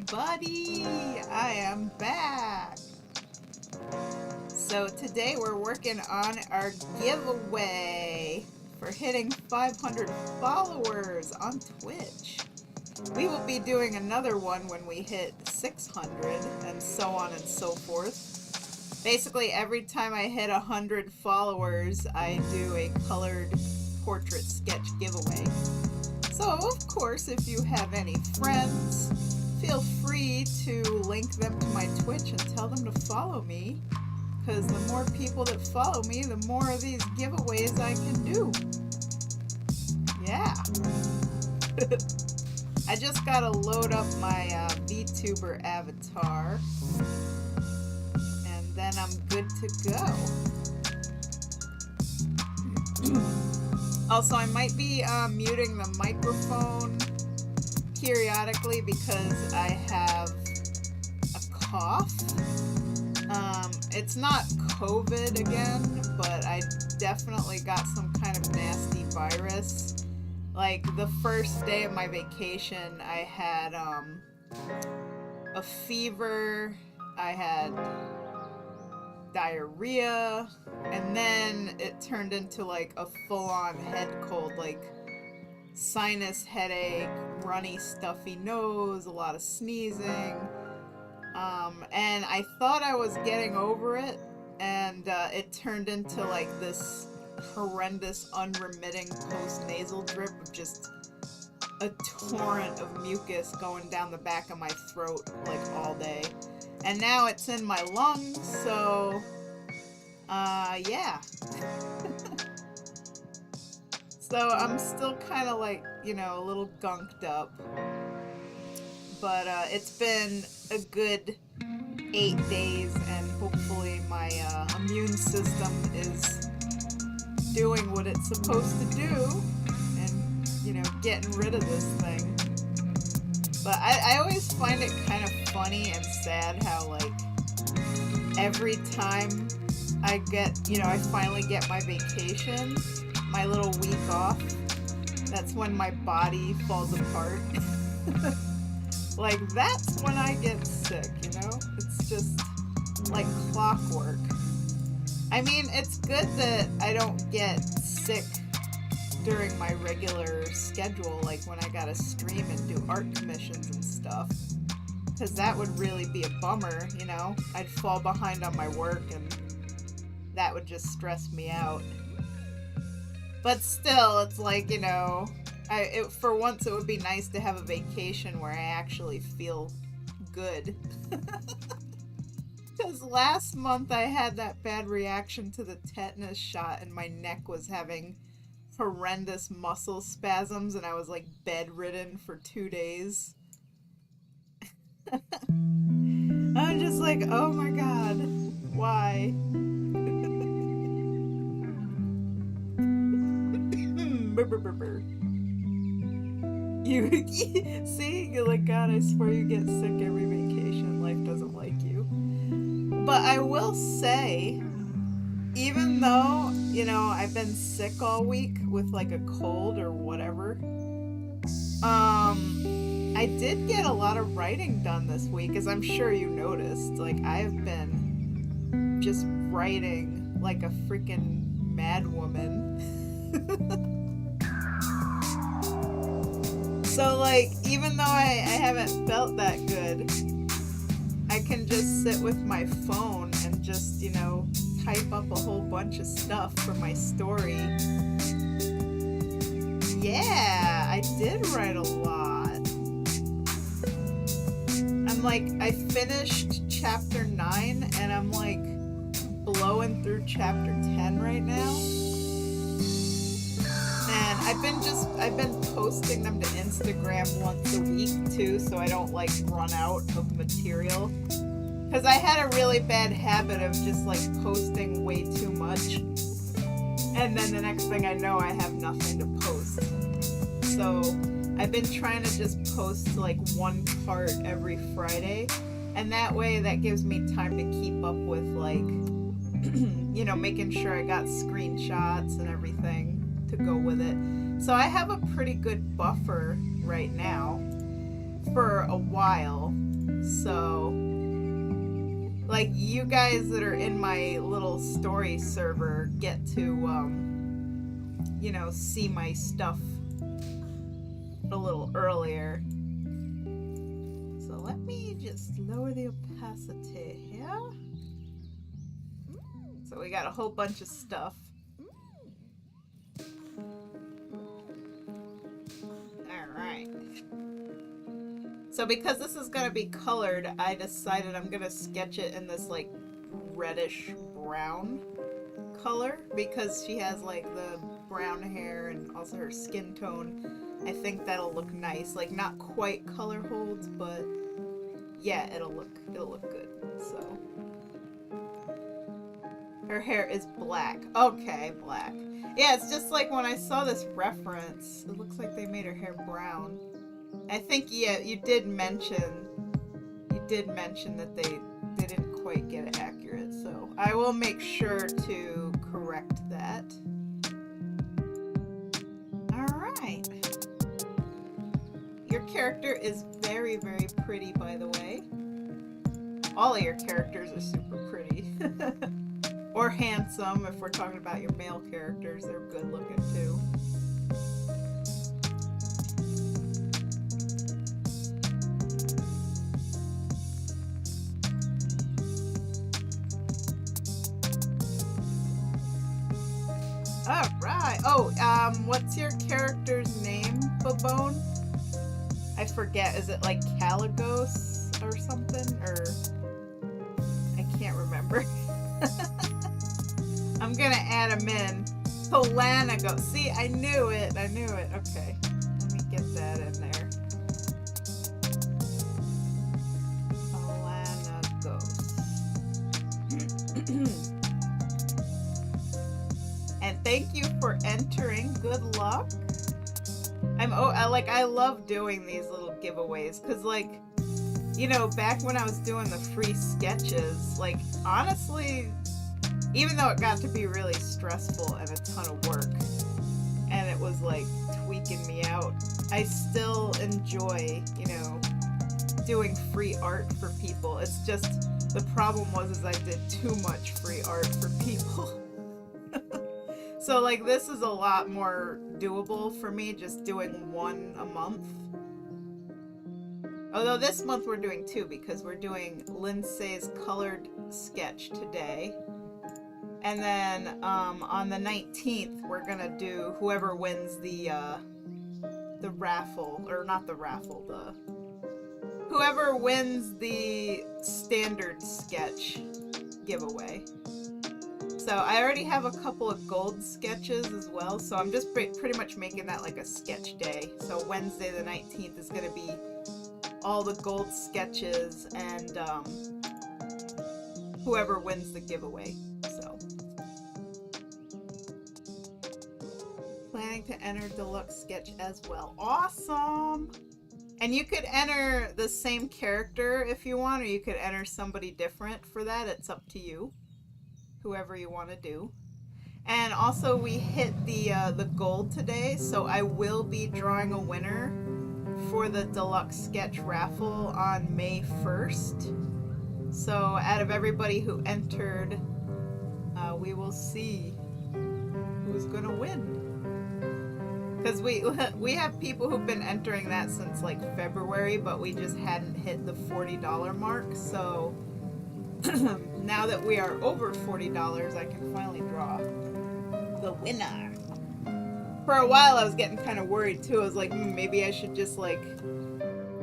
everybody! I am back! So today we're working on our giveaway for hitting 500 followers on Twitch. We will be doing another one when we hit 600 and so on and so forth. Basically every time I hit 100 followers I do a colored portrait sketch giveaway. So, of course, if you have any friends, feel free to link them to my Twitch and tell them to follow me. Because the more people that follow me, the more of these giveaways I can do. Yeah. I just gotta load up my VTuber avatar. And then I'm good to go. Also, I might be muting the microphone periodically because I have a cough. It's not COVID again, but I definitely got some kind of nasty virus. Like, the first day of my vacation, I had a fever, I had diarrhea, and then it turned into like a full-on head cold, like sinus headache, runny stuffy nose, a lot of sneezing, and I thought I was getting over it, and it turned into like this horrendous unremitting post-nasal drip of just a torrent of mucus going down the back of my throat like all day. And now it's in my lungs, so, yeah. So I'm still kind of like, you know, a little gunked up. But, it's been a good 8 days, and hopefully my, immune system is doing what it's supposed to do, and, you know, getting rid of this thing. But I always find it kind of funny and sad how, like, every time I get, you know, I finally get my vacation, my little week off, that's when my body falls apart. Like, that's when I get sick, you know? It's just like clockwork. I mean, it's good that I don't get sick during my regular schedule, like when I gotta stream and do art commissions and stuff, because that would really be a bummer, you know? I'd fall behind on my work and that would just stress me out. But still, it's like, you know, for once it would be nice to have a vacation where I actually feel good. Because last month I had that bad reaction to the tetanus shot and my neck was having horrendous muscle spasms and I was like bedridden for 2 days. I'm just like, oh my god, why? You see, you're like, God, I swear you get sick every vacation. Life doesn't like you. But I will say, even though, you know, I've been sick all week with like a cold or whatever, I did get a lot of writing done this week, as I'm sure you noticed. Like, I've been just writing like a freaking mad woman. So, like, even though I haven't felt that good, I can just sit with my phone and just, you know, type up a whole bunch of stuff for my story. Yeah, I did write a lot. I'm like, I finished chapter 9 and I'm like blowing through chapter 10 right now. And I've been posting them to Instagram once a week too, so I don't like run out of material. Because I had a really bad habit of just like posting way too much. And then the next thing I know, I have nothing to post. So I've been trying to just post like one part every Friday. And that way that gives me time to keep up with like, you know, making sure I got screenshots and everything to go with it. So I have a pretty good buffer right now for a while. So, like, you guys that are in my little story server get to, you know, see my stuff a little earlier. So let me just lower the opacity here. So we got a whole bunch of stuff. Alright. So because this is going to be colored, I decided I'm going to sketch it in this like reddish brown color because she has like the brown hair and also her skin tone. I think that'll look nice. Like not quite color holds, but yeah, it'll look good. So her hair is black. Okay, black. Yeah, it's just like when I saw this reference, it looks like they made her hair brown. I think, yeah, you did mention that they didn't quite get it accurate, so I will make sure to correct that. Alright. Your character is very, very pretty, by the way. All of your characters are super pretty. Or handsome, if we're talking about your male characters, they're good looking too. Alright. Oh, what's your character's name, Babone? I forget. Is it like Caligos or something? Or I can't remember. I'm gonna add him in. Polanago. See, I knew it. Okay. Let me get that in there. Polanagos. And thank you for entering. Good luck. I love doing these little giveaways because, like, you know, back when I was doing the free sketches, like, honestly, even though it got to be really stressful and a ton of work, and it was, like, tweaking me out, I still enjoy, you know, doing free art for people. It's just, the problem was I did too much free art for people. So, like, this is a lot more doable for me, just doing one a month. Although this month we're doing two, because we're doing Lynsae's colored sketch today. And then on the 19th, we're gonna do whoever wins the raffle, or not the raffle, whoever wins the standard sketch giveaway. So I already have a couple of gold sketches as well, so I'm just pretty much making that like a sketch day. So Wednesday the 19th is gonna be all the gold sketches and whoever wins the giveaway. So planning to enter deluxe sketch as well. Awesome! And you could enter the same character if you want, or you could enter somebody different for that. It's up to you, whoever you want to do. And also we hit the gold today, so I will be drawing a winner for the deluxe sketch raffle on May 1st. So out of everybody who entered, we will see who's gonna win. Because we have people who've been entering that since like February, but we just hadn't hit the $40 mark. So now that we are over $40, I can finally draw the winner. For a while I was getting kind of worried too. I was like, maybe I should just like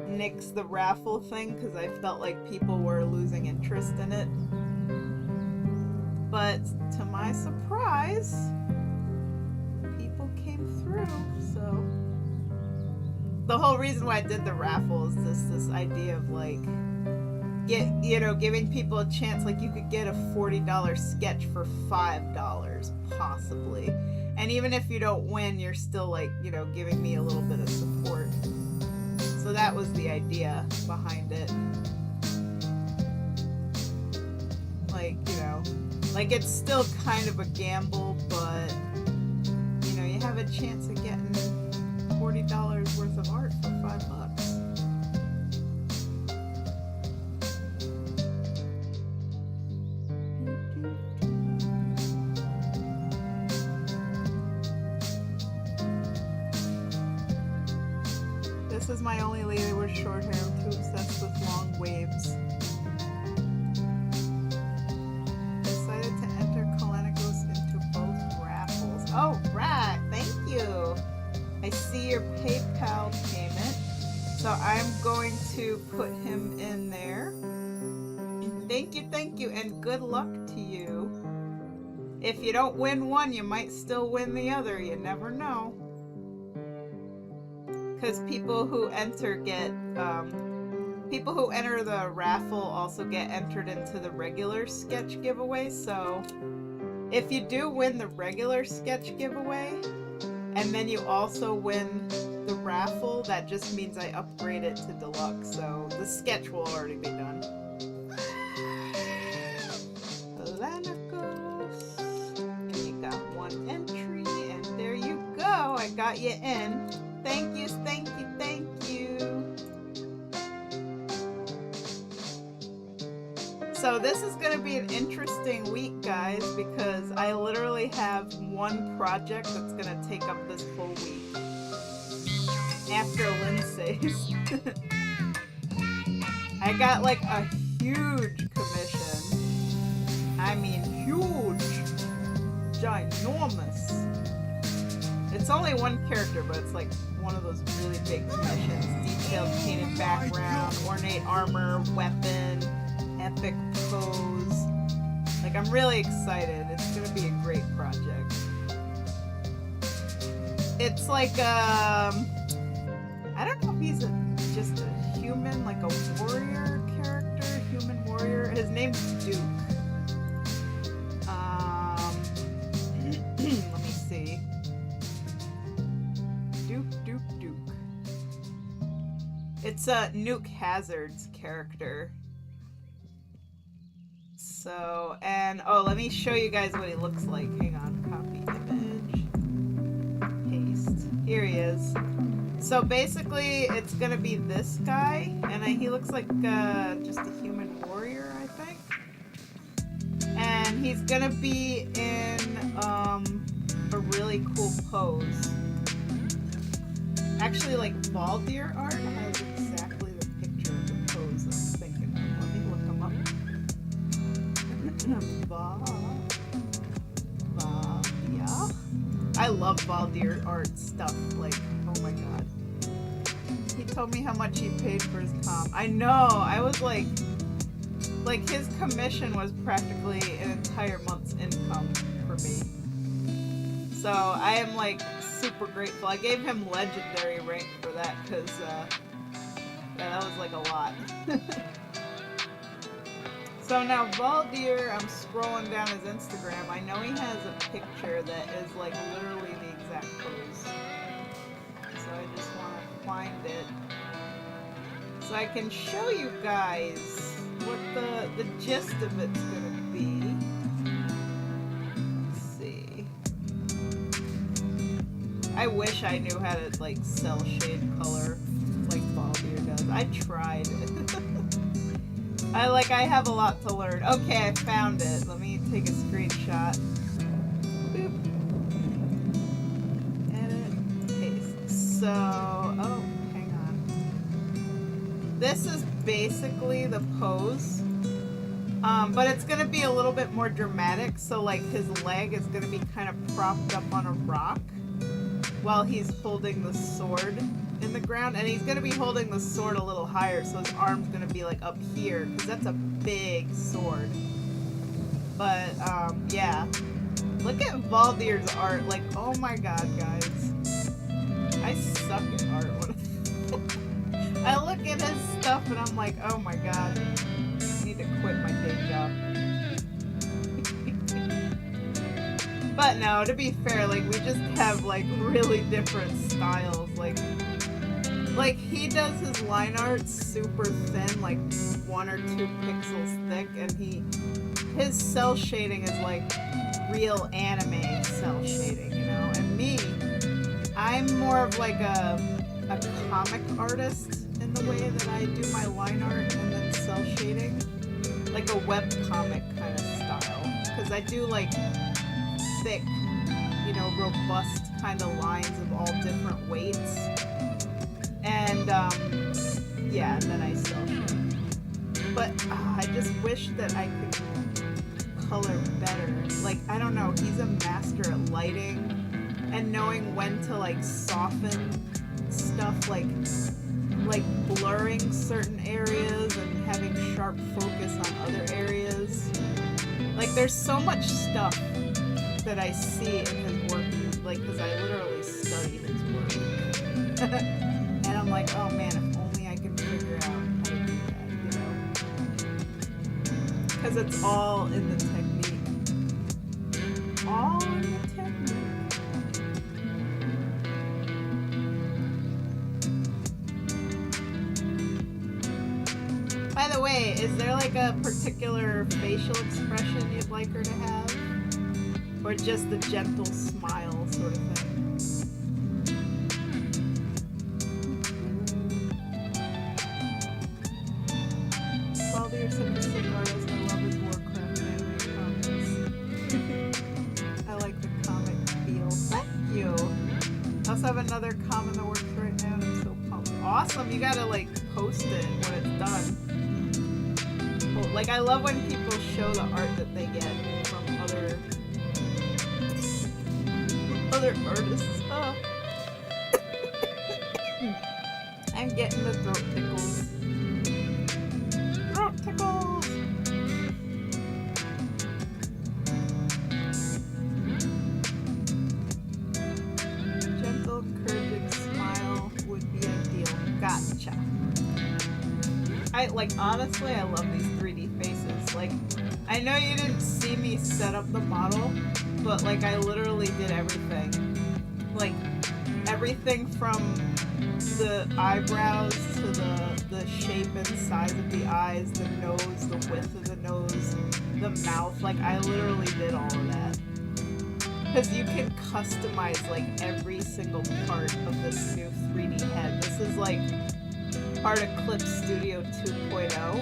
nix the raffle thing, because I felt like people were losing interest in it. But to my surprise, people came through. So the whole reason why I did the raffle is this idea of like, giving people a chance. Like, you could get a $40 sketch for $5 possibly, and even if you don't win, you're still like, giving me a little bit of support. So that was the idea behind it. Like it's still kind of a gamble, but you have a chance of getting $40 worth of art for $5. This is my only lady with short hair. I'm too obsessed with long waves. Decided to enter Kalenikos into both raffles. Oh, right. Thank you. I see your PayPal payment. So I'm going to put him in there. Thank you, and good luck to you. If you don't win one, you might still win the other. You never know. Because people who enter the raffle also get entered into the regular sketch giveaway. So if you do win the regular sketch giveaway, and then you also win the raffle, that just means I upgrade it to deluxe. So the sketch will already be done. You got one entry, and there you go. I got you in. Thank you. So this is going to be an interesting week, guys, because I literally have one project that's going to take up this whole week. After Lynsae's. I got like a huge commission. I mean huge. Ginormous. It's only one character, but it's like one of those really big commissions. Detailed painted background, ornate armor, weapon, epic pose. Like, I'm really excited. It's gonna be a great project. It's like, I don't know if he's just a human, like a warrior character, human warrior. His name's Duke. Let me see. Duke. It's a Nuke Hazard's character. So, and, oh, let me show you guys what he looks like. Hang on, copy image. Paste. Here he is. So basically, it's gonna be this guy, and he looks like just a human warrior, I think. And he's gonna be in a really cool pose. Actually, like, Valdir art has exactly the picture of the pose I'm thinking of. Let me look him up. Yeah. I love Valdir art stuff. Like, oh my god. He told me how much he paid for his comp. I know. I was like his commission was practically an entire month's income for me. So I am like super grateful. I gave him legendary rank for that because yeah, that was like a lot. So now Valdir, I'm scrolling down his Instagram. I know he has a picture that is like literally the exact pose. So I just want to find it so I can show you guys what the gist of it's gonna be. Let's see. I wish I knew how to like cell shade color like Valdir does. I tried. I have a lot to learn. Okay, I found it. Let me take a screenshot. Boop. Edit, paste. So, oh, hang on. This is basically the pose. But it's gonna be a little bit more dramatic. So like his leg is gonna be kind of propped up on a rock while he's holding the sword in the ground, and he's gonna be holding the sword a little higher, so his arm's gonna be like up here, because that's a big sword. But yeah, look at Valdir's art. Like, oh my god, guys, I suck at art. I look at his stuff and I'm like, oh my god, I need to quit my day job. But no, to be fair, like, we just have like really different styles. Like he does his line art super thin, like 1 or 2 pixels thick, and his cell shading is like real anime cell shading, you know? And me, I'm more of like a comic artist in the way that I do my line art and then cell shading. Like a web comic kind of style. Because I do like thick, you know, robust kind of lines of all different weights. And yeah, and then I still should. But I just wish that I could color better. Like, I don't know, he's a master at lighting and knowing when to like soften stuff, like blurring certain areas and having sharp focus on other areas. Like, there's so much stuff that I see in his work, like, because I literally study his work. And I'm like, oh man, if only I could figure out how to do that, you know? Because it's all in the technique. All in the technique. By the way, is there like a particular facial expression you'd like her to have? Or just the gentle smile sort of thing? Baldur, you're such a sick artist. I love his Warcraft anime comics. I like the comic feel. Thank you! I also have another com in the works right now and I'm so pumped. Awesome! You gotta like post it when it's done. Cool. Like, I love when people show the art that they get from other artists. Oh. I'm getting the throat tickles. Throat tickles! Gentle, encouraging smile would be ideal. Gotcha. Honestly, I love these 3D faces. Like, I know you didn't see me set up the model, but like, I literally did everything. Like, everything from the eyebrows to the shape and size of the eyes, the nose, the width of the nose, the mouth. Like, I literally did all of that. Because you can customize like every single part of this new 3D head. This is like part of Clip Studio 2.0.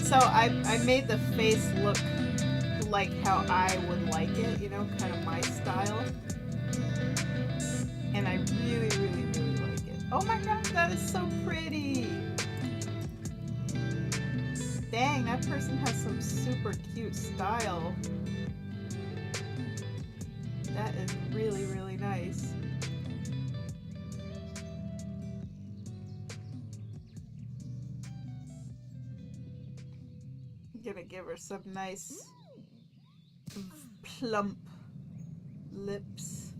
So I made the face look like how I would like it, you know, kind of my style. And I really, really, really like it. Oh my god, that is so pretty! Dang, that person has some super cute style. That is really, really nice. I'm gonna give her some nice plump lips.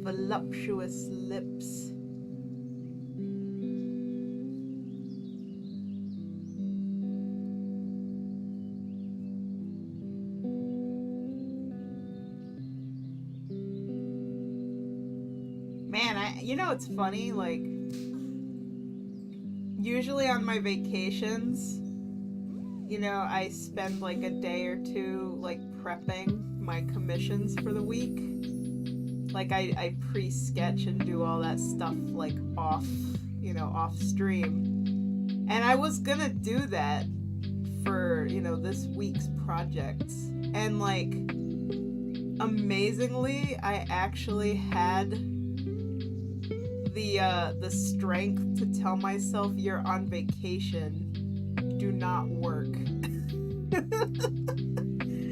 Voluptuous lips. Man, you know it's funny, like, usually on my vacations, you know, I spend like a day or two like prepping my commissions for the week. Like, I pre-sketch and do all that stuff like off stream. And I was gonna do that for, you know, this week's projects. And like, amazingly, I actually had the strength to tell myself, you're on vacation, do not work.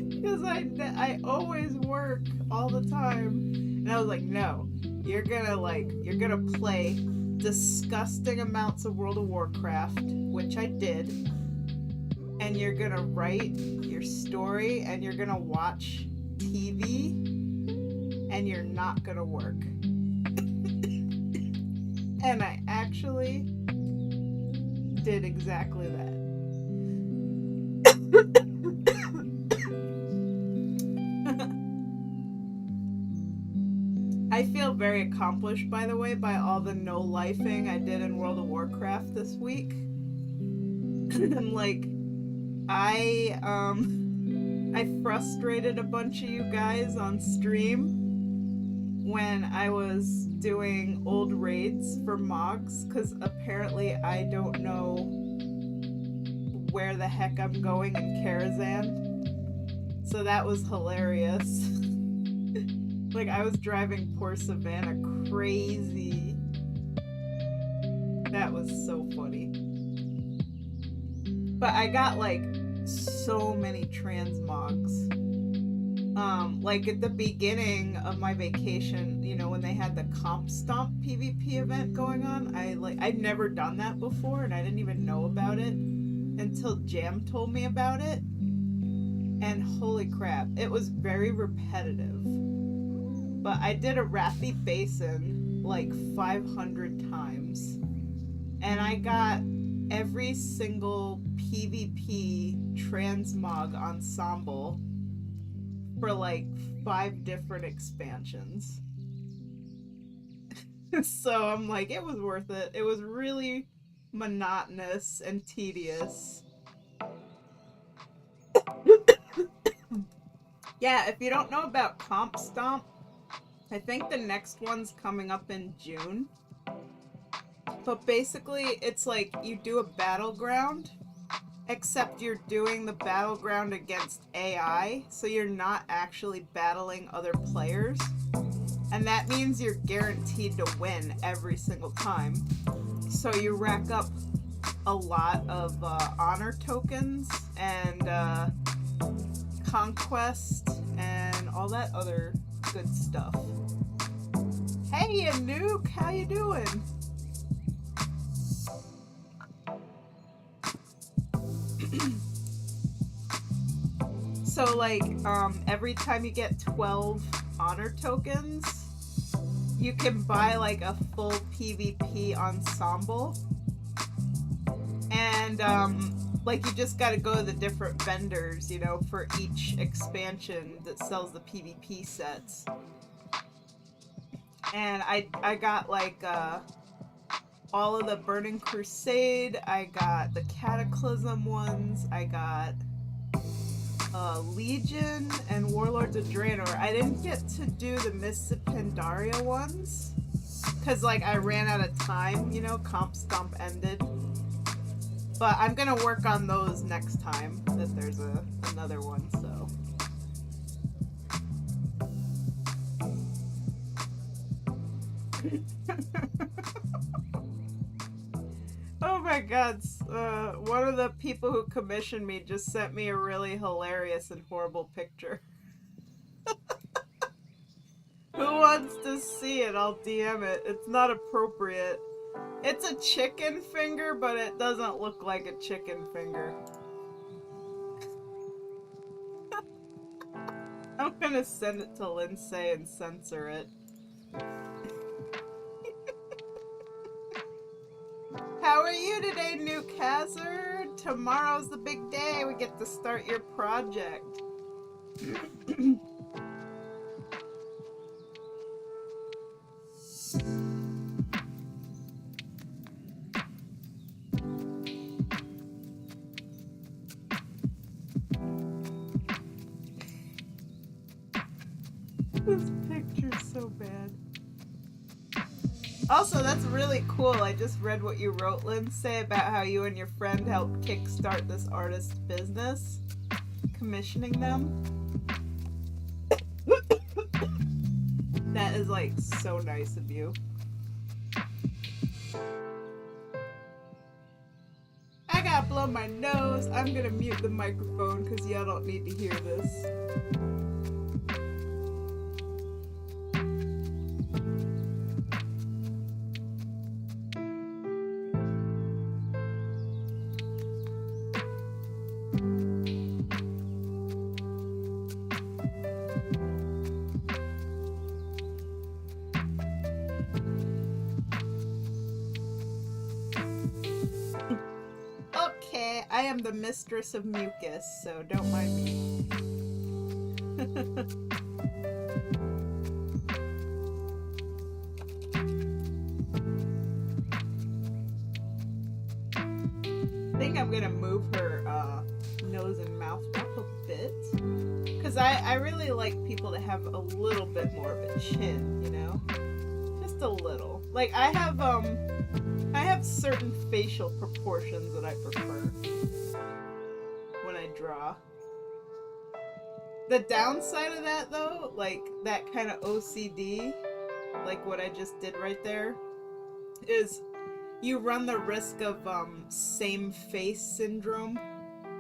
Because I always work all the time. And I was like, no, you're gonna play disgusting amounts of World of Warcraft, which I did, and you're gonna write your story, and you're gonna watch TV, and you're not gonna work. And I actually did exactly that. I feel very accomplished, by the way, by all the no-lifing I did in World of Warcraft this week. And like, I frustrated a bunch of you guys on stream when I was doing old raids for Mogs, because apparently I don't know where the heck I'm going in Karazhan. So that was hilarious. Like, I was driving poor Savannah crazy. That was so funny. But I got, like, so many transmogs. Like, at the beginning of my vacation, you know, when they had the Comp Stomp PvP event going on, I'd never done that before, and I didn't even know about it until Jam told me about it. And holy crap, it was very repetitive. But I did a Wrathy Basin like 500 times. And I got every single PvP transmog ensemble for like 5 different expansions. So I'm like, it was worth it. It was really monotonous and tedious. Yeah, if you don't know about Comp Stomp, I think the next one's coming up in June. But basically, it's like you do a battleground, except you're doing the battleground against AI, so you're not actually battling other players. And that means you're guaranteed to win every single time. So you rack up a lot of honor tokens and conquest and all that other good stuff. Hey, Anouk, how you doing? So like every time you get 12 honor tokens, you can buy like a full PvP ensemble. And like you just gotta go to the different vendors, you know, for each expansion that sells the PvP sets. And I got like all of the Burning Crusade, I got the Cataclysm ones, I got Legion and Warlords of Draenor. I didn't get to do the Mists of Pandaria ones because like I ran out of time, you know, Comp Stomp ended. But I'm gonna work on those next time that there's another one, so. Oh my god, one of the people who commissioned me just sent me a really hilarious and horrible picture. Who wants to see it? I'll DM it. It's not appropriate. It's a chicken finger, but it doesn't look like a chicken finger. I'm gonna send it to Lynsae and censor it. How are you today, Nuke Hazard? Tomorrow's the big day. We get to start your project. This picture's so bad. Also, that's really cool. I just read what you wrote, Lynsae, about how you and your friend helped kickstart this artist's business, commissioning them. That is, like, so nice of you. I gotta blow my nose. I'm gonna mute the microphone because y'all don't need to hear this. I am the mistress of mucus, so don't mind me. I think I'm gonna move her nose and mouth up a bit. Because I really like people to have a little bit more of a chin, you know? Just a little. Like, I have certain facial proportions that I prefer when I draw. The downside of that, though, like that kind of OCD, like what I just did right there, is you run the risk of same face syndrome.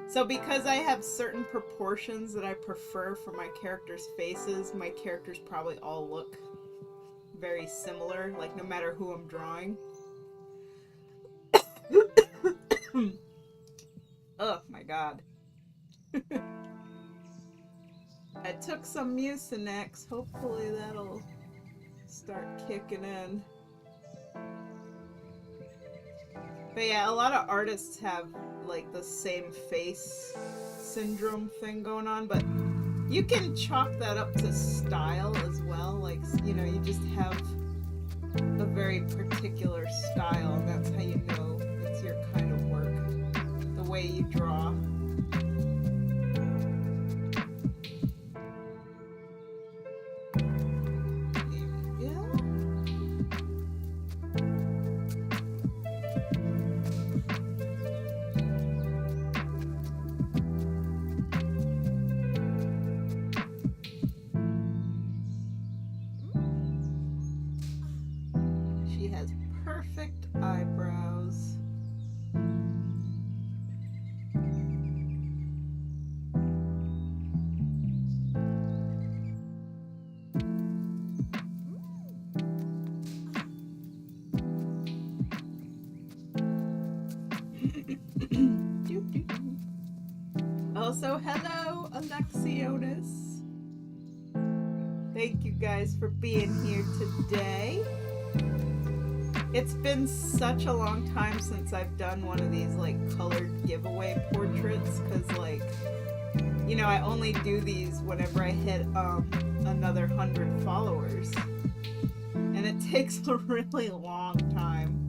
So because I have certain proportions that I prefer for my characters' faces, my characters probably all look very similar, like no matter who I'm drawing. Oh my god. I took some Mucinex. Hopefully that'll start kicking in. But yeah, a lot of artists have like the same face syndrome thing going on, but you can chalk that up to style as well. Like, you know, you just have a very particular style, and that's how you know it's your kind of work, the way you draw. She has perfect eyebrows. Also, hello, Alexionis. Thank you guys for being here today. It's been such a long time since I've done one of these like colored giveaway portraits, because like, you know, I only do these whenever I hit another 100 followers, and it takes a really long time.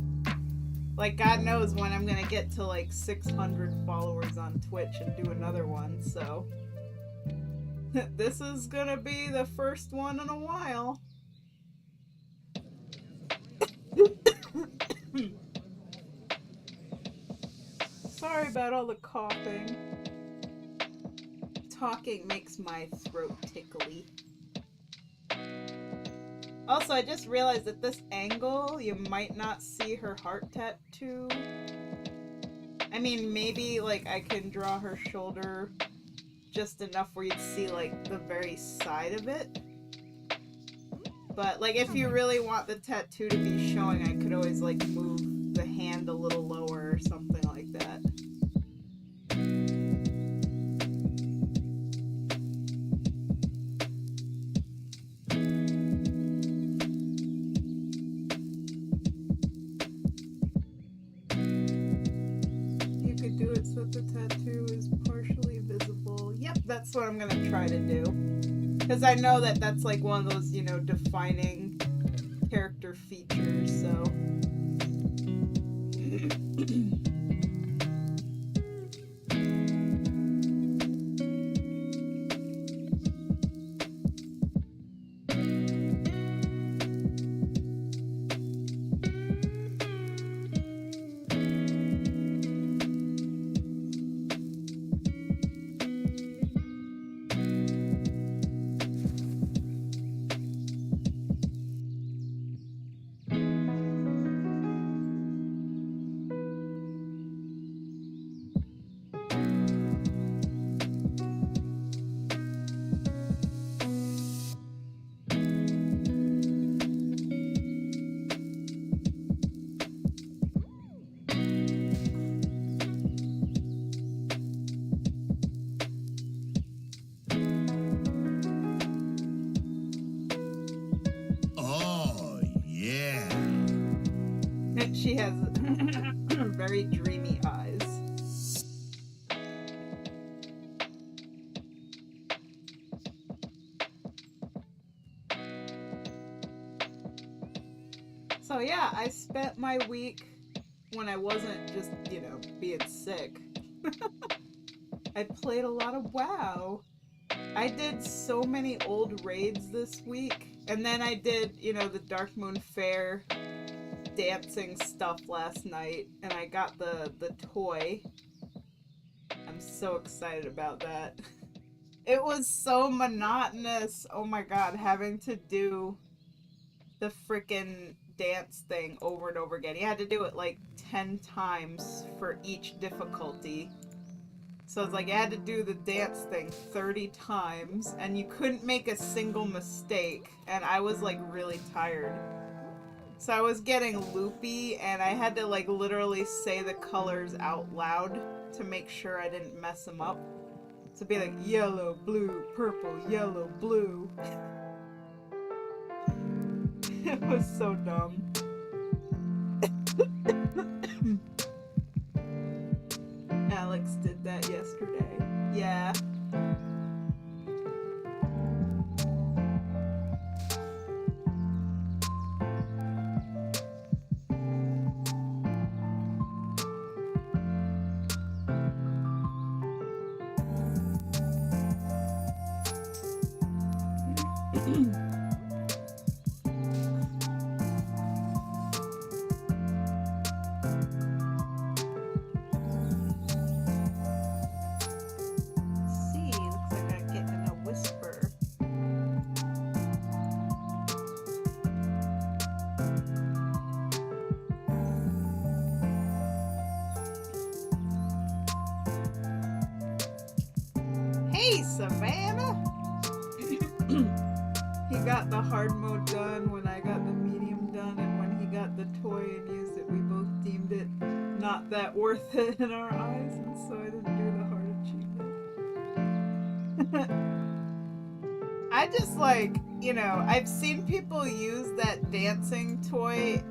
Like, God knows when I'm gonna get to like 600 followers on Twitch and do another one, so this is gonna be the first one in a while. Sorry about all the coughing. Talking makes my throat tickly. Also, I just realized at this angle, you might not see her heart tattoo. I mean, maybe, like, I can draw her shoulder just enough where you'd see, like, the very side of it. But, like, if you really want the tattoo to be showing, I could always, like, move the hand a little lower or something like that. So the tattoo is partially visible. Yep, that's what I'm gonna try to do. Because I know that that's like one of those, you know, defining character features, so. She has very dreamy eyes. So yeah, I spent my week when I wasn't just, you know, being sick. I played a lot of WoW. I did so many old raids this week, and then I did, you know, the Dark Moon Fair dancing stuff last night, and I got the toy. I'm so excited about that. It was so monotonous. Oh my god, having to do the freaking dance thing over and over again. You had to do it like 10 times for each difficulty. So it's like I had to do the dance thing 30 times, and you couldn't make a single mistake, and I was like really tired. So I was getting loopy, and I had to like literally say the colors out loud to make sure I didn't mess them up. So be like yellow, blue, purple, yellow, blue. It was so dumb. Alex did that yesterday. Yeah. Hey, Savannah! He got the hard mode done when I got the medium done, and when he got the toy and used it, we both deemed it not that worth it in our eyes, and so I didn't do the hard achievement. I just like, you know, I've seen people use that dancing toy,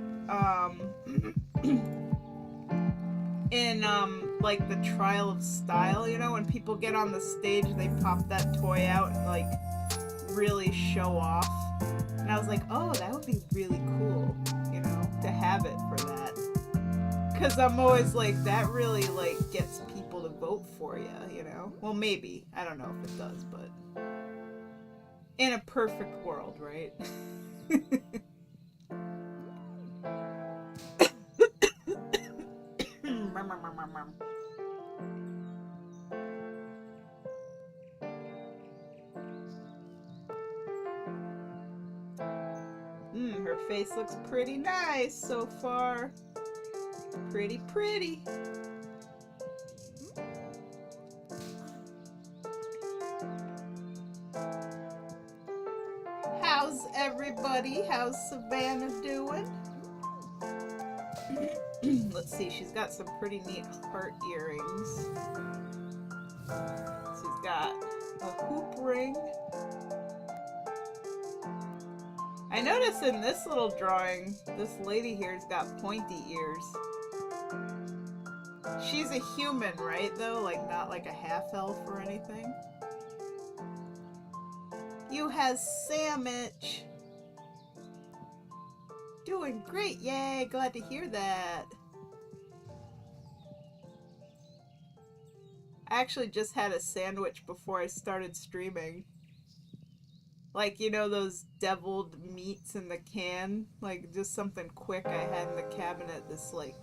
in like the trial of style, you know, when people get on the stage, they pop that toy out and like really show off. And I was like, oh, that would be really cool, you know, to have it for that. Because I'm always like, that really like gets people to vote for you, you know. Well, maybe, I don't know if it does, but in a perfect world, right? Her face looks pretty nice so far. Pretty, pretty. How's everybody? How's Savannah doing? Let's see, she's got some pretty neat heart earrings. She's got a hoop ring. I noticed in this little drawing, this lady here's got pointy ears. She's a human, right, though? Like, not like a half-elf or anything? You has sandwich. Doing great, yay! Glad to hear that. I actually just had a sandwich before I started streaming. Like, you know those deviled meats in the can? Like, just something quick I had in the cabinet, this, like,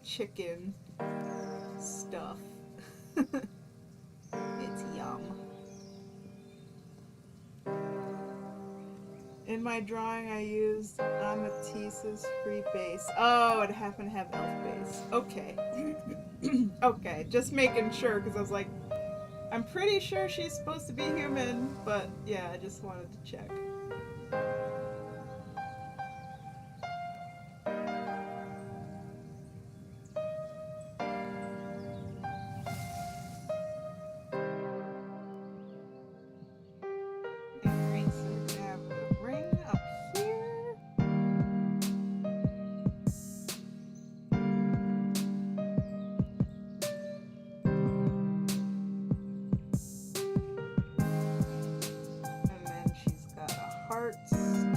chicken stuff. It's yum. In my drawing, I used Amatisse's free base. Oh, it happened to have elf base. Okay. Okay, just making sure, because I was like, I'm pretty sure she's supposed to be human, but yeah, I just wanted to check. Alright, so we have a ring up here. And then she's got a heart stone.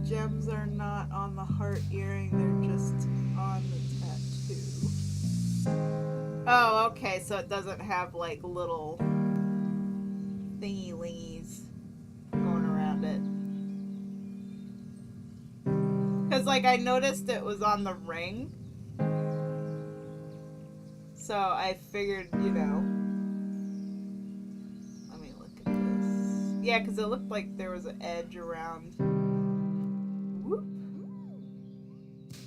gems are not on the heart earring, they're just on the tattoo. Oh, okay, so it doesn't have like little thingy-lingies going around it. Because, like, I noticed it was on the ring. So I figured, you know. Let me look at this. Yeah, because it looked like there was an edge around. Whoop.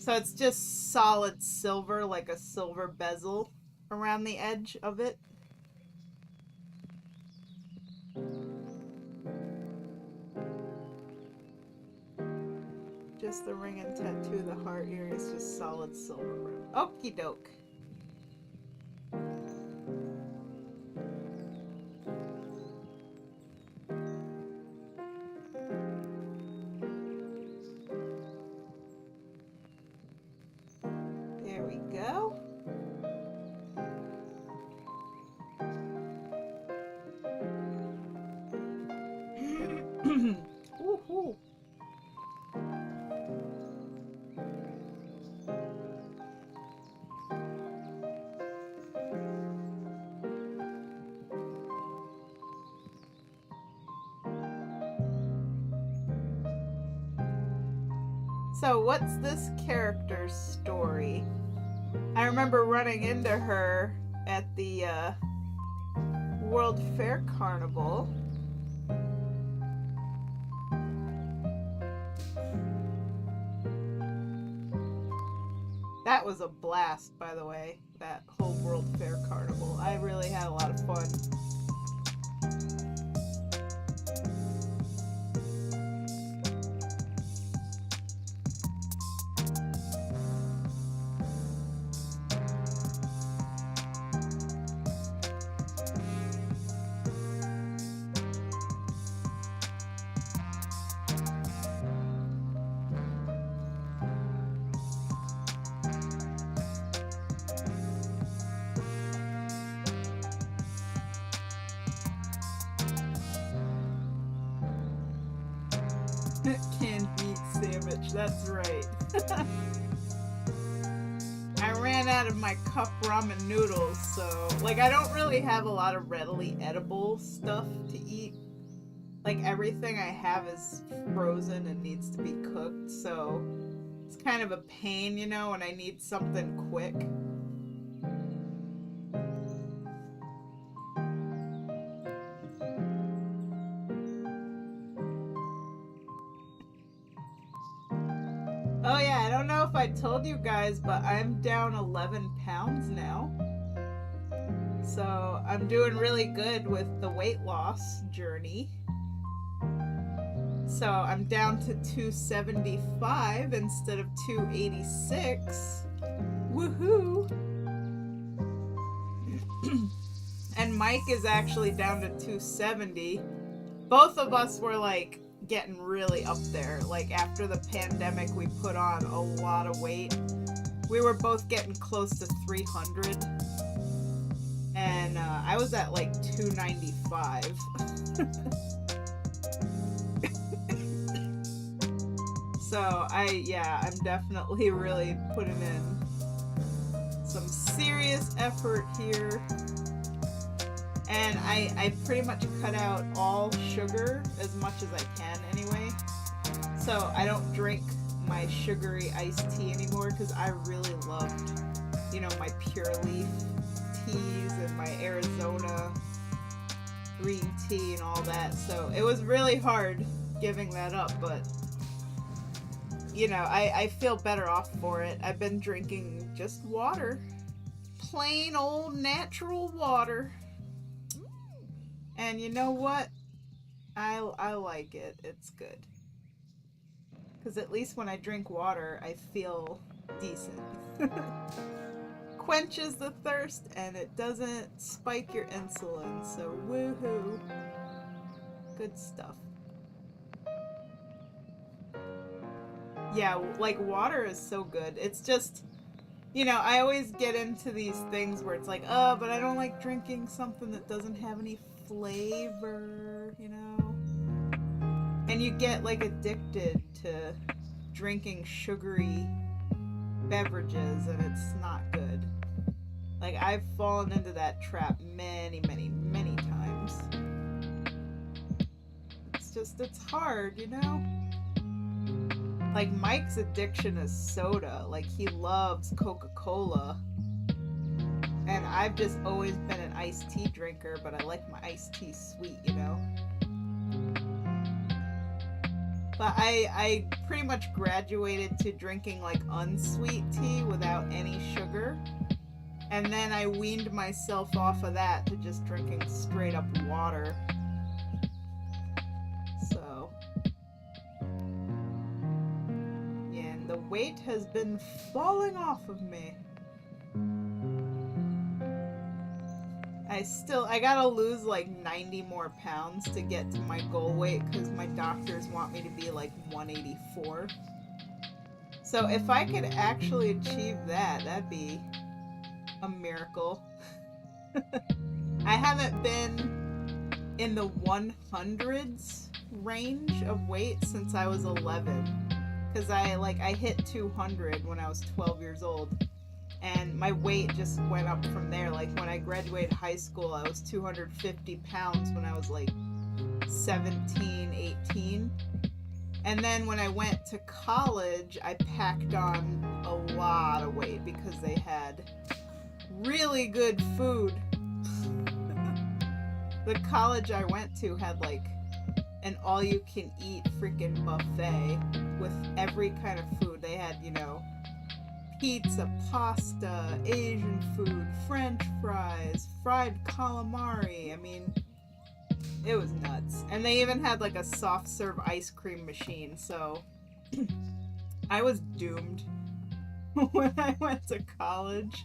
So it's just solid silver, like a silver bezel around the edge of it. Just the ring and tattoo, the heart earring is just solid silver. Okie doke. There we go. Woohoo! So what's this character's story? I remember running into her at the World Fair Carnival. That was a blast, by the way, that whole World Fair Carnival. I really had a lot of fun. Canned meat sandwich, that's right. I ran out of my cup ramen noodles, so like I don't really have a lot of readily edible stuff to eat. Like everything I have is frozen and needs to be cooked, so it's kind of a pain, you know, when I need something quick. Oh yeah, I don't know if I told you guys, but I'm down 11 pounds now. So I'm doing really good with the weight loss journey. So I'm down to 275 instead of 286. Woohoo! And Mike is actually down to 270. Both of us were like getting really up there. Like after the pandemic, we put on a lot of weight. We were both getting close to 300. And I was at like 295. So I'm definitely really putting in some serious effort here. And I pretty much cut out all sugar as much as I can anyway. So I don't drink my sugary iced tea anymore because I really loved, you know, my Pure Leaf teas and my Arizona green tea and all that. So it was really hard giving that up, but you know, I feel better off for it. I've been drinking just water. Plain old natural water. And you know what? I like it. It's good. Because at least when I drink water, I feel decent. Quenches the thirst and it doesn't spike your insulin. So woohoo. Good stuff. Yeah, like water is so good. It's just, you know, I always get into these things where it's like, oh, but I don't like drinking something that doesn't have any flavor, you know? And you get like addicted to drinking sugary beverages, and it's not good. Like, I've fallen into that trap many, many, many times. It's hard, you know? Like, Mike's addiction is soda. Like, he loves Coca-Cola. And I've just always been an iced tea drinker, but I like my iced tea sweet, you know? But I pretty much graduated to drinking, like, unsweet tea without any sugar. And then I weaned myself off of that to just drinking straight up water. So, yeah, and the weight has been falling off of me. I gotta lose like 90 more pounds to get to my goal weight because my doctors want me to be like 184. So if I could actually achieve that, that'd be a miracle. I haven't been in the 100s range of weight since I was 11, because I hit 200 when I was 12 years old, and my weight just went up from there. Like, when I graduated high school, I was 250 pounds when I was like 17, 18. And then when I went to college, I packed on a lot of weight because they had really good food. The college I went to had like an all-you-can-eat freaking buffet with every kind of food. They had, you know, pizza, pasta, Asian food, French fries, fried calamari. I mean, it was nuts. And they even had like a soft serve ice cream machine, so I was doomed when I went to college.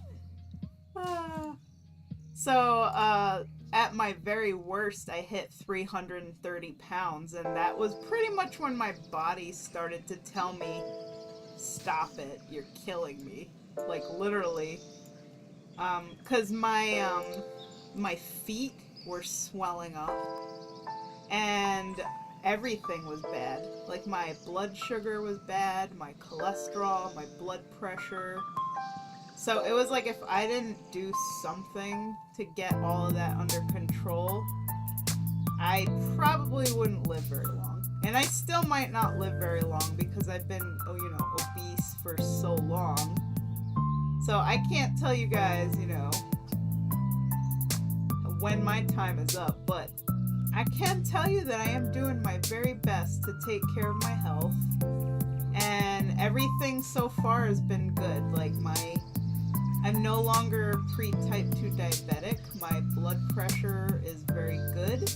So, at my very worst, I hit 330 pounds, and that was pretty much when my body started to tell me, stop it, you're killing me. Like, literally. 'Cause my feet were swelling up, and everything was bad. Like, my blood sugar was bad, my cholesterol, my blood pressure. So it was like, if I didn't do something to get all of that under control, I probably wouldn't live very long. And I still might not live very long because I've been, you know, obese for so long. So I can't tell you guys, you know, when my time is up, but I can tell you that I am doing my very best to take care of my health. And everything so far has been good. Like, I'm no longer pre-type 2 diabetic. My blood pressure is very good.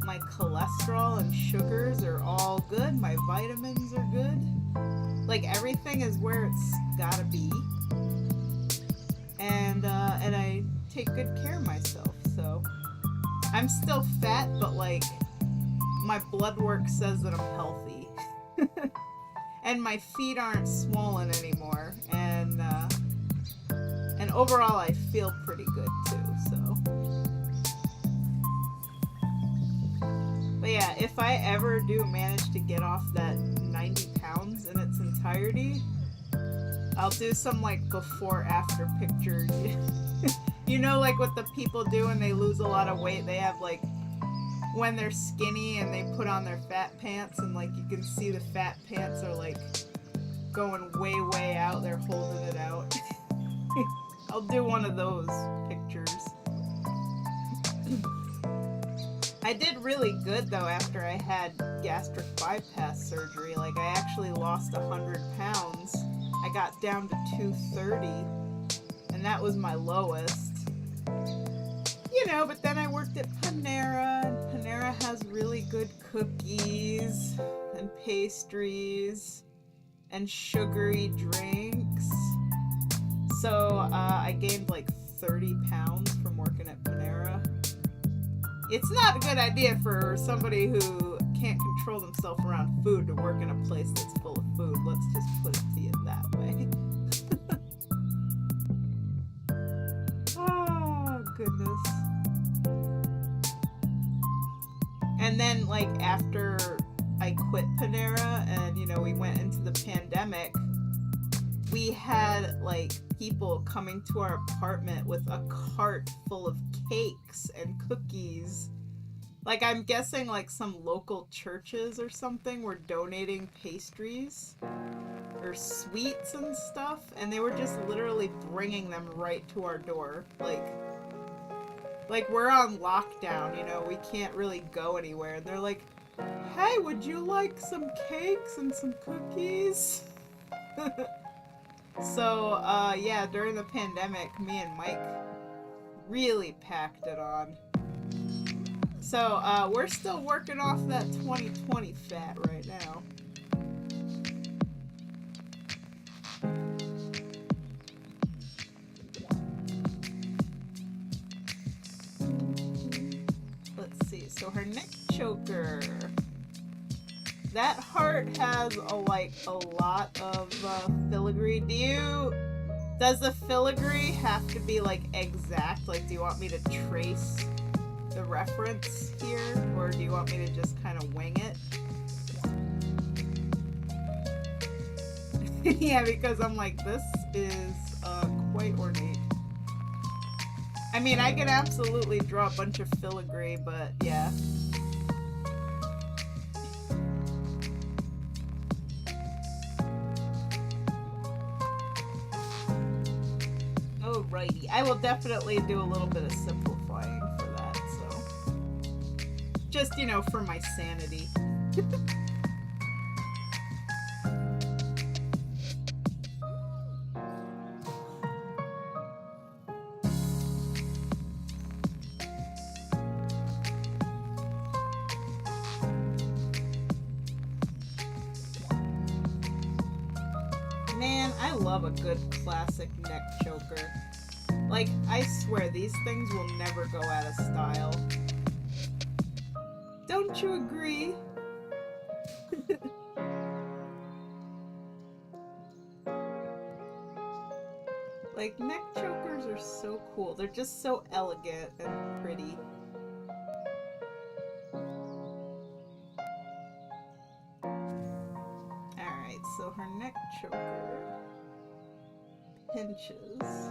My cholesterol and sugars are all good. My vitamins are good. Like, everything is where it's gotta be. And I take good care of myself, so. I'm still fat, but like, my blood work says that I'm healthy. And my feet aren't swollen anymore. And overall, I feel pretty good too, so. But yeah, if I ever do manage to get off that 90 pounds in its entirety, I'll do some like before-after pictures. You know, like what the people do when they lose a lot of weight, they have like, when they're skinny and they put on their fat pants, and like you can see the fat pants are like going way, way out. They're holding it out. I'll do one of those pictures. I did really good though after I had gastric bypass surgery. Like, I actually lost 100 pounds. I got down to 230, and that was my lowest. You know, but then I worked at Panera, and Panera has really good cookies and pastries and sugary drinks. So I gained like 30 pounds from working at Panera. It's not a good idea for somebody who can't control themselves around food to work in a place that's full of food. Let's just put it to you that way. Oh, goodness. And then, like, after I quit Panera and, you know, we went into the pandemic, we had, like, people coming to our apartment with a cart full of cakes and cookies. Like, I'm guessing, like, some local churches or something were donating pastries or sweets and stuff, and they were just literally bringing them right to our door. Like we're on lockdown, you know, we can't really go anywhere. And they're like, hey, would you like some cakes and some cookies? So, yeah, during the pandemic, me and Mike really packed it on. So, we're still working off that 2020 fat right now. Let's see, so her neck choker. That heart has a lot of filigree. Does the filigree have to be like exact? Like, do you want me to trace the reference here, or do you want me to just kind of wing it? Yeah, because I'm like, this is quite ornate. I mean, I can absolutely draw a bunch of filigree, but yeah. Alrighty, I will definitely do a little bit of simplifying for that, so. Just, you know, for my sanity. Man, I love a good classic neck choker. Like, I swear, these things will never go out of style. Don't you agree? Like, neck chokers are so cool. They're just so elegant and pretty. Alright, so her neck choker pinches.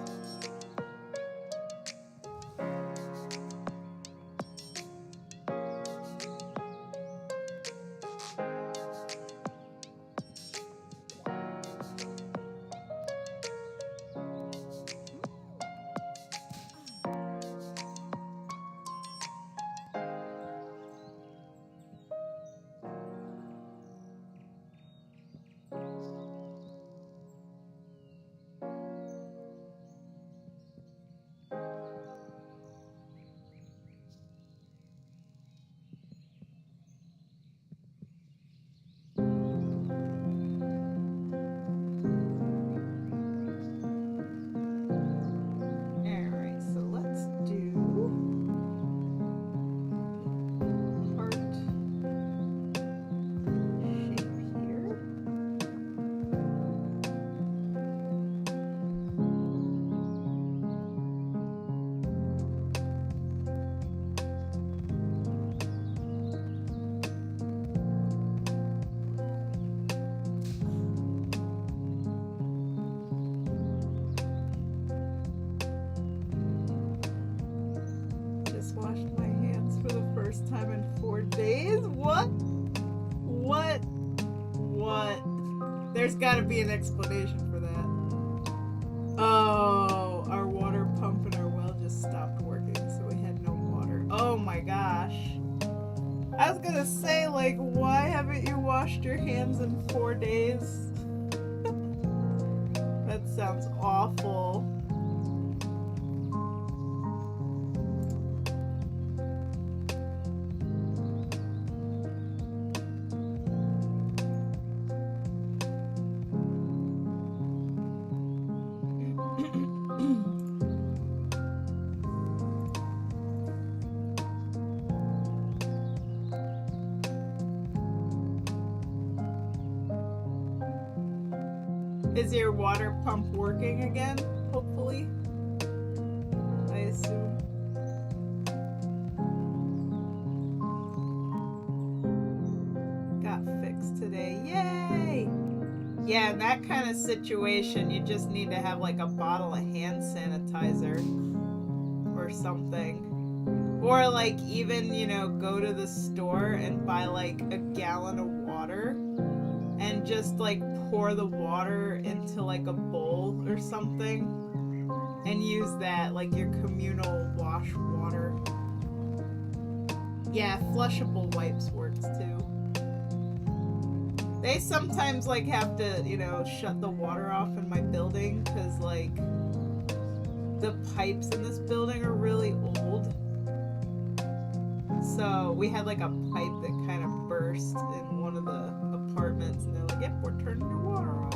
Time in 4 days? What? There's gotta be an explanation for that. Oh, our water pump in our well just stopped working, so we had no water. Oh my gosh. I was gonna say, like, why haven't you washed your hands in 4 days? That sounds awful. Is your water pump working again? Hopefully. I assume. Got today. Yay! Yeah, in that kind of situation, you just need to have like a bottle of hand sanitizer or something. Or like even, you know, go to the store and buy like a gallon of water and just like pour the water into like a bowl or something and use that like your communal wash water. Yeah, flushable wipes works too. They sometimes like have to, you know, shut the water off in my building because like the pipes in this building are really old. So we had like a pipe that kind of burst in one of the apartments and they're like, yep, we're turning your water off.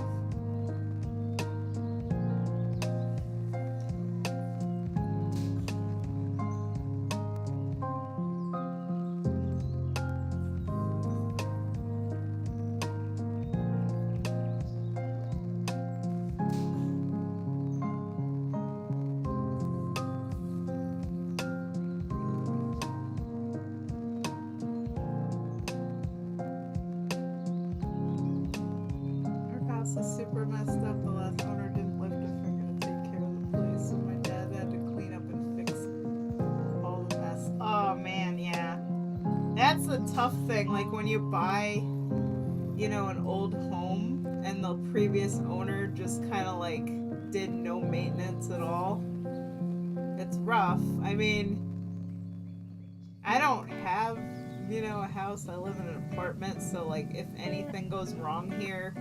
Is super messed up. The last owner didn't lift a finger to take care of the place, so my dad had to clean up and fix all the mess. Oh man, yeah. That's the tough thing. Like when you buy, you know, an old home and the previous owner just kind of like did no maintenance at all. It's rough. I mean, I don't have, you know, a house. I live in an apartment, so like if anything goes wrong here,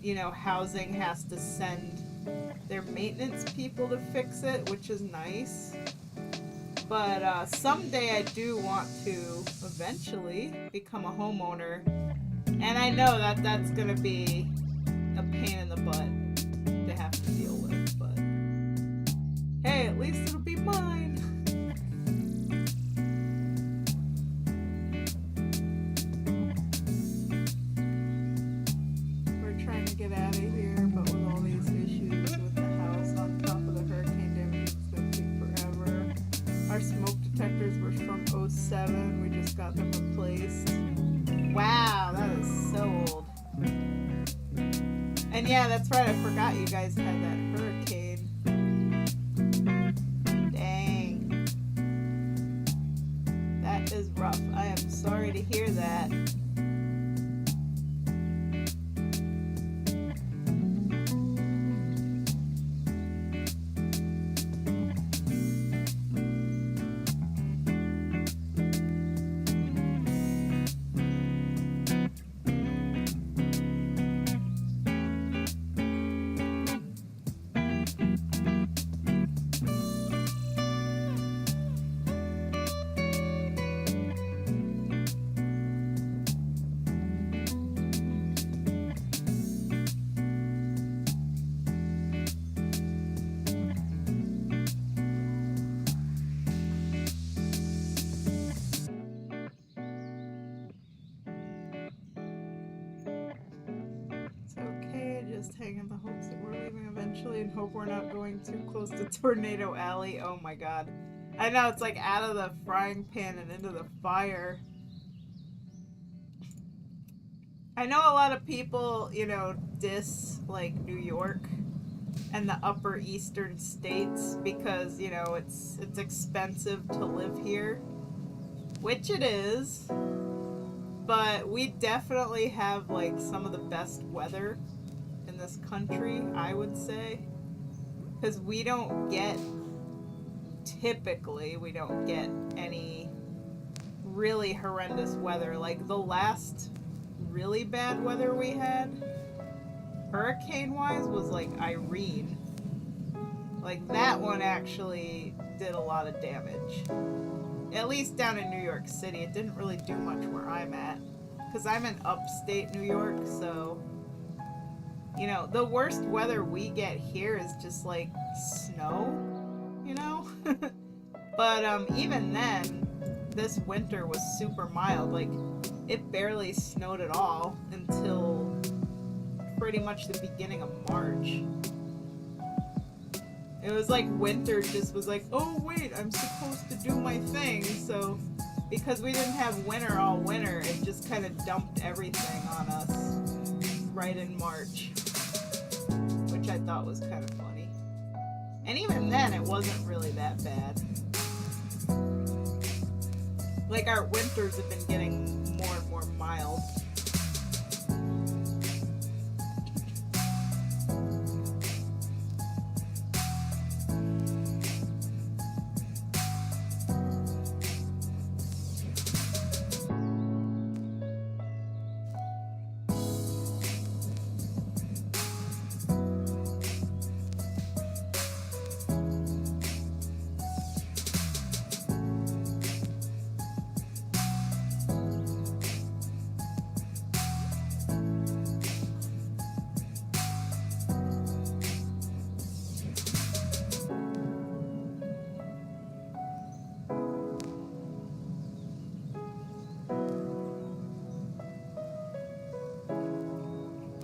you know, housing has to send their maintenance people to fix it, which is nice. But someday I do want to eventually become a homeowner. And I know that that's going to be a pain in the butt to have to deal with. But hey, at least it'll be mine. Get out of here, but with all these issues with the house on top of the hurricane damage, it's going to take forever. Our smoke detectors were from 07. We just got them replaced. Wow, that is so old. And yeah, that's right, I forgot you guys had that hurricane. Dang. That is rough. I am sorry to hear that. Just hang in the hopes that we're leaving eventually and hope we're not going too close to Tornado Alley. Oh my god. I know, it's like out of the frying pan and into the fire. I know a lot of people, you know, diss like New York and the upper eastern states because, you know, it's expensive to live here, which it is. But we definitely have like some of the best weather in this country, I would say, because we don't get any really horrendous weather. Like the last really bad weather we had hurricane wise was like Irene. Like that one actually did a lot of damage, at least down in New York City. It didn't really do much where I'm at because I'm in upstate New York, so you know, the worst weather we get here is just like snow, you know? But even then, this winter was super mild. Like, it barely snowed at all until pretty much the beginning of March. It was like winter just was like, oh wait, I'm supposed to do my thing, so because we didn't have winter all winter, it just kind of dumped everything on us right in March, which I thought was kind of funny. And even then, it wasn't really that bad. Like, our winters have been getting more and more mild.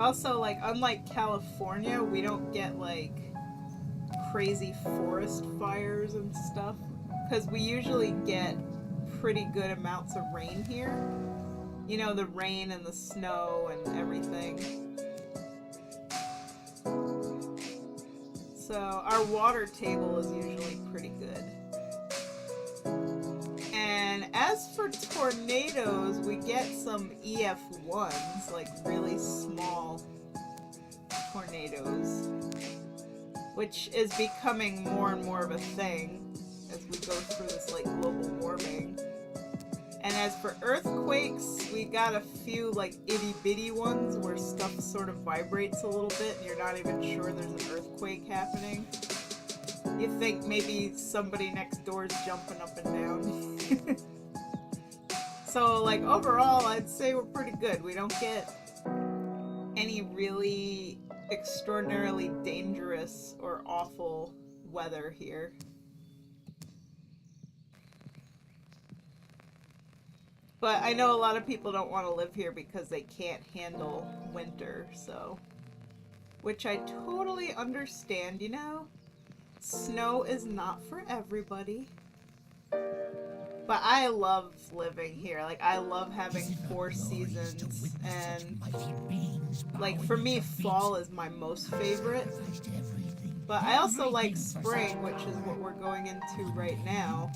Also, like, unlike California, we don't get, like, crazy forest fires and stuff. Because we usually get pretty good amounts of rain here. You know, the rain and the snow and everything. So, our water table is usually pretty good. And as for tornadoes, we get some EF1s, like really small tornadoes, which is becoming more and more of a thing as we go through this like global warming. And as for earthquakes, we got a few like itty bitty ones where stuff sort of vibrates a little bit and you're not even sure there's an earthquake happening. You think maybe somebody next door is jumping up and down. So, like, overall, I'd say we're pretty good. We don't get any really extraordinarily dangerous or awful weather here. But I know a lot of people don't want to live here because they can't handle winter, so... Which I totally understand, you know? Snow is not for everybody. But I love living here. Like, I love having 4 seasons. And, like, for me, fall is my most favorite. But I also like spring, which is what we're going into right now.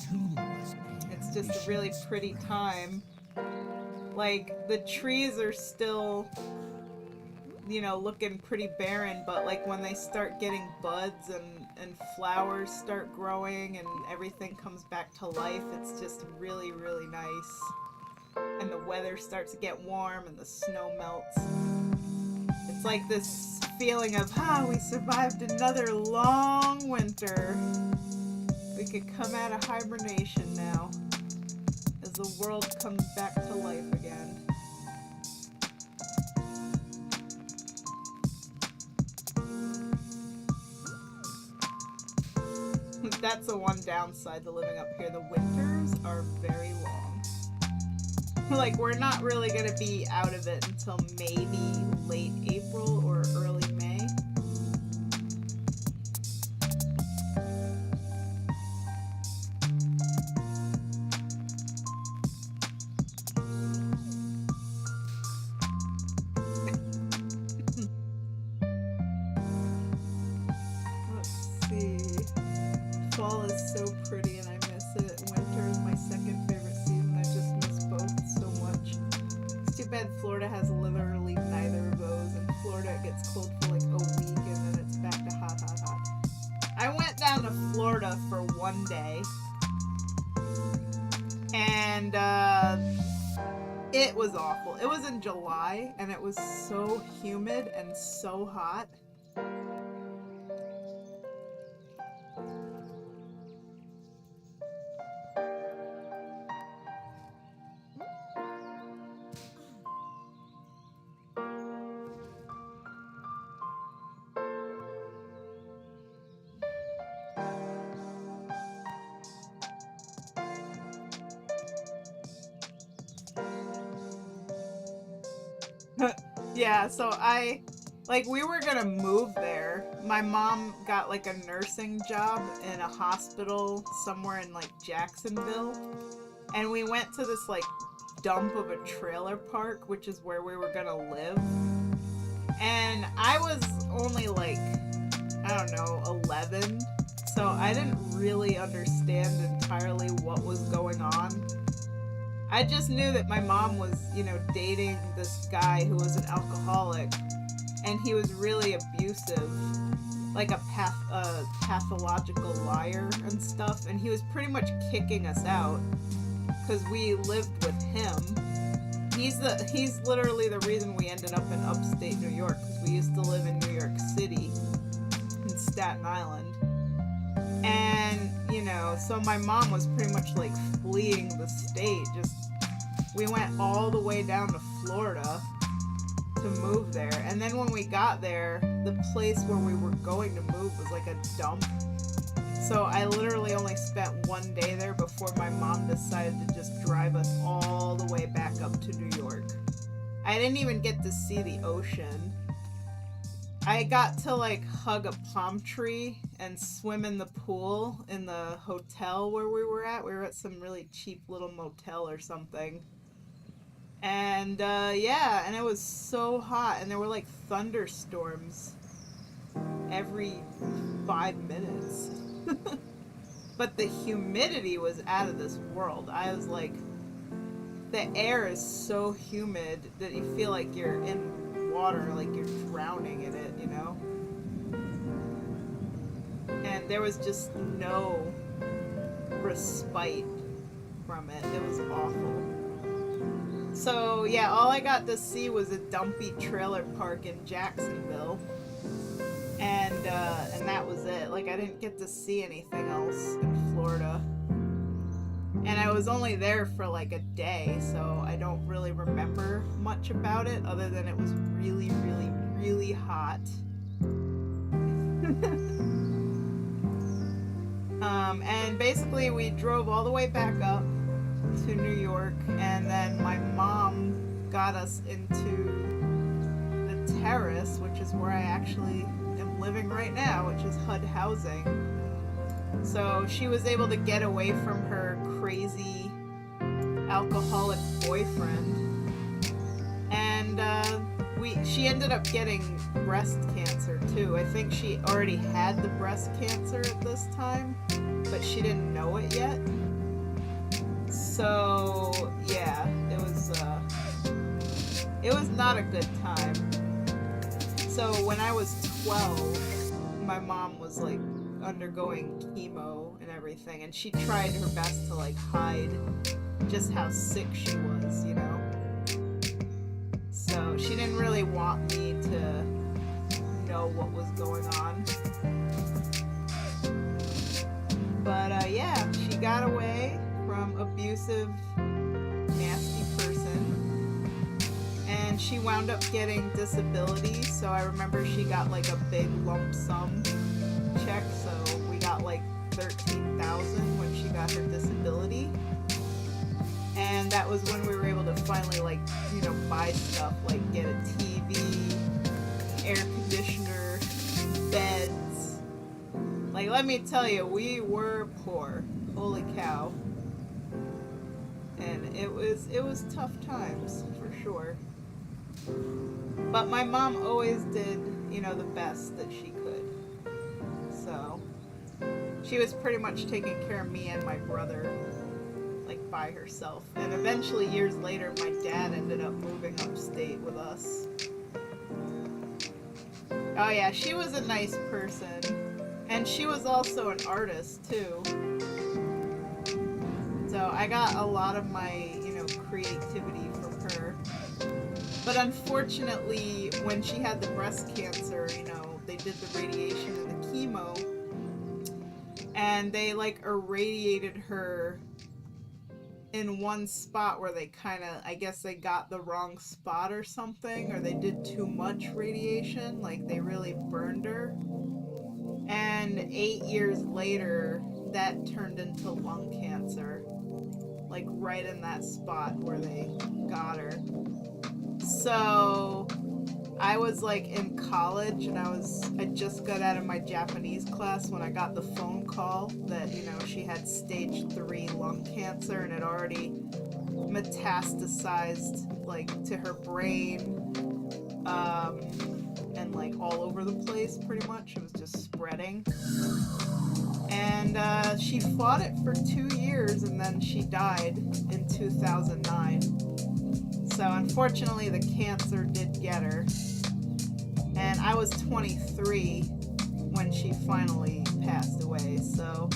It's just a really pretty time. Like, the trees are still... you know, looking pretty barren, but like when they start getting buds and flowers start growing and everything comes back to life, it's just really, really nice. And the weather starts to get warm and the snow melts. It's like this feeling of, we survived another long winter. We could come out of hibernation now as the world comes back to life again. That's the one downside to living up here. The winters are very long. Like, we're not really going to be out of it until maybe late April or early May. Fall is so pretty and I miss it. Winter is my second favorite season. I just miss both so much. It's too bad Florida has literally neither of those. In Florida it gets cold for like a week and then it's back to hot, hot, hot. I went down to Florida for one day and it was awful. It was in July and it was so humid and so hot. Yeah, so we were gonna move there. My mom got, like, a nursing job in a hospital somewhere in, like, Jacksonville. And we went to this, like, dump of a trailer park, which is where we were gonna live. And I was only, like, I don't know, 11. So I didn't really understand entirely what was going on. I just knew that my mom was, you know, dating this guy who was an alcoholic. And he was really abusive. Like a pathological liar and stuff. And he was pretty much kicking us out. Because we lived with him. He's literally the reason we ended up in upstate New York, because we used to live in New York City, in Staten Island. And, you know, so my mom was pretty much like fleeing the state. We went all the way down to Florida to move there. And then when we got there, the place where we were going to move was like a dump. So I literally only spent one day there before my mom decided to just drive us all the way back up to New York. I didn't even get to see the ocean. I got to like hug a palm tree and swim in the pool in the hotel where we were at. We were at some really cheap little motel or something. And yeah, and it was so hot, and there were like thunderstorms every 5 minutes. But the humidity was out of this world. I was like, the air is so humid that you feel like you're in water, like you're drowning in it, you know? And there was just no respite from it. It was awful. So yeah, all I got to see was a dumpy trailer park in Jacksonville. And that was it. Like, I didn't get to see anything else in Florida. And I was only there for like a day, so I don't really remember much about it other than it was really, really, really hot. And basically we drove all the way back up to New York, and then my mom got us into the terrace, which is where I actually am living right now, which is HUD housing. So she was able to get away from her crazy alcoholic boyfriend, and she ended up getting breast cancer too. I think she already had the breast cancer at this time, but she didn't know it yet. So yeah, it was not a good time. So when I was 12, my mom was like undergoing chemo and everything, and she tried her best to like hide just how sick she was, you know? So she didn't really want me to know what was going on. But yeah, she got away from abusive, nasty person, and she wound up getting disability. So I remember she got like a big lump sum check, so we got like $13,000 when she got her disability. And that was when we were able to finally, like, you know, buy stuff, like get a TV, air conditioner, beds. Like, let me tell you, we were poor. Holy cow. And it was tough times, for sure. But my mom always did, you know, the best that she could. So she was pretty much taking care of me and my brother, like, by herself. And eventually, years later, my dad ended up moving upstate with us. Oh yeah, she was a nice person. And she was also an artist, too. So I got a lot of my, you know, creativity from her. But unfortunately, when she had the breast cancer, you know, they did the radiation and the chemo, and they, like, irradiated her in one spot where they kind of, I guess they got the wrong spot or something, or they did too much radiation, like they really burned her. And 8 years later, that turned into lung cancer, like right in that spot where they got her. So I was like in college and I just got out of my Japanese class when I got the phone call that, you know, she had stage 3 lung cancer and it already metastasized like to her brain, and like all over the place pretty much. It was just spreading. And she fought it for 2 years and then she died in 2009. So unfortunately the cancer did get her. And I was 23 when she finally passed away, so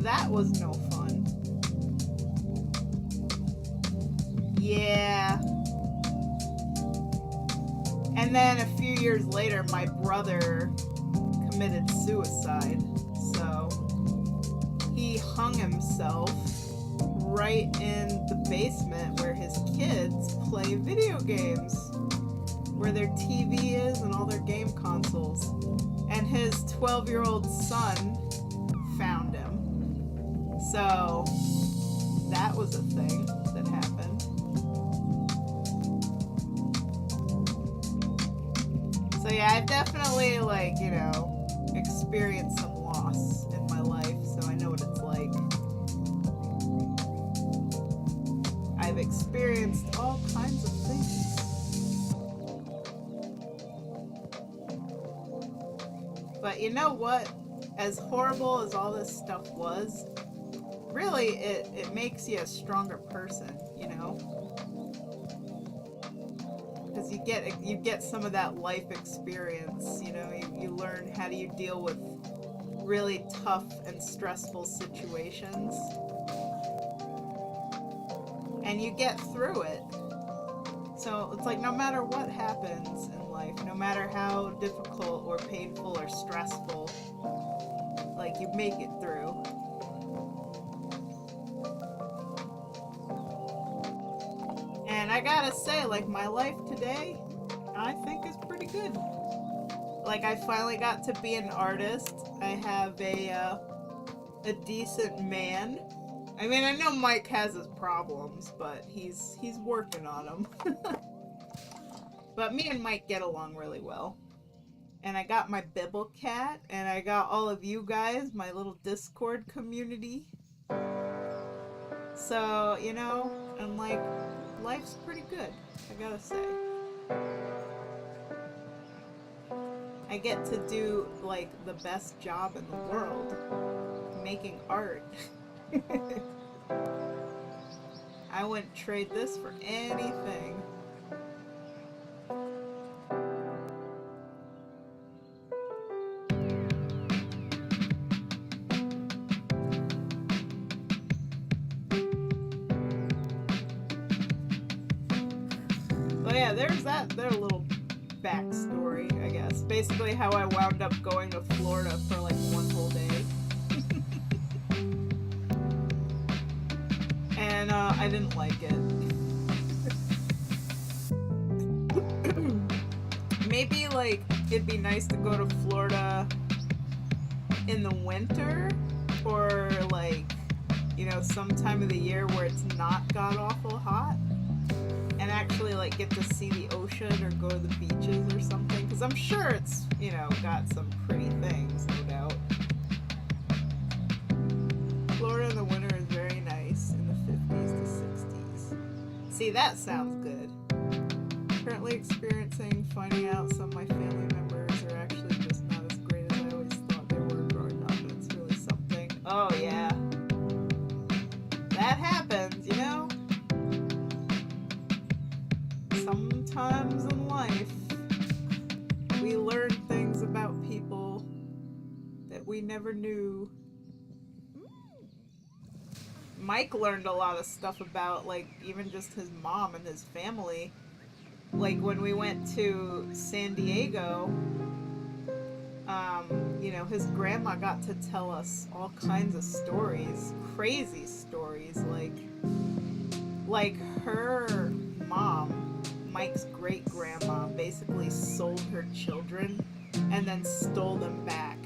that was no fun. Yeah. And then a few years later, my brother committed suicide. So he hung himself right in the basement where his kids play video games, where their TV is and all their game consoles. And his 12-year-old son found him. So that was a thing that happened. So yeah, I've definitely, like, you know, experienced some loss in my life, so I know what it's like. I've experienced all kinds of things. But you know what? As horrible as all this stuff was, really it makes you a stronger person, you know? Because you get some of that life experience, you know? You learn how do you deal with really tough and stressful situations. And you get through it. So it's like no matter what happens in life, no matter how difficult or painful or stressful, like you make it through. And I gotta say, like, my life today, I think is pretty good. Like, I finally got to be an artist. I have a decent man. I mean, I know Mike has his problems, but he's working on them. But me and Mike get along really well. And I got my Bibble Cat, and I got all of you guys, my little Discord community. So, you know, I'm like, life's pretty good, I gotta say. I get to do, like, the best job in the world, making art. I wouldn't trade this for anything. So yeah, there's their little backstory, I guess. Basically how I wound up going to Florida for like one whole day. And I didn't like it. Maybe like it'd be nice to go to Florida in the winter, or like, you know, some time of the year where it's not god awful hot, and actually like get to see the ocean or go to the beaches or something, because I'm sure it's, you know, got some pretty things, no doubt. Florida in the winter is very nice, in the 50s to 60s. See, that sounds good. Currently experiencing finding out some of my family members are actually just not as great as I always thought they were growing up. It's really something. Oh yeah. That happens, you know? Sometimes in life, we learn things about people that we never knew. Mike learned a lot of stuff about, like, even just his mom and his family. Like, when we went to San Diego, you know, his grandma got to tell us all kinds of stories, crazy stories, like her mom, Mike's great-grandma, basically sold her children and then stole them back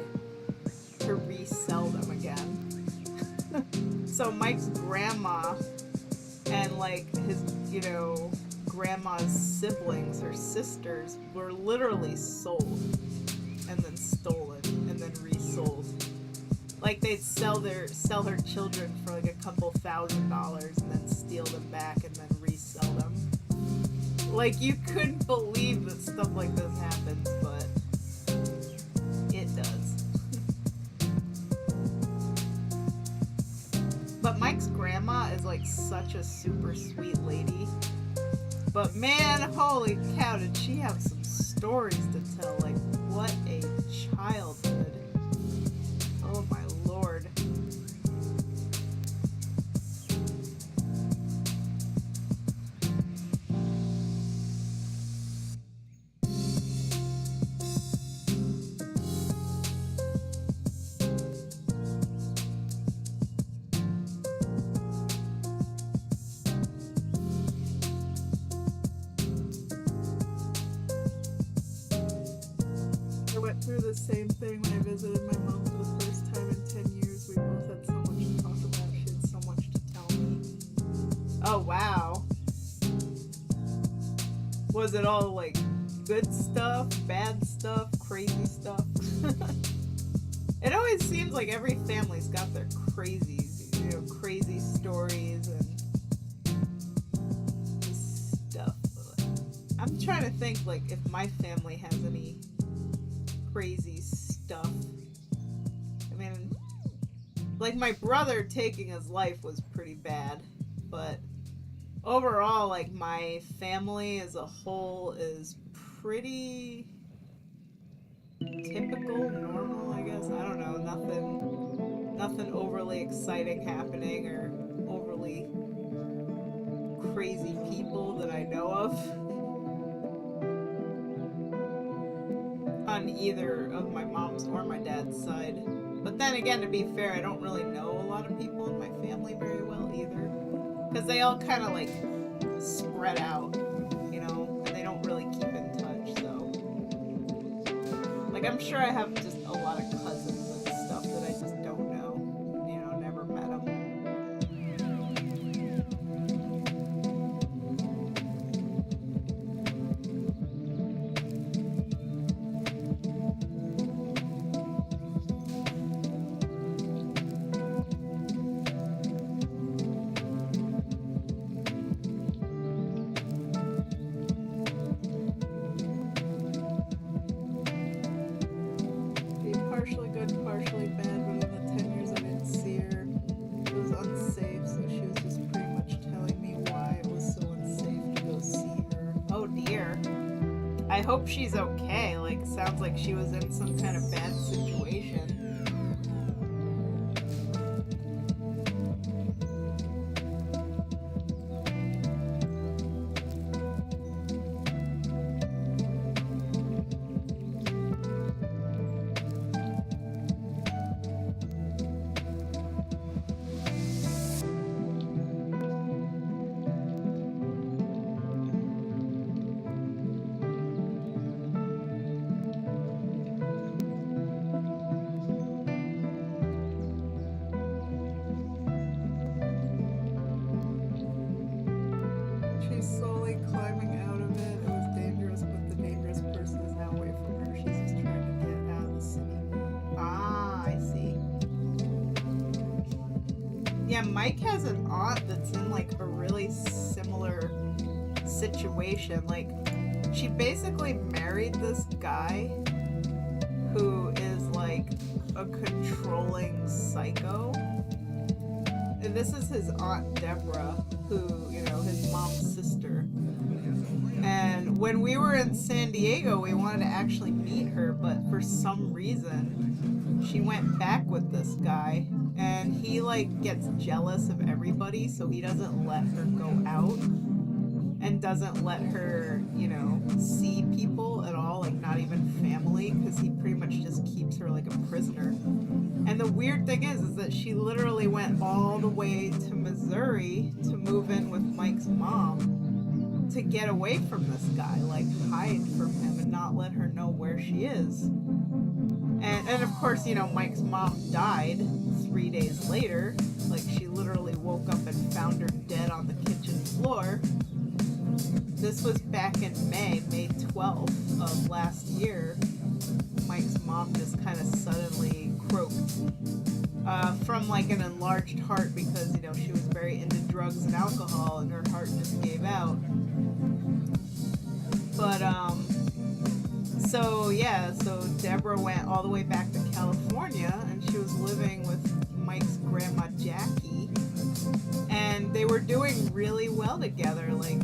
to resell them again. So Mike's grandma and, like, his, you know, grandma's siblings, her sisters, were literally sold and then stolen and then resold. Like they'd sell her children for like a couple $1,000s and then steal them back and then resell them. Like you couldn't believe that stuff like this happens, but it does. But Mike's grandma is like such a super sweet lady. But man, holy cow, did she have some stories to tell. Like, what a childhood. Oh my lord. Through the same thing when I visited my mom for the first time in 10 years. We both had so much to talk about. She had so much to tell me. Oh, wow. Was it all like good stuff, bad stuff, crazy stuff? It always seems like every family's got their crazies, you know, crazy stories and stuff. I'm trying to think like if my family has any crazy stuff. I mean, like my brother taking his life was pretty bad, but overall, like my family as a whole is pretty typical, normal, I guess. I don't know, nothing overly exciting happening or overly crazy people that I know of. On either of my mom's or my dad's side. But then again, to be fair, I don't really know a lot of people in my family very well either. Because they all kind of like spread out, you know, and they don't really keep in touch, so. Like, I'm sure I have just a lot of cousins and stuff that I just don't know. You know, never met them. Partially good, partially bad, but in the 10 years I didn't see her, it was unsafe, so she was just pretty much telling me why it was so unsafe to go see her. Oh dear. I hope she's okay. Like, sounds like she was in some kind of bad situation. Slowly climbing out of it. It was dangerous, but the dangerous person is now away from her. She's just trying to get out of the city. Ah, I see. Yeah, Mike has an aunt that's in like a really similar situation. Like, she basically married this guy who is like a controlling psycho. And this is his Aunt Deborah, who, you know, his mom's sister. And when we were in San Diego, we wanted to actually meet her, but for some reason, she went back with this guy. And he, like, gets jealous of everybody, so he doesn't let her go out. And doesn't let her, you know, see people at all, like not even family, because he pretty much just keeps her like a prisoner. And the weird thing is that she literally went all the way to Missouri to move in with Mike's mom to get away from this guy, like hide from him and not let her know where she is. And of course, you know, Mike's mom died 3 days later. Like, she literally woke up and found her dead on the kitchen floor. This was back in May 12th of last year. Mike's mom just kind of suddenly croaked from like an enlarged heart because, you know, she was very into drugs and alcohol and her heart just gave out. But, so Deborah went all the way back to California and she was living with Mike's grandma Jackie. And they were doing really well together. Like,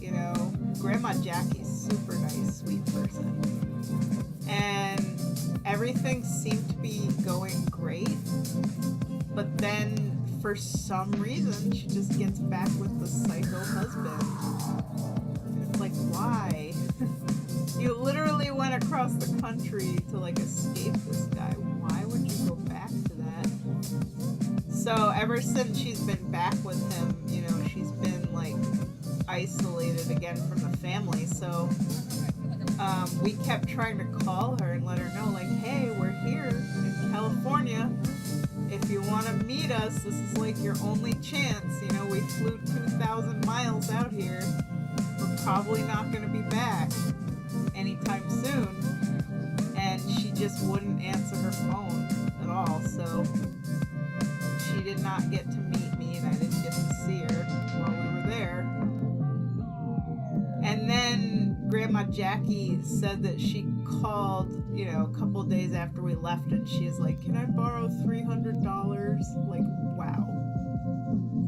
you know, Grandma Jackie's super nice, sweet person. And everything seemed to be going great. But then, for some reason, she just gets back with the psycho husband. And it's like, why? You literally went across the country to, like, escape this guy. Why would you go back to that? So, ever since she's been back with him, you know, she's been, like, isolated again from the family. So, we kept trying to call her and let her know, like, hey, we're here in California. If you want to meet us, this is, like, your only chance. You know, we flew 2,000 miles out here. We're probably not going to be back anytime soon. And she just wouldn't answer her phone at all. So she did not get to meet me, and I didn't get to see her while we were there. And then Grandma Jackie said that she called, you know, a couple days after we left, and she's like, can I borrow $300? Like, wow.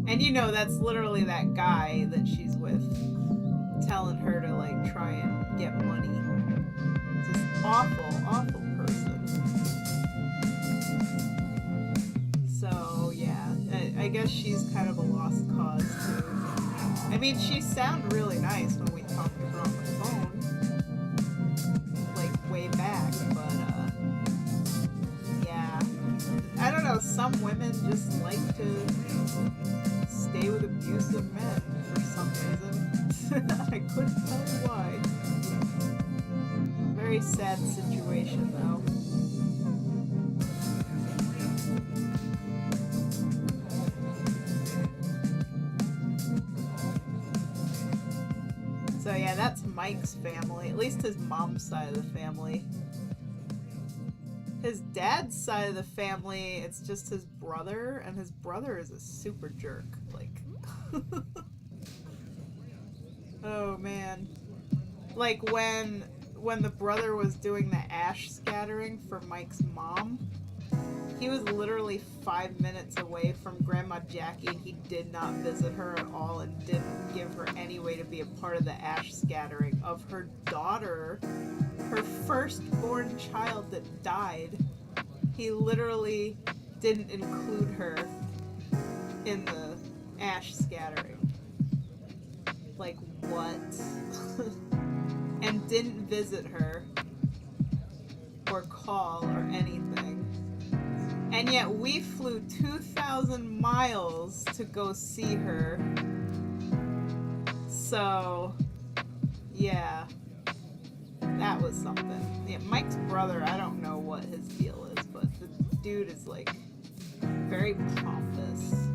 And you know, that's literally that guy that she's with telling her to, like, try and get money. Just awful, awful person. So, yeah, I guess she's kind of a lost cause, too. I mean, she sounded really nice when we talked to her on the phone, like, way back, but, yeah. I don't know, some women just like to stay with abusive men for some reason. I couldn't tell you why. Very sad situation, though. So yeah, that's Mike's family, at least his mom's side of the family. His dad's side of the family, it's just his brother, and his brother is a super jerk. Like, oh man. Like when the brother was doing the ash scattering for Mike's mom, he was literally 5 minutes away from Grandma Jackie, and he did not visit her at all and didn't give her any way to be a part of the ash scattering of her daughter, her firstborn child that died. He literally didn't include her in the ash scattering. Like, what? And didn't visit her or call or anything. And yet we flew 2,000 miles to go see her. So, yeah, that was something. Yeah, Mike's brother, I don't know what his deal is, but the dude is, like, very pompous.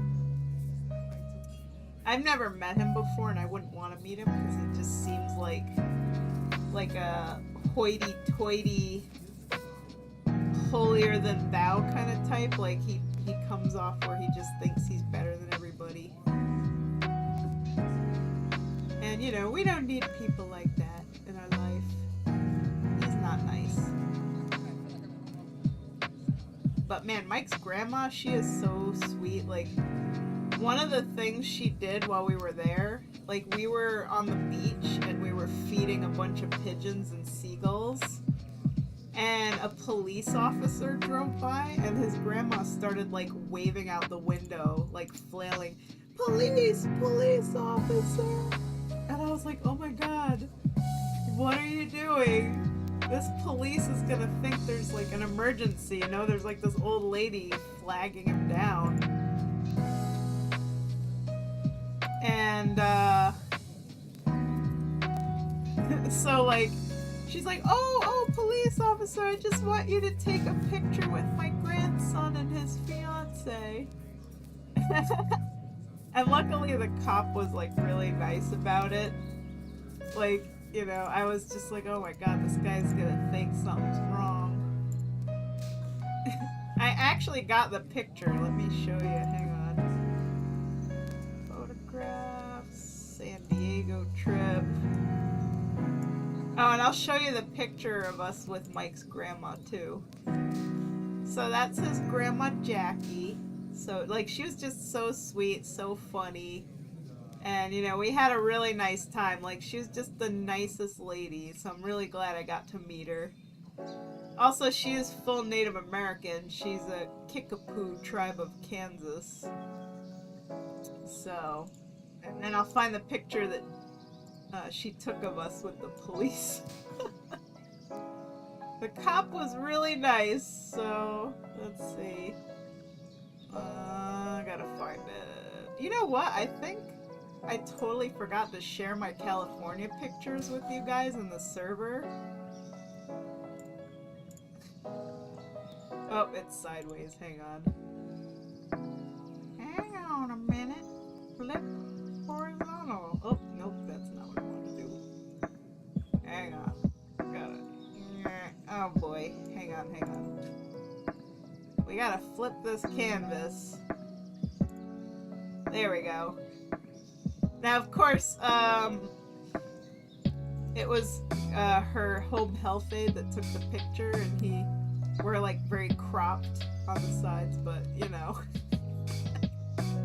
I've never met him before, and I wouldn't want to meet him because he just seems like a hoity-toity, holier than thou kind of type. Like he comes off where he just thinks he's better than everybody. And you know, we don't need people like that in our life. He's not nice. But man, Mike's grandma, she is so sweet. Like, one of the things she did while we were there, like, we were on the beach and we were feeding a bunch of pigeons and seagulls. And a police officer drove by, and his grandma started, like, waving out the window, like, flailing, "Police! Police officer!" And I was like, oh my god, what are you doing? This police is gonna think there's, like, an emergency, you know? There's, like, this old lady flagging him down. And, so, like, she's like, oh, police officer, I just want you to take a picture with my grandson and his fiance. And luckily the cop was, like, really nice about it. Like, you know, I was just like, oh my god, this guy's gonna think something's wrong. I actually got the picture. Let me show you. Hang on. Photographs. San Diego trip. Oh, and I'll show you the picture of us with Mike's grandma, too. So that's his grandma, Jackie. So, like, she was just so sweet, so funny. And, you know, we had a really nice time. Like, she was just the nicest lady. So I'm really glad I got to meet her. Also, she is full Native American. She's a Kickapoo tribe of Kansas. So, and then I'll find the picture that she took of us with the police. The cop was really nice, so let's see. I gotta find it. You know what? I think I totally forgot to share my California pictures with you guys in the server. Oh, it's sideways. Hang on. Hang on a minute. Flip horizontal. Oh, nope, that's not what I want to do. Hang on. Got it. Oh boy. Hang on. We gotta flip this canvas. There we go. Now, of course, it was her home health aide that took the picture, and we're like very cropped on the sides, but you know.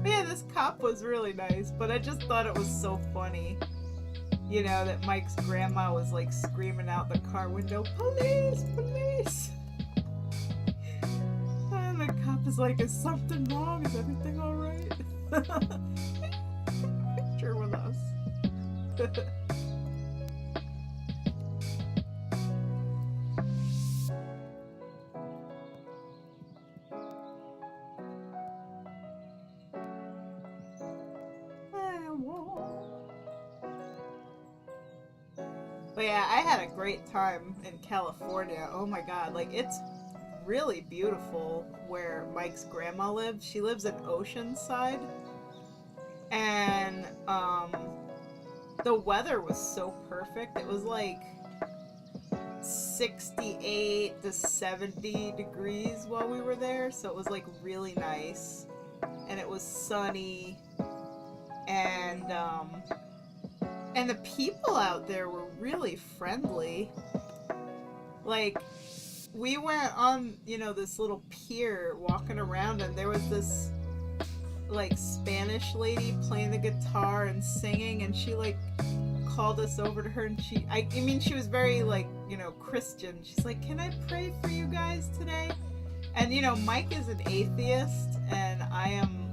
Yeah, this cop was really nice, but I just thought it was so funny, you know, that Mike's grandma was like screaming out the car window, "Police! Police!" And the cop is like, "Is something wrong? Is everything alright?" Picture with us. But yeah, I had a great time in California. Oh my god, like it's really beautiful where Mike's grandma lives. She lives in Oceanside. And the weather was so perfect. It was like 68 to 70 degrees while we were there, so it was like really nice. And it was sunny, and the people out there were really friendly. Like, we went on, you know, this little pier walking around, and there was this like Spanish lady playing the guitar and singing, and she like called us over to her, and I mean she was very like, you know, Christian. She's like, "Can I pray for you guys today?" And you know, Mike is an atheist, and I am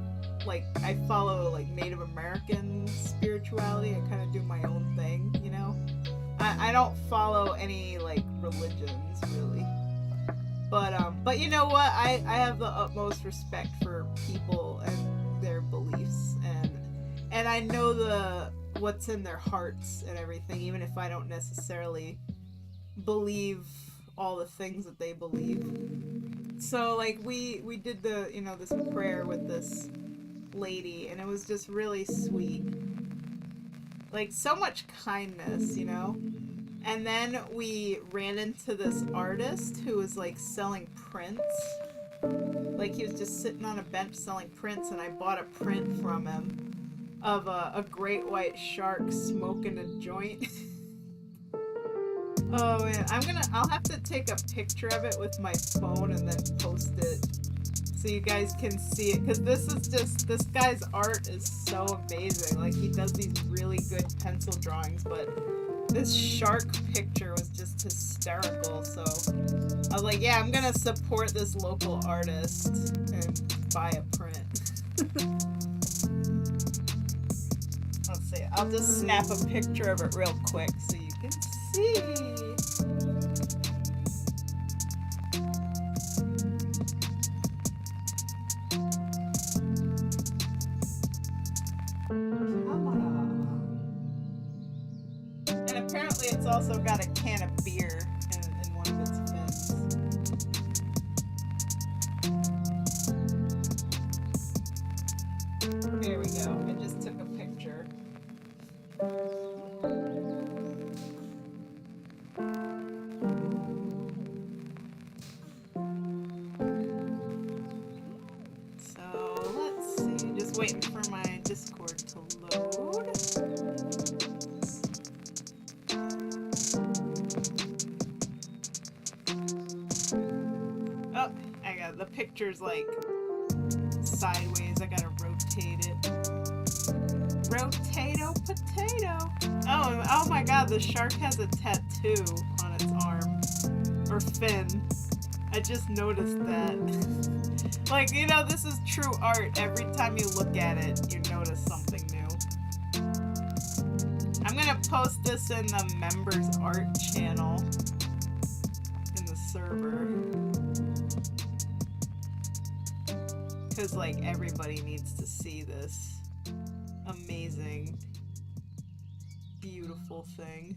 like, I follow like Native American spirituality. I kind of do my own thing, you know. I don't follow any like religions really, but you know what? I have the utmost respect for people and their beliefs, and I know what's in their hearts and everything, even if I don't necessarily believe all the things that they believe. So like we did the, you know, this prayer with this lady, and it was just really sweet. Like, so much kindness, you know? And then we ran into this artist who was like selling prints. Like, he was just sitting on a bench selling prints, and I bought a print from him of a great white shark smoking a joint. Oh man, I'll have to take a picture of it with my phone and then post it so you guys can see it, because this guy's art is so amazing. Like, he does these really good pencil drawings, but this shark picture was just hysterical. So I was like, yeah, I'm gonna support this local artist and buy a print. Let's see, I'll just snap a picture of it real quick so you can see. And apparently it's also got a can of beer in one of its fins. There we go. I just took a picture. Just waiting for my Discord to load. Oh, I got the picture's like sideways. I gotta rotate it. Rotato potato. Oh my god, the shark has a tattoo on its arm. Or fin. I just noticed that. Like, you know, this is true art. Every time you look at it, you notice something new. I'm gonna post this in the members art channel in the server. Because, like, everybody needs to see this amazing, beautiful thing.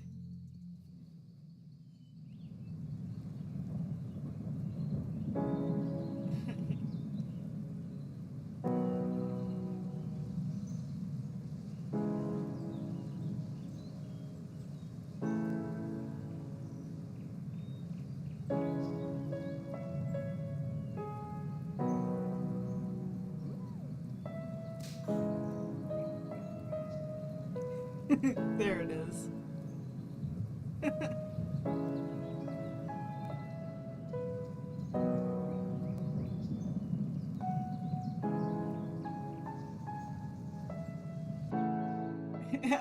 There it is.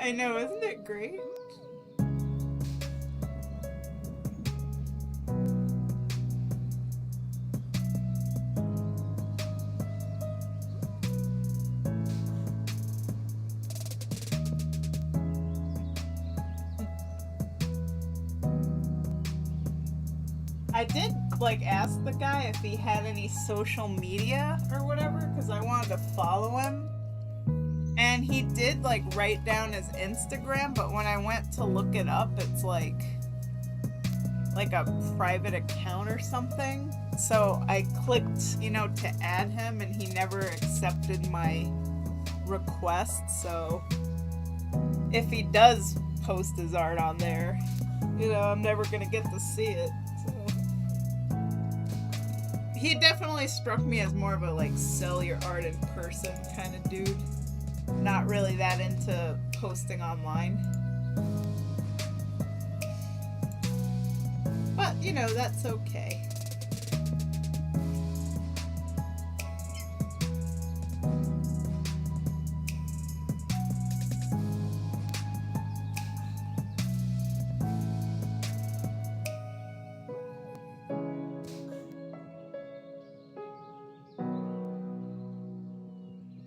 I know, isn't it great? I did, like, ask the guy if he had any social media or whatever, because I wanted to follow him. And he did, like, write down his Instagram, but when I went to look it up, it's like a private account or something. So I clicked, you know, to add him, and he never accepted my request. So if he does post his art on there, you know, I'm never gonna get to see it. So he definitely struck me as more of a, like, sell your art in person kind of dude. Not really that into posting online. But, you know, that's okay.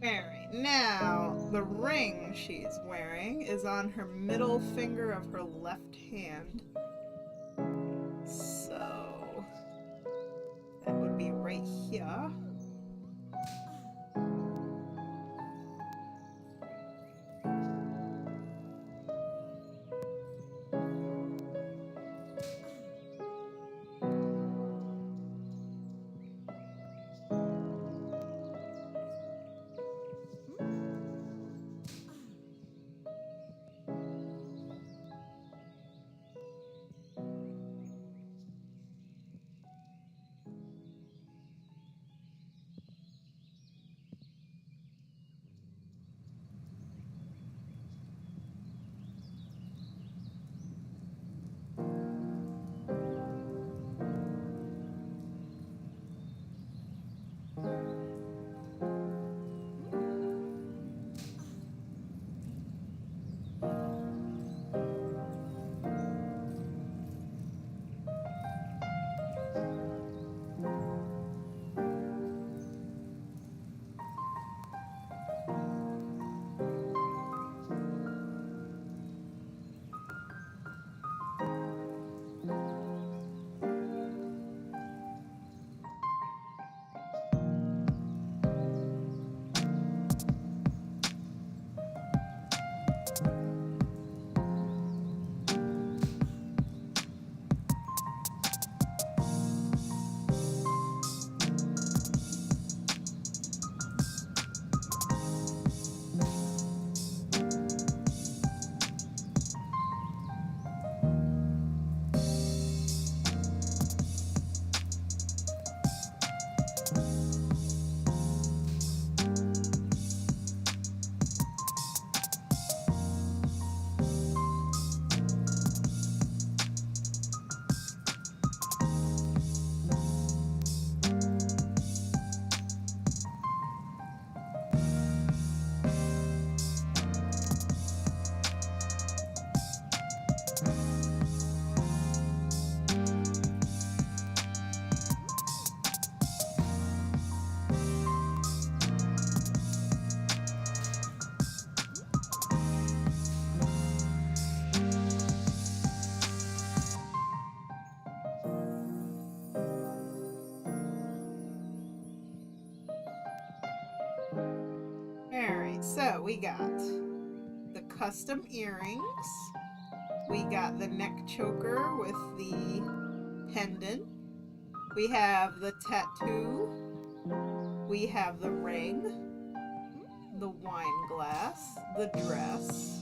Alright, now the ring she's wearing is on her middle finger of her left hand. So that would be right here. So we got the custom earrings. We got the neck choker with the pendant. We have the tattoo. We have the ring, the wine glass, the dress.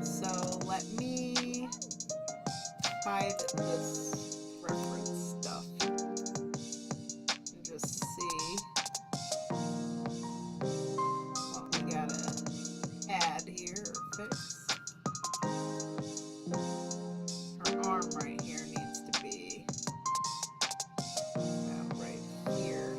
So let me hide this reference stuff and just see what we gotta add here or fix. Her arm right here needs to be about right here.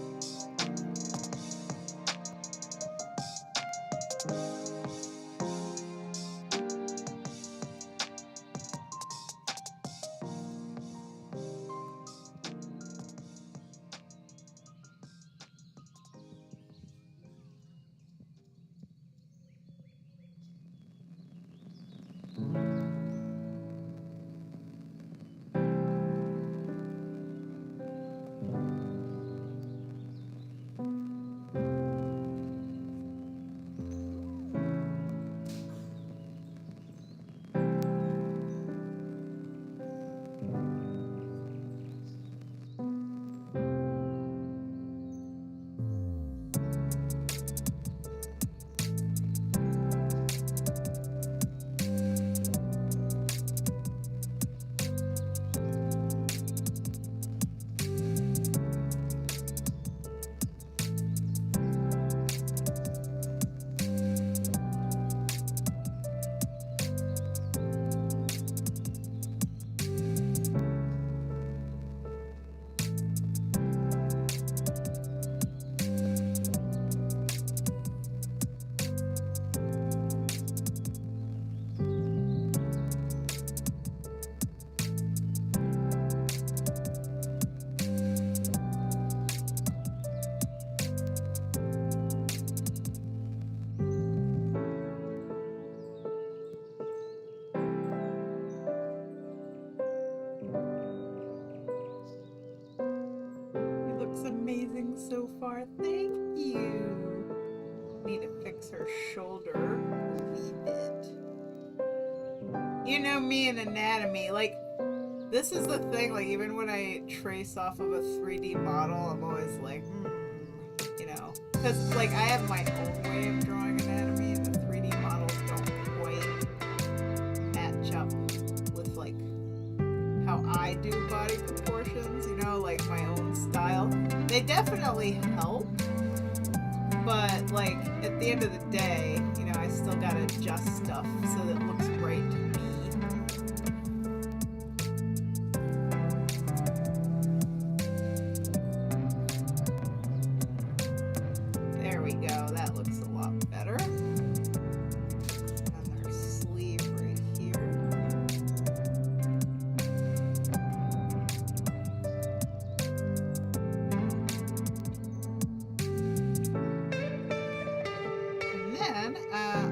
Amazing so far, thank you. Need to fix her shoulder a wee bit. You know me in anatomy, like this is the thing, like even when I trace off of a 3D model, I'm always like, you know, because like I have my own way of drawing anatomy and the 3D models don't quite match up with like how I do body proportions, you know, like my own style. They definitely help, but like at the end of the day, you know, I still gotta adjust stuff so that it looks right to me. There we go, that looks a lot better. And their sleeve right here.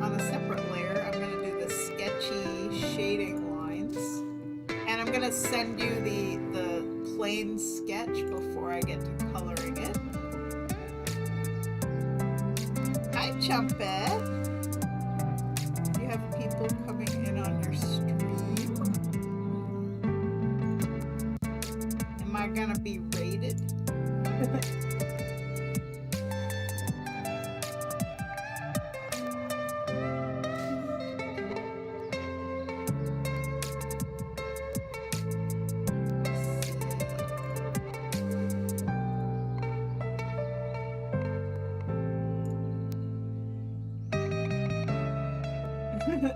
On a separate layer, I'm going to do the sketchy shading lines, and I'm going to send you the plain sketch before I get to coloring it. Hi, Chumpet! You have people coming in on your stream. Am I going to be rated?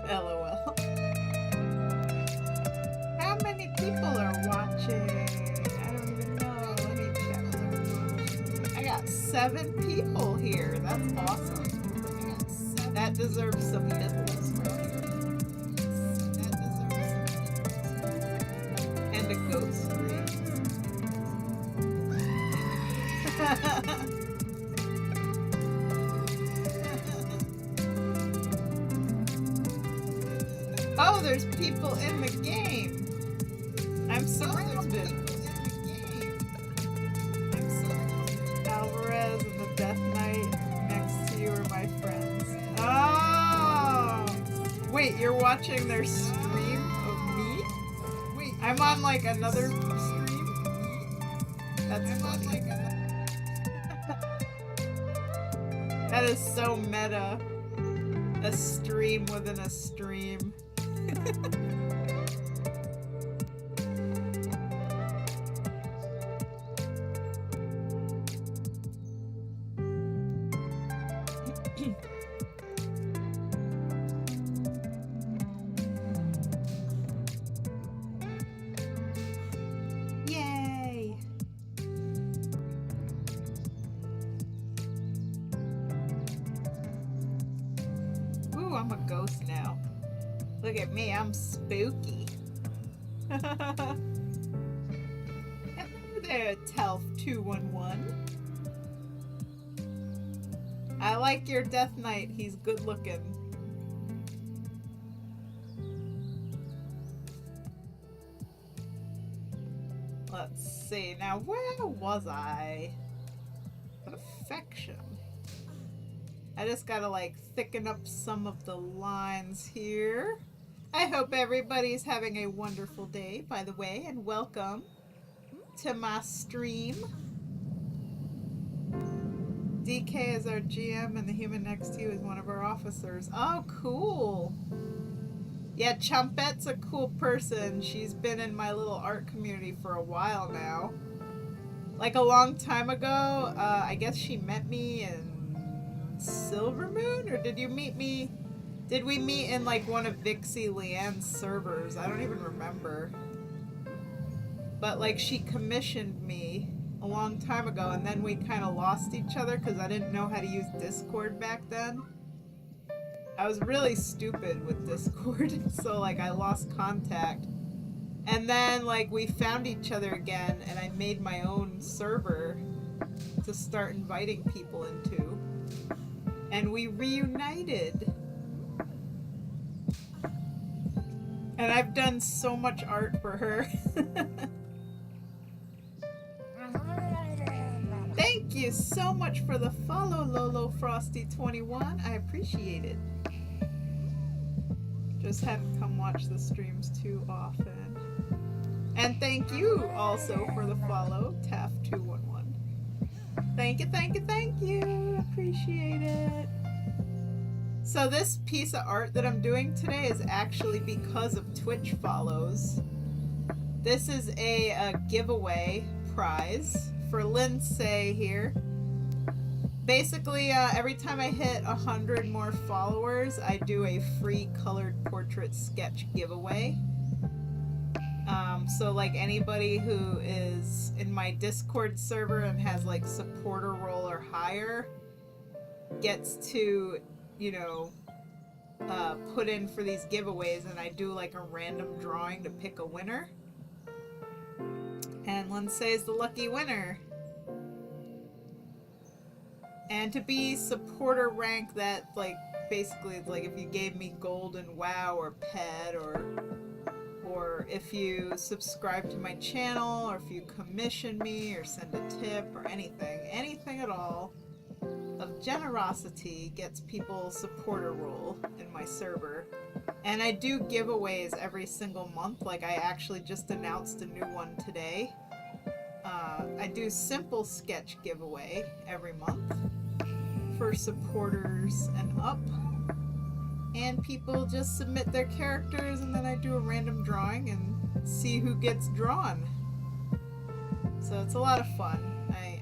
LOL. How many people are watching? I don't even know. Let me check. I got 7 people here. That's awesome. That deserves some nipples right here. And a ghost ring. Oh, there's people in the game. I'm surrounded. Alvarez and the Death Knight next to you are my friends. watching their stream of me? Wait, I'm on like another stream? That's funny. That is so meta. A stream within a stream. Yay! Ooh, I'm a ghost now. Look at me, I'm spooky. Hello there, Telf211. I like your Death Knight, he's good looking. Let's see, now where was I? Perfection. I just gotta like thicken up some of the lines here. I hope everybody's having a wonderful day, by the way, and welcome to my stream. DK is our GM and the human next to you is one of our officers. Oh, cool. Yeah, Chumpette's a cool person. She's been in my little art community for a while now. Like a long time ago, I guess she met me in Silvermoon? Or did you meet me? Did we meet in like one of Vixie Leanne's servers? I don't even remember. But like she commissioned me a long time ago and then we kind of lost each other because I didn't know how to use Discord back then. I was really stupid with Discord, so like I lost contact. And then like we found each other again and I made my own server to start inviting people into. And we reunited. And I've done so much art for her. Thank you so much for the follow, Lolo Frosty21. I appreciate it. Just haven't come watch the streams too often. And thank you also for the follow, Taff211. Thank you, thank you, thank you. Appreciate it. So this piece of art that I'm doing today is actually because of Twitch follows. This is a giveaway prize for Lynsae here. Basically, every time I hit 100 more followers, I do a free colored portrait sketch giveaway. So like anybody who is in my Discord server and has like supporter role or higher gets to, you know, put in for these giveaways, and I do like a random drawing to pick a winner. And Lynsae is the lucky winner. And to be supporter rank, that like basically it's like if you gave me gold in WoW or pet, or if you subscribe to my channel, or if you commission me or send a tip or anything at all of generosity gets people supporter role in my server. And I do giveaways every single month. Like I actually just announced a new one today. I do simple sketch giveaway every month for supporters and up. And people just submit their characters and then I do a random drawing and see who gets drawn. So it's a lot of fun.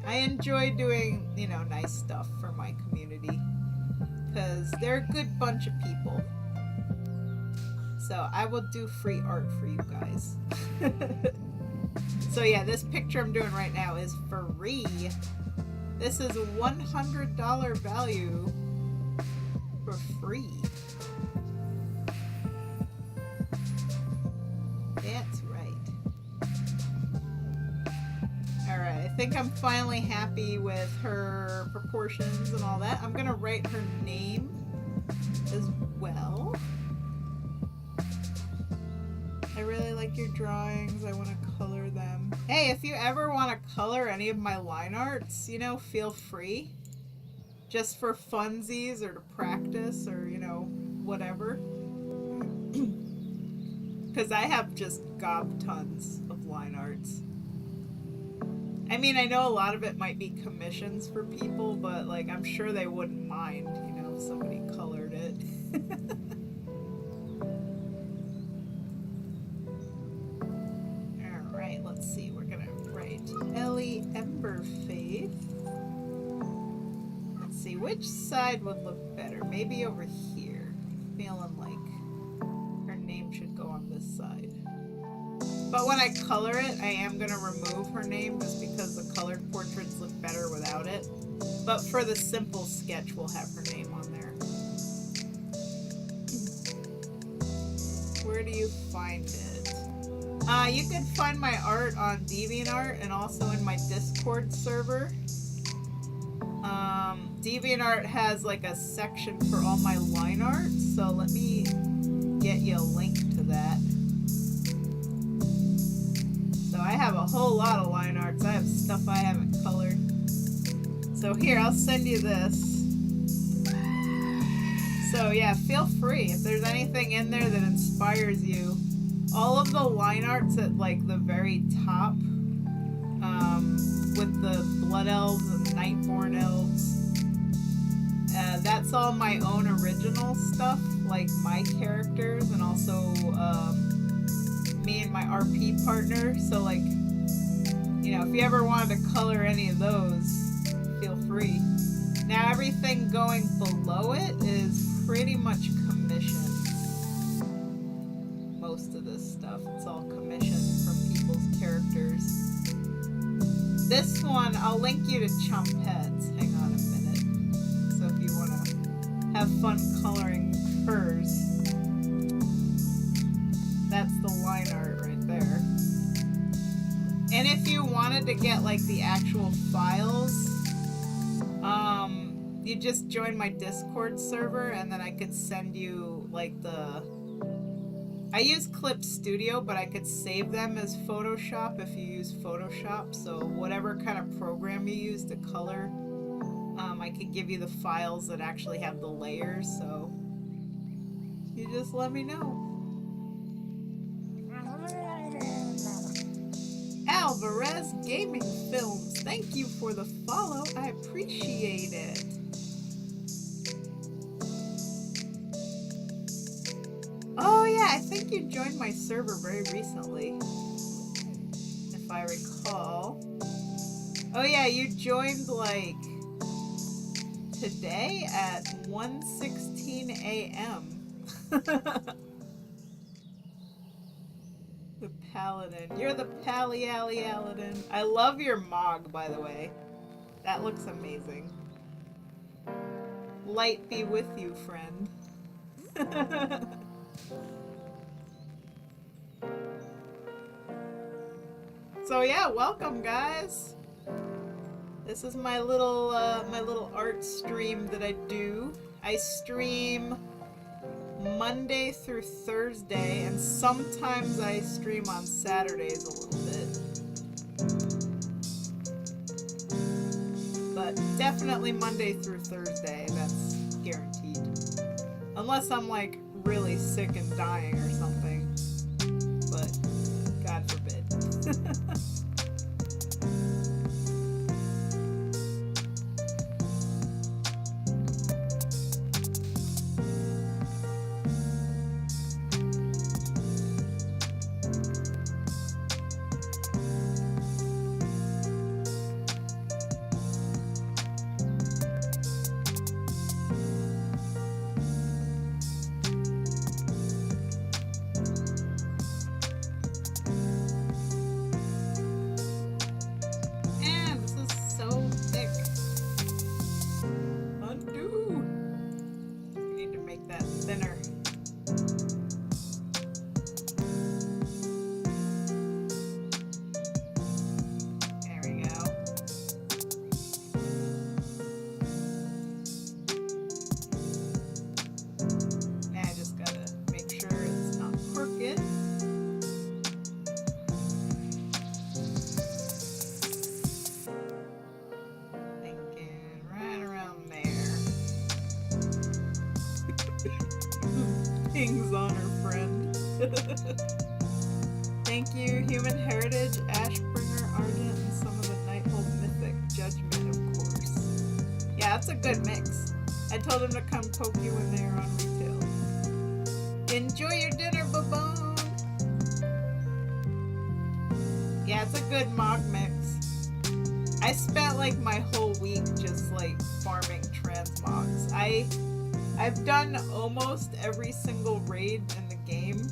I enjoy doing, you know, nice stuff for my community because they're a good bunch of people. So I will do free art for you guys. So yeah, this picture I'm doing right now is free. This is a $100 value for free. That's right. Alright, I think I'm finally happy with her proportions and all that. I'm gonna write her name as well. I really like your drawings. I want to color them. Hey, if you ever want to color any of my line arts, you know, feel free. Just for funsies or to practice or, you know, whatever. Because I have just gob tons of line arts. I mean, I know a lot of it might be commissions for people, but like I'm sure they wouldn't mind, you know, if somebody colored it. Alright, let's see. We're gonna write Elle Emberfaith. Let's see, which side would look better? Maybe over here. Feeling like her name should go on this side. But when I color it, I am going to remove her name just because the colored portraits look better without it. But for the simple sketch, we'll have her name on there. Where do you find it? You can find my art on DeviantArt and also in my Discord server. DeviantArt has like a section for all my line art, so let me get you a link to that. So I have a whole lot of line arts. I have stuff I haven't colored. So here, I'll send you this. So yeah, feel free. If there's anything in there that inspires you, all of the line arts at like the very top, with the blood elves and Nightborn elves, that's all my own original stuff, like my characters and also me and my RP partner. So like, you know, if you ever wanted to color any of those, feel free. Now everything going below it is pretty much commissioned. Most of this stuff, it's all commissioned from people's characters. This one, I'll link you to Chump Heads. Hang on a minute. So if you want to have fun coloring hers, that's the line art right there. And if you wanted to get like the actual files, you just join my Discord server and then I could send you like I use Clip Studio, but I could save them as Photoshop if you use Photoshop. So whatever kind of program you use to color, I could give you the files that actually have the layers. So you just let me know. Alvarez Gaming Films, thank you for the follow. I appreciate it. Oh yeah, I think you joined my server very recently, if I recall. Oh yeah, you joined like today at 1:16 a.m. The Paladin. You're the Pally-Alley-Aladin. I love your Mog, by the way. That looks amazing. Light be with you, friend. So yeah, welcome guys. This is my little art stream that I do. I stream Monday through Thursday, and sometimes I stream on Saturdays a little bit. But definitely Monday through Thursday, that's guaranteed. Unless I'm like really sick and dying or something. But God forbid. King's honor, friend. Thank you, Human Heritage, Ashbringer, Argent, and some of the Nighthold Mythic. Judgment, of course. Yeah, that's a good mix. I told him to come poke you when they were on retail. Enjoy your dinner, baboon! Yeah, it's a good mog mix. I spent like my whole week just like farming transmogs. I've done almost every single raid in the game.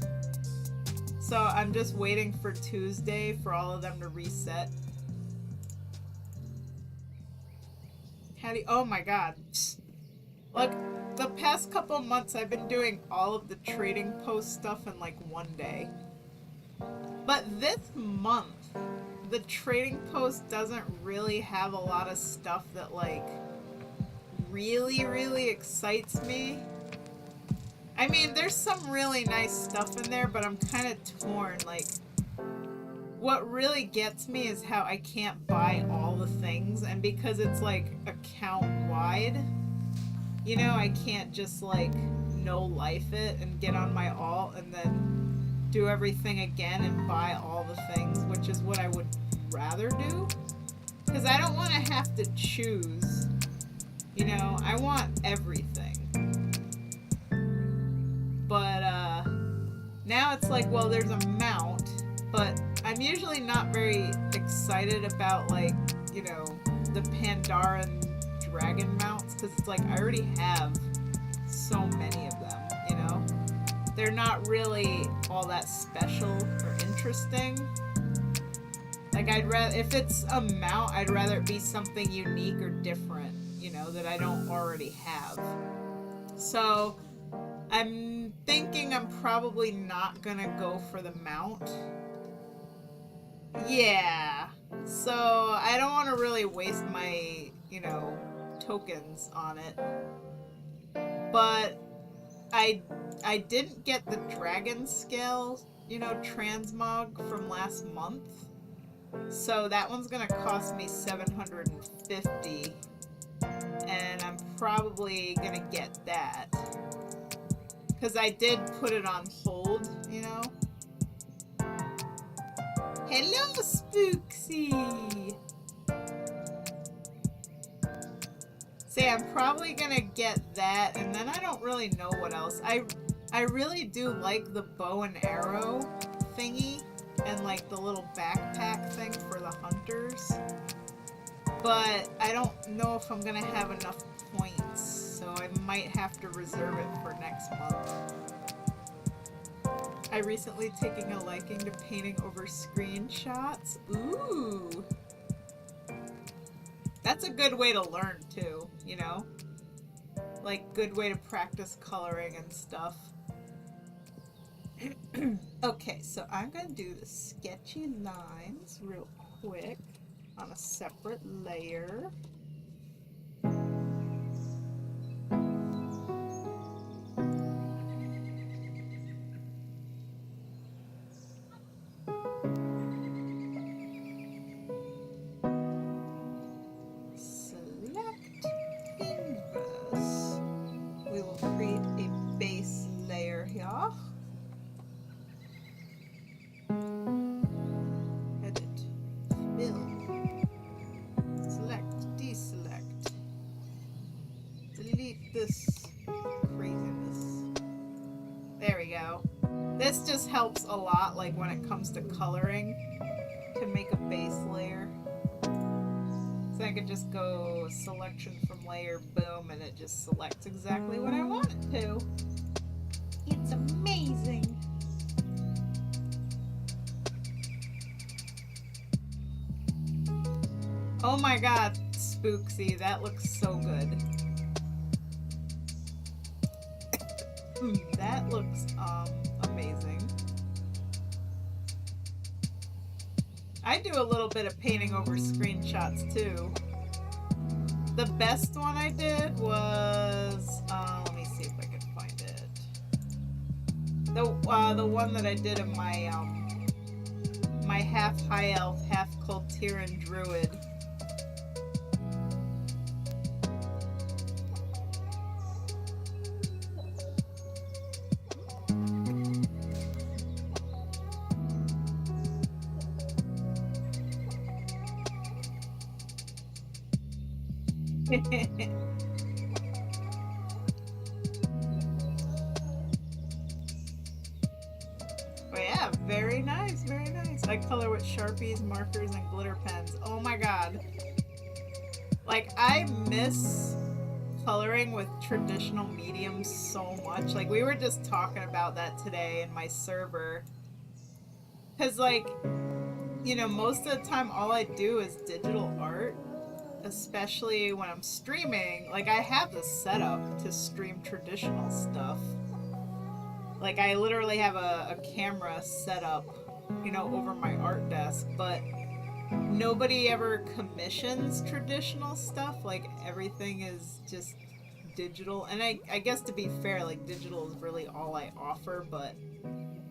So I'm just waiting for Tuesday for all of them to reset. How do you, oh my god. Like, the past couple months I've been doing all of the trading post stuff in like one day. But this month, the trading post doesn't really have a lot of stuff that like really excites me. I mean, there's some really nice stuff in there, but I'm kind of torn. Like, what really gets me is how I can't buy all the things, and because it's like account-wide, you know, I can't just like no-life it and get on my alt and then do everything again and buy all the things, which is what I would rather do. Because I don't want to have to choose, you know, I want everything. But now it's like, well, there's a mount, but I'm usually not very excited about, like, you know, the Pandaren dragon mounts, because it's like I already have so many of them, you know? They're not really all that special or interesting. Like, I'd rather, if it's a mount, I'd rather it be something unique or different, you know, that I don't already have. So I'm thinking I'm probably not gonna go for the mount. Yeah. So I don't want to really waste my, you know, tokens on it. But I didn't get the dragon scale, you know, transmog from last month. So that one's gonna cost me 750. And I'm probably gonna get that. Because I did put it on hold, you know? Hello, Spooksy! See, I'm probably gonna get that, and then I don't really know what else. I really do like the bow and arrow thingy, and like the little backpack thing for the hunters. But I don't know if I'm gonna have enough points, so I might have to reserve it for next month. I recently taken a liking to painting over screenshots. Ooh! That's a good way to learn too, you know? Like, good way to practice coloring and stuff. Okay, so I'm gonna do the sketchy lines real quick on a separate layer. Select inverse. We will create a base layer here. Edit. Fill. Select. Deselect. Delete this craziness. There we go. This just helps a lot, like when it comes to coloring, to make a base layer. So I could just go selection from layer, boom, and it just selects exactly what I want it to. It's amazing. Oh my god, Spooksy, that looks so good. That looks amazing. I do a little bit of painting over screenshots too. The best one I did was let me see if I can find it. The one that I did in my my half high elf, half Kultiran druid. But yeah, very nice, very nice. I color with Sharpies, markers, and glitter pens. Oh my god. Like, I miss coloring with traditional mediums so much. Like, we were just talking about that today in my server. Because, like, you know, most of the time all I do is digital art. Especially when I'm streaming. Like, I have the setup to stream traditional stuff. Like, I literally have a camera set up, you know, over my art desk, but nobody ever commissions traditional stuff. Like, everything is just digital. And I guess to be fair, like, digital is really all I offer, but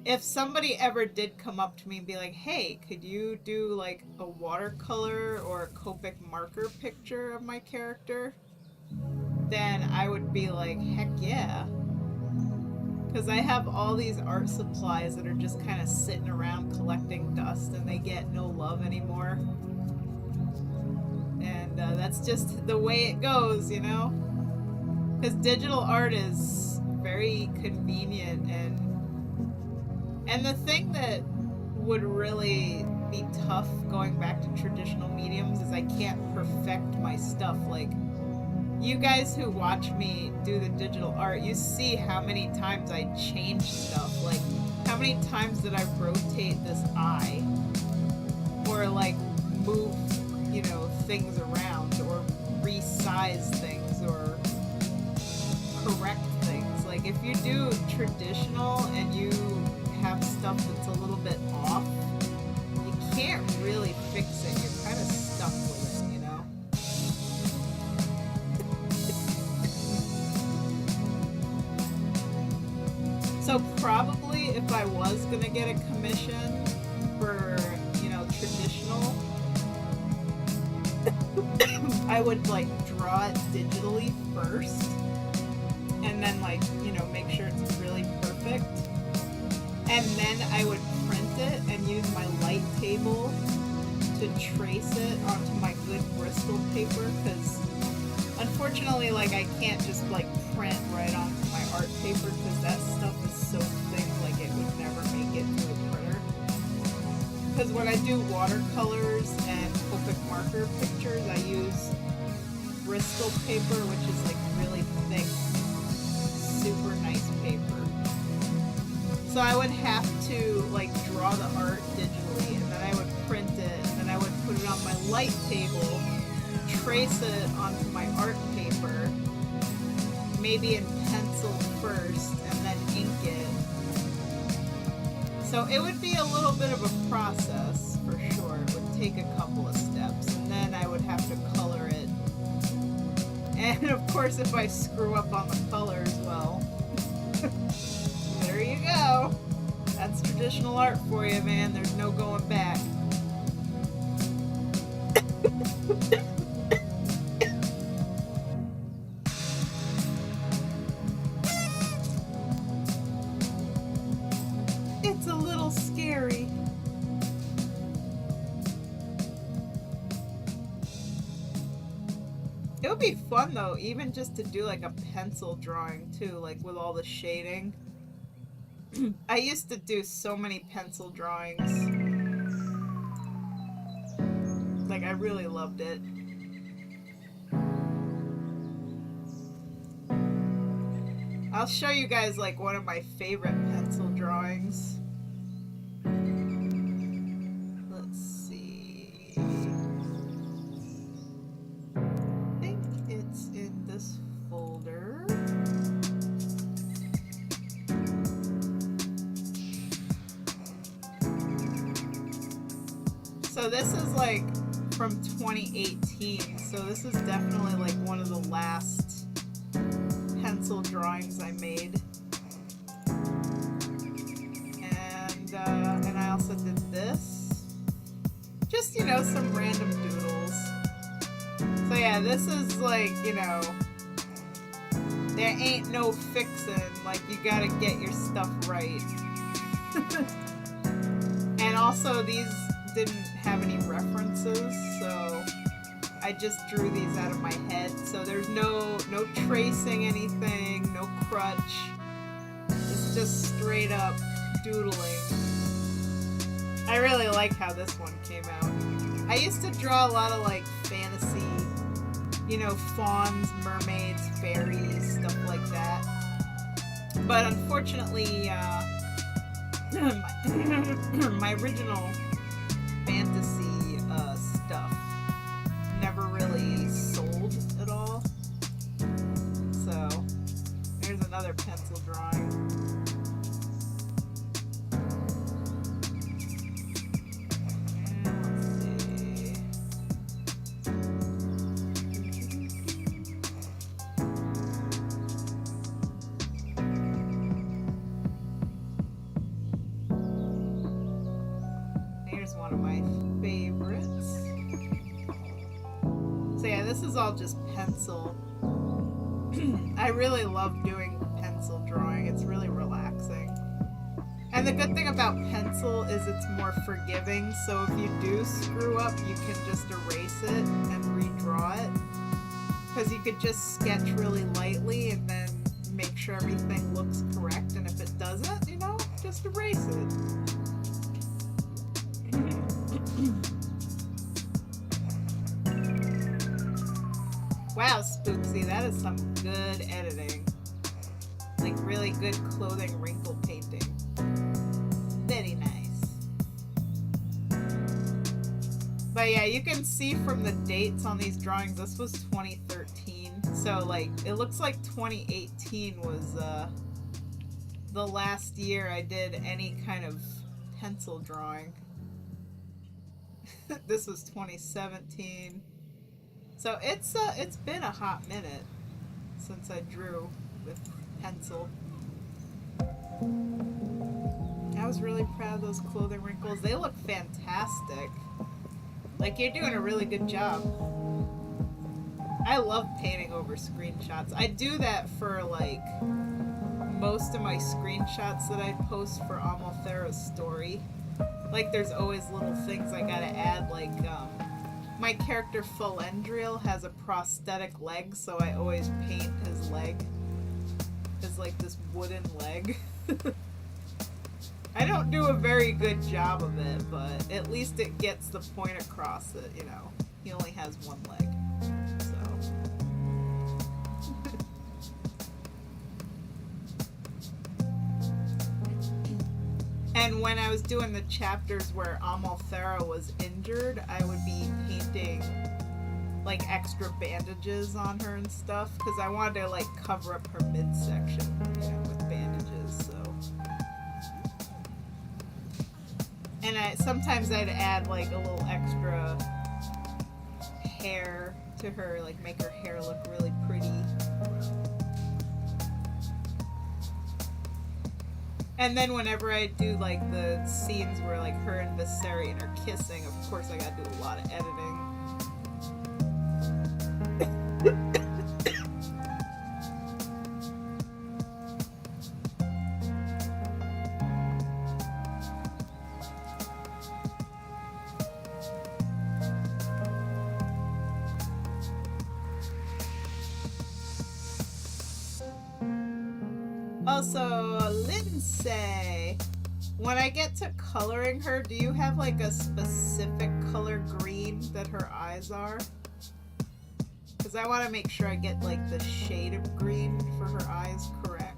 if somebody ever did come up to me and be like, hey, could you do like a watercolor or a Copic marker picture of my character? Then I would be like, heck yeah. Because I have all these art supplies that are just kind of sitting around collecting dust and they get no love anymore. And that's just the way it goes, you know? Because digital art is very convenient, and the thing that would really be tough going back to traditional mediums is I can't perfect my stuff. Like, you guys who watch me do the digital art, you see how many times I change stuff. Like, how many times did I rotate this eye? Or, like, move, you know, things around, or resize things, or correct things. Like, if you do traditional and you have stuff that's a little bit off, you can't really fix it. You're kind of stuck with it, you know? So probably if I was gonna get a commission for, you know, traditional, I would like draw it digitally first and then, like, you know, make sure it's really perfect. And then I would print it and use my light table to trace it onto my good Bristol paper, because unfortunately, like, I can't just like print right onto my art paper because that stuff is so thick, like it would never make it to a printer. Because when I do watercolors and Copic marker pictures, I use Bristol paper, which is like really thick, super nice paper. So I would have to like draw the art digitally, and then I would print it, and then I would put it on my light table, trace it onto my art paper, maybe in pencil first, and then ink it. So it would be a little bit of a process, for sure. It would take a couple of steps, and then I would have to color it. And of course, if I screw up on the colors, well, there you go. That's traditional art for you, man. There's no going back. It's a little scary. It would be fun though, even just to do like a pencil drawing too, like with all the shading. I used to do so many pencil drawings. Like, I really loved it. I'll show you guys like one of my favorite pencil drawings. Let's see. I think it's in this folder. So this is like from 2018, so this is definitely like one of the last pencil drawings I made. And I also did this. Just, you know, some random doodles. So yeah, this is like, you know, there ain't no fixin', like you gotta get your stuff right. And also these didn't have any references, so I I just drew these out of my head, so there's no tracing anything, no crutch. It's just straight up doodling. I really like how this one came out. I used to draw a lot of like fantasy, you know, fauns, mermaids, fairies, stuff like that. But unfortunately, my original fantasy stuff never really sold at all. So there's another pencil drawing. One of my favorites. So yeah, this is all just pencil. I really love doing pencil drawing. It's really relaxing. And the good thing about pencil is it's more forgiving, so if you do screw up, you can just erase it and redraw it. Because you could just sketch really lightly and then make sure everything looks correct, and if it doesn't, you know, just erase it. Wow, Spooksy, that is some good editing. Like really good clothing wrinkle painting. Very nice. But yeah, you can see from the dates on these drawings, this was 2013. So like, it looks like 2018 was the last year I did any kind of pencil drawing. This was 2017. So it's been a hot minute since I drew with pencil. I was really proud of those clothing wrinkles. They look fantastic. Like, you're doing a really good job. I love painting over screenshots. I do that for like most of my screenshots that I post for Amalthera's story. Like, there's always little things I gotta add, like, my character Felendriel has a prosthetic leg, so I always paint his leg as, like, this wooden leg. I don't do a very good job of it, but at least it gets the point across that, you know, he only has one leg. And when I was doing the chapters where Amalthera was injured, I would be painting like extra bandages on her and stuff, because I wanted to like cover up her midsection, you know, with bandages. So, and sometimes I'd add like a little extra hair to her, like make her hair look really pretty. And then whenever I do like the scenes where like her and Viserion are kissing, of course I gotta do a lot of editing. Also, Lynsae, when I get to coloring her, do you have like a specific color green that her eyes are? Because I want to make sure I get like the shade of green for her eyes correct.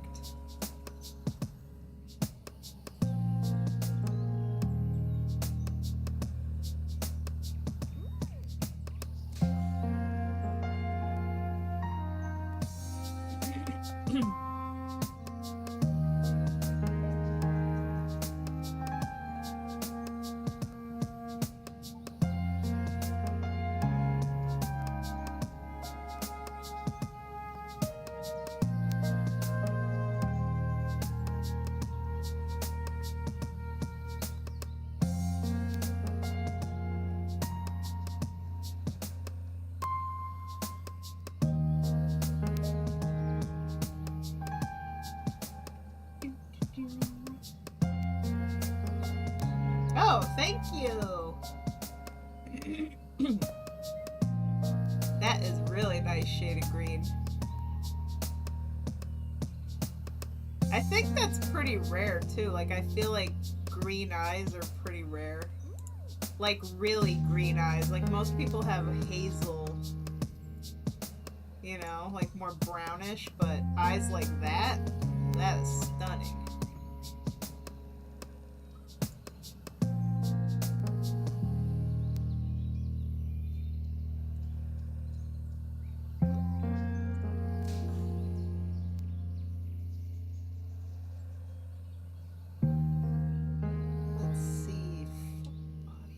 Oh, thank you. That is really nice shade of green. I think that's pretty rare too. Like, I feel like green eyes are pretty rare. Like, really green eyes. Like, most people have hazel, you know, like more brownish, but eyes like that, that is stunning.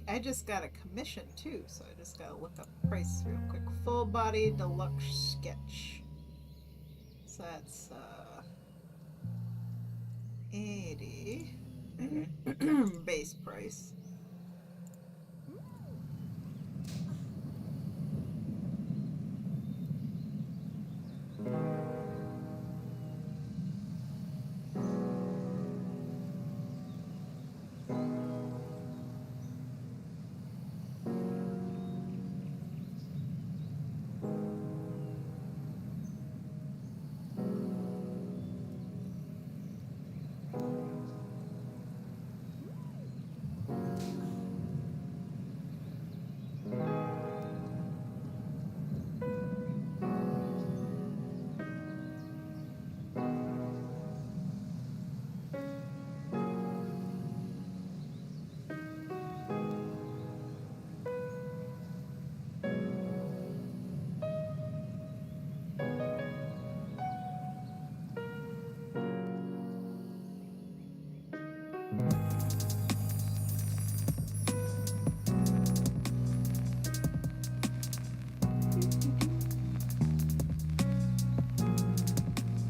I just got a commission too, so I just gotta look up the price real quick. Full body deluxe sketch. So that's 80 base price.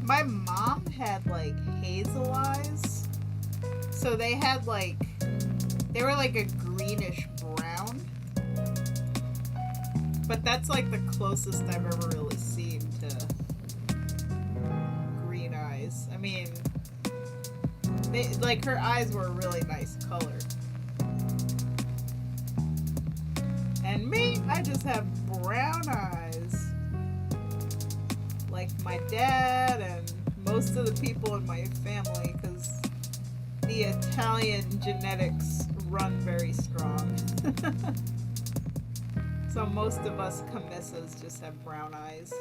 My mom had like hazel eyes, so they had like, they were like a greenish brown, but that's like the closest I've ever really seen to green eyes. I mean, they, like, her eyes were a really nice color. And me, I just have brown eyes. Like my dad and most of the people in my family, because the Italian genetics run very strong. So most of us Camissas just have brown eyes.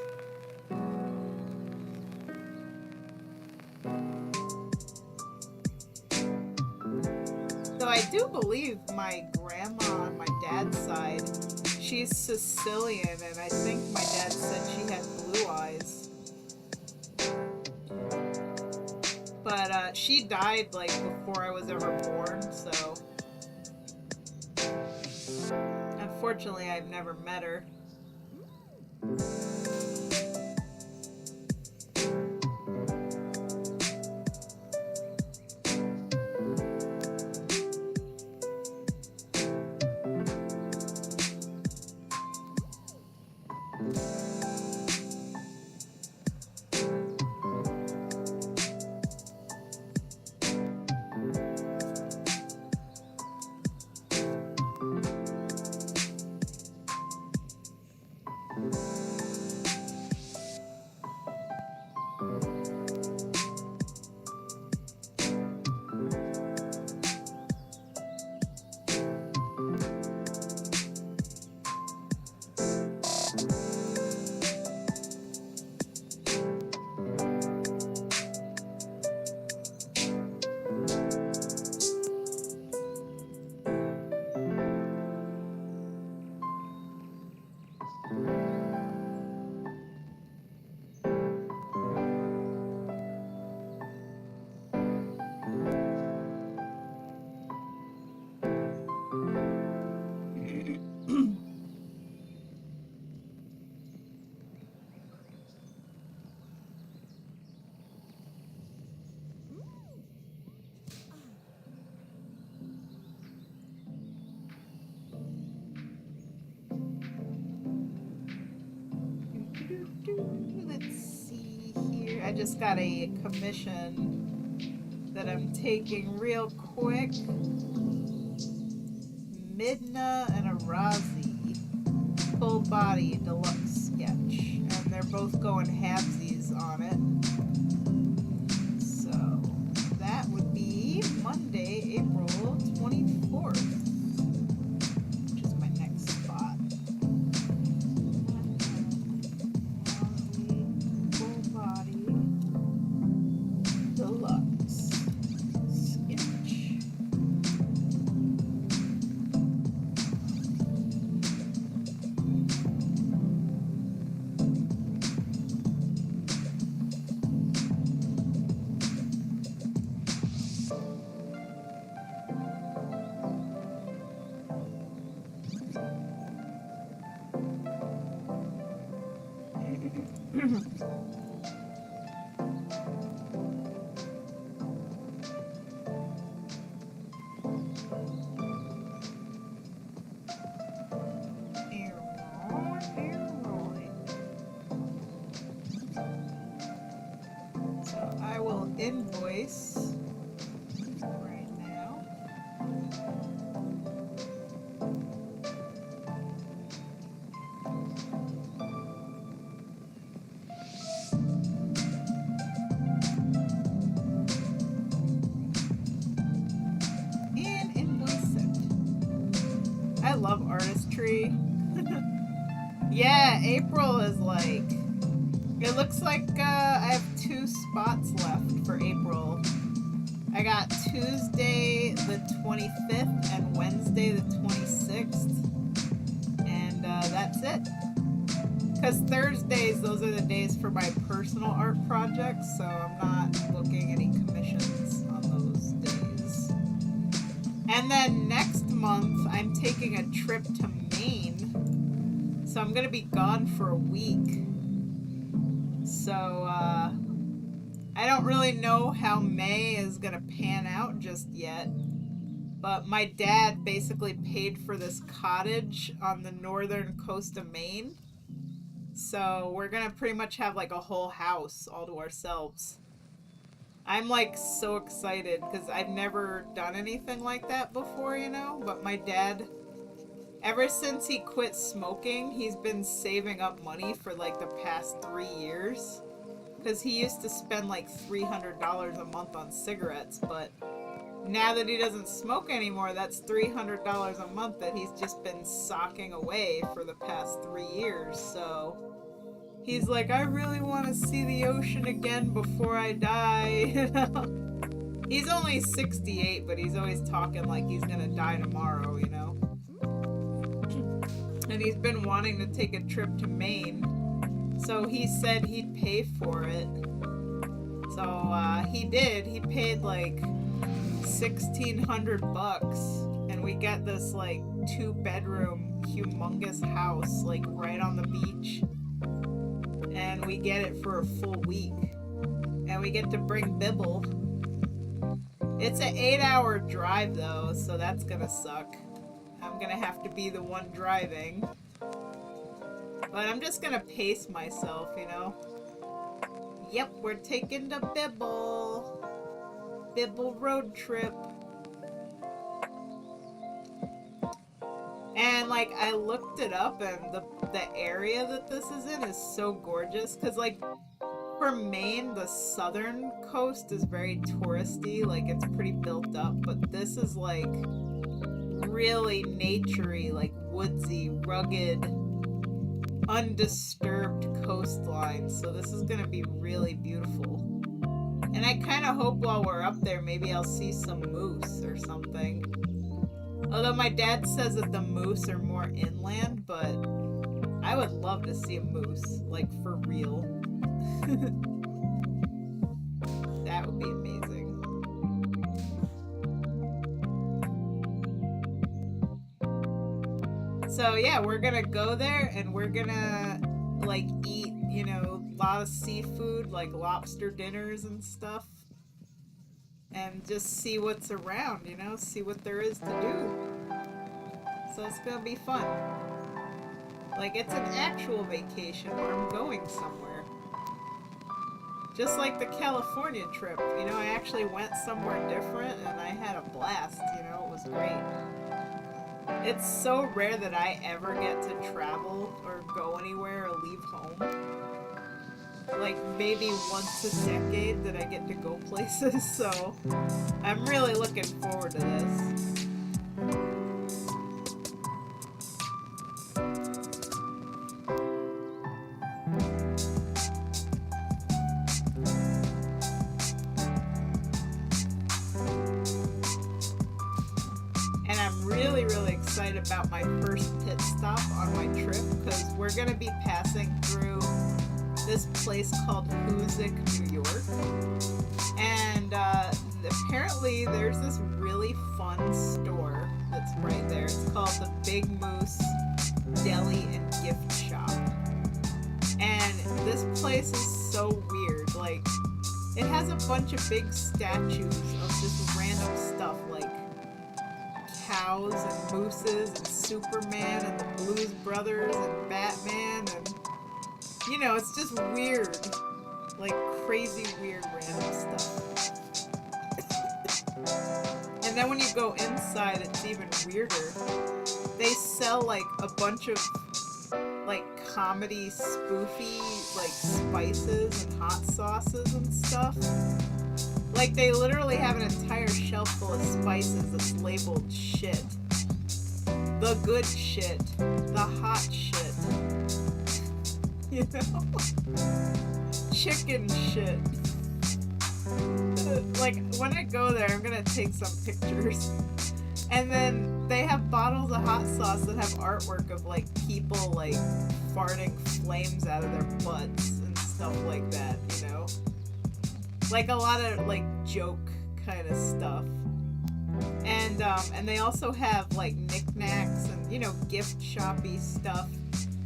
So I do believe my grandma on my dad's side, she's Sicilian, and I think my dad said she had blue eyes. But she died like before I was ever born, so unfortunately I've never met her. Let's see here. I just got a commission that I'm taking real quick. Midna and a Razi. Full body deluxe sketch. And they're both going halvesies on it. So that would be Monday, April 24th, which is my next spot. Full body deluxe sketch. So I will invoice right now. And invoice it. I love artistry. Yeah, April is like... It looks like I have 2 spots left for April. I got Tuesday the 25th and Wednesday the 26th. And that's it. Because Thursdays, those are the days for my personal art projects, so I'm not booking any commissions on those days. And then next month, I'm taking a trip to Maine. So I'm going to be gone for a week. So, I don't really know how May is going to pan out just yet. But my dad basically paid for this cottage on the northern coast of Maine. So we're going to pretty much have like a whole house all to ourselves. I'm like so excited because I've never done anything like that before, you know? But my dad, ever since he quit smoking, he's been saving up money for like the past 3 years. Because he used to spend like $300 a month on cigarettes, but now that he doesn't smoke anymore, that's $300 a month that he's just been socking away for the past 3 years. So he's like, I really want to see the ocean again before I die. You know? He's only 68, but he's always talking like he's gonna die tomorrow, you know? And he's been wanting to take a trip to Maine. So he said he'd pay for it. So he did. He paid like $1,600, and we got this like 2-bedroom humongous house like right on the beach, and we get it for a full week, and we get to bring Bibble. It's an 8-hour drive though, so that's gonna suck. I'm gonna have to be the one driving. But I'm just gonna pace myself, you know? Yep, we're taking the Bibble. Bibble road trip. And, like, I looked it up, and the area that this is in is so gorgeous. Because, like, for Maine, the southern coast is very touristy. Like, it's pretty built up. But this is, like, really naturey, like, woodsy, rugged, undisturbed coastline, so this is gonna be really beautiful. And I kind of hope while we're up there maybe I'll see some moose or something. Although my dad says that the moose are more inland, but I would love to see a moose, like for real. That would be amazing. So yeah, we're gonna go there and we're gonna like eat, you know, a lot of seafood, like lobster dinners and stuff. And just see what's around, you know, see what there is to do. So it's gonna be fun. Like, it's an actual vacation where I'm going somewhere. Just like the California trip, you know, I actually went somewhere different and I had a blast, you know, it was great. It's so rare that I ever get to travel or go anywhere or leave home. Like, maybe once a decade that I get to go places, so I'm really looking forward to this. And I'm really, really excited about my first pit stop on my trip, because we're going to be passing through this place called Hoosick, New York. And apparently there's this really fun store that's right there. It's called the Big Moose Deli and Gift Shop. And this place is so weird. Like, it has a bunch of big statues of just random stuff, like cows and mooses and Superman and the Blues Brothers and Batman, and you know, it's just weird, like crazy weird random stuff. And then when you go inside, it's even weirder. They sell like a bunch of like comedy spoofy like spices and hot sauces and stuff. Like, they literally have an entire shelf full of spices that's labeled shit. The good shit. The hot shit. You know? Chicken shit. Like, when I go there, I'm gonna take some pictures. And then they have bottles of hot sauce that have artwork of, like, people, like, farting flames out of their butts and stuff like that, you know? Like a lot of like joke kind of stuff, and they also have like knickknacks and, you know, gift shoppy stuff.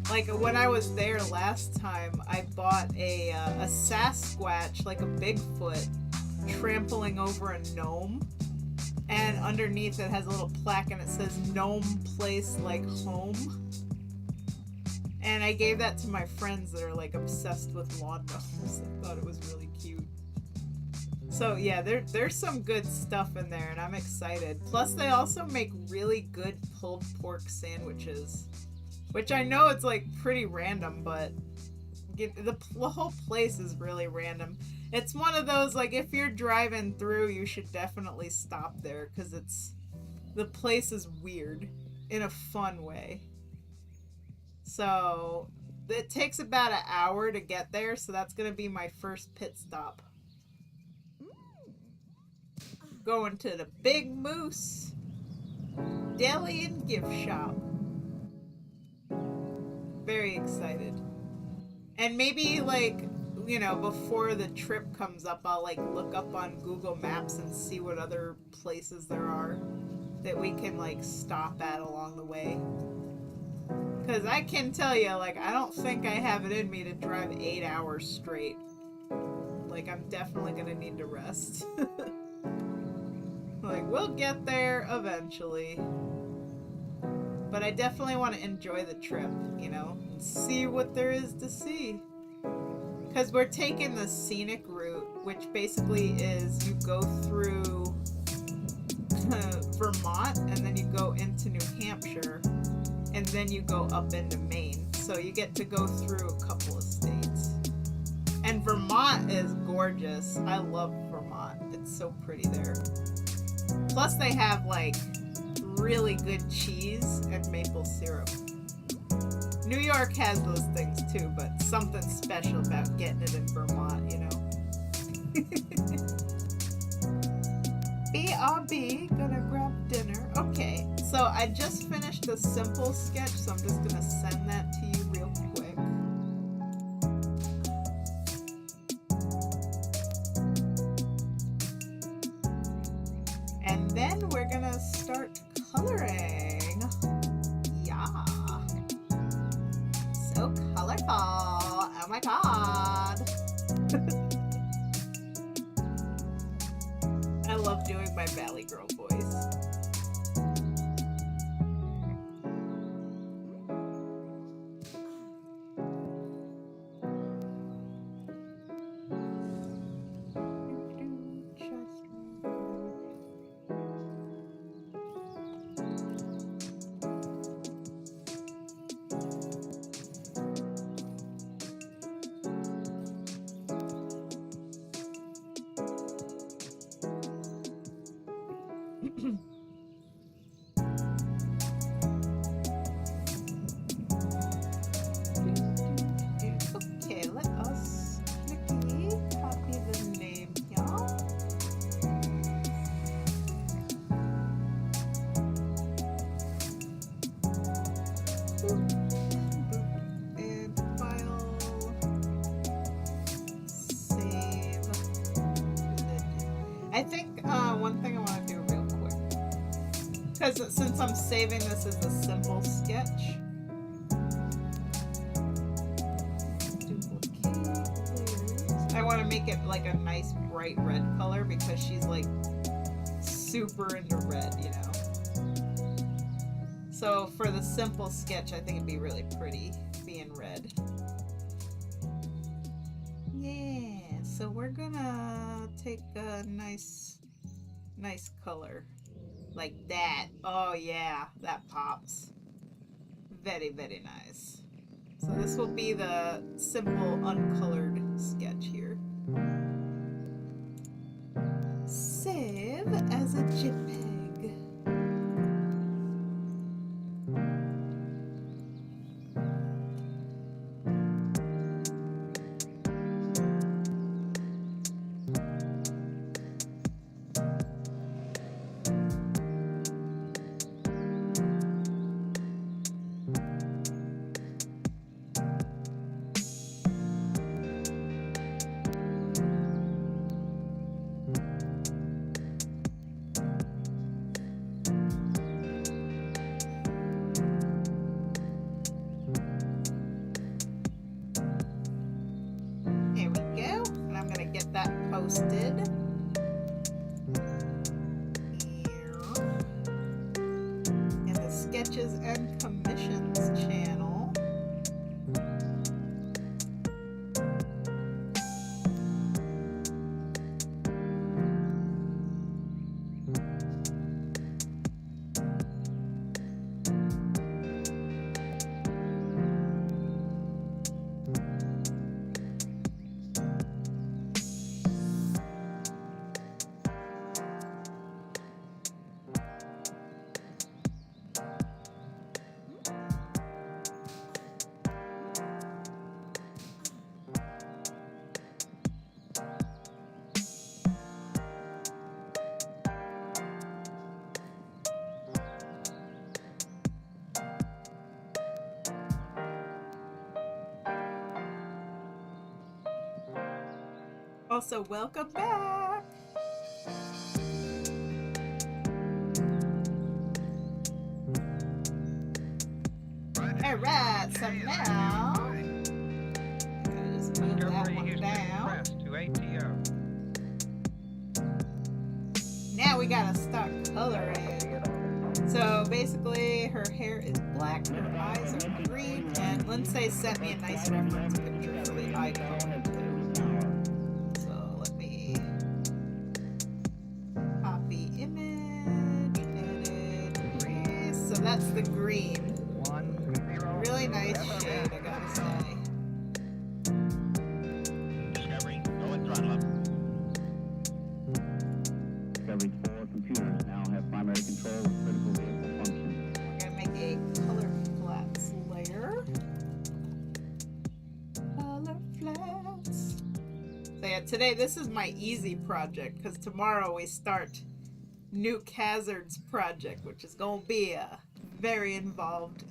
Like when I was there last time, I bought a Sasquatch, like a Bigfoot, trampling over a gnome, and underneath it has a little plaque and it says "Gnome Place Like Home." And I gave that to my friends that are like obsessed with lawn gnomes. I thought it was really cute. So yeah, there's some good stuff in there, and I'm excited. Plus, they also make really good pulled pork sandwiches, which I know it's like pretty random, but the whole place is really random. It's one of those, like, if you're driving through, you should definitely stop there, because the place is weird in a fun way. So it takes about an hour to get there, so that's gonna be my first pit stop. Going to the Big Moose Deli and Gift Shop. Very excited. And maybe, like, you know, before the trip comes up, I'll like look up on Google Maps and see what other places there are that we can like stop at along the way. Because I can tell you, like, I don't think I have it in me to drive 8 hours straight. Like, I'm definitely gonna need to rest. Like, we'll get there eventually. But I definitely want to enjoy the trip, you know, and see what there is to see. Because we're taking the scenic route, which basically is you go through Vermont, and then you go into New Hampshire, and then you go up into Maine. So you get to go through a couple of states. And Vermont is gorgeous. I love Vermont. It's so pretty there. Plus they have like really good cheese and maple syrup. New York has those things too, but something special about getting it in Vermont, you know. BRB, gonna grab dinner. Okay, so I just finished a simple sketch, so I'm just gonna send that to you real quick. And then we're gonna start coloring. Yeah. So colorful. Oh my god. I love doing my Valley Girl voice. And file. Save. I think one thing I want to do real quick. Because since I'm saving this as a simple sketch. I want to make it like a nice bright red color because she's like super into red, you know. So for the simple sketch, I think it'd be really pretty being red. Yeah, so we're gonna take a nice color like that. Oh yeah, that pops. Very, very nice. So this will be the simple uncolored sketch here. Save as a JPEG. Posted. In the sketches and commissions channel. Also, welcome back! Alright, so now I'm gonna just move that one down. Now we gotta start coloring. So basically her hair is black, her eyes are green, and Lynsae sent me a nice reference picture for the eye color too. That's the green. Really nice shade, I gotta say. Discovery, go and throttle up. Discovery's 4 computers now have primary control of critical vehicle functions. We're gonna make a color flats layer. Color flats. So yeah, today this is my easy project because tomorrow we start Nuke Hazard's project, which is gonna be very involved.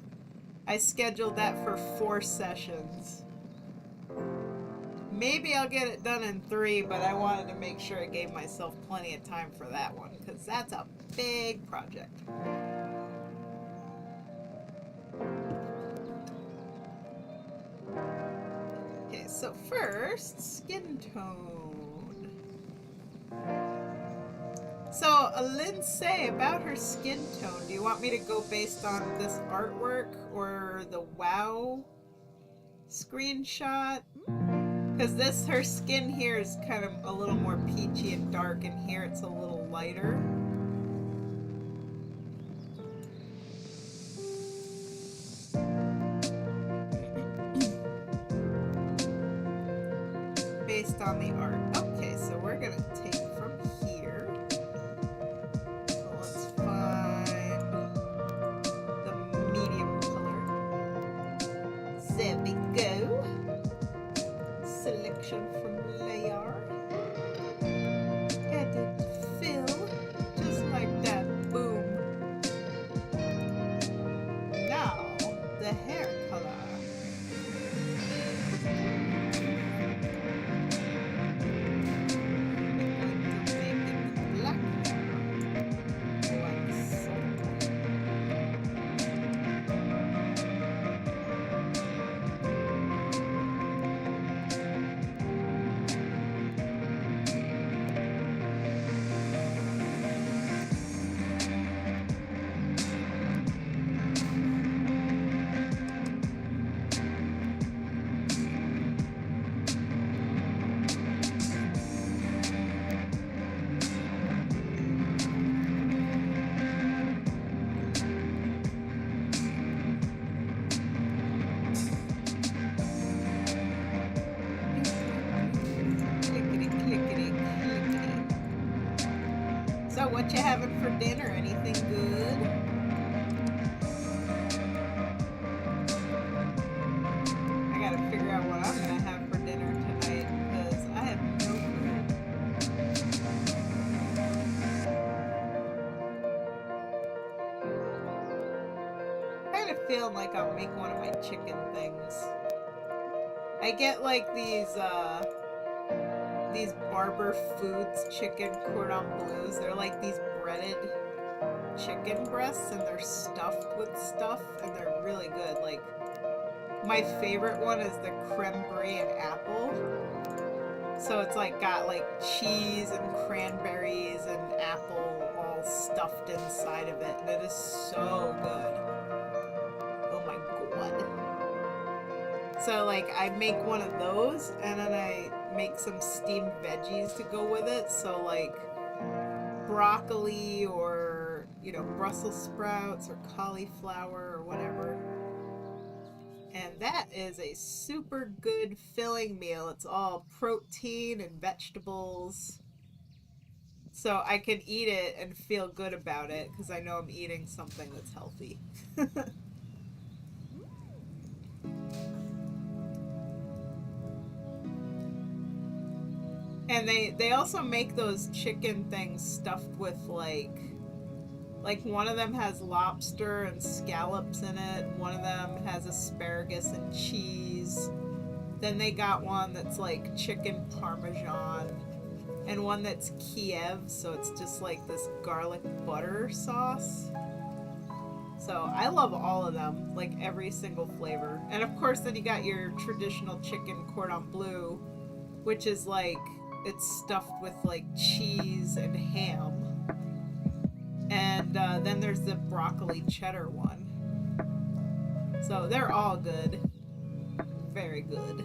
I scheduled that for 4 sessions. Maybe I'll get it done in 3, but I wanted to make sure I gave myself plenty of time for that one, because that's a big project. Okay, so first, skin tone. So, Lynsae, about her skin tone, do you want me to go based on this artwork or the WoW screenshot? Because her skin here is kind of a little more peachy and dark, and here it's a little lighter. Based on the art. Okay, so we're gonna take from here. So let's find the medium color. There we go. Selection from layer. Edit, fill, just like that. Boom. Now the head. What you having for dinner? Anything good? I gotta figure out what I'm gonna have for dinner tonight because I have no clue. Kind of feeling like I'll make one of my chicken things. I get like these Barber Foods chicken cordon bleus. They're like these breaded chicken breasts and they're stuffed with stuff and they're really good. Like my favorite one is the creme brulee and apple. So it's like got like cheese and cranberries and apple all stuffed inside of it and it is so good. Oh my god. So like I make one of those and then I make some steamed veggies to go with it. So like broccoli or, you know, Brussels sprouts or cauliflower or whatever. And that is a super good filling meal. It's all protein and vegetables. So I can eat it and feel good about it because I know I'm eating something that's healthy. And they also make those chicken things stuffed with like one of them has lobster and scallops in it. One of them has asparagus and cheese. Then they got one that's like chicken parmesan and one that's Kiev, so it's just like this garlic butter sauce. So I love all of them, like every single flavor. And of course then you got your traditional chicken cordon bleu, which is like it's stuffed with like cheese and ham. And then there's the broccoli cheddar one. So they're all good. Very good.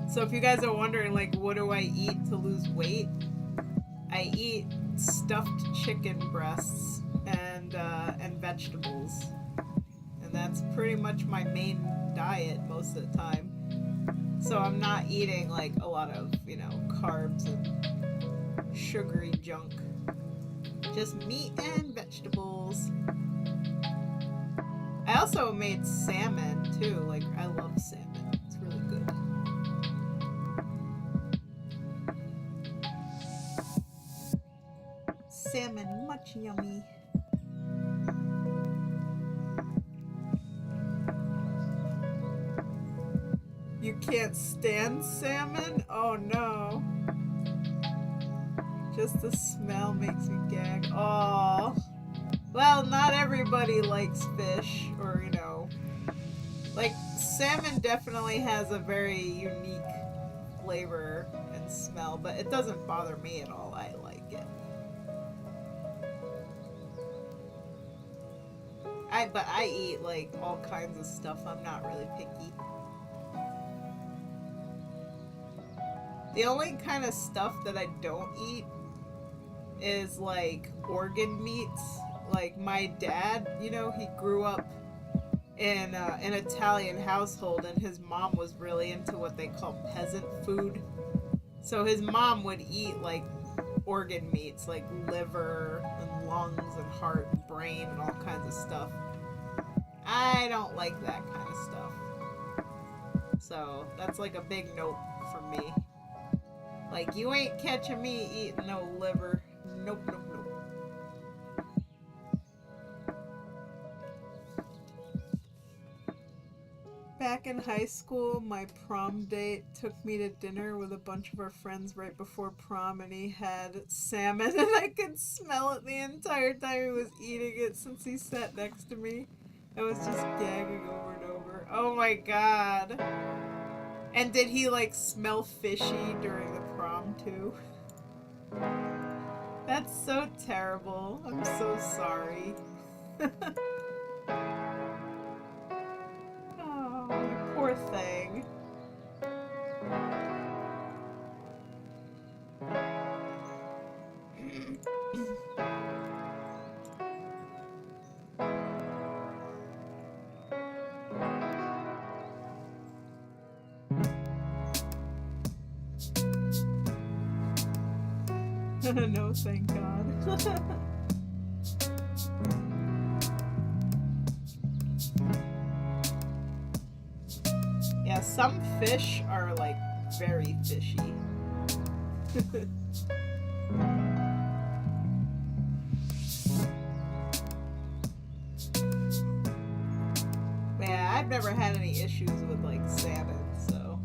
So if you guys are wondering, like, what do I eat to lose weight? I eat stuffed chicken breasts and vegetables. And that's pretty much my main diet most of the time. So I'm not eating, like, a lot of, you know, carbs and sugary junk. Just meat and vegetables. I also made salmon too. Like I love salmon. It's really good. Salmon, much yummy. You can't stand salmon? Oh no. Just the smell makes me gag. Oh. Well, not everybody likes fish, or, you know. Like, salmon definitely has a very unique flavor and smell, but it doesn't bother me at all. I like it. But I eat, like, all kinds of stuff. I'm not really picky. The only kind of stuff that I don't eat is like organ meats. Like my dad, you know, he grew up in an Italian household and his mom was really into what they call peasant food. So his mom would eat like organ meats like liver and lungs and heart and brain and all kinds of stuff. I don't like that kind of stuff. So that's like a big nope for me. Like, you ain't catching me eating no liver. Nope, nope, nope. Back in high school, my prom date took me to dinner with a bunch of our friends right before prom, and he had salmon, and I could smell it the entire time he was eating it since he sat next to me. I was just gagging over and over. Oh my god. And did he, like, smell fishy during the prom, too? That's so terrible. I'm so sorry. Oh, you poor thing. No, thank God. Yeah, some fish are like very fishy. Yeah, I've never had any issues with like salmon, so.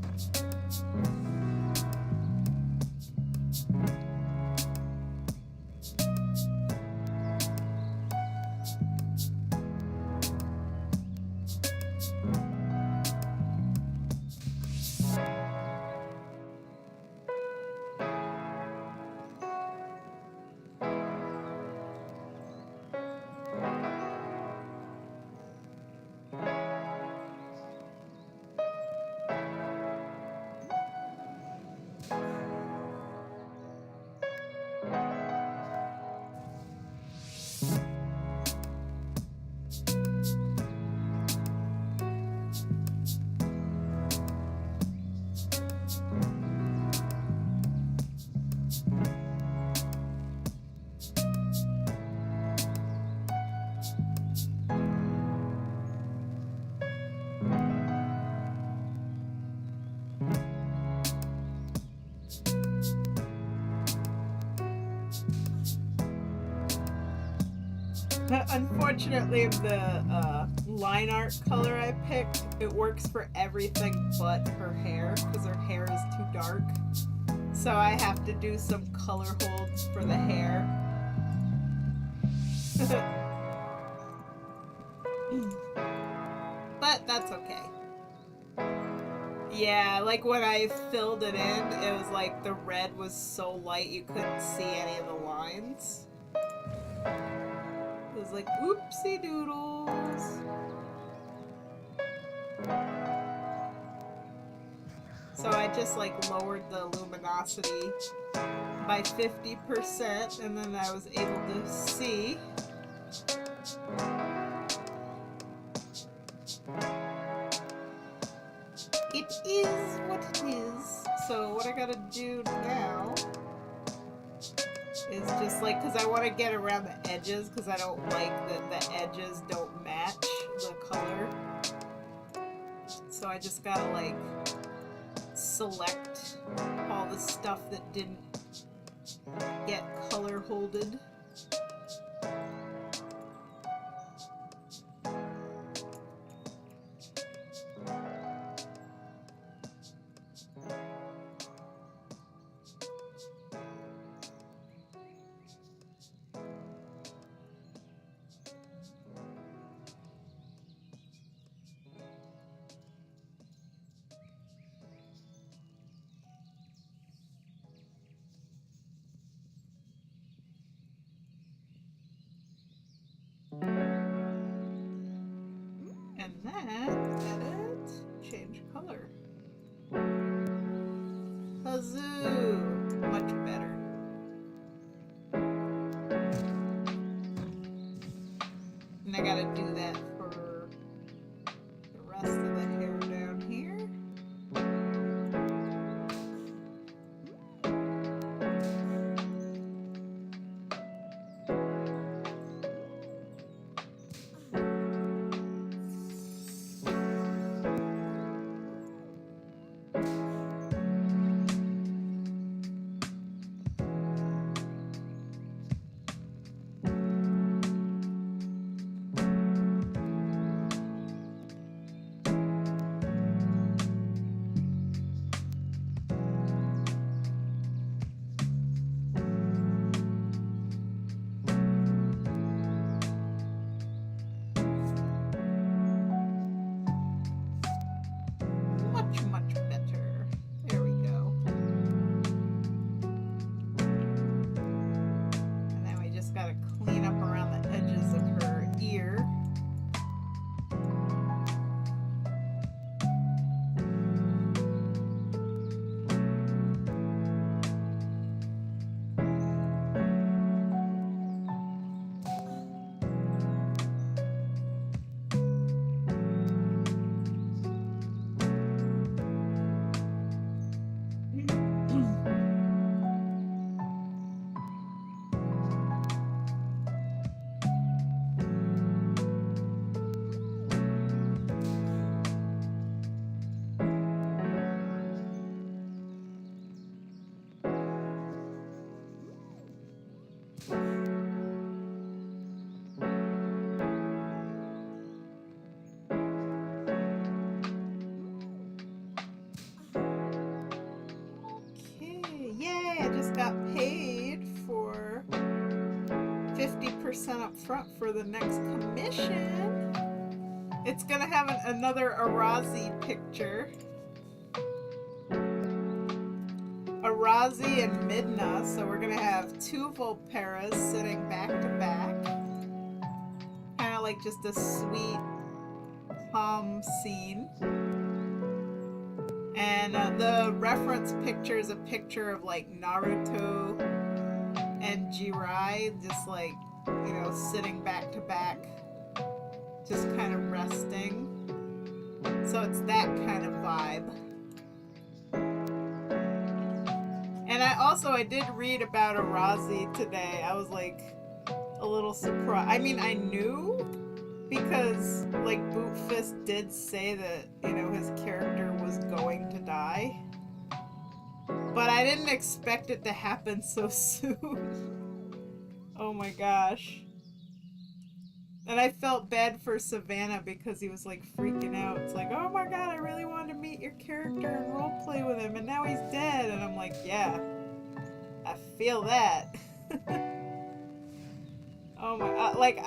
Unfortunately, the line art color I picked, it works for everything but her hair, because her hair is too dark. So I have to do some color holds for the hair. But that's okay. Yeah, like when I filled it in, it was like the red was so light you couldn't see any of the lines. It was like, oopsie doodles. So I just like lowered the luminosity by 50%, and then I was able to see. It is what it is. So what I gotta do now is just like, because I want to get around the edges, because I don't like that the edges don't match the color. So I just gotta like select all the stuff that didn't get color holded. And then edit, change color. Huzzoo! Much better. And I gotta do that for the rest of the hair down here. Okay, yay! I just got paid for 50% up front for the next commission. It's gonna have another Arazi picture. Arazi and Midna, so we're gonna have two Volperas sitting back to back. Kind of like just a sweet, calm scene. And the reference picture is a picture of like Naruto and Jirai, just like, you know, sitting back to back, just kind of resting. So it's that kind of vibe. And I did read about Arazi today. I was like a little surprised. I mean, I knew because like Bootfist did say that, you know, his character was going to die. But I didn't expect it to happen so soon. Oh my gosh. And I felt bad for Savannah because he was like freaking out. It's like, oh my god, I really wanted to meet your character and roleplay with him, and now he's dead. And I'm like, yeah, I feel that. Oh my god. Like,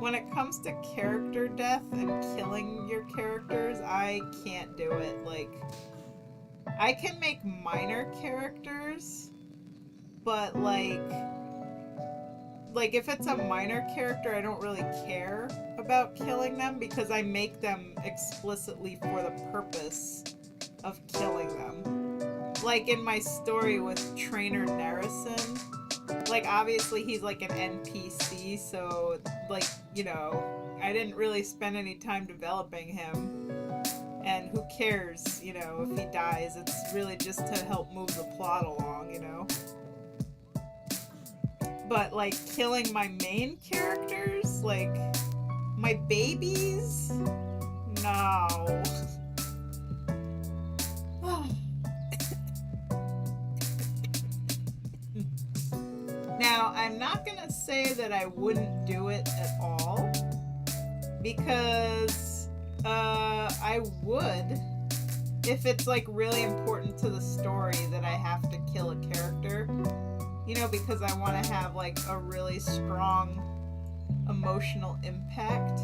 when it comes to character death and killing your characters, I can't do it. Like, I can make minor characters, but like if it's a minor character, I don't really care about killing them because I make them explicitly for the purpose of killing them. Like in my story with Trainer Narison, like obviously he's like an NPC, so like, you know, I didn't really spend any time developing him. And who cares, you know, if he dies? It's really just to help move the plot along, you know? But, like, killing my main characters, like, my babies? No. Now, I'm not gonna say that I wouldn't do it at all, because I would if it's like really important to the story that I have to kill a character, you know, because I want to have like a really strong emotional impact.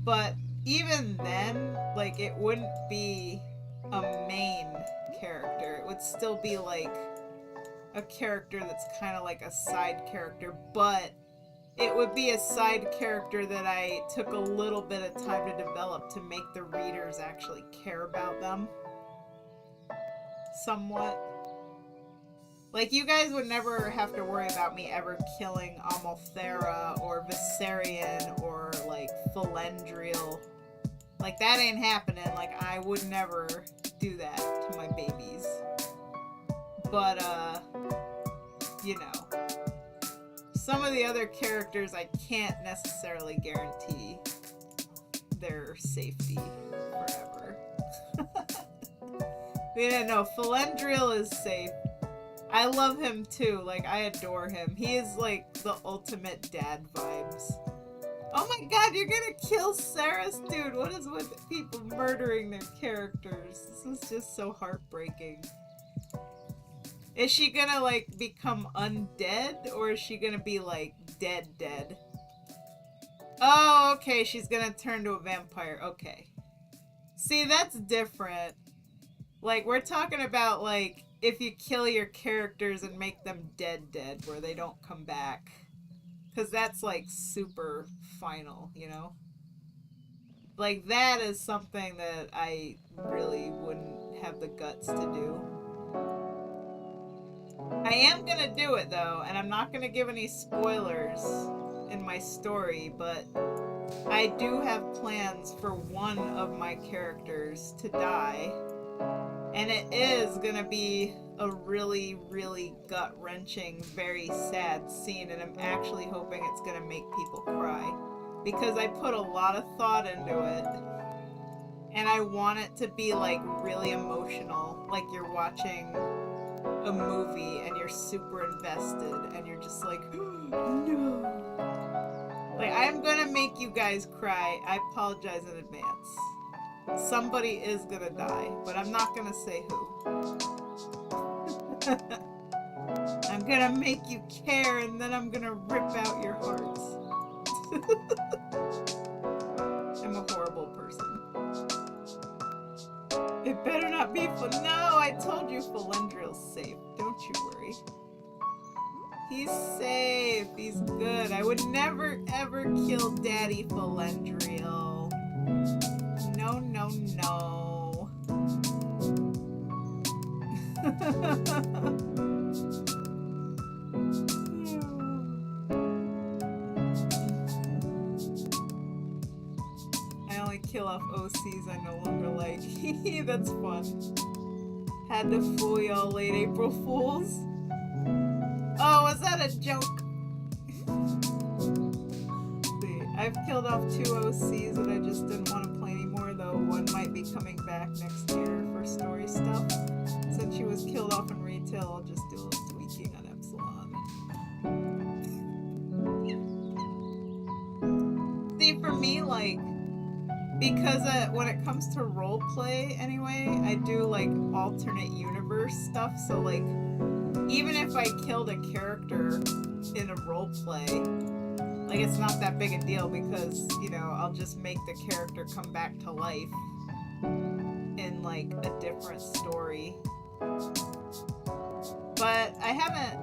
But even then, like, it wouldn't be a main character. It would still be like a character that's kind of like a side character, but it would be a side character that I took a little bit of time to develop to make the readers actually care about them. Somewhat. Like, you guys would never have to worry about me ever killing Amalthera or Viserion or, like, Felendriel. Like, that ain't happening. Like, I would never do that to my babies. But, you know. Some of the other characters I can't necessarily guarantee their safety forever. We didn't know. Felendriel is safe. I love him too. Like, I adore him. He is like the ultimate dad vibes. Oh my god, you're gonna kill Saris, dude. What is with people murdering their characters? This is just so heartbreaking. Is she gonna, like, become undead, or is she gonna be, like, dead? Oh, okay, she's gonna turn to a vampire. Okay. See, that's different. Like, we're talking about, like, if you kill your characters and make them dead, where they don't come back. Because that's, like, super final, you know? Like, that is something that I really wouldn't have the guts to do. I am gonna do it though, and I'm not gonna give any spoilers in my story, but I do have plans for one of my characters to die, and it is gonna be a really, really gut-wrenching, very sad scene, and I'm actually hoping it's gonna make people cry, because I put a lot of thought into it, and I want it to be like really emotional, like you're watching a movie and you're super invested and you're just like, no. Like, I am gonna make you guys cry. I apologize in advance. Somebody is gonna die, but I'm not gonna say who. I'm gonna make you care, and then I'm gonna rip out your hearts. I'm a horrible person. It better not be No, I told you Falendriel's safe. Don't you worry. He's safe. He's good. I would never, ever kill Daddy Falendriel. No, no, no. I only kill off OCs I no longer like. That's fun. Had to fool y'all late April Fools. Oh, was that a joke? See, I've killed off 2 OCs that I just didn't want to play anymore, though one might be coming back next year for story stuff. Since she was killed off in retail, I'll just do a little tweaking on Epsilon. See, for me, like, because when it comes to roleplay anyway, I do like alternate universe stuff, so like even if I killed a character in a roleplay, like it's not that big a deal because, you know, I'll just make the character come back to life in like a different story. But I haven't,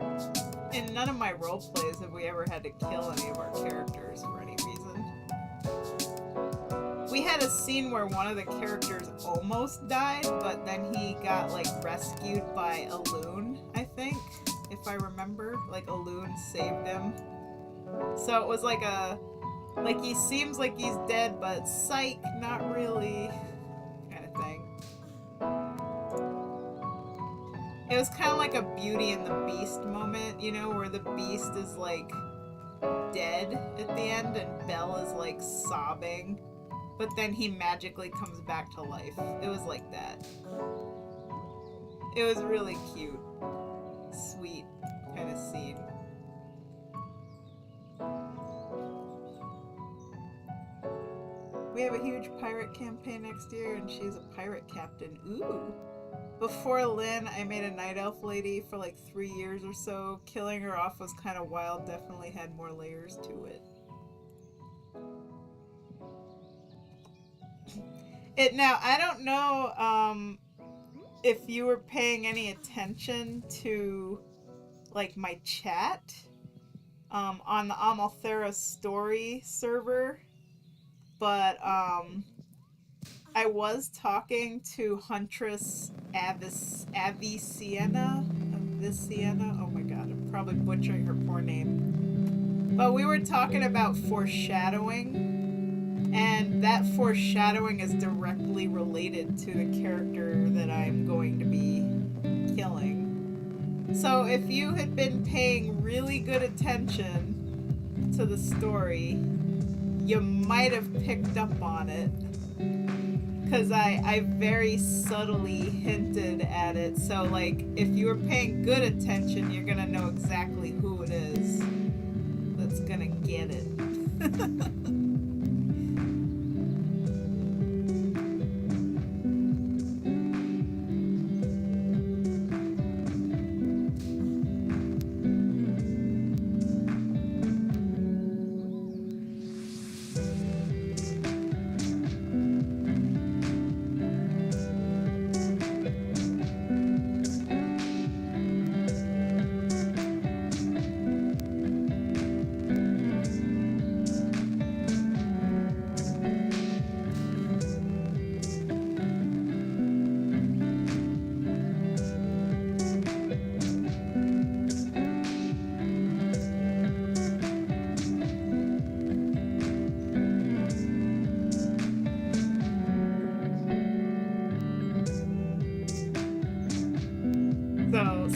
in none of my roleplays have we ever had to kill any of our characters for any reason. We had a scene where one of the characters almost died, but then he got like rescued by a loon, I think, if I remember. Like a loon saved him. So it was like he seems like he's dead, but psych, not really, kind of thing. It was kind of like a Beauty and the Beast moment, you know, where the Beast is like dead at the end and Belle is like sobbing. But then he magically comes back to life. It was like that. It was really cute. Sweet kind of scene. We have a huge pirate campaign next year and she's a pirate captain. Ooh. Before Lynn, I made a night elf lady for like 3 years or so. Killing her off was kind of wild. Definitely had more layers to it. Now, I don't know if you were paying any attention to like my chat on the Amalthera story server, but I was talking to Huntress Avicienna. Oh my god, I'm probably butchering her poor name. But we were talking about foreshadowing. And that foreshadowing is directly related to the character that I'm going to be killing. So if you had been paying really good attention to the story, you might have picked up on it. Because I very subtly hinted at it. So like, if you were paying good attention, you're going to know exactly who it is that's going to get it.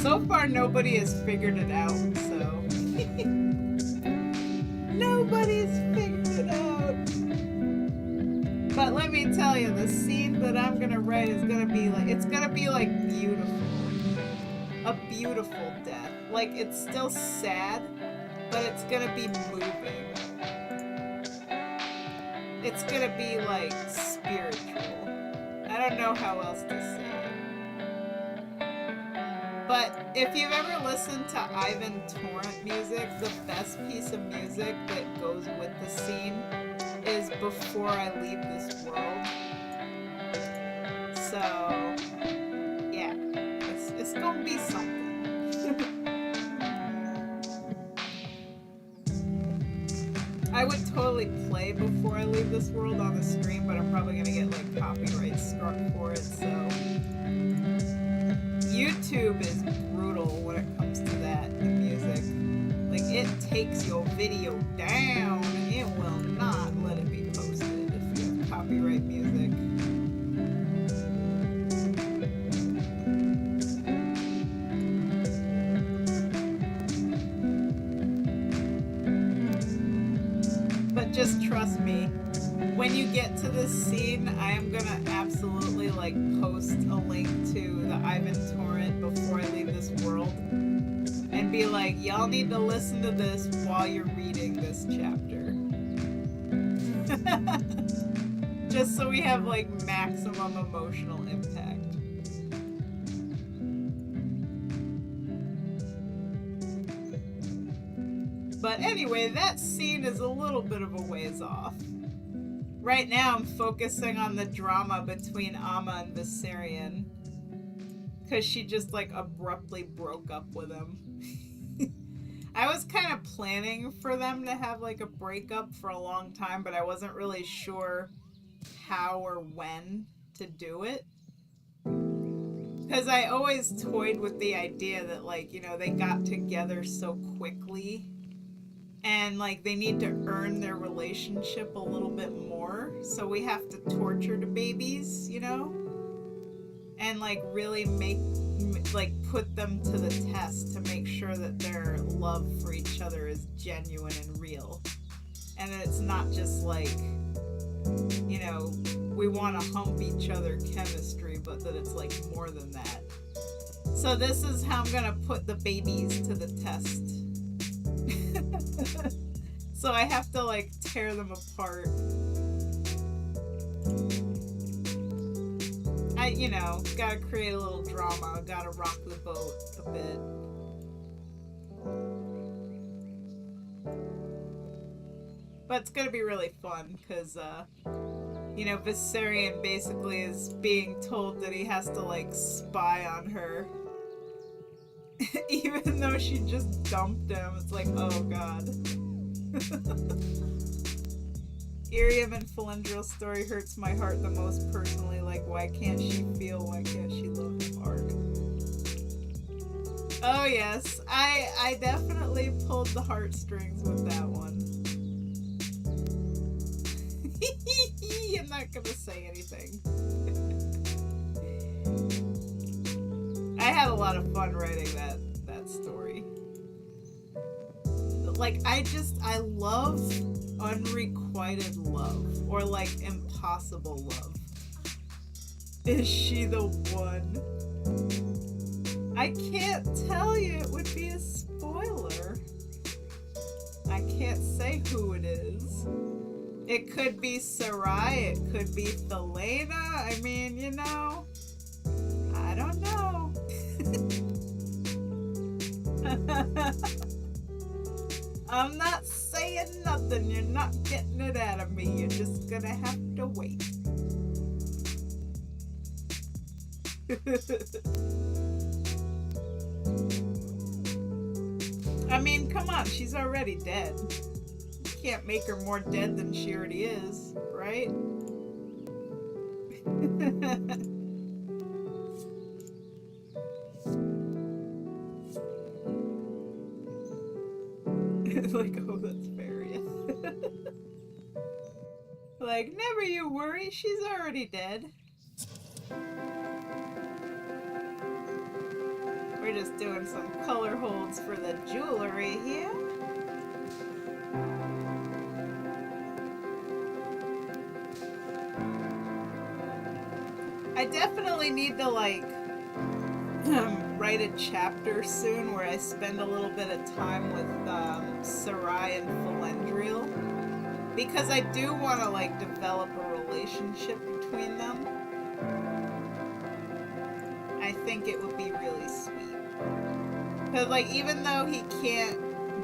So far nobody has figured it out, so nobody's figured it out. But let me tell you, the scene that I'm gonna write is gonna be like, it's gonna be like beautiful. a beautiful death. Like, it's still sad, but it's gonna be moving. It's gonna be, like, spiritual. I don't know how else to say it. But if you've ever listened to Ivan Torrent music, the best piece of music that goes with the scene is Before I Leave This World. So, yeah, it's gonna be something. I would totally play Before I Leave This World on the stream, but I'm probably gonna get like copyright struck for it, so YouTube is brutal when it comes to that in music. Like, it takes your video down. It will not let it be posted if you have copyright music. But just trust me, when you get to this scene, I am gonna absolutely like post a link to the Ivan Torrent Before I Leave This World and be like, y'all need to listen to this while you're reading this chapter. Just so we have like maximum emotional impact. But anyway, that scene is a little bit of a ways off. Right now I'm focusing on the drama between Amma and Viserion. Because she just like abruptly broke up with him. I was kind of planning for them to have like a breakup for a long time, but I wasn't really sure how or when to do it. Because I always toyed with the idea that, like, you know, they got together so quickly and like they need to earn their relationship a little bit more, so we have to torture the babies, you know, and like really put them to the test to make sure that their love for each other is genuine and real, and that it's not just like, you know, we want to hump each other chemistry, but that it's like more than that. So this is how I'm gonna put the babies to the test. So I have to like tear them apart. I, you know, gotta create a little drama, gotta rock the boat a bit. But it's gonna be really fun, because, you know, Viserion basically is being told that he has to like spy on her. Even though she just dumped him, it's like, oh god. Irium and Felindril's story hurts my heart the most personally. Like, why can't she feel? Why can't she love him? Arc. Oh yes, I definitely pulled the heartstrings with that one. I'm not gonna say anything. I had a lot of fun writing that story. Like, I love unrequited love, or like impossible love. Is she the one? I can't tell you, it would be a spoiler. I can't say who it is. It could be Sarai, it could be Thelena. I mean, you know, I don't know. I'm not saying nothing. You're not getting it out of me. You're just gonna have to wait. I mean, come on. She's already dead. You can't make her more dead than she already is, right? Like, oh, that's Varian. Like, never you worry, she's already dead. We're just doing some color holds for the jewelry here. I definitely need to, like, write a chapter soon where I spend a little bit of time with Sarai and Felendriel, because I do want to like develop a relationship between them. I think it would be really sweet. Because like even though he can't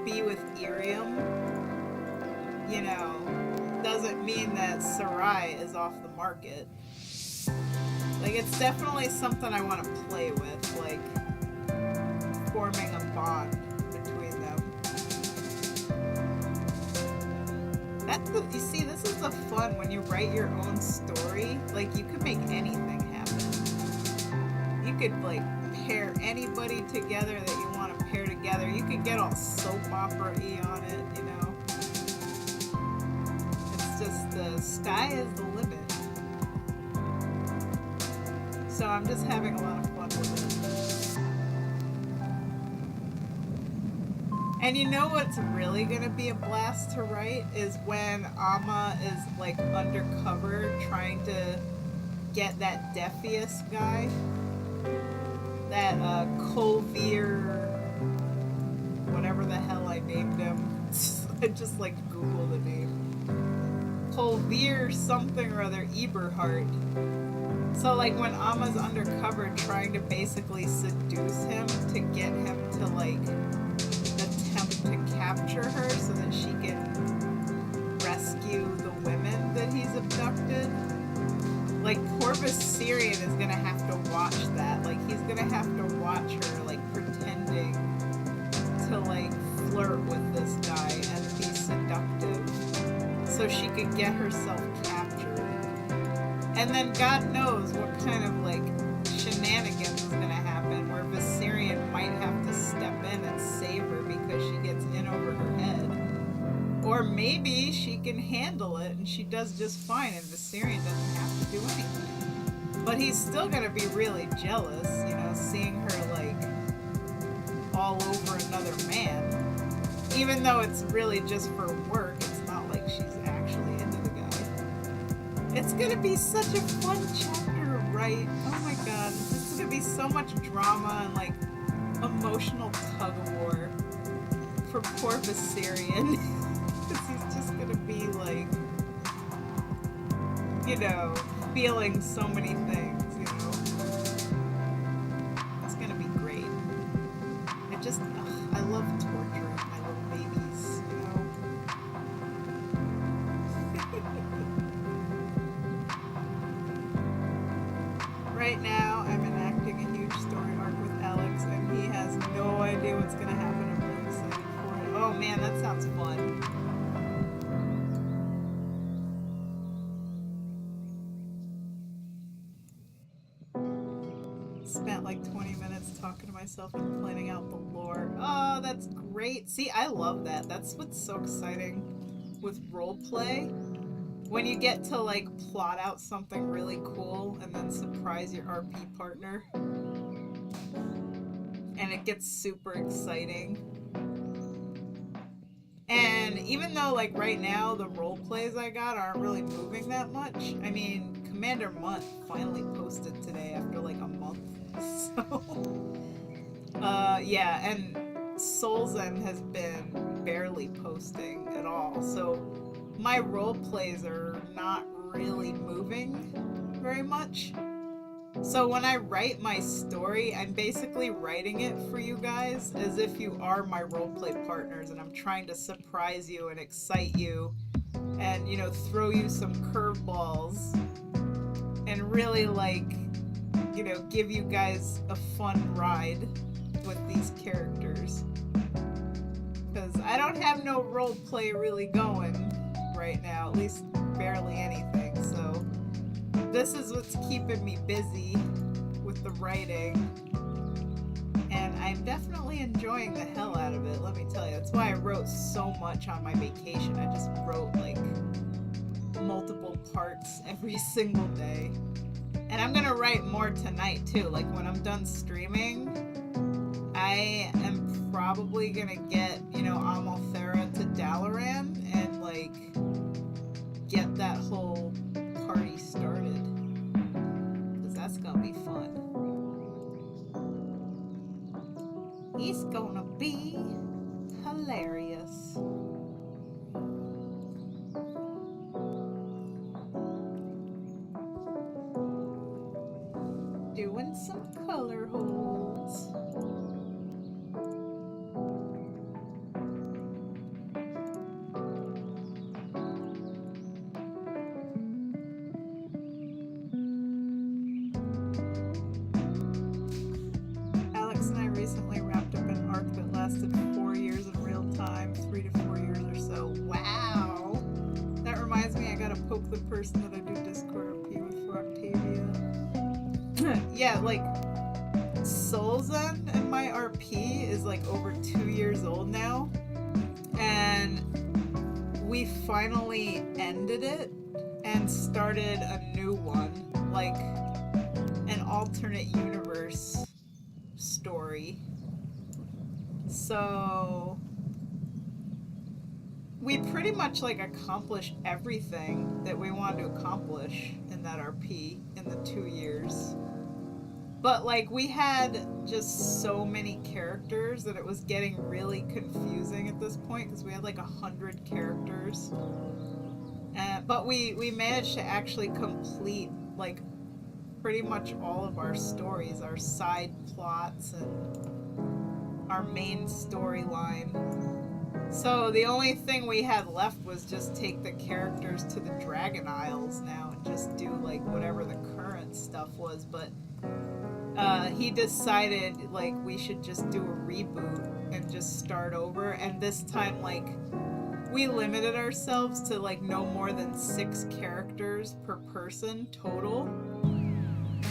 be with Irium, you know, doesn't mean that Sarai is off the market. Like, it's definitely something I want to play with, like, forming a bond between them. You see, this is the fun when you write your own story. Like, you could make anything happen. You could, like, pair anybody together that you want to pair together. You could get all soap opera-y on it, you know? It's just, the sky is the limit. So I'm just having a lot of fun with it. And you know what's really gonna be a blast to write is when Amma is like undercover trying to get that Defius guy. That Colvier, whatever the hell I named him. I just like Googled the name. Colvier something or other Eberhardt. So like when Amma's undercover trying to basically seduce him to get him to like attempt to capture her so that she can rescue the women that he's abducted. Like Corvus Syrian is gonna have to watch that. Like he's gonna have to watch her like pretending to like flirt with this guy and be seductive so she could get herself captured. And then God knows what kind of like shenanigans is gonna happen where Viserion might have to step in and save her because she gets in over her head. Or maybe she can handle it and she does just fine and Viserion doesn't have to do anything. But he's still gonna be really jealous, you know, seeing her like all over another man. Even though it's really just for work, it's not like she's actually into the guy. It's gonna be such a fun chapter to write. Oh my god, it's gonna be so much drama and like emotional tug of war for poor Viserion. Because he's just gonna be like, you know, feeling so many things, you know. It's gonna be great. I love torturing my little babies, you know. Right now, I'm enacting a huge story arc with Alex, and he has no idea what's gonna happen. I'm really excited for it. Oh man, that sounds fun. Spent like 20 minutes talking to myself and planning out the lore. Oh, that's great. See, I love that. That's what's so exciting with roleplay. When you get to like plot out something really cool and then surprise your RP partner. And it gets super exciting. And even though like right now the role plays I got aren't really moving that much, I mean Commander Mutt finally posted today after like a month. So yeah, and Solzen has been barely posting at all. So my role plays are not really moving very much. So when I write my story, I'm basically writing it for you guys as if you are my roleplay partners and I'm trying to surprise you and excite you and, you know, throw you some curveballs and really like, you know, give you guys a fun ride with these characters. Because I don't have no roleplay really going right now, at least barely anything, so this is what's keeping me busy with the writing, and I'm definitely enjoying the hell out of it, let me tell you. That's why I wrote so much on my vacation. I just wrote like multiple parts every single day. And I'm gonna write more tonight too. Like when I'm done streaming, I am probably gonna get, you know, Amalthera to Dalaran and like get that whole party started. Because that's gonna be fun. It's gonna be hilarious. Doing some color holds. Alex and I recently wrapped up an arc that lasted 4 years in real time, 3 to 4 years or so. Wow! That reminds me, I gotta poke the person that I do Discord RP with for Octavia. Yeah, like, Soul's End and my RP is like over 2 years old now. And we finally ended it and started a new one. Like, an alternate universe story. So we pretty much like accomplished everything that we wanted to accomplish in that RP in the 2 years. But like we had just so many characters that it was getting really confusing at this point because we had like 100 characters. But we managed to actually complete like pretty much all of our stories, our side plots and our main storyline. So the only thing we had left was just take the characters to the Dragon Isles now and just do like whatever the current stuff was. But he decided like we should just do a reboot and just start over. And this time like we limited ourselves to like no more than 6 characters per person total.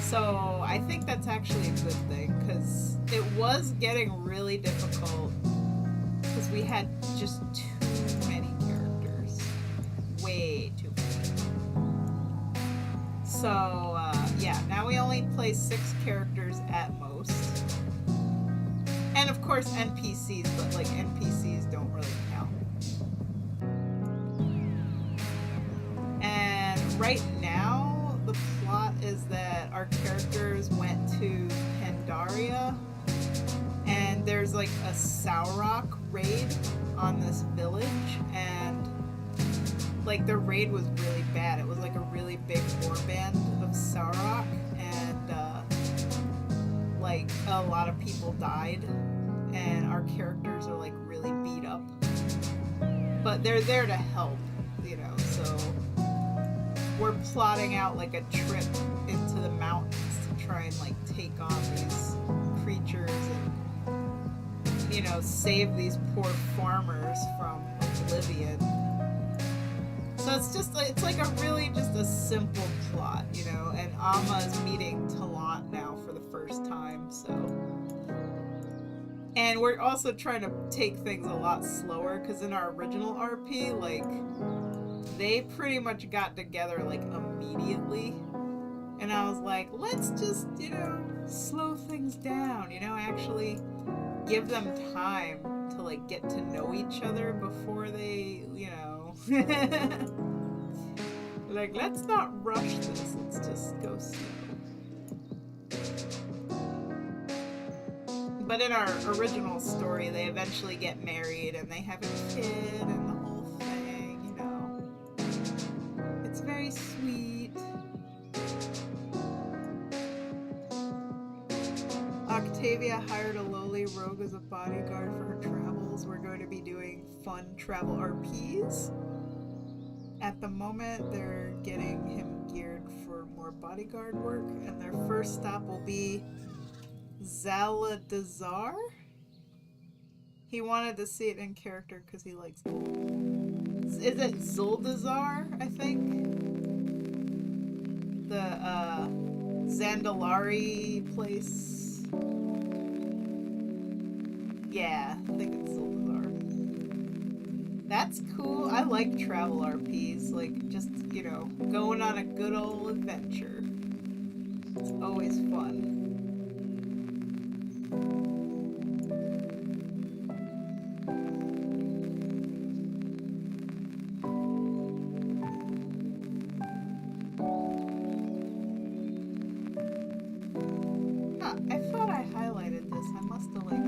So I think that's actually a good thing because it was getting really difficult because we had just too many characters. Way too many. So yeah, now we only play 6 characters at most. And of course NPCs, but like NPCs don't really count. And right now the plot is that our characters went to Pandaria and there's like a Saurok raid on this village, and like the raid was really bad. It was like a really big warband of Saurok, and like a lot of people died, and our characters are like really beat up. But they're there to help, you know, so we're plotting out like a trip into the mountains to try and like take on these creatures and, you know, save these poor farmers from oblivion. So it's just like, it's like a really just a simple plot, you know, and Amma is meeting Talant now for the first time, so. And we're also trying to take things a lot slower because in our original RP, like, they pretty much got together like immediately. And I was like, let's just, you know, slow things down, you know, actually give them time to like get to know each other before they, you know, like, let's not rush this, let's just go slow. But in our original story, they eventually get married and they have a kid and the whole thing, you know. It's very sweet. Octavia hired a lowly rogue as a bodyguard for her travels. We're going to be doing fun travel RPs. At the moment, they're getting him geared for more bodyguard work, and their first stop will be Zaladazar. He wanted to see it in character because he likes gold. Is it Zuldazar, I think? The Zandalari place. Yeah, I think it's Zuldazar. That's cool. I like travel RPs, like just, you know, going on a good old adventure. It's always fun. I thought I highlighted this. I must have like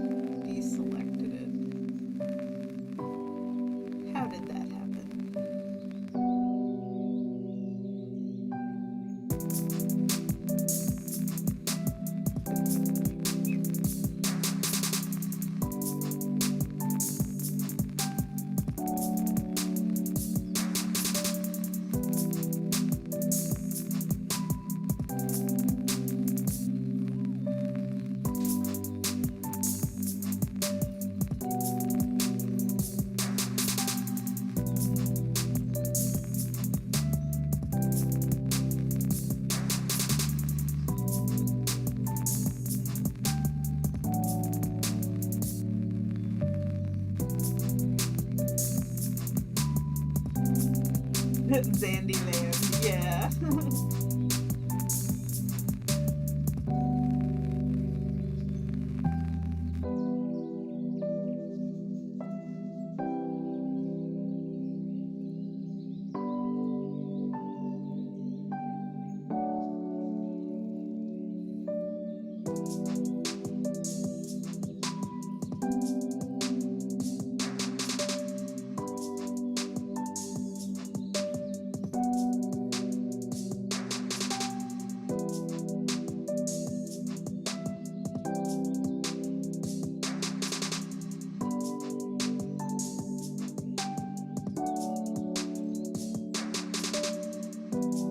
Zandyland, yeah.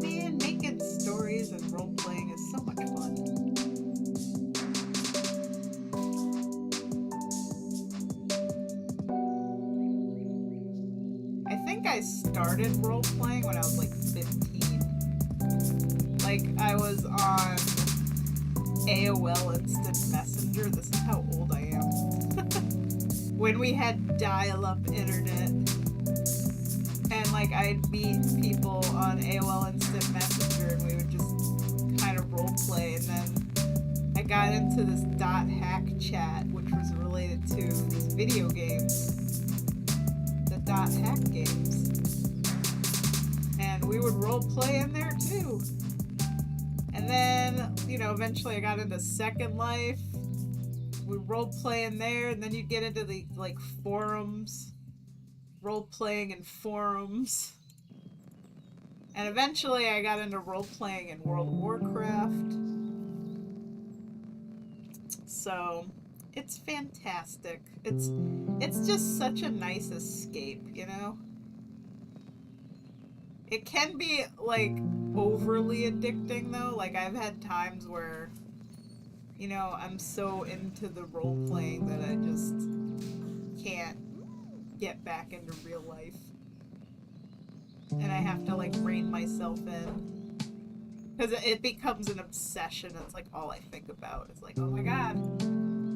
Man, making stories and role playing is so much fun. I think I started role playing when I was like 15. Like, I was on AOL Instant Messenger. This is how old I am. When we had dial-up internet. And like, I'd meet people on AOL Instant Messenger and we would just kind of role play. And then I got into this .hack chat, which was related to these video games. The .hack games. And we would role play in there too. And then, you know, eventually I got into Second Life. We role play in there, and then you'd get into the like forums, role playing in forums. And eventually I got into role playing in World of Warcraft. So it's fantastic. It's just such a nice escape, you know? It can be like overly addicting though. Like, I've had times where, you know, I'm so into the role playing that I just can't get back into real life. And I have to like rein myself in. Because it becomes an obsession. It's like all I think about. It's like, oh my god,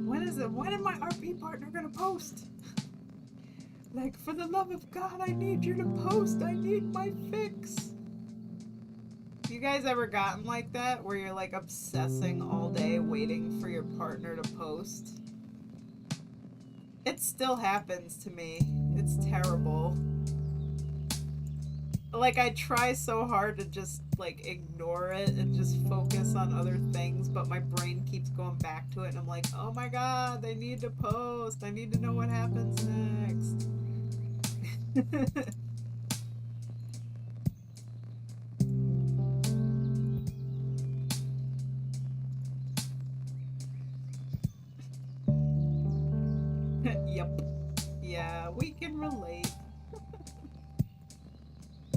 when is my RP partner gonna post? Like, for the love of God, I need you to post. I need my fix. You guys ever gotten like that? Where you're like obsessing all day waiting for your partner to post? It still happens to me. It's terrible. Like, I try so hard to just like ignore it and just focus on other things, but my brain keeps going back to it and I'm like, oh my god, they need to post. I need to know what happens next. Yep. Yeah, we can relate.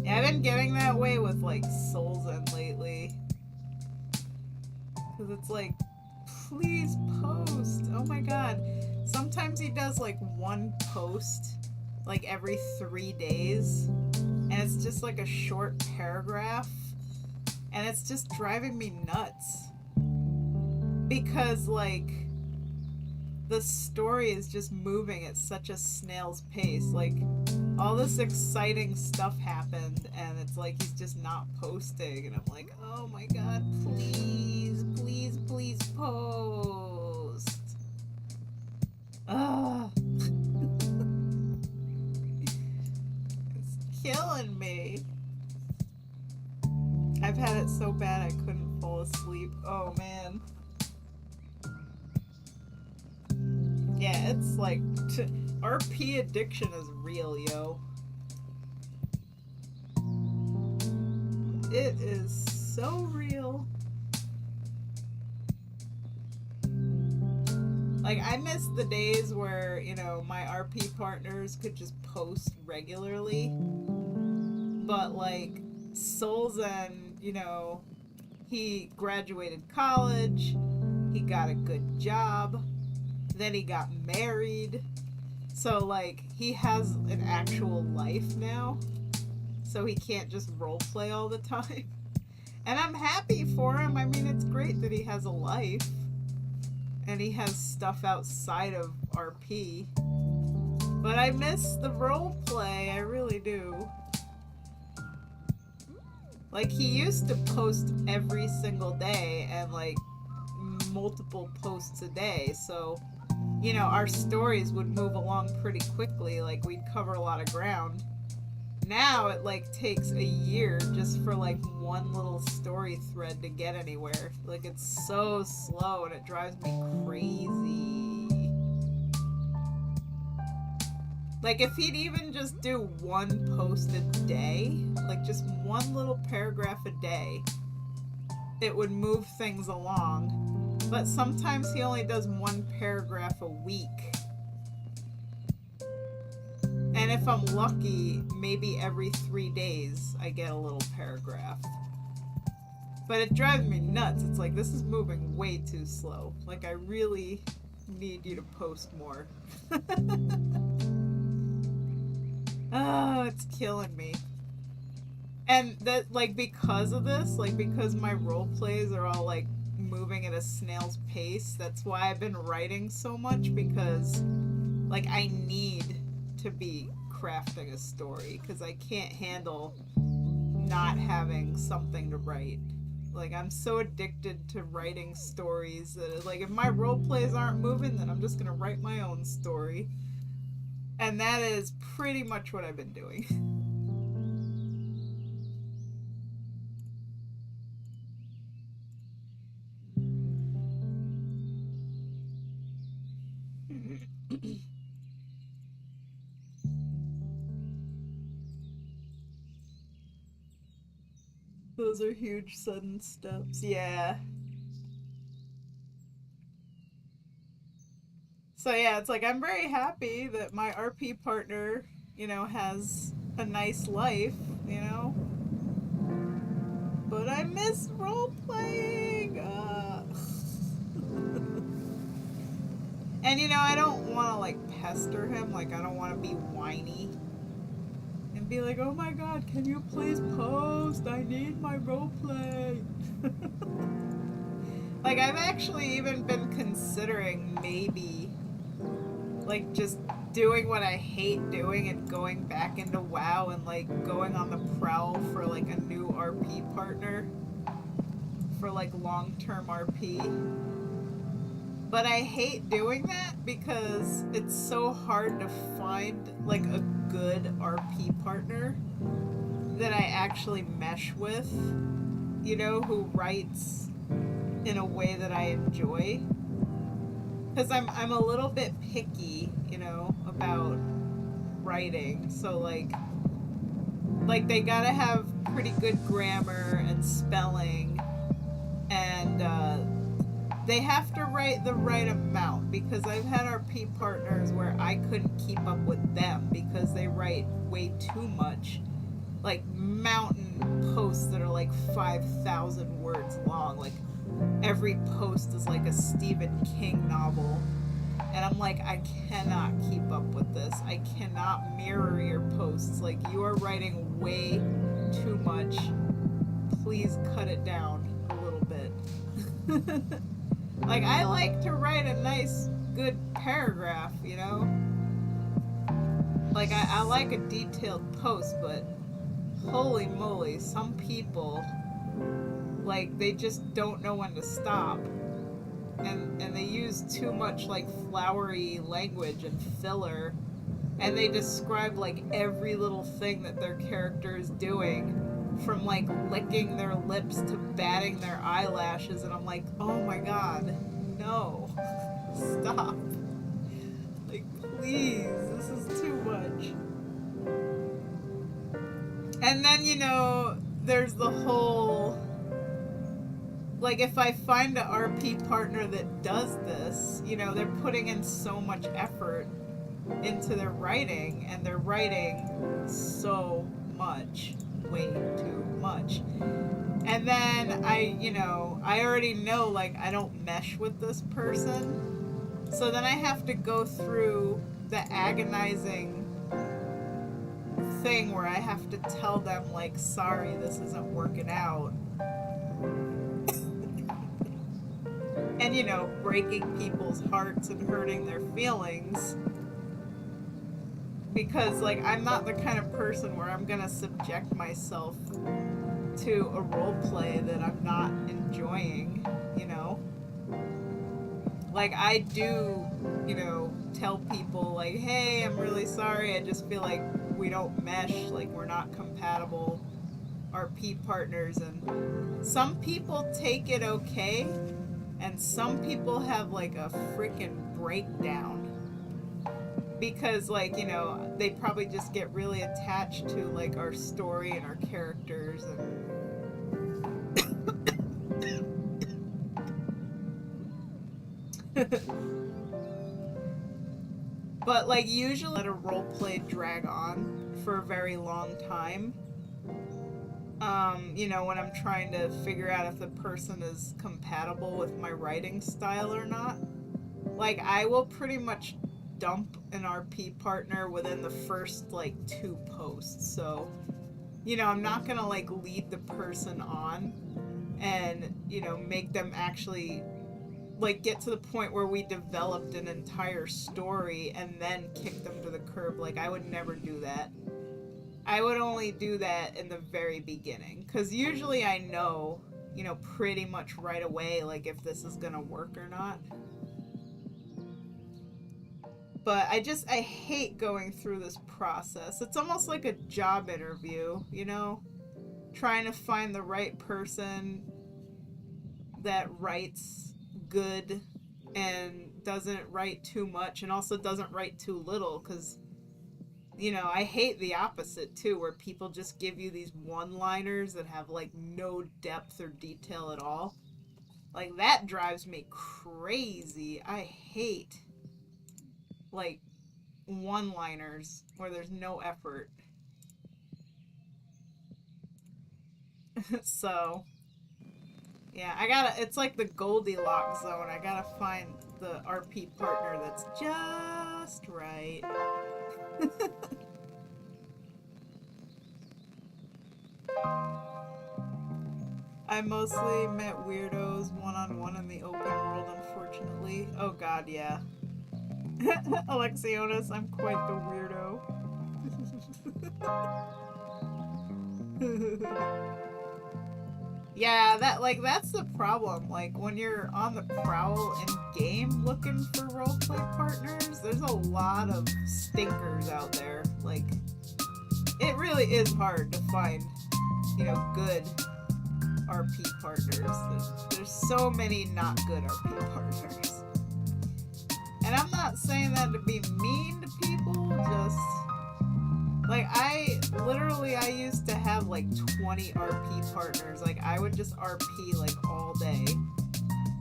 Yeah, I've been getting that way with like Souls End lately. Because it's like, please post. Oh my god. Sometimes he does like one post like every 3 days. And it's just like a short paragraph. And it's just driving me nuts. Because like, the story is just moving at such a snail's pace. Like, all this exciting stuff happened, and it's like he's just not posting. And I'm like, oh my god, please, please, please post. Ugh. It's killing me. I've had it so bad I couldn't fall asleep. Oh man. Yeah, it's like, RP addiction is real, yo. It is so real. Like, I miss the days where, you know, my RP partners could just post regularly. But, like, Souls End, you know, he graduated college, he got a good job, then he got married. So, like, he has an actual life now. So he can't just roleplay all the time. And I'm happy for him. I mean, it's great that he has a life. And he has stuff outside of RP. But I miss the roleplay. I really do. Like, he used to post every single day and, like, multiple posts a day, so, you know, our stories would move along pretty quickly. Like, we'd cover a lot of ground. Now it, like, takes a year just for, like, one little story thread to get anywhere. Like, it's so slow and it drives me crazy. Like, if he'd even just do one post a day, like just one little paragraph a day, it would move things along. But sometimes he only does one paragraph a week. And if I'm lucky, maybe every 3 days I get a little paragraph. But it drives me nuts. It's like, this is moving way too slow. Like, I really need you to post more. Oh, it's killing me. And that, like, because of this, like, because my role plays are all, like, moving at a snail's pace, that's why I've been writing so much, because, like, I need to be crafting a story, because I can't handle not having something to write. Like, I'm so addicted to writing stories that, like, if my role plays aren't moving, then I'm just gonna write my own story. And that is pretty much what I've been doing. Those are huge sudden steps. Yeah. So yeah, it's like, I'm very happy that my RP partner, you know, has a nice life, you know. But I miss role playing. And you know, I don't want to like pester him. Like, I don't want to be whiny and be like, "Oh my God, can you please post? I need my role play." Like, I've actually even been considering maybe, like, just doing what I hate doing and going back into WoW and, like, going on the prowl for, like, a new RP partner for, like, long-term RP. But I hate doing that because it's so hard to find, like, a good RP partner that I actually mesh with, you know, who writes in a way that I enjoy. Because I'm a little bit picky, you know, about writing. So, like they gotta have pretty good grammar and spelling, and they have to write the right amount, because I've had RP partners where I couldn't keep up with them because they write way too much. Like, mountain posts that are like 5,000 words long. Like, every post is like a Stephen King novel. And I'm like, I cannot keep up with this. I cannot mirror your posts. Like, you are writing way too much. Please cut it down a little bit. Like, I like to write a nice, good paragraph, you know? Like, I like a detailed post, but holy moly, some people, like, they just don't know when to stop. And they use too much, like, flowery language and filler. And they describe, like, every little thing that their character is doing, from, like, licking their lips to batting their eyelashes. And I'm like, oh my God, no. Stop. Like, please, this is too much. And then, you know, there's the whole, like, if I find a RP partner that does this, you know, they're putting in so much effort into their writing, and they're writing so much, way too much. And then I already know, like, I don't mesh with this person. So then I have to go through the agonizing thing where I have to tell them, like, sorry, this isn't working out. And, you know, breaking people's hearts and hurting their feelings. Because, like, I'm not the kind of person where I'm gonna subject myself into a role play that I'm not enjoying, you know? Like, I do, you know, tell people, like, hey, I'm really sorry, I just feel like we don't mesh, like, we're not compatible RP partners, and some people take it okay, and some people have, like, a freaking breakdown. Because, like, you know, they probably just get really attached to, like, our story and our characters, and but, like, usually let a roleplay drag on for a very long time. You know, when I'm trying to figure out if the person is compatible with my writing style or not. Like, I will pretty much dump an RP partner within the first, like, 2 posts. So, you know, I'm not gonna, like, lead the person on and, you know, make them actually, like, get to the point where we developed an entire story and then kick them to the curb. Like, I would never do that. I would only do that in the very beginning. Because usually I know, you know, pretty much right away, like, if this is gonna work or not. But I hate going through this process. It's almost like a job interview, you know? Trying to find the right person that writes good and doesn't write too much and also doesn't write too little, because, you know, I hate the opposite too, where people just give you these one-liners that have, like, no depth or detail at all. Like, that drives me crazy. I hate, like, one-liners where there's no effort. So, yeah, it's like the Goldilocks zone. I gotta find the RP partner that's just right. I mostly met weirdos one-on-one in the open world, unfortunately. Oh god, yeah. Alexionis, I'm quite the weirdo. Yeah, that's the problem. Like, when you're on the prowl in game looking for roleplay partners, there's a lot of stinkers out there. Like, it really is hard to find, you know, good RP partners. There's so many not good RP partners. And I'm not saying that to be mean to people, just, like, I used to have, like, 20 RP partners. Like, I would just RP, like, all day.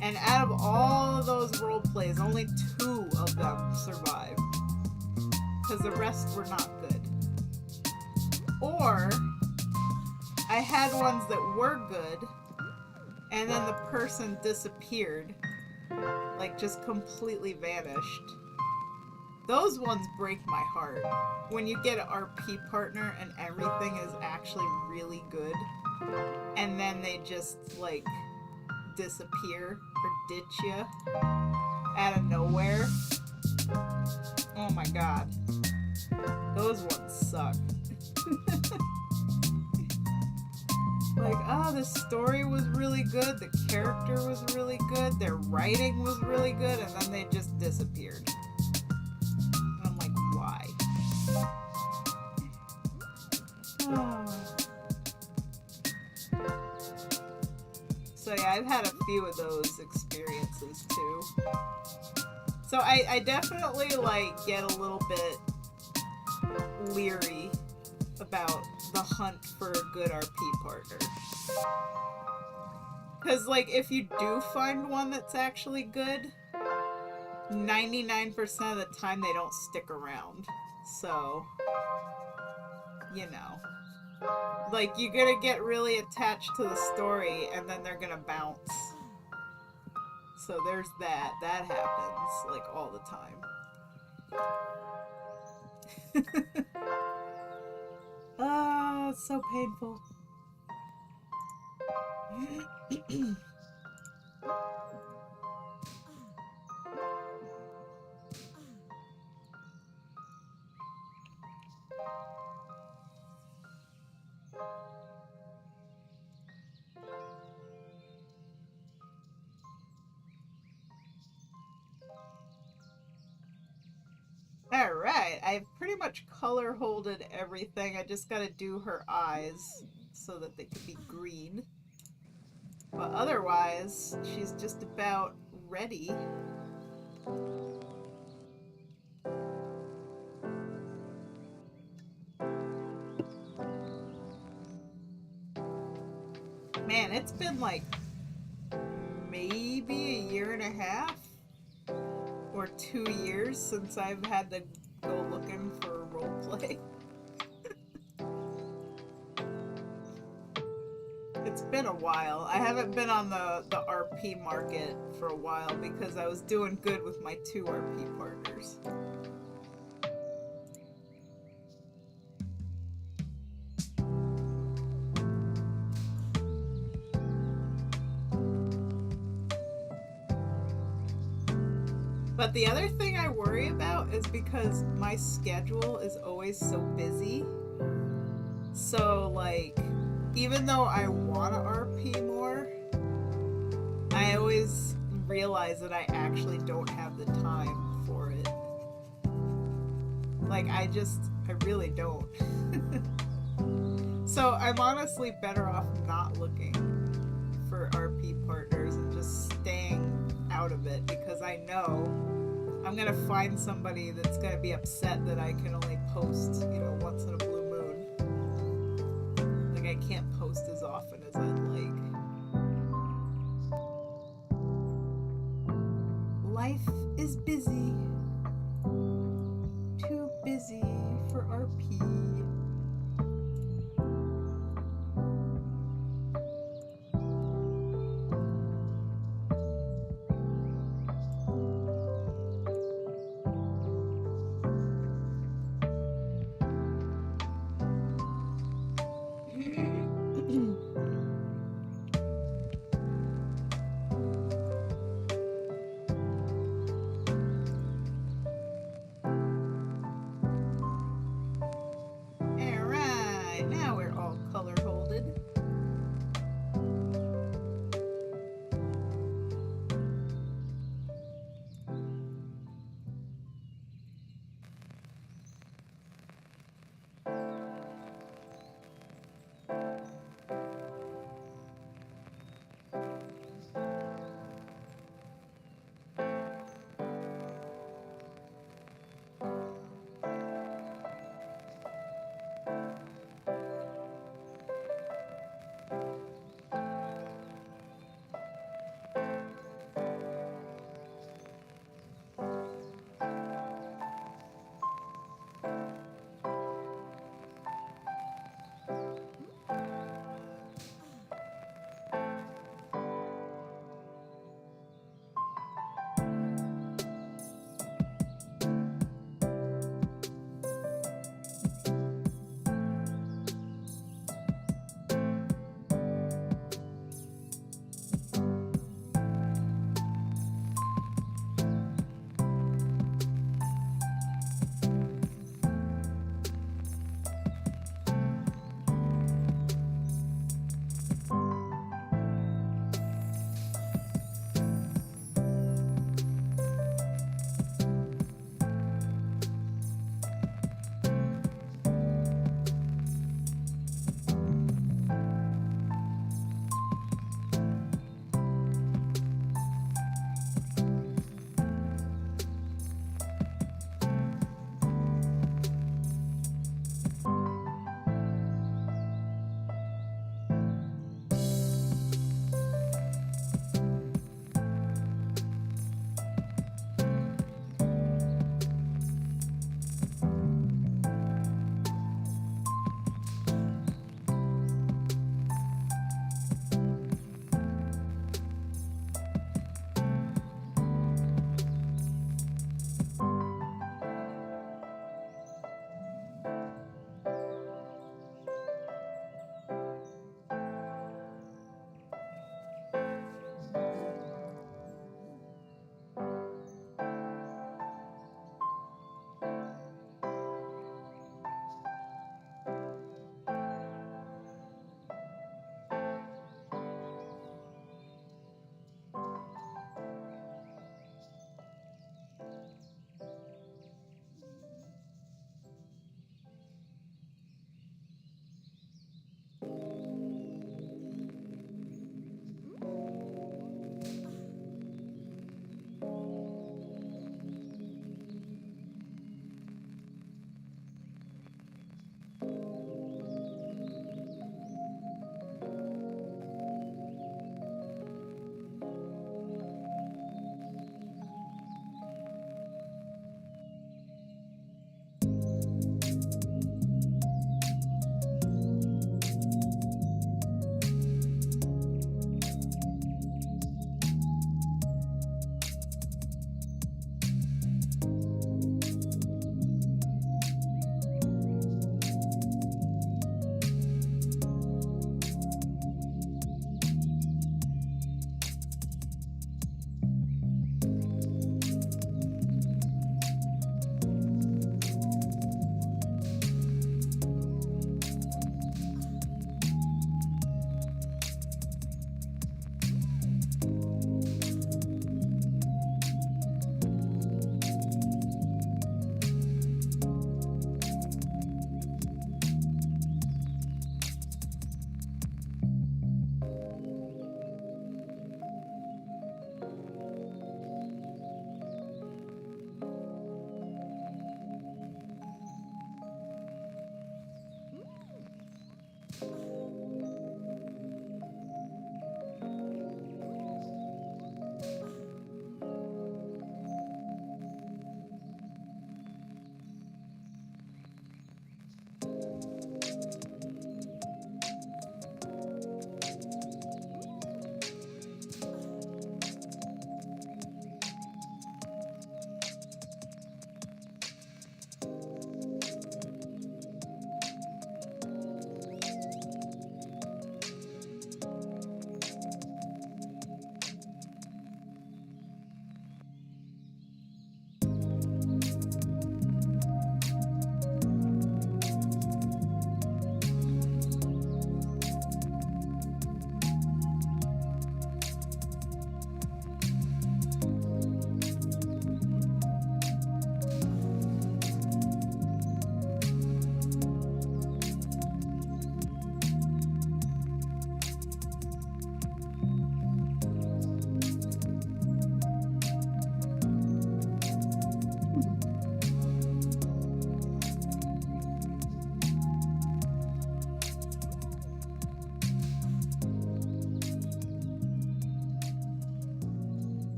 And out of all of those role plays, only 2 of them survived. Because the rest were not good. Or, I had ones that were good, and then the person disappeared. Like, just completely vanished. Those ones break my heart. When you get an RP partner and everything is actually really good, and then they just, like, disappear or ditch you out of nowhere. Oh my god. Those ones suck. Like, oh, the story was really good, the character was really good, their writing was really good, and then they just disappeared. And I'm like, why? So yeah, I've had a few of those experiences too. So I definitely, like, get a little bit leery about the hunt for a good RP partner. Because, like, if you do find one that's actually good, 99% of the time they don't stick around. So, you know. Like, you're gonna get really attached to the story, and then they're gonna bounce. So there's that. That happens, like, all the time. Oh, it's so painful. I've pretty much color holded everything. I just gotta do her eyes so that they could be green. But otherwise, she's just about ready. Man, it's been like maybe a year and a half or 2 years since I've had to go looking for roleplay. It's been a while. I haven't been on the RP market for a while because I was doing good with my 2 RP partners. But the other thing I worry about is because my schedule is always so busy. So, like, even though I want to RP more, I always realize that I actually don't have the time for it. Like, I really don't. So, I'm honestly better off not looking for RP partners and just staying out of it because I know I'm gonna find somebody that's gonna be upset that I can only post, once in a blue moon. Like, I can't post as often as I'd like. Life is busy. Too busy for RP.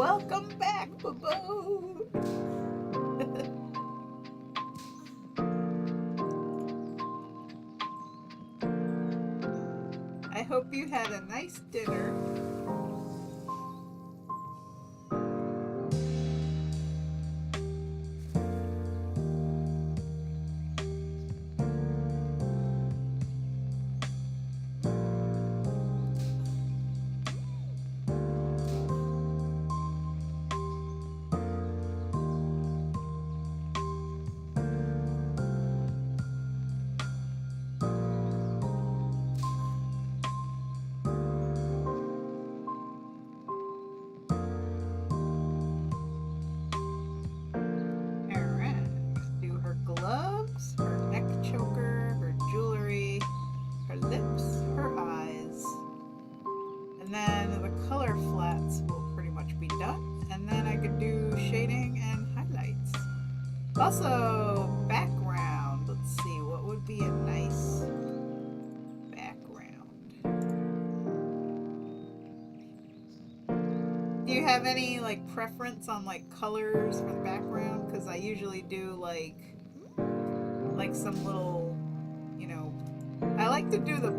Welcome back, Baboon! I hope you had a nice dinner. Also, background. Let's see, what would be a nice background? Do you have any like preference on like colors for the background? Because I usually do like some little, you know, I like to do the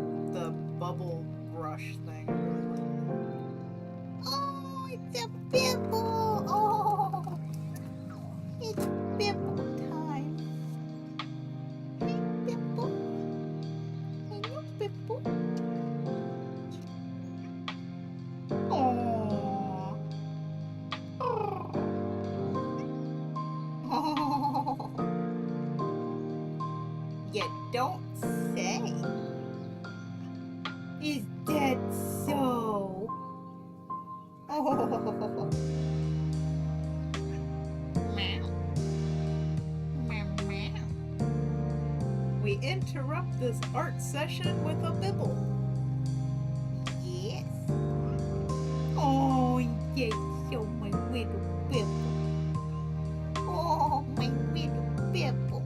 bubble brush thing. Oh, it's a bibble! Oh, it's bibble time. Hey, bibble. Hello, bibble. Oh. Oh. Oh. You don't say. Is that so? Oh. Meow. Meow, meow. We interrupt this art session with a bibble. Yes. Oh, yes, so my little bibble. Oh, my little bibble.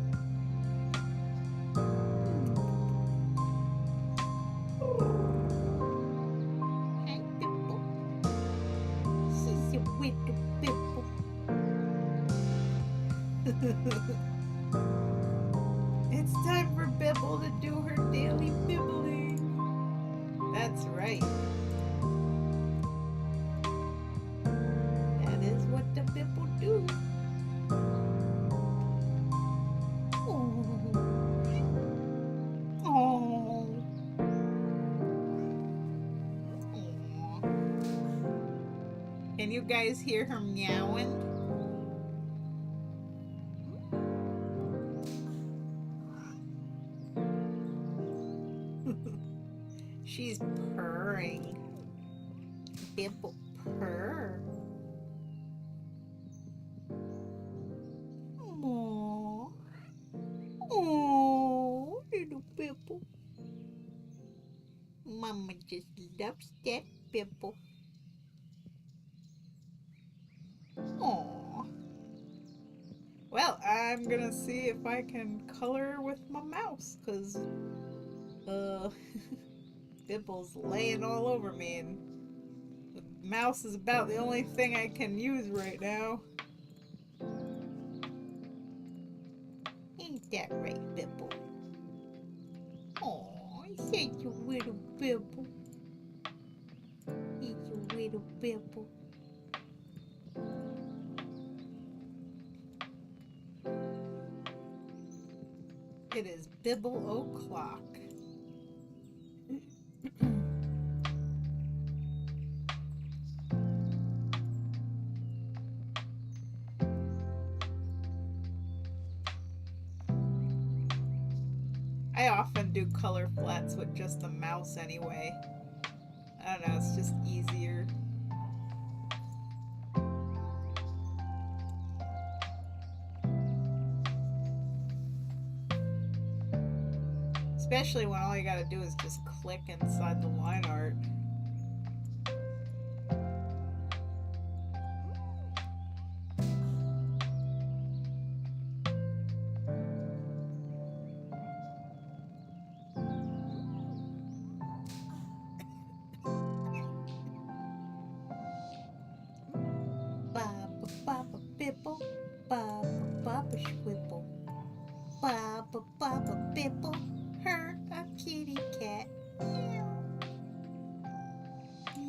Hi, bibble. She's a little bibble. It's time for Bibble to do her daily bibbling. That's right. That is what the Bibble do. Oh. Oh. Aw. Can you guys hear her meowing? She's purring. Bibble purr. Aww. Oh, little Bibble. Mama just loves that Bibble. Aww. Well, I'm gonna see if I can color with my mouse, cause Bibble's laying all over me, and the mouse is about the only thing I can use right now. Ain't that right, Bibble? Aw, such a little Bibble. He's a little Bibble. It is Bibble o'clock. I often do color flats with just the mouse anyway. I don't know, it's just easier. Especially when all you gotta do is just click inside the line art.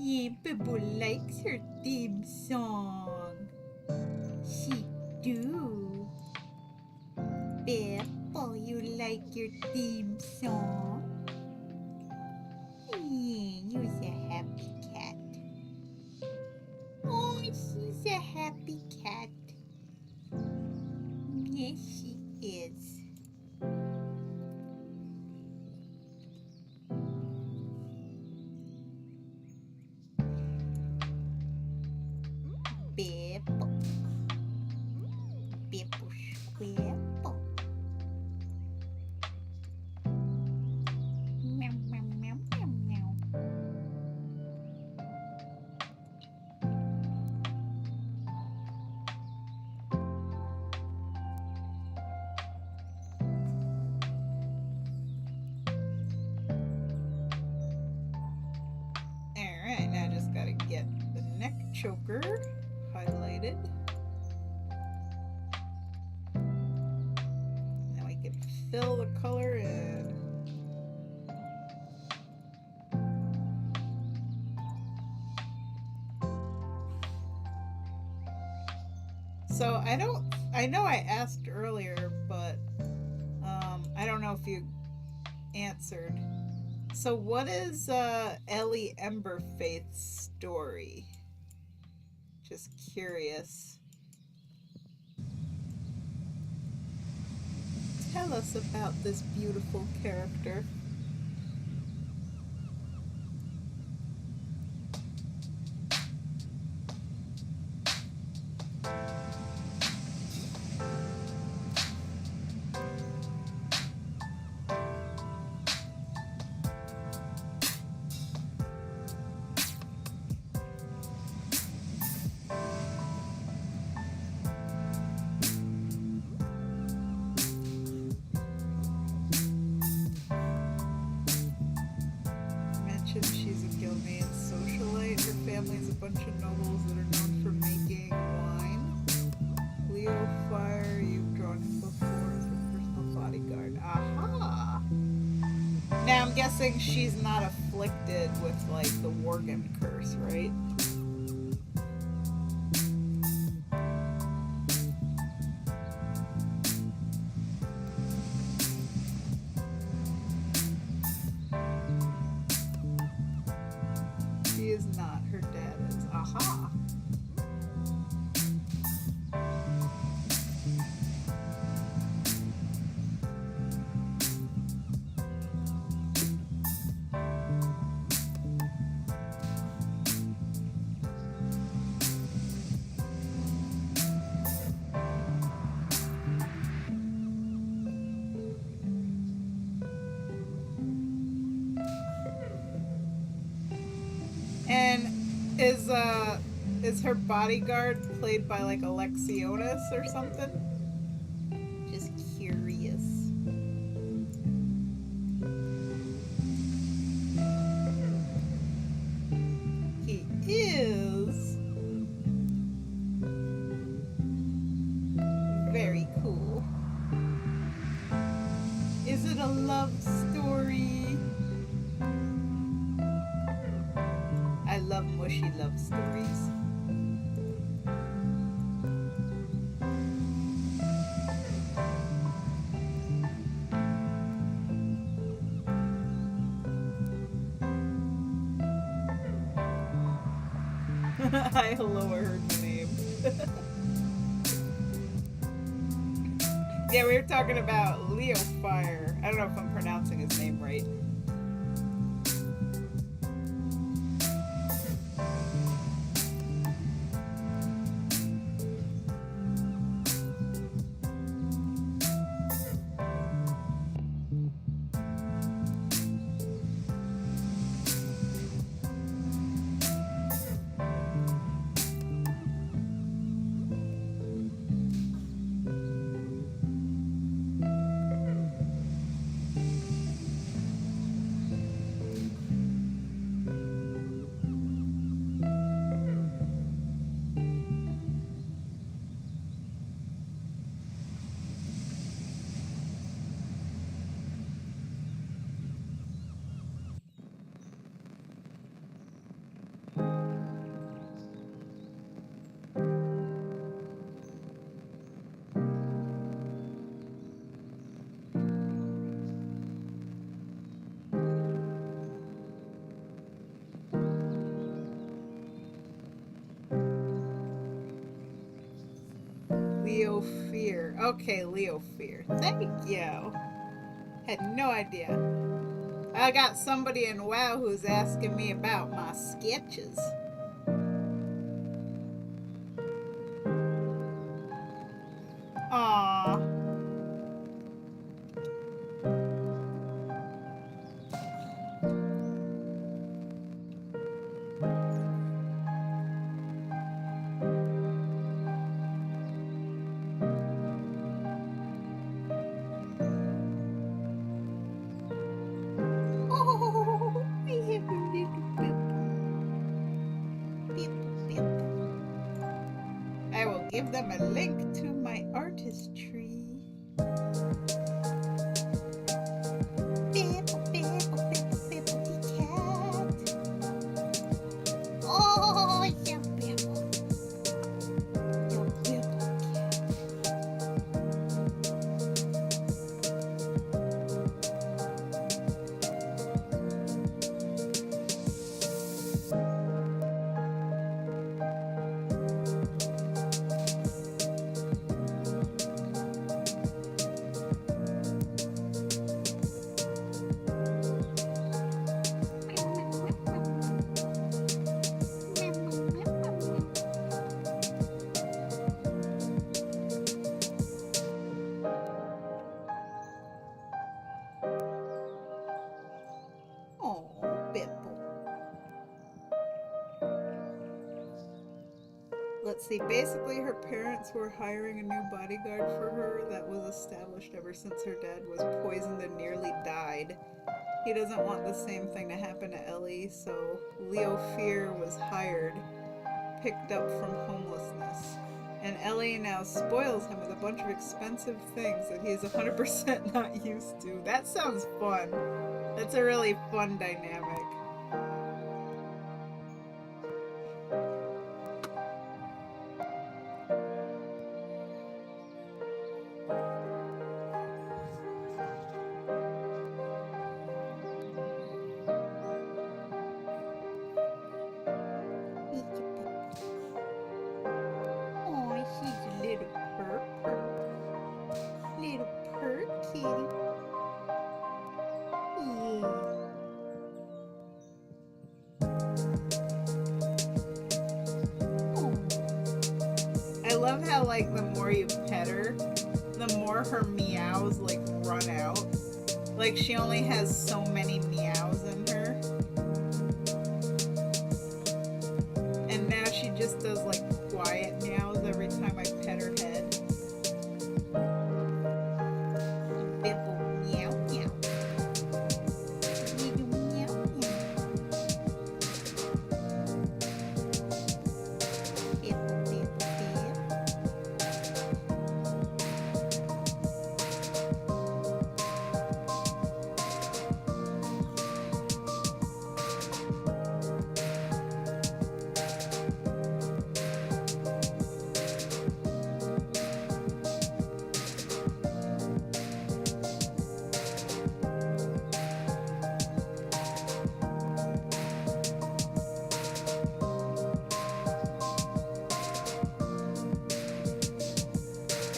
Yeah, Bibble likes her theme song. She do. Bibble, you like your theme song? Yeah, you're a happy cat. Oh, she's a happy cat. Yes, she is. Bibble. Bibble squibble. Meow, meow, meow, meow, meow. Alright, now I just gotta get the neck choker highlighted. Now I can fill the color in. So I know I asked earlier, but I don't know if you answered. So what is Elle Emberfaith's story? Just curious. Tell us about this beautiful character. She's a Gilnean socialite. Her family's a bunch of nobles that are known for making wine. Leo Fire, you've drawn him before as her personal bodyguard. Aha! Now I'm guessing she's not afflicted with like the Worgen curse, right? She is not. Her dad is. Aha! And is her bodyguard played by like Alexionis or something? Just curious. He is very cool. Is it a love story? I love mushy love stories. Hi, hello, I heard my name. Yeah, we were talking about Leo Fire. I don't know if I'm pronouncing his name right. Leo Fear. Okay, Leo Fear. Thank you. Had no idea. I got somebody in WoW who's asking me about my sketches. Aww. Oh, I have a little bip. Bip, bip. I will give them a link to my artistry. Bip, bip, bip, bip, cat. Oh, yeah, bip. Your bip cat. Oh, Bipple. Let's see, basically her parents were hiring a new bodyguard for her that was established ever since her dad was poisoned and nearly died. He doesn't want the same thing to happen to Ellie, so Leo Fear was hired, picked up from homelessness. And Ellie now spoils him with a bunch of expensive things that he is 100% not used to. That sounds fun. That's a really fun dynamic. Oh, she's a little purr. Little purr kitty. Yeah. Oh. I love how, like, the more you pet her, the more her meows, like, run out. Like, she only has so many meows in her. And now she just does, like, quiet meows every time I pet her head. Bibble, meow, meow. Little meow, meow. Bibble, bibble, bibble.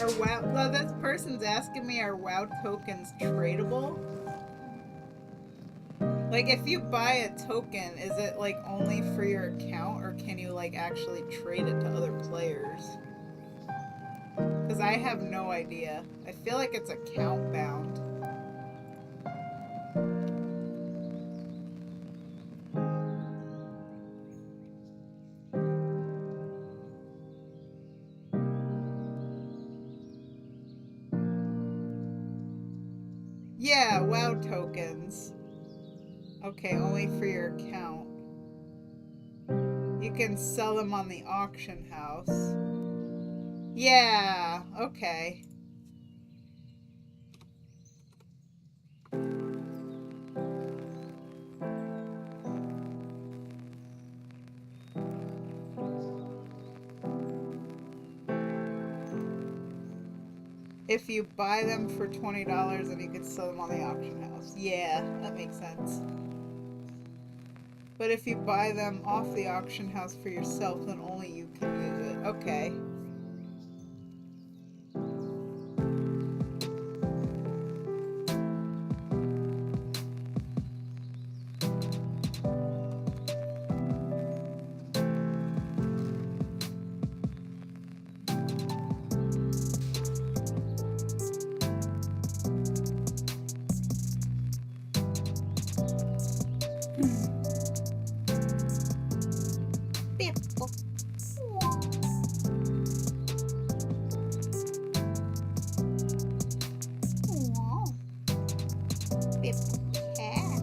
Are WoW? Well, this person's asking me, are WoW tokens tradable? Like, if you buy a token, is it like only for your account, or can you like actually trade it to other players? Because I have no idea. I feel like it's account bound. Yeah, WoW tokens. Okay, only for your account. You can sell them on the auction house. Yeah, okay. If you buy them for $20 and you could sell them on the auction house. Yeah, that makes sense. But if you buy them off the auction house for yourself, then only you can use it. Okay. Bipple. Aw. Bipple cat.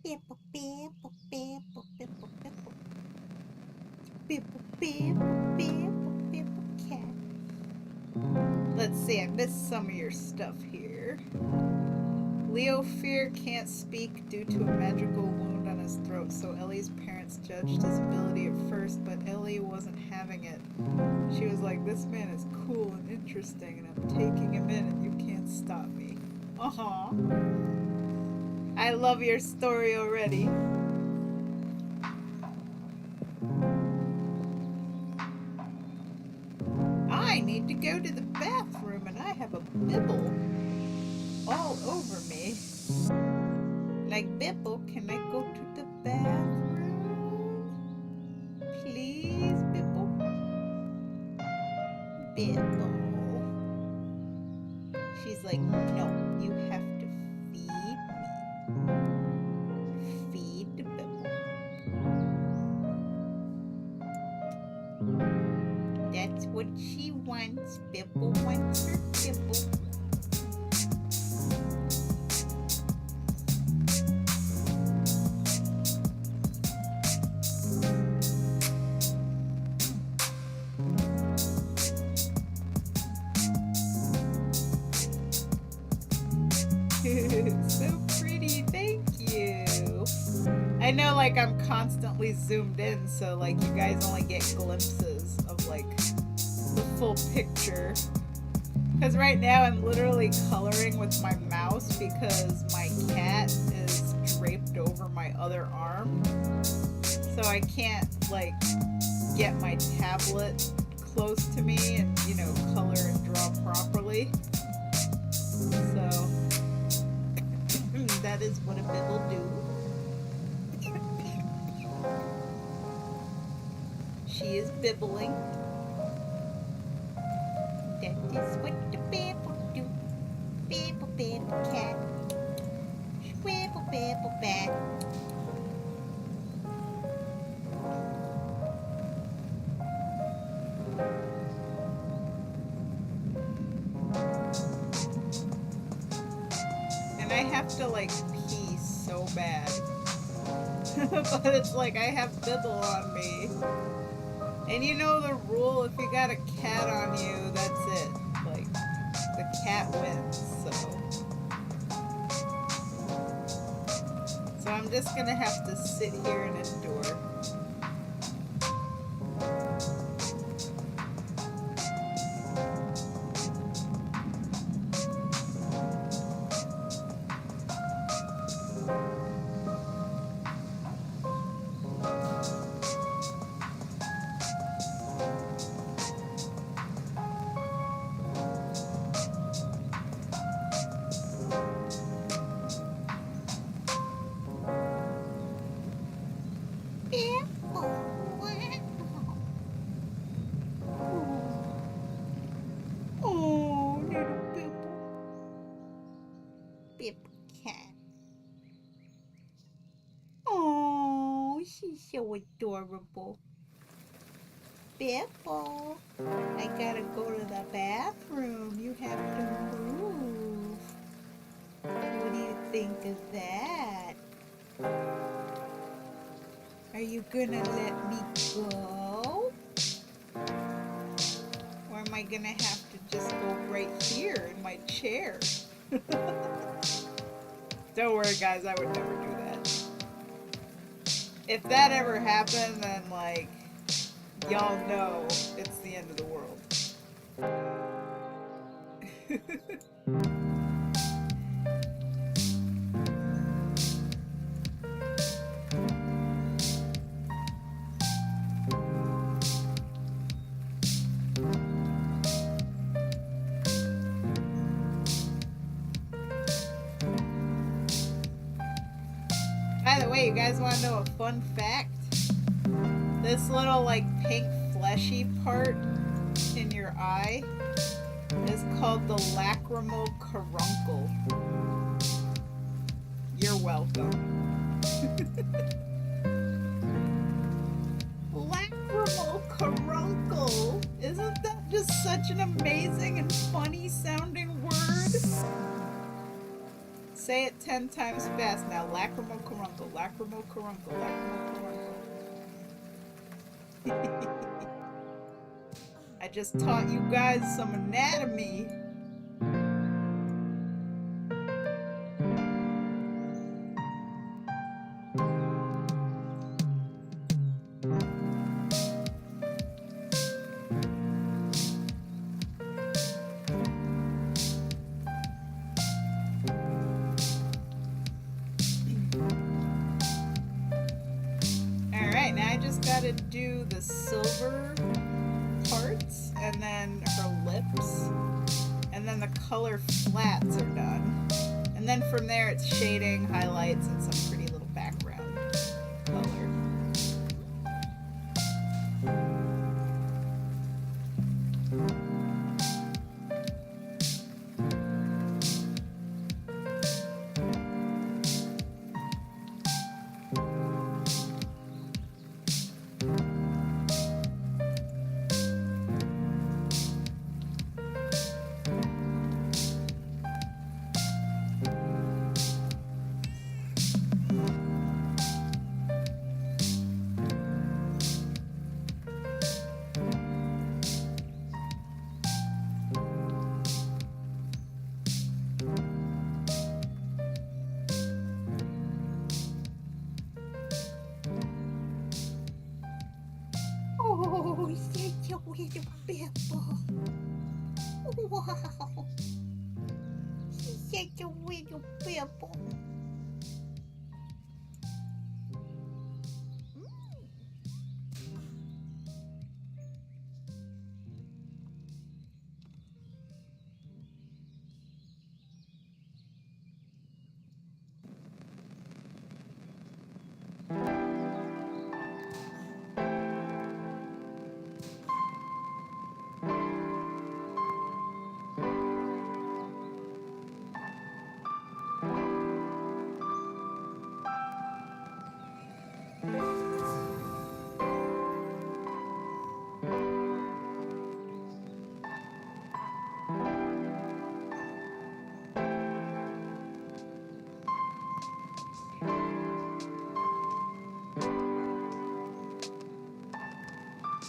Bipple, bipple, bipple, bipple, bipple. Bipple, bipple, bipple, bipple cat. Let's see, I missed some of your stuff here. Leo Fear can't speak due to a magical wound on his throat, so Ellie's parents judged his ability at first, but Ellie wasn't having it. She was like, this man is cool and interesting, and I'm taking him in, and you can't stop me. Uh-huh. I love your story already. I need to go to the bathroom, and I have a bibble all over me. Like, Bibble, can I go to the bathroom? Please, Bibble? Bibble. She's like, no, you have to feed me. Feed the Bibble. That's what she wants. Bibble wants her Bibble. So pretty, thank you. I know, like, I'm constantly zoomed in, so like you guys only get glimpses of like the full picture. Because right now I'm literally coloring with my mouse because my cat is draped over my other arm, so I can't like get my tablet close to me and, you know, color and draw properly. So that is what a bibble do. She is bibbling. That is what the bibble do. Bibble, bibble cat. Squibble, bibble bat. And I have to like pee so bad. But it's like I have bibble on me. And you know the rule, if you got a cat on you, that's it. Like, the cat wins, so I'm just gonna have to sit here and endure. so adorable. Bipple, I gotta go to the bathroom. You have to move. What do you think of that? Are you gonna let me go? Or am I gonna have to just go right here in my chair? Don't worry, guys, I would never do that. If that ever happened, then, like, y'all know it's the end of the world. By the way, you guys want to know a fun fact? This little, like, pink fleshy part in your eye is called the lacrimal caruncle. You're welcome. Lacrimal caruncle! Isn't that just such an amazing and funny sounding word? Say it 10 times fast now. Lacrimal caruncle, lacrimal caruncle, lacrimal caruncle. I just taught you guys some anatomy. Alright, now I just gotta do the silver parts and then her lips, and then the color flats are done. And then from there it's shading, highlights, and some pretty little background color. Oh, such a little pebble. Wow. She's such a little pebble.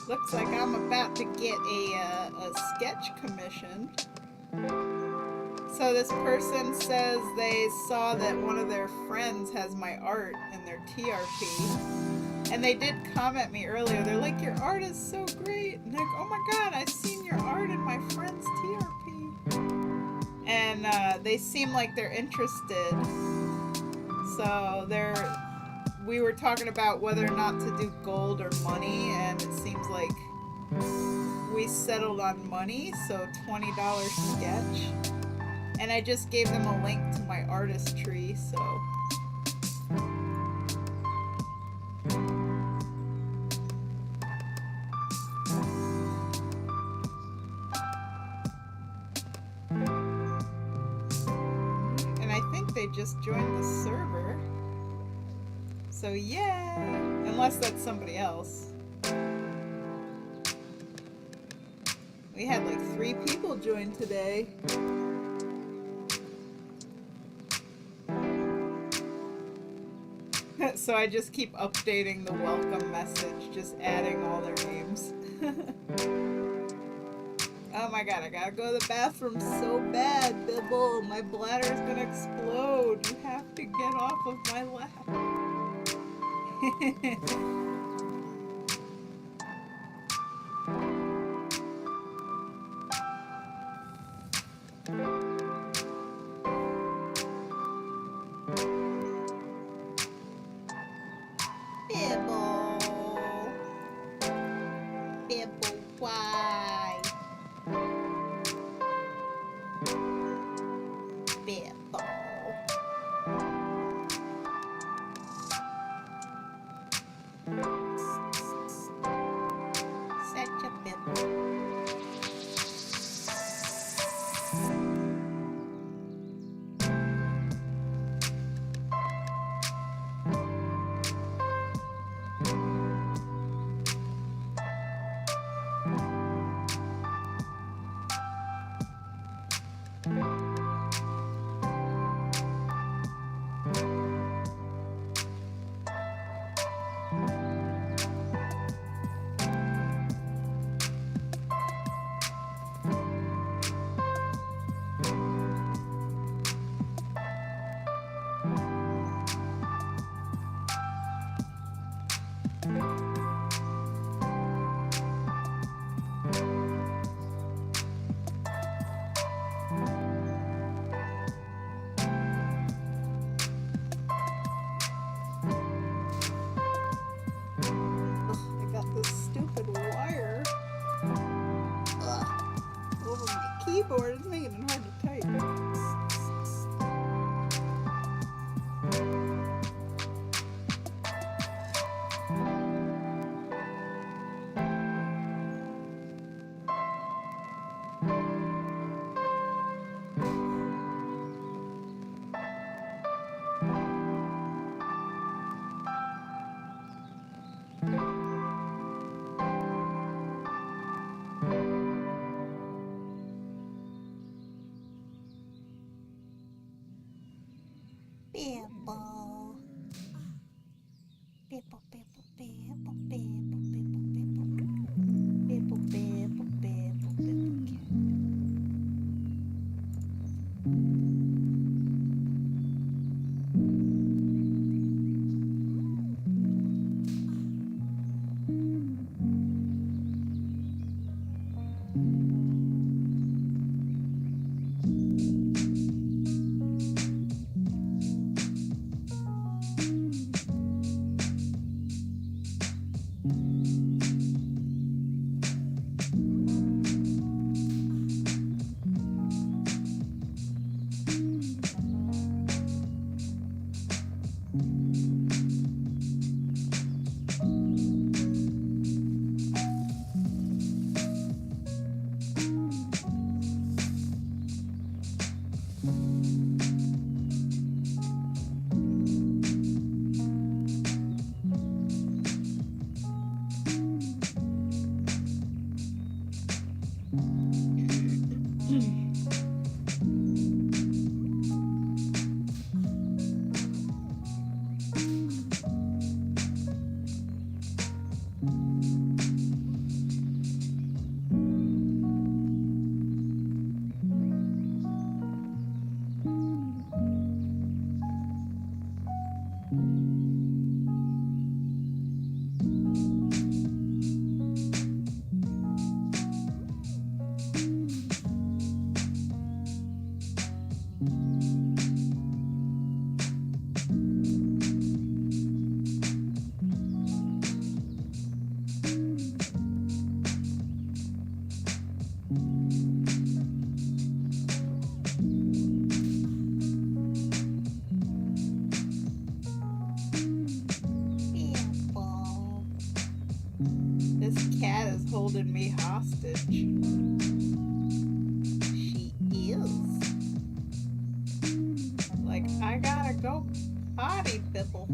Looks like I'm about to get a sketch commissioned. So this person says they saw that one of their friends has my art in their TRP. And they did comment me earlier. They're like, your art is so great. And they're like, oh my god, I've seen your art in my friend's TRP. And they seem like they're interested. So we were talking about whether or not to do gold or money, and it seems like we settled on money, so $20 sketch. And I just gave them a link to my artistry, so. And I think they just joined the server. So yeah, unless that's somebody else. We had like 3 people join today. So I just keep updating the welcome message, just adding all their names. Oh my god, I gotta go to the bathroom so bad, Bibble. My bladder's gonna explode. You have to get off of my lap. Bibble. Bibble, why? Bibble. Such a bibble. I got this stupid wire over my keyboard. It's making it hard to type. Bibble. Bibble, bibble, bibble, bibble, bibble, bibble. Bibble, bibble, bibble, bibble. Holding me hostage. She is. Like, I gotta go potty, Bibble.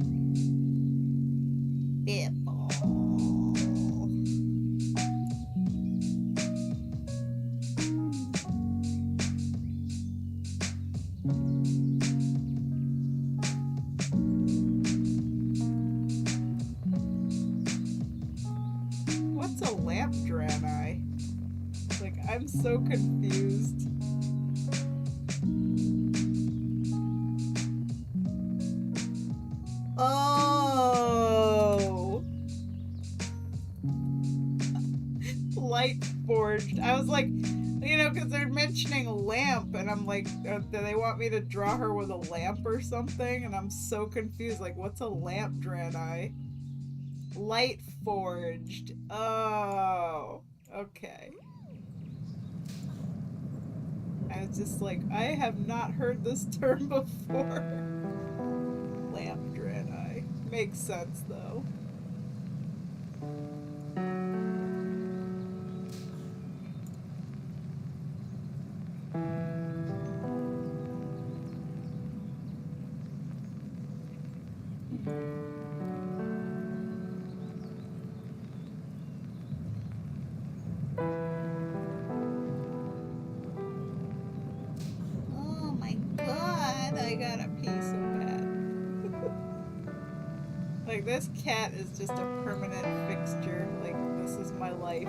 Draenei? Like, I'm so confused. Oh! Light forged. I was like, you know, because they're mentioning lamp, and I'm like, do they want me to draw her with a lamp or something? And I'm so confused. Like, what's a lamp, Draenei? Light forged. Oh, okay. I was just like, I have not heard this term before. Lamp Draenei. Makes sense, though. Oh my god, I gotta pee so bad. Like, this cat is just a permanent fixture. Like, this is my life.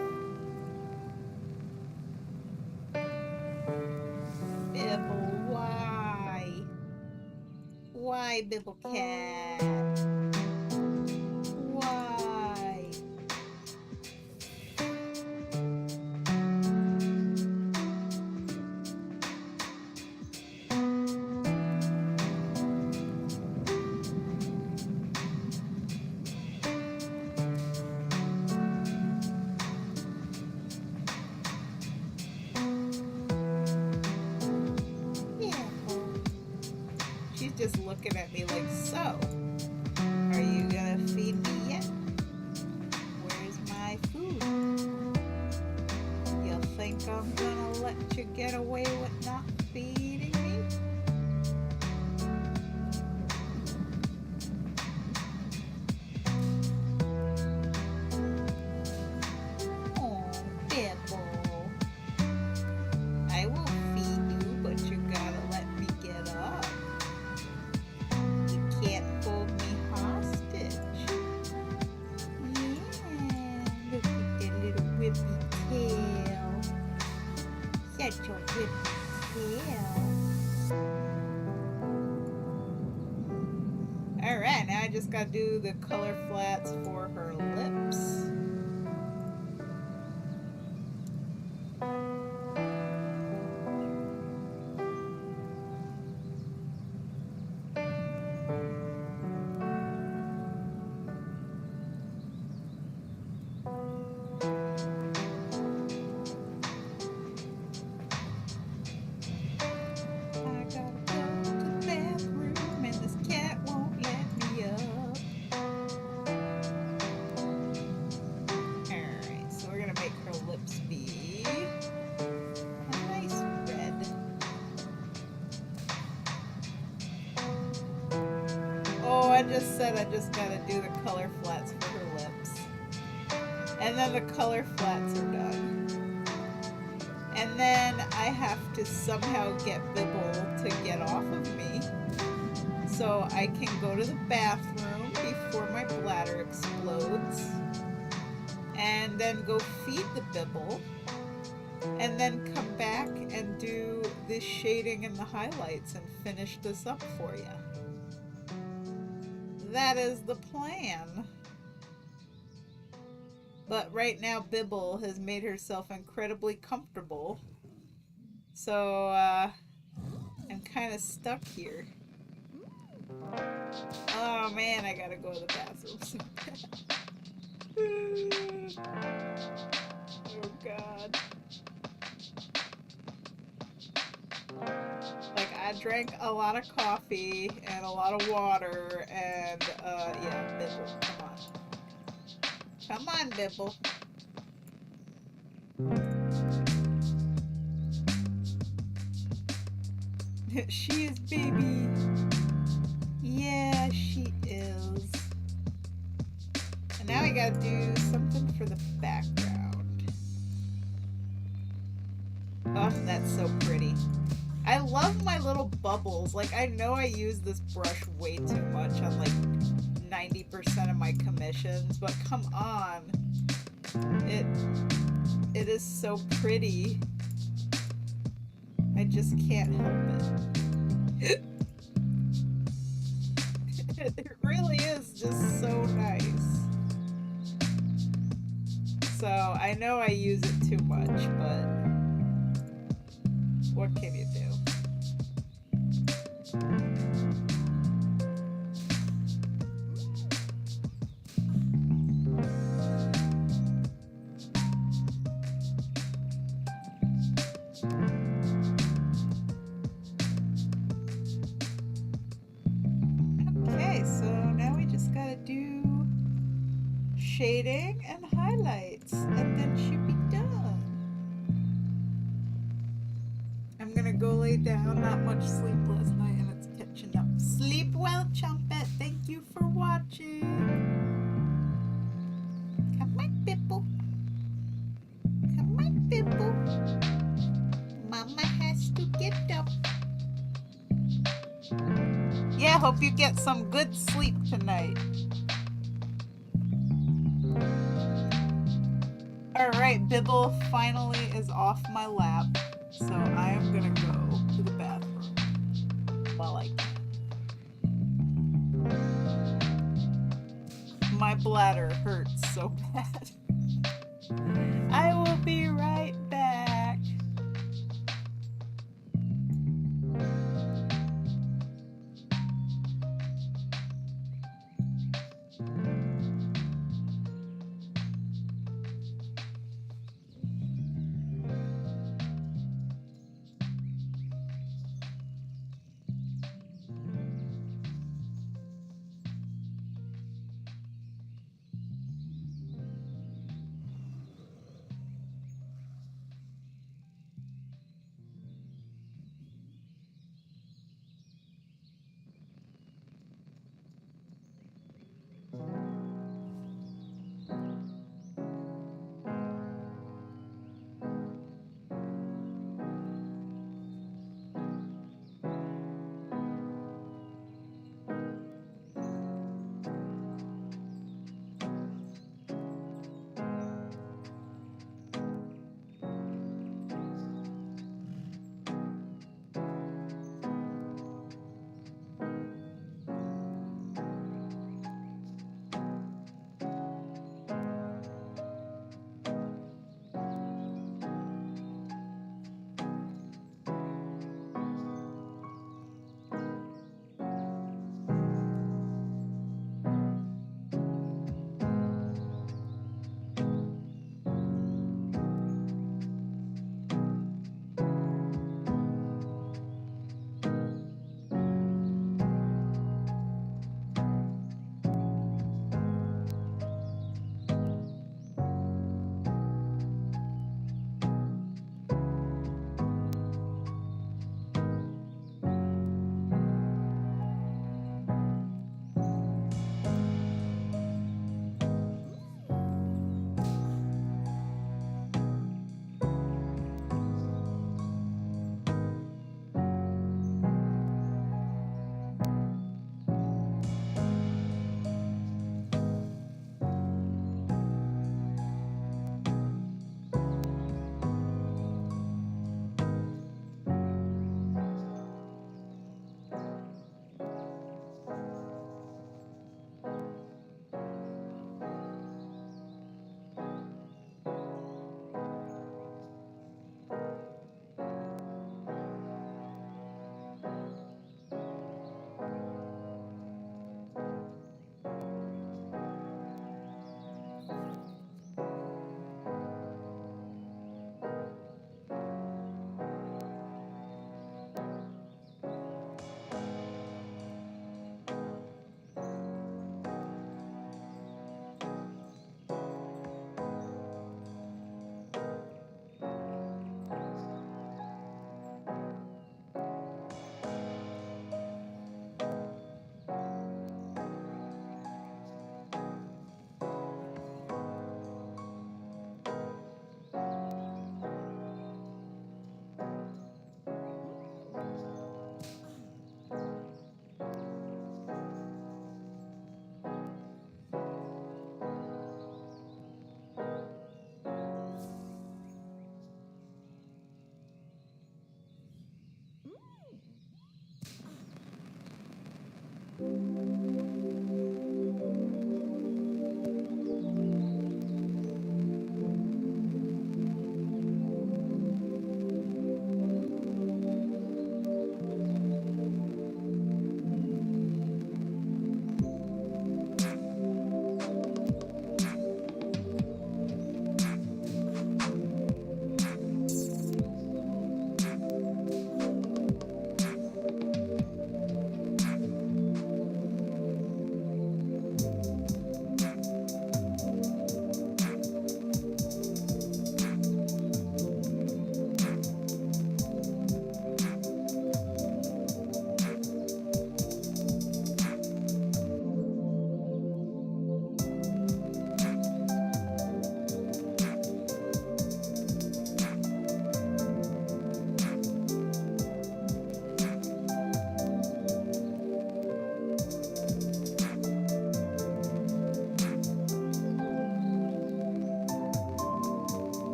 Bibble, why? Why, Bibble cat? Why? She's just looking at me like, so, are you gonna feed me yet? Where's my food? You think I'm gonna let you get away with not feeding me? Oh, Bibble. I will feed you, but you gotta let me get up. You can't hold me hostage. Yeah, look at that little whippy tail. Such a whippy tail. Alright, now I just gotta do the color flats for her lips. I just said I just gotta do the color flats for her lips. And then the color flats are done. And then I have to somehow get Bibble to get off of me so I can go to the bathroom before my bladder explodes. And then go feed the Bibble. And then come back and do the shading and the highlights and finish this up for you. That is the plan. But right now Bibble has made herself incredibly comfortable. So I'm kind of stuck here. Oh man, I gotta go to the bathroom so bad. Oh god. Like, I drank a lot of coffee and a lot of water and, yeah, Bibble, come on. Come on, Bibble. She is baby. Yeah, she is. And now we gotta do something for the background. Oh, that's so pretty. I love my little bubbles. Like, I know I use this brush way too much on like 90% of my commissions, but come on. It is so pretty. I just can't help it. It really is just so nice. So I know I use it too much, but what can you do? Okay, so now we just gotta do shading and highlights, and then should be done. I'm gonna go lay down. Not much sleep last night, and it's catching up. Sleep well, Chumpet. Thank you for watching. Come on, Pipple. Come on, Pipple. Mama has to get up. Yeah, hope you get some good sleep tonight. Alright, Bibble finally is off my lap, so I am gonna go to the bathroom while I can. My bladder hurts so bad. I will be right back.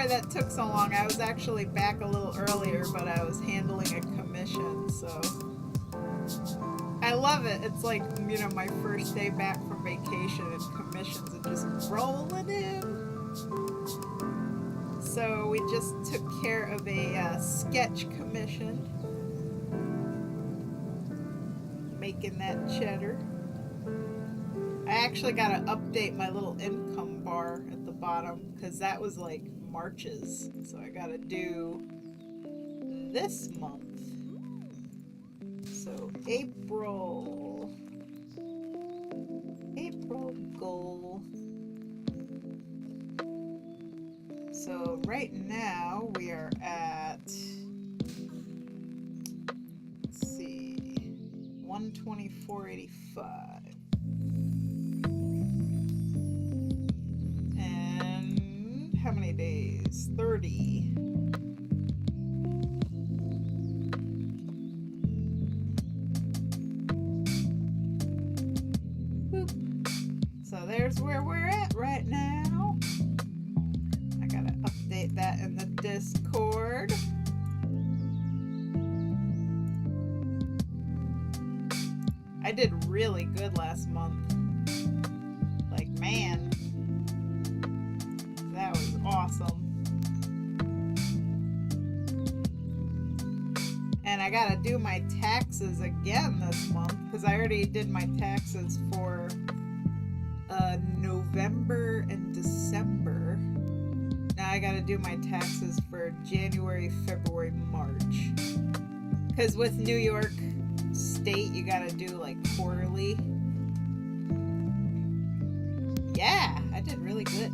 sorry that took so long. I was actually back a little earlier, but I was handling a commission, so... I love it. It's like, you know, my first day back from vacation and commissions and just rolling in. So we just took care of a sketch commission. Making that cheddar. I actually gotta update my little income bar at the bottom because that was like March's. So I gotta do this month. So April goal. So right now we are at, let's see, 124.85. And how many days? 30. So there's where we're at right now. I gotta update that in the Discord. I did really good last month. Like, man, that was awesome. And I gotta do my taxes again this month because I already did my taxes for November and December. Now I gotta do my taxes for January, February, March. Because with New York State, you gotta do like quarterly. Yeah, I did really good.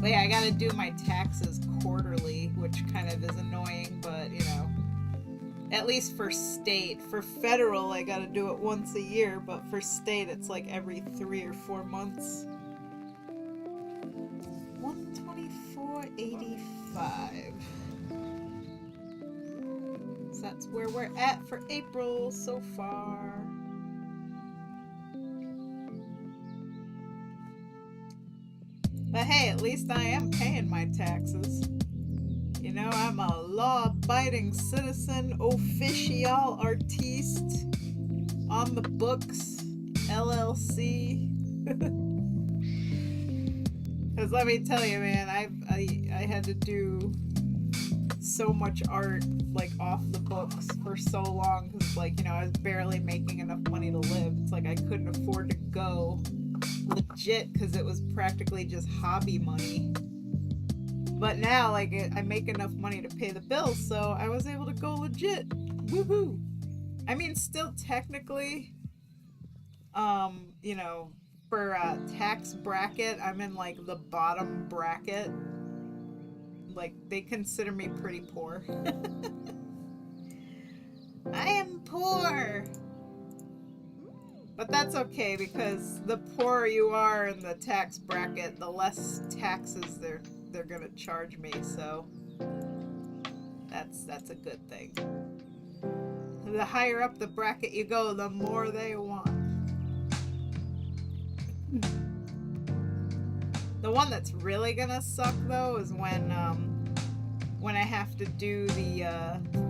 But yeah, I gotta do my taxes quarterly, which kind of is annoying, but you know. At least for state. For federal, I gotta do it once a year, but for state, it's like every 3 or 4 months. 124.85. So that's where we're at for April so far. But hey, at least I am paying my taxes. You know, I'm a law-abiding citizen, official artiste, on the books, LLC. Because let me tell you, man, I had to do so much art, like, off the books for so long. Because, like, you know, I was barely making enough money to live. It's like I couldn't afford to go legit because it was practically just hobby money. But now, like, I make enough money to pay the bills, so I was able to go legit. Woohoo! I mean, still technically, you know, for tax bracket, I'm in, like, the bottom bracket. Like, they consider me pretty poor. I am poor! But that's okay, because the poorer you are in the tax bracket, the less taxes they're gonna charge me, so that's a good thing. The higher up the bracket you go, the more they want. The one that's really gonna suck though is when I have to do the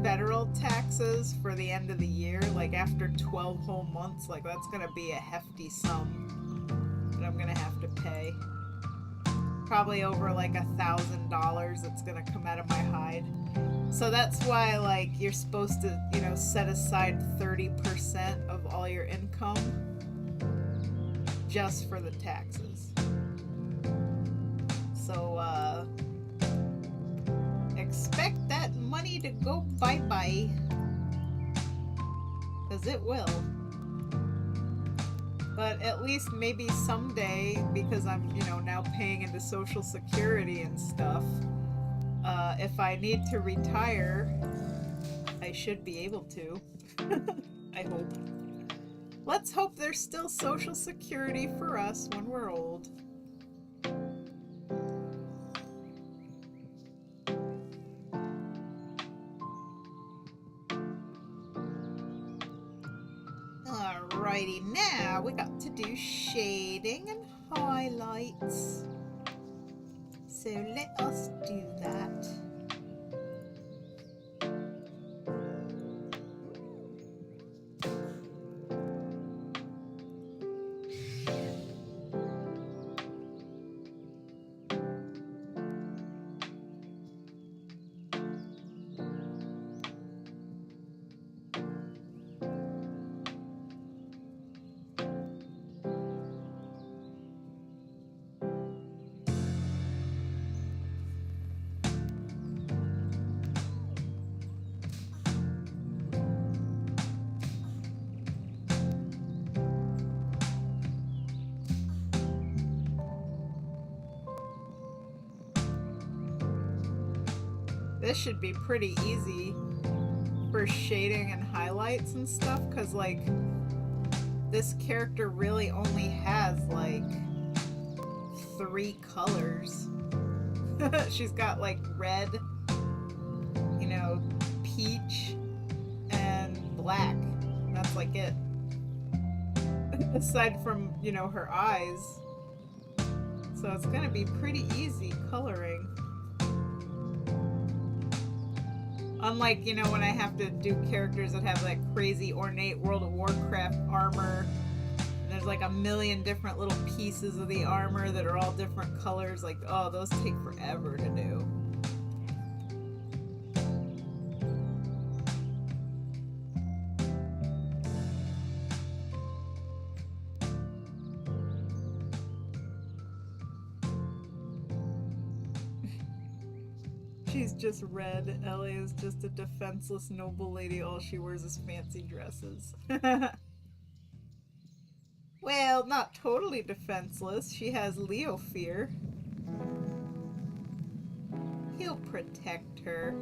federal taxes for the end of the year, like after 12 whole months. Like, that's gonna be a hefty sum that I'm gonna have to pay. Probably over like $1,000 that's gonna come out of my hide. So that's why, like, you're supposed to, you know, set aside 30% of all your income just for the taxes. So expect that money to go bye-bye, because it will. But at least maybe someday, because I'm, you know, now paying into Social Security and stuff, if I need to retire, I should be able to. I hope. Let's hope there's still Social Security for us when we're old. Alrighty, now we got to do shading and highlights. So let us do that. This should be pretty easy for shading and highlights and stuff, because like this character really only has like 3 colors. She's got like red, you know, peach, and black. That's like it. Aside from, you know, her eyes. So it's gonna be pretty easy coloring. Unlike, you know, when I have to do characters that have that crazy ornate World of Warcraft armor. And there's like a million different little pieces of the armor that are all different colors. Like, oh, those take forever to do. She's just red. Elle is just a defenseless noble lady. All she wears is fancy dresses. Well, not totally defenseless. She has Leo fear. He'll protect her.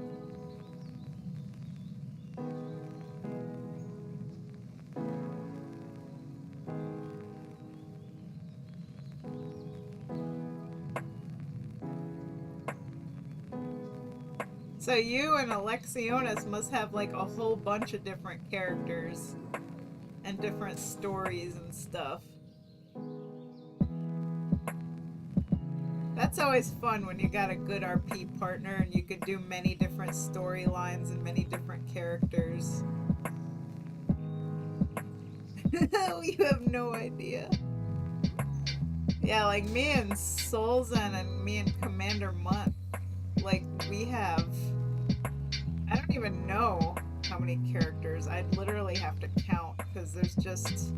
So you and Alexionis must have like a whole bunch of different characters and different stories and stuff. That's always fun when you got a good RP partner and you could do many different storylines and many different characters. You have no idea. Yeah, like me and Solzen and me and Commander Mutt, like we have, I don't even know how many characters. I'd literally have to count because there's just,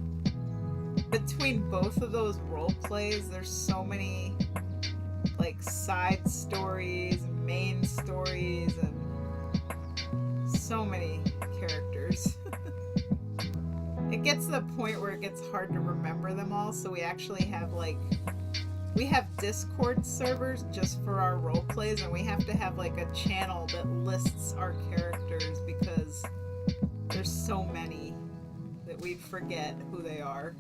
between both of those role plays, there's so many like side stories, main stories, and so many characters. It gets to the point where it gets hard to remember them all, so we actually have like, we have Discord servers just for our role plays, and we have to have like a channel that lists our characters because there's so many that we forget who they are.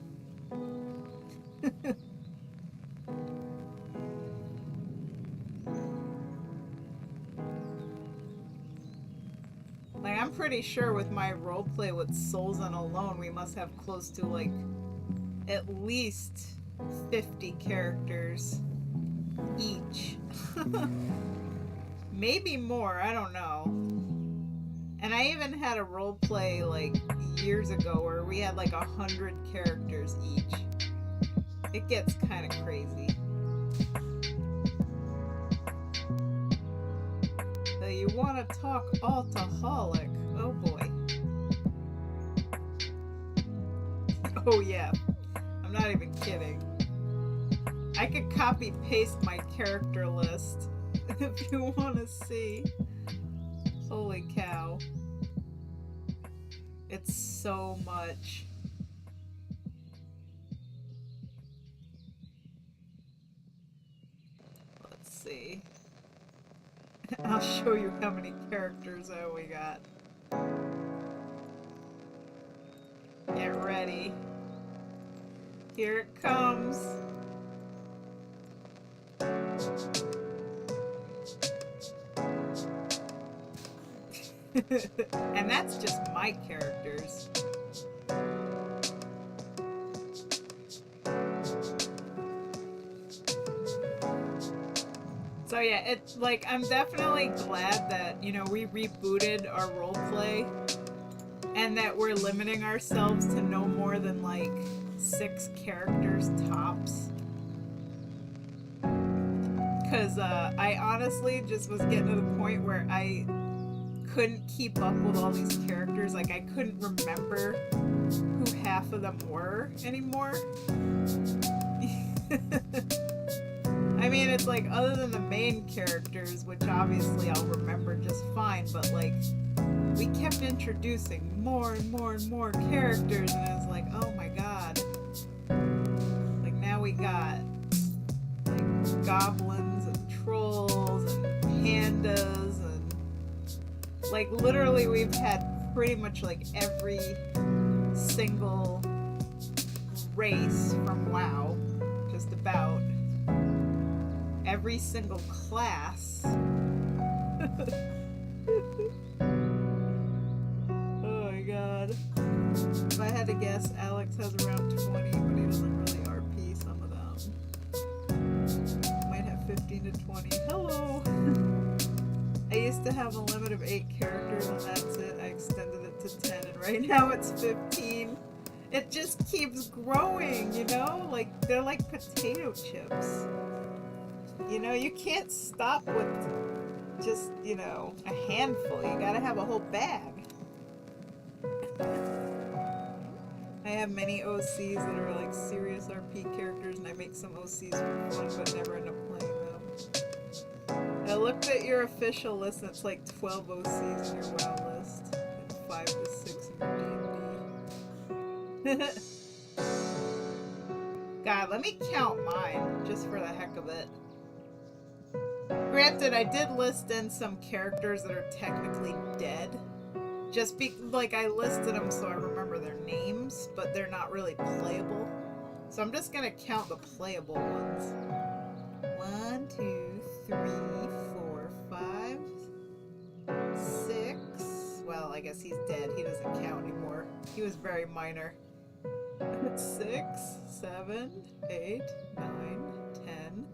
Like, I'm pretty sure with my roleplay with Solzen alone, we must have close to like at least 50 characters each. Maybe more, I don't know. And I even had a roleplay like years ago where we had like 100 characters each. It gets kind of crazy. So you want to talk altaholic? Oh boy. Oh yeah. I'm not even kidding. I could copy paste my character list if you want to see. Holy cow. It's so much. Let's see. I'll show you how many characters we got. Get ready. Here it comes. And that's just my characters. So yeah, it's like, I'm definitely glad that, you know, we rebooted our roleplay and that we're limiting ourselves to no more than like 6 characters tops. Because I honestly just was getting to the point where I couldn't keep up with all these characters. Like, I couldn't remember who half of them were anymore. I mean, it's like, other than the main characters, which obviously I'll remember just fine, but like, we kept introducing more and more and more characters, and I was like, oh my god. Like, now we got like goblins and trolls and pandas, and like, literally we've had pretty much like every single race from WoW, just about every single class. Oh my god. If I had to guess, Alex has around 20, but he doesn't really RP some of them. Might have 15 to 20. Hello! I used to have a limit of 8 characters and that's it. I extended it to 10 and right now it's 15. It just keeps growing, you know? Like, they're like potato chips. You know, you can't stop with just, you know, a handful. You gotta have a whole bag. I have many OCs that are like serious RP characters, and I make some OCs for fun but never end up playing them. I looked at your official list and it's like 12 OCs in your WoW list and 5 to 6 in your D&D. God, let me count mine just for the heck of it. Granted, I did list in some characters that are technically dead. Just like, I listed them so I remember their names, but they're not really playable. So I'm just gonna count the playable ones. 1, 2, 3, 4, 5, 6. Well, I guess he's dead. He doesn't count anymore. He was very minor. 6, 7, 8, 9, 10,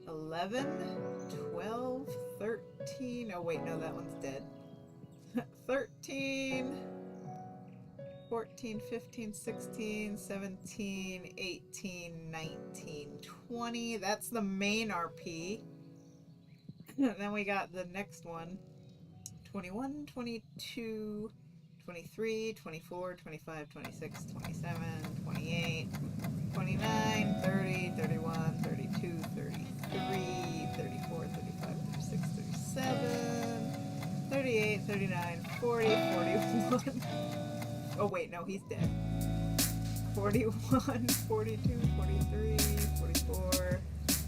11, 12, 13. Oh wait, no, that one's dead. 13, 14, 15, 16, 17, 18, 19, 20. That's the main RP. Then we got the next one. 21, 22, 23, 24, 25, 26, 27, 28, 29, 30, 31, 32, 33, 34, 35, 36, 37, 38, 39, 40, 41. Oh wait, no, he's dead. 41, 42, 43, 44,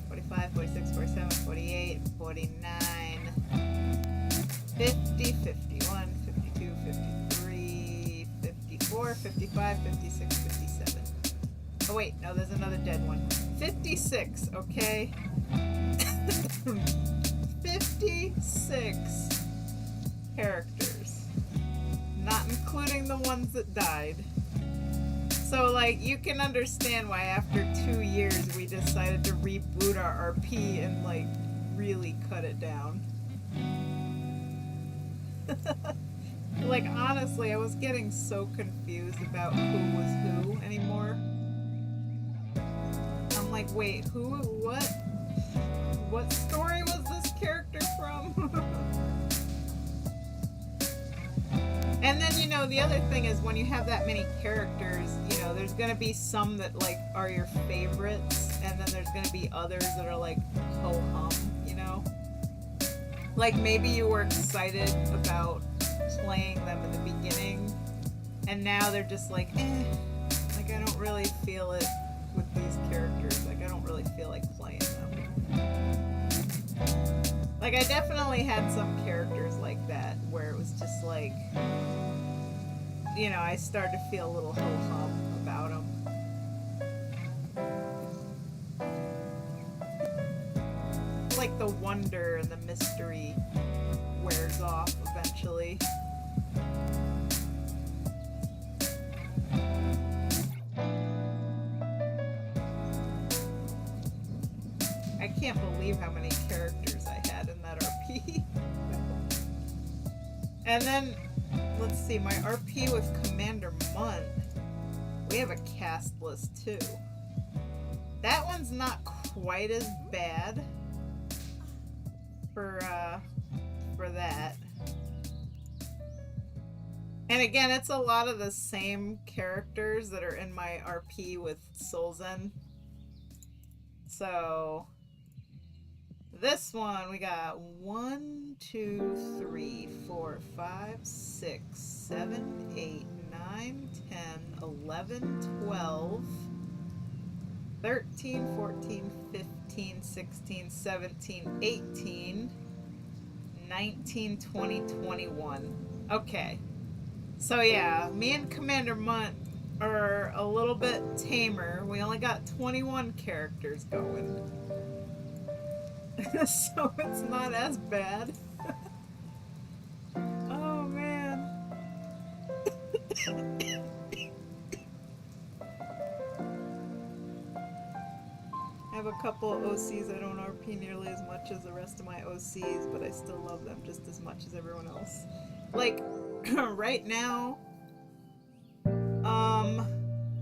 45, 46, 47, 48, 49, 50, 51, 52, 53, 54, 55, 56, 57. Oh wait, no, there's another dead one. 56, okay? 56 characters. Not including the ones that died. So, like, you can understand why after 2 years we decided to reboot our RP and, like, really cut it down. Like, honestly, I was getting so confused about who was who anymore. I'm like, wait, who, what story was this character from? And then, you know, the other thing is when you have that many characters, you know, there's gonna be some that, like, are your favorites, and then there's gonna be others that are, like, ho-hum, you know? Like, maybe you were excited about playing them in the beginning, and now they're just like, eh, like, I don't really feel it with these characters. Like, I don't really feel like playing them. Like, I definitely had some characters like that, where it was just like, you know, I started to feel a little ho-hum about them. Like, the wonder and the mystery wears off eventually. I can't believe how many characters And then, let's see, my RP with Commander Munt. We have a cast list too. That one's not quite as bad for that. And again, it's a lot of the same characters that are in my RP with Solzen. So this one, we got 1, 2, 3, 4, 5, 6, 7, 8, 9, 10, 11, 12, 13, 14, 15, 16, 17, 18, 19, 20, 21. Okay. So yeah, me and Commander Munt are a little bit tamer. We only got 21 characters going. So it's not as bad. Oh man. I have a couple of OCs I don't RP nearly as much as the rest of my OCs, but I still love them just as much as everyone else. Like, right now,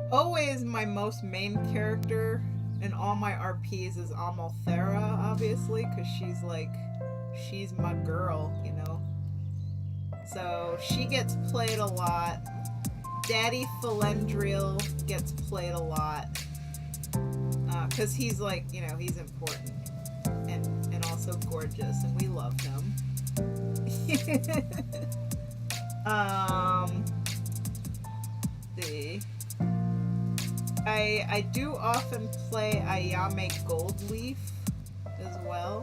always my most main character in all my RPs is Amalthera, obviously, because she's my girl, you know. So she gets played a lot. Daddy Felendriel gets played a lot. Because he's like, you know, he's important. And also gorgeous, and we love him. See. I do often play Ayame Goldleaf as well.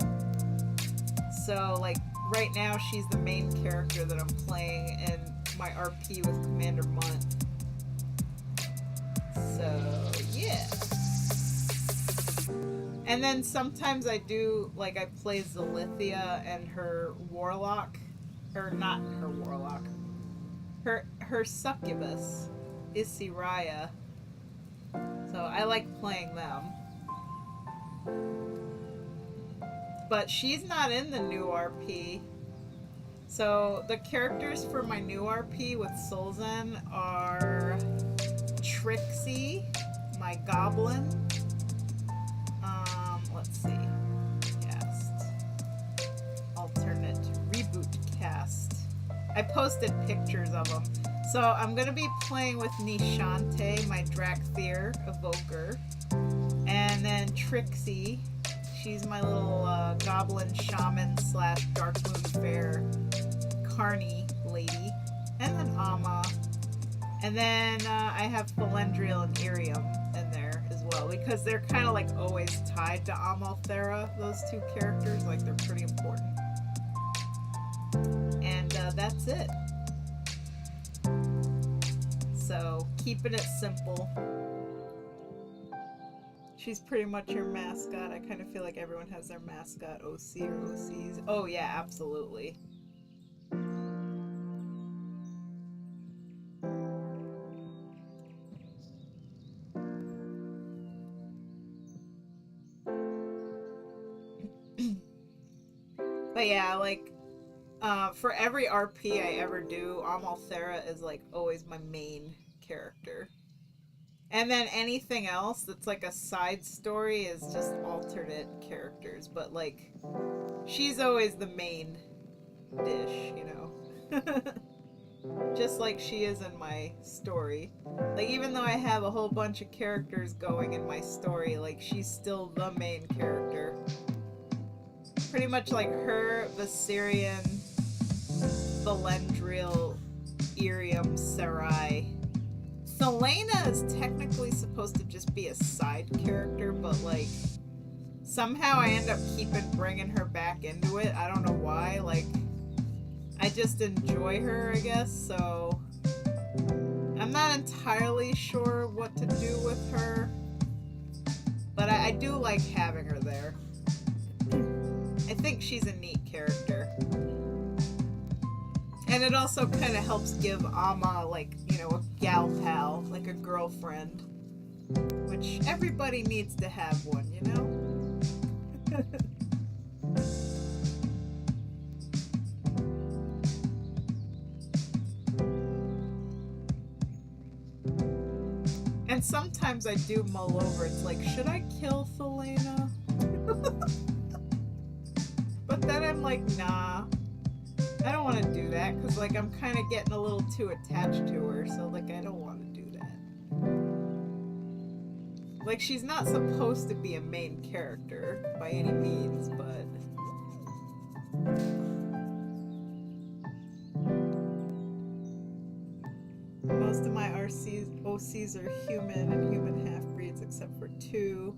So, like, right now she's the main character that I'm playing in my RP with Commander Munt. So, yeah. And then sometimes I do, like, I play Zalithia and her warlock. Or not her warlock. Her succubus, Isiraya. So I like playing them. But she's not in the new RP. So the characters for my new RP with Solzen are Trixie, my goblin. Let's see. Cast. Alternate. Reboot cast. I posted pictures of them. So I'm going to be playing with Nishante, my Drakthir evoker. And then Trixie. She's my little goblin shaman / Darkmoon Fair Carney lady. And then Amma. And then I have Felendriel and Irium in there as well. Because they're kind of like always tied to Amalthera, those two characters. Like they're pretty important. And that's it. So, keeping it simple. She's pretty much your mascot. I kind of feel like everyone has their mascot OC or OCs. Oh yeah, absolutely. But yeah, like, for every RP I ever do, Amalthera is like always my main character. And then anything else that's like a side story is just alternate characters. But like, she's always the main dish, you know? Just like she is in my story. Like, even though I have a whole bunch of characters going in my story, like, she's still the main character. Pretty much like her, Viserion, Felendriel, Irium, Sarai. Selena is technically supposed to just be a side character, but like somehow I end up bringing her back into it. I don't know why. Like, I just enjoy her, I guess. So I'm not entirely sure what to do with her, but I do like having her there. I think she's a neat character. And it also kind of helps give Amma, like, you know, a gal pal, like a girlfriend. Which everybody needs to have one, you know? And sometimes I do mull over, it's like, should I kill Selena? But then I'm like, nah. I don't want to do that, because, like, I'm kind of getting a little too attached to her, so, like, I don't want to do that. Like, she's not supposed to be a main character, by any means, but... Most of my OCs are human and human half-breeds, except for 2.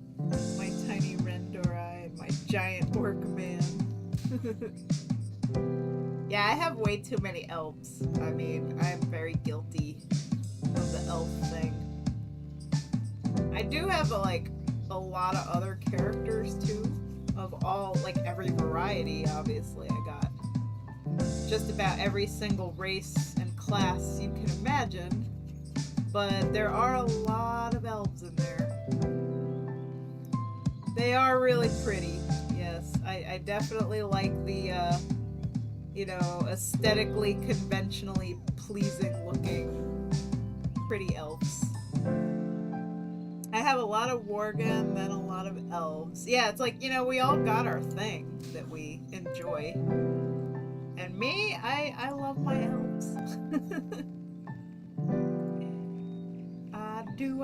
My tiny Rendorai and my giant orc man. Yeah, I have way too many elves. I mean, I'm very guilty of the elf thing. I do have a lot of other characters too, of all, like, every variety. Obviously, I got just about every single race and class you can imagine, but there are a lot of elves in there. They are really pretty. Yes, I definitely like the aesthetically, conventionally pleasing looking pretty elves. I have a lot of Worgen, then a lot of elves. Yeah, it's like, we all got our thing that we enjoy. And me, I love my elves. I do.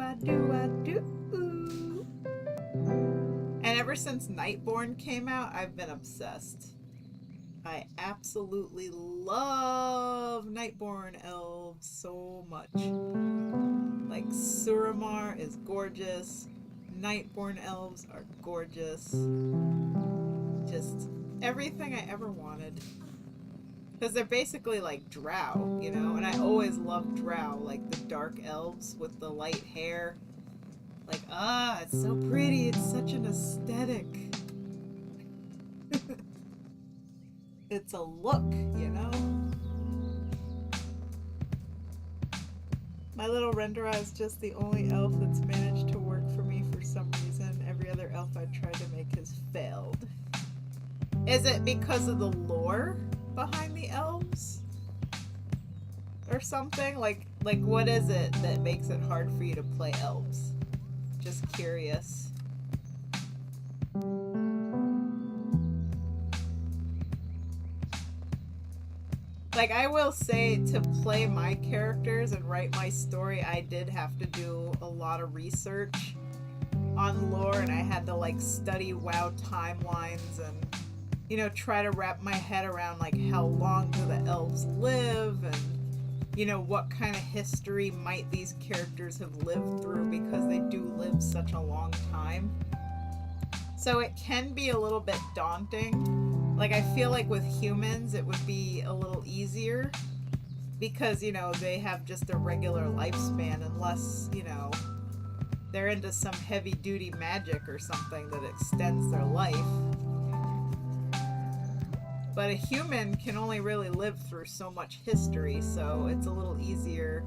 And ever since Nightborn came out, I've been obsessed. I absolutely love Nightborn elves so much. Like, Suramar is gorgeous. Nightborn elves are gorgeous. Just everything I ever wanted. Because they're basically like drow, and I always loved drow, like the dark elves with the light hair. Like, it's so pretty, it's such an aesthetic. It's a look, My little Renderai is just the only elf that's managed to work for me for some reason. Every other elf I've tried to make has failed. Is it because of the lore behind the elves? Or something? Like what is it that makes it hard for you to play elves? Just curious. Like, I will say, to play my characters and write my story, I did have to do a lot of research on lore, and I had to, like, study WoW timelines and, try to wrap my head around, like, how long do the elves live, and, what kind of history might these characters have lived through, because they do live such a long time. So it can be a little bit daunting. Like, I feel like with humans, it would be a little easier because, they have just a regular lifespan unless, they're into some heavy-duty magic or something that extends their life. But a human can only really live through so much history, so it's a little easier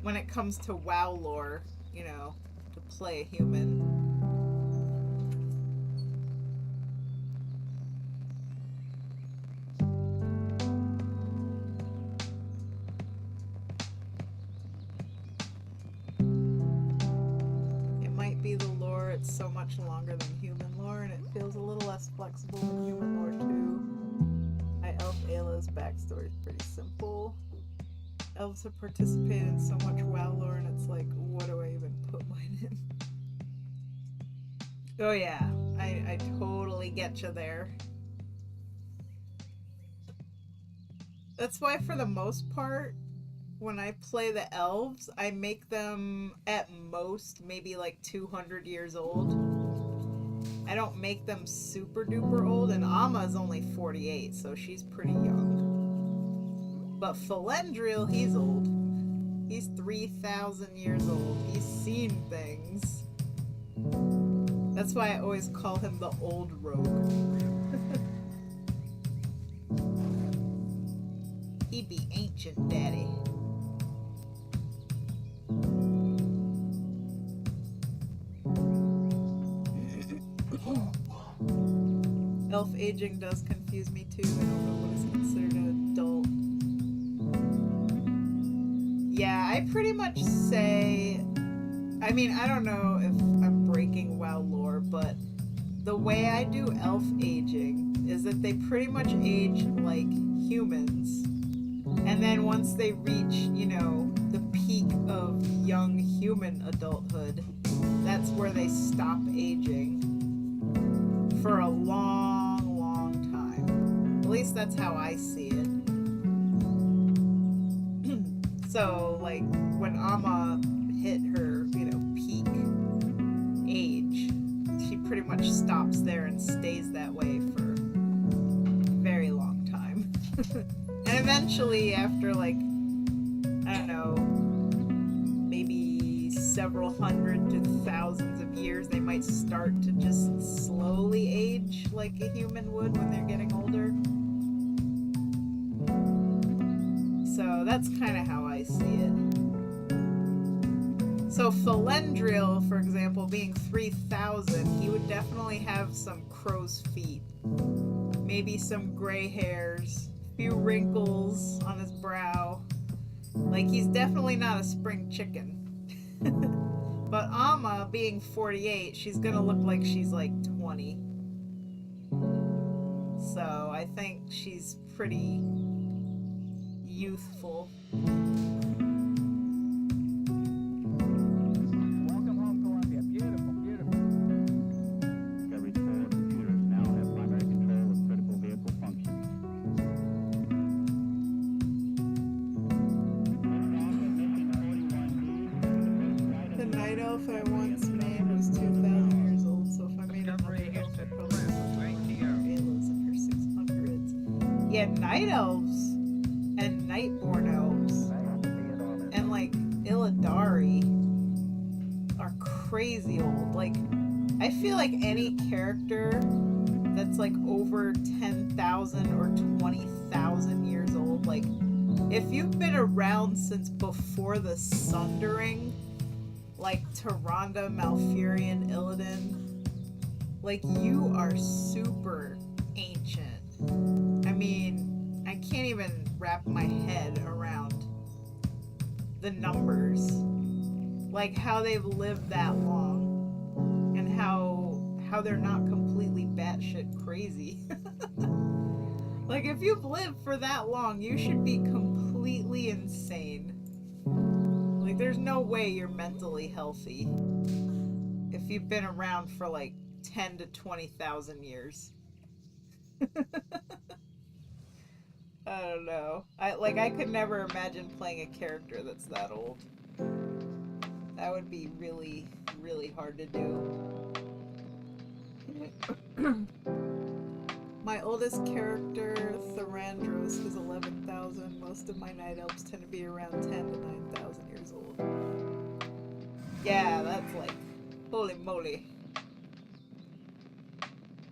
when it comes to WoW lore, to play a human. It's so much longer than human lore, and it feels a little less flexible than human lore too. Elf Ayla's backstory is pretty simple. Elves have participated in so much WoW lore, and it's like, what do I even put mine in? Oh yeah, I totally get you there. That's why, for the most part, when I play the elves, I make them at most maybe like 200 years old. I don't make them super duper old, and Amma's only 48, so she's pretty young. But Felendriel, he's old. He's 3,000 years old. He's seen things. That's why I always call him the old rogue. He be ancient, daddy. Elf aging does confuse me too. I don't know what is considered an adult. Yeah, I pretty much say I mean, I don't know if I'm breaking WoW lore, but the way I do elf aging is that they pretty much age like humans. And then once they reach, you know, the peak of young human adulthood, that's where they stop aging for a long, long time. At least that's how I see it. So, like, when Amma hit her, you know, peak age, she pretty much stops there and stays that way for a very long time. And eventually, after, like, I don't know, maybe several hundred to thousands of years, they might start to just slowly age like a human would when they're getting older. So that's kind of how I see it. So Felendriel, for example, being 3,000, he would definitely have some crow's feet. Maybe some gray hairs, few wrinkles on his brow. Like, he's definitely not a spring chicken. But Amma, being 48, she's gonna look like she's like 20. So I think she's pretty youthful. Welcome home, Columbia. Beautiful, beautiful. Discovery's core computers now have primary control of critical vehicle functions. The night elf I once made was 2,000 years old, so if I made another elf, I'd probably have Ayla's in her 600s. Yeah, night elves and nightborn elves and like Illidari are crazy old. Like, I feel like any character that's like over 10,000 or 20,000 years old, like, if you've been around since before the Sundering, like Tyrande, Malfurion, Illidan, like, you are super ancient. I mean, I can't even wrap my head around the numbers, like how they've lived that long and how they're not completely batshit crazy. Like, if you've lived for that long, you should be completely insane. Like, there's no way you're mentally healthy if you've been around for like 10 to 20,000 years. I don't know. I could never imagine playing a character that's that old. That would be really, really hard to do. My oldest character, Thorandros, is 11,000. Most of my night elves tend to be around 10 to 9,000 years old. Yeah, that's like, holy moly.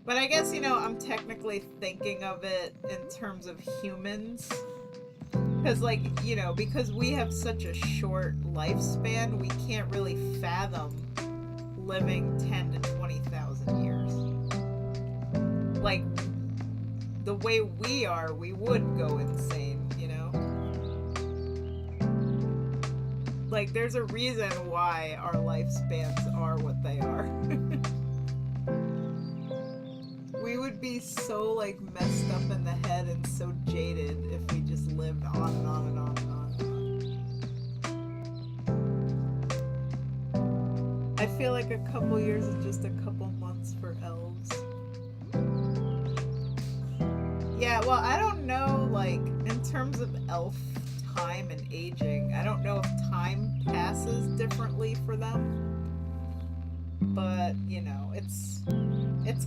But I guess, you know, I'm technically thinking of it in terms of humans. Because, like, you know, because we have such a short lifespan, we can't really fathom living 10 to 20,000 years. Like, the way we are, we would go insane, you know? Like, there's a reason why our lifespans are what they are. We would be so, like, messed up in the head and so jaded if we just lived on and on and on and on and on. I feel like a couple years is just a couple months for elves. Yeah, well, I don't know, like, in terms of elf time and aging, I don't know if time passes differently for them. But, you know, it's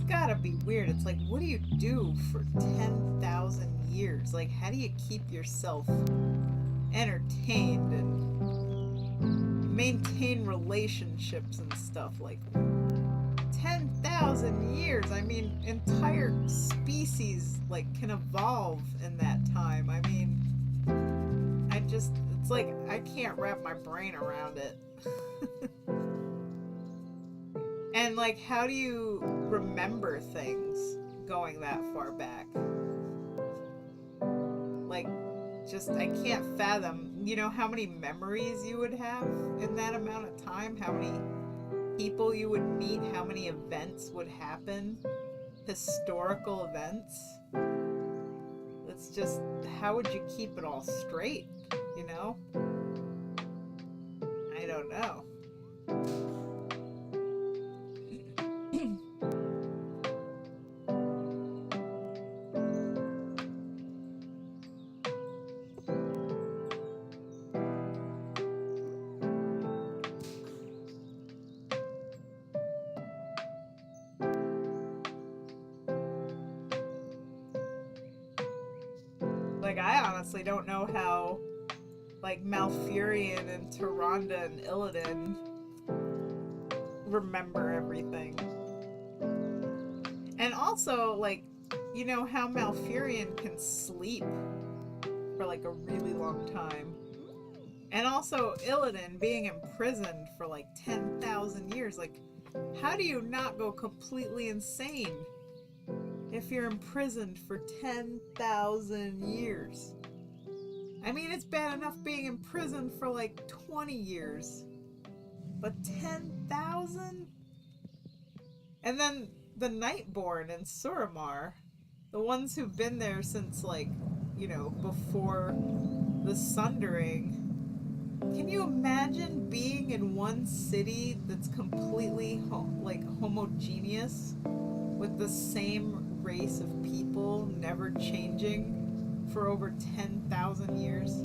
gotta be weird. It's like, what do you do for 10,000 years? Like, how do you keep yourself entertained and maintain relationships and stuff? Like, 10,000 years. I mean, entire species, like, can evolve in that time. I mean, it's like, I can't wrap my brain around it. And, like, how do you remember things going that far back? Like, just, I can't fathom you know, how many memories you would have in that amount of time, how many people you would meet, how many events would happen, historical events. It's just, how would you keep it all straight, you know? I don't know. Like, I honestly don't know how, like, Malfurion and Tyrande and Illidan remember everything. And also, like, you know how Malfurion can sleep for, like, a really long time. And also, Illidan being imprisoned for, like, 10,000 years. Like, how do you not go completely insane if you're imprisoned for 10,000 years? I mean, it's bad enough being imprisoned for like 20 years, but 10,000? And then the Nightborn and Suramar, the ones who've been there since, like, you know, before the Sundering. Can you imagine being in one city that's completely homogeneous, with the same race of people never changing for over 10,000 years?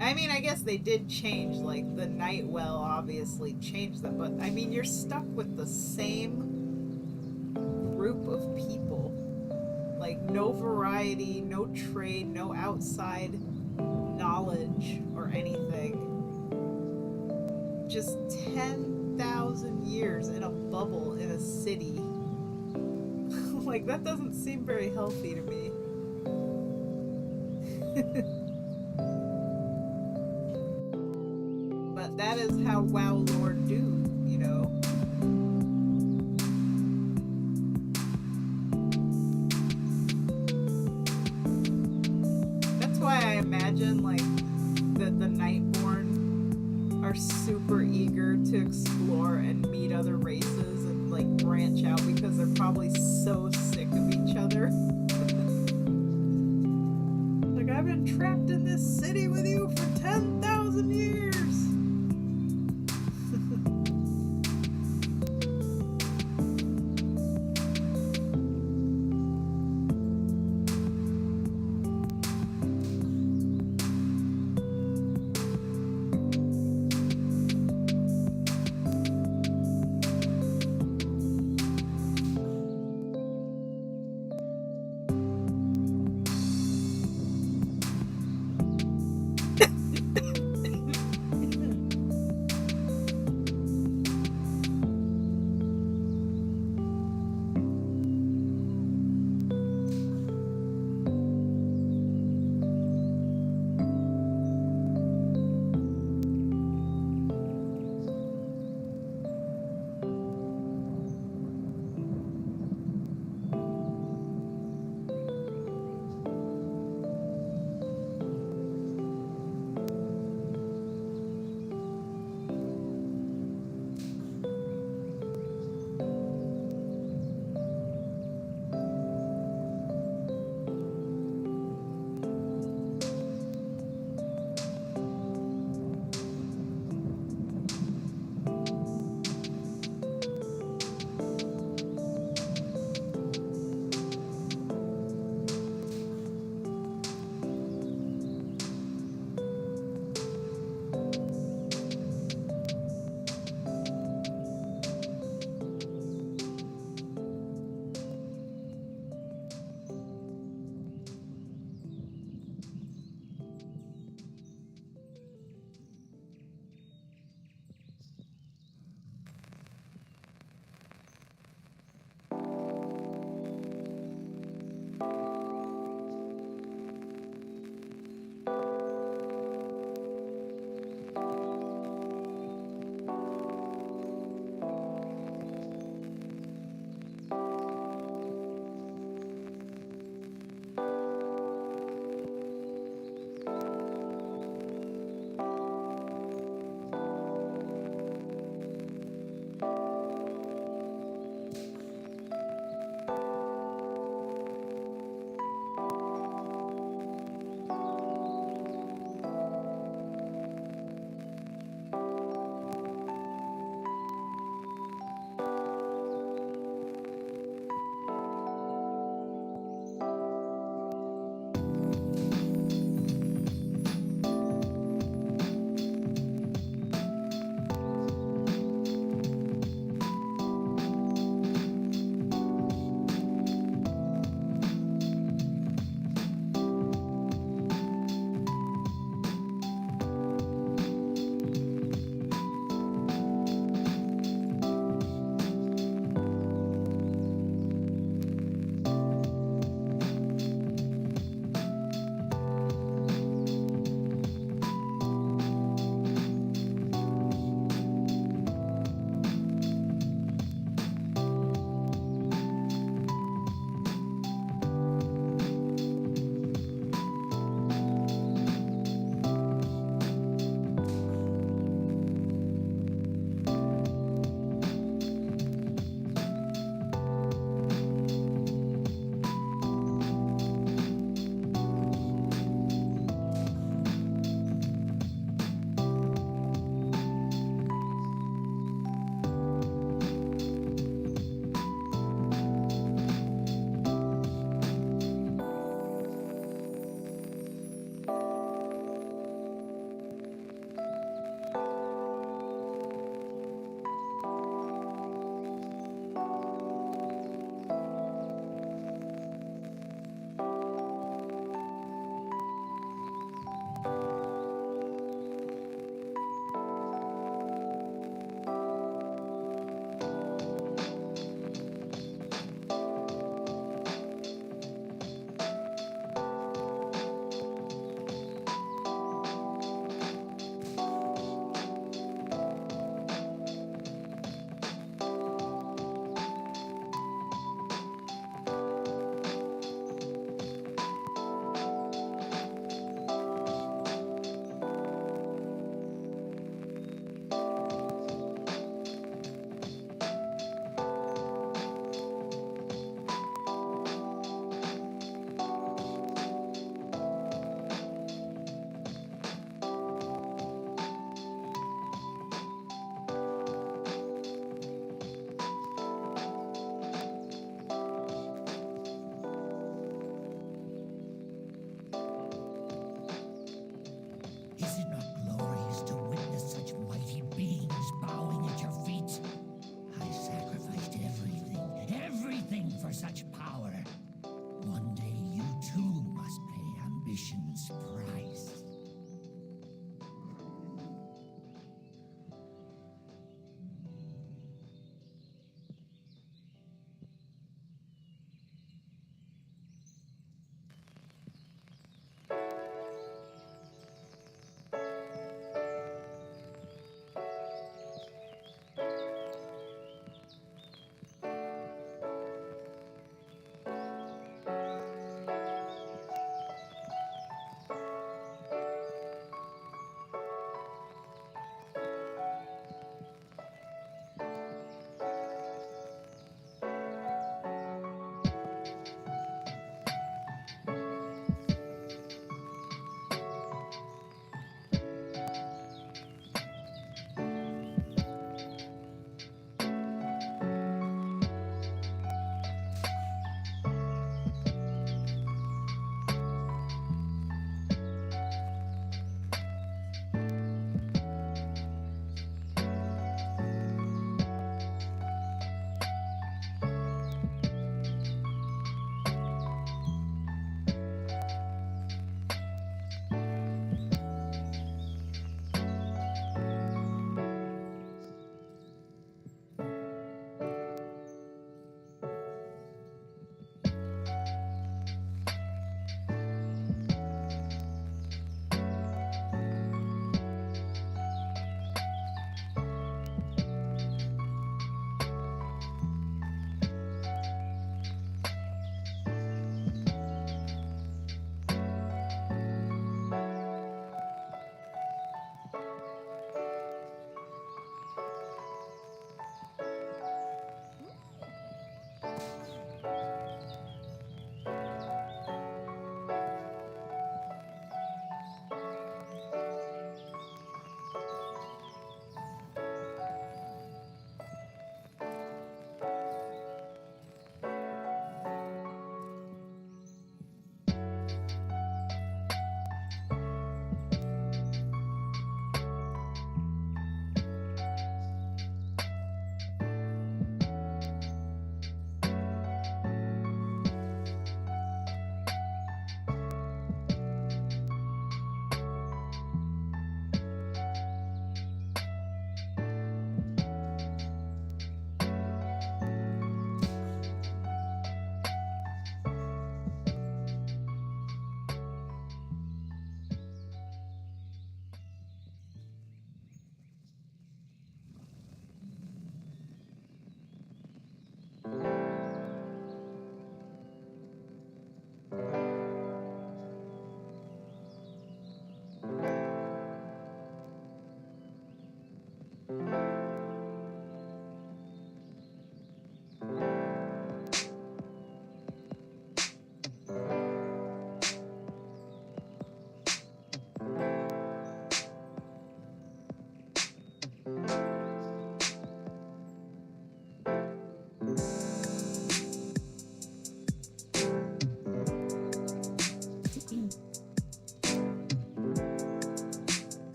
I mean, I guess they did change, like, the Nightwell obviously changed them, but I mean, you're stuck with the same group of people. Like, no variety, no trade, no outside knowledge or anything. Just 10,000 years in a bubble in a city. Like, that doesn't seem very healthy to me. But that is how WoW lore do, you know? That's why I imagine, like, that the Nightborn are super eager to explore and meet other races and, like, branch out, because they're probably so sick of each other. Like, I've been trapped in this city with you for 10,000 years!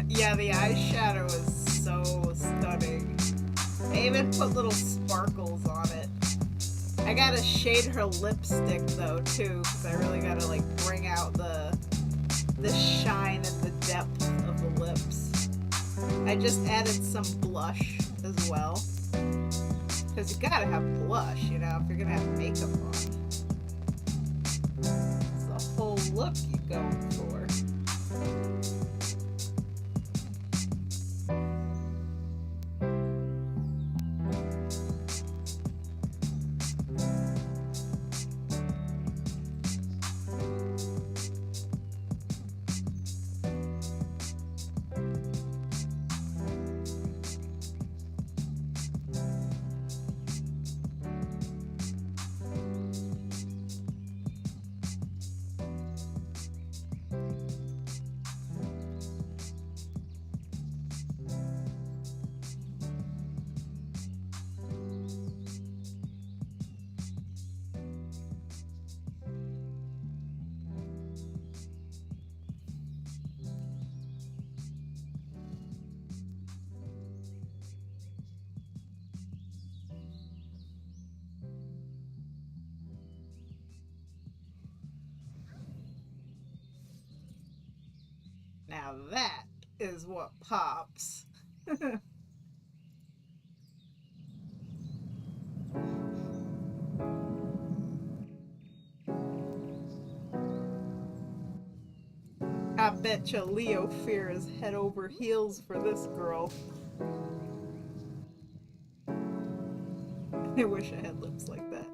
Yeah, the eyeshadow is so stunning. I even put little sparkles on it. I gotta shade her lipstick though too, because I really gotta like bring out the shine and the depth of the lips. I just added some blush as well, because you gotta have blush, you know, if you're gonna have makeup on. It's the whole look you go for. Now that is what pops. I bet you Leo Fear is head over heels for this girl. I wish I had lips like that.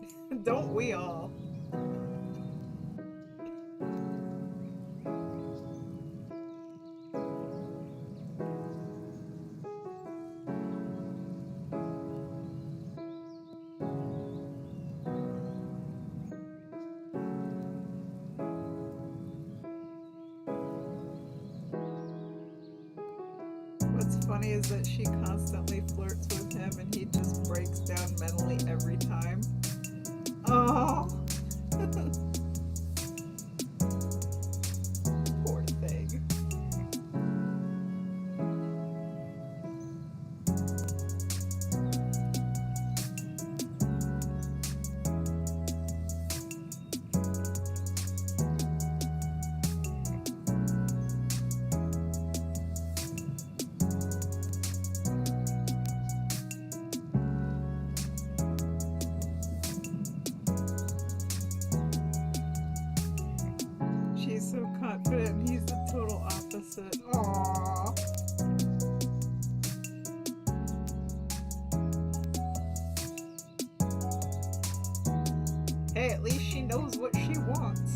Don't we all? What's funny is that she constantly flirts with him and he just breaks down mentally every time. Oh! Poor thing. She's so confident and he's the total opposite. Aww. Hey, at least she knows what she wants.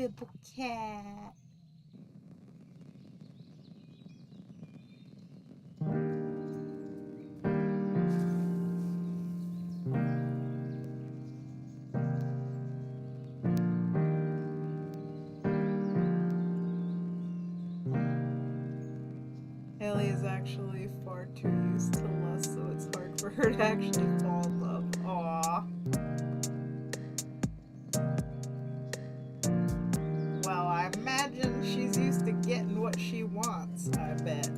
Bibble cat. Elle is actually far too used to lust, so it's hard for her to actually fall in love. Aww. Well, I imagine she's used to getting what she wants, I bet.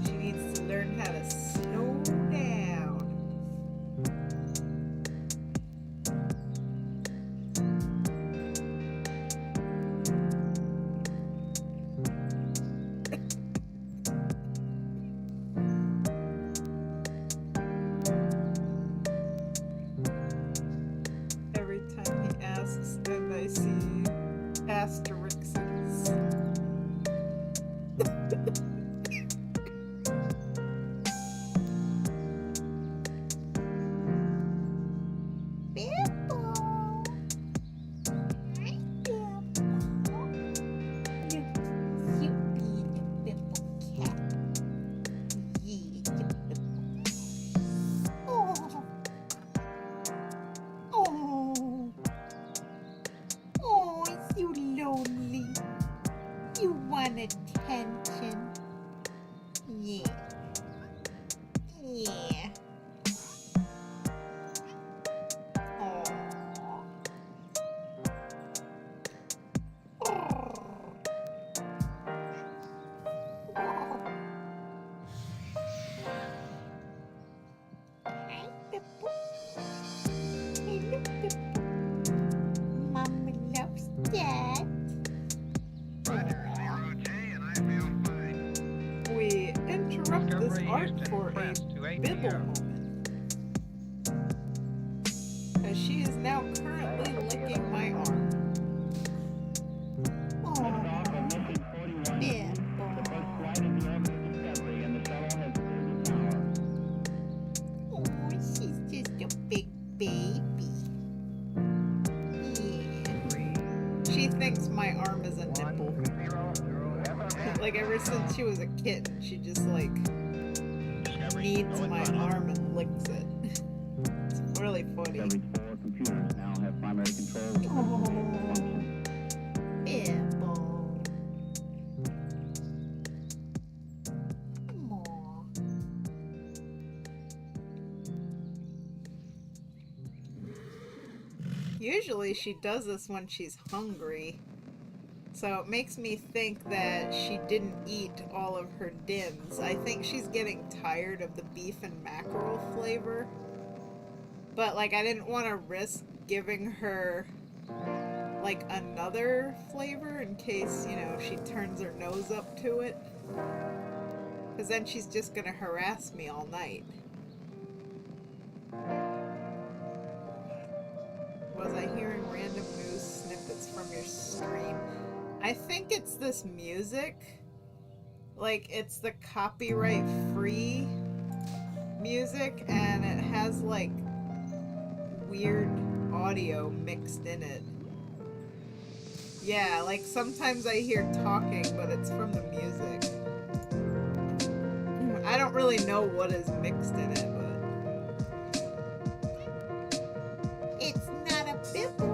She needs to learn how to slow down. Every time he asks, and I see asterisks. Attention. Yeah. Yeah. Hi, Pippo. Hello, Pippo. Mama loves Dad. We interrupt this art for a bibble moment, as she is now currently licking my arm. Oh, she's just a big baby. Yeah. She thinks my arm is a nipple. Like, ever since she was a kitten, she just, like, needs my arm and licks it. It's really funny. Every 4 computers now have primary control. Bibble. Aww. Usually she does this when she's hungry. So it makes me think that she didn't eat all of her dins. I think she's getting tired of the beef and mackerel flavor. But, like, I didn't want to risk giving her, like, another flavor in case, you know, she turns her nose up to it. Because then she's just going to harass me all night. Was I hearing random news snippets from your stream? I think it's this music. Like, it's the copyright-free music, and it has, like, weird audio mixed in it. Yeah, like, sometimes I hear talking, but it's from the music. I don't really know what is mixed in it, but... It's not a bibble.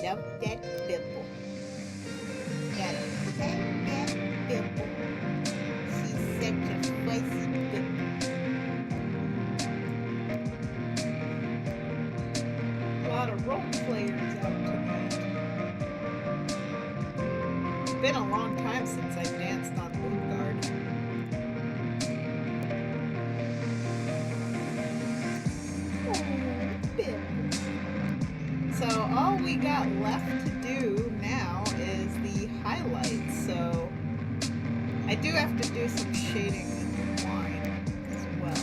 Love that bibble. Gotta pet that bibble. She's such a fuzzy bibble. A lot of role players out tonight. It's been a long time since I danced on Moonguard. Oh, bibble. So all we got left to do now is the highlights, so I do have to do some shading in the line as well.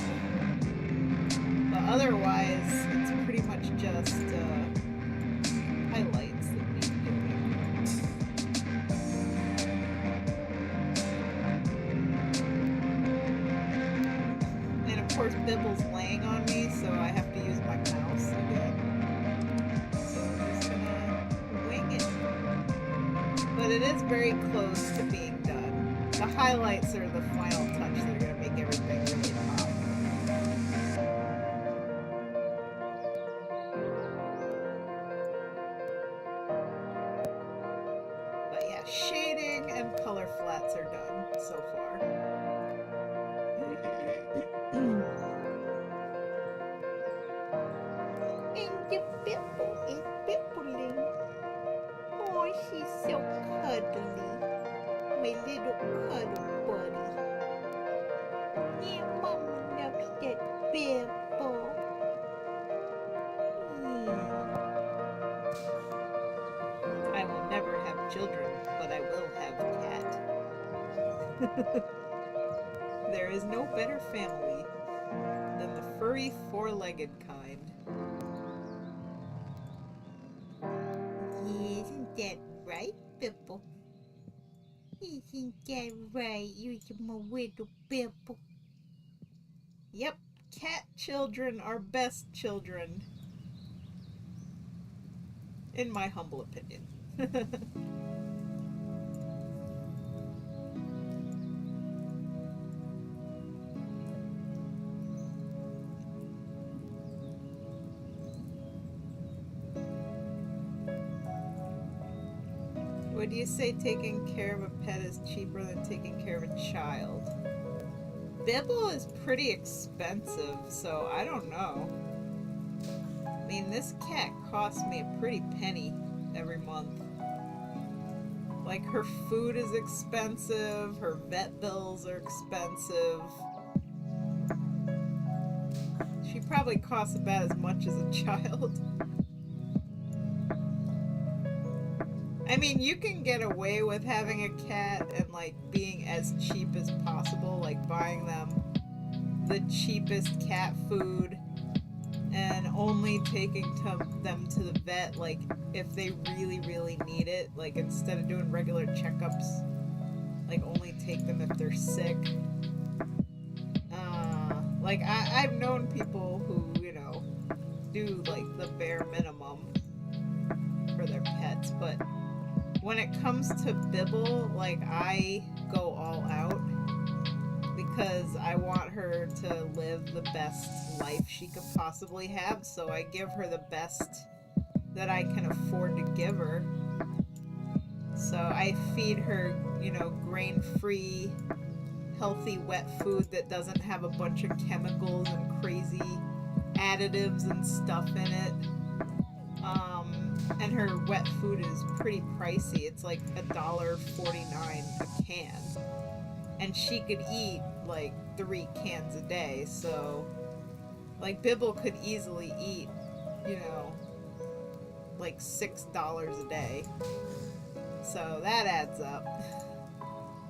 But otherwise, it's pretty much just highlights that need doing. And of course, Bibble's laying on me, so I have to use my mouse again. So I'm just gonna wing it. But it is very close to being done. The highlights are the final touch that are gonna make everything really pop. But yeah, shading and color flats are done so far. And the Bipple is bippling. Oh, she's so cuddly. My little cuddle buddy. Yeah, Mama loves that Bipple. I will never have children, but I will have a cat. There is no better family than the furry four-legged kind. Isn't that right, Bipple? Isn't that right, you're my little Bipple? Yep, cat children are best children. In my humble opinion. Would you say taking care of a pet is cheaper than taking care of a child? Bibble is pretty expensive, so I don't know. I mean, this cat costs me a pretty penny every month. Like, her food is expensive, her vet bills are expensive. She probably costs about as much as a child. I mean, you can get away with having a cat and, like, being as cheap as possible, like buying them the cheapest cat food and only taking them to the vet, like, if they really, really need it. Like, instead of doing regular checkups, like, only take them if they're sick. Like, I've known people who, you know, do, like, the bare minimum for their pets, but when it comes to Bibble, like, I go all out because I want her to live the best life she could possibly have, so I give her the best that I can afford to give her. So I feed her, you know, grain-free, healthy wet food that doesn't have a bunch of chemicals and crazy additives and stuff in it. And her wet food is pretty pricey. It's like $1.49 a can. And she could eat like 3 cans a day. So, like, Bibble could easily eat, you know, like $6 a day. So that adds up.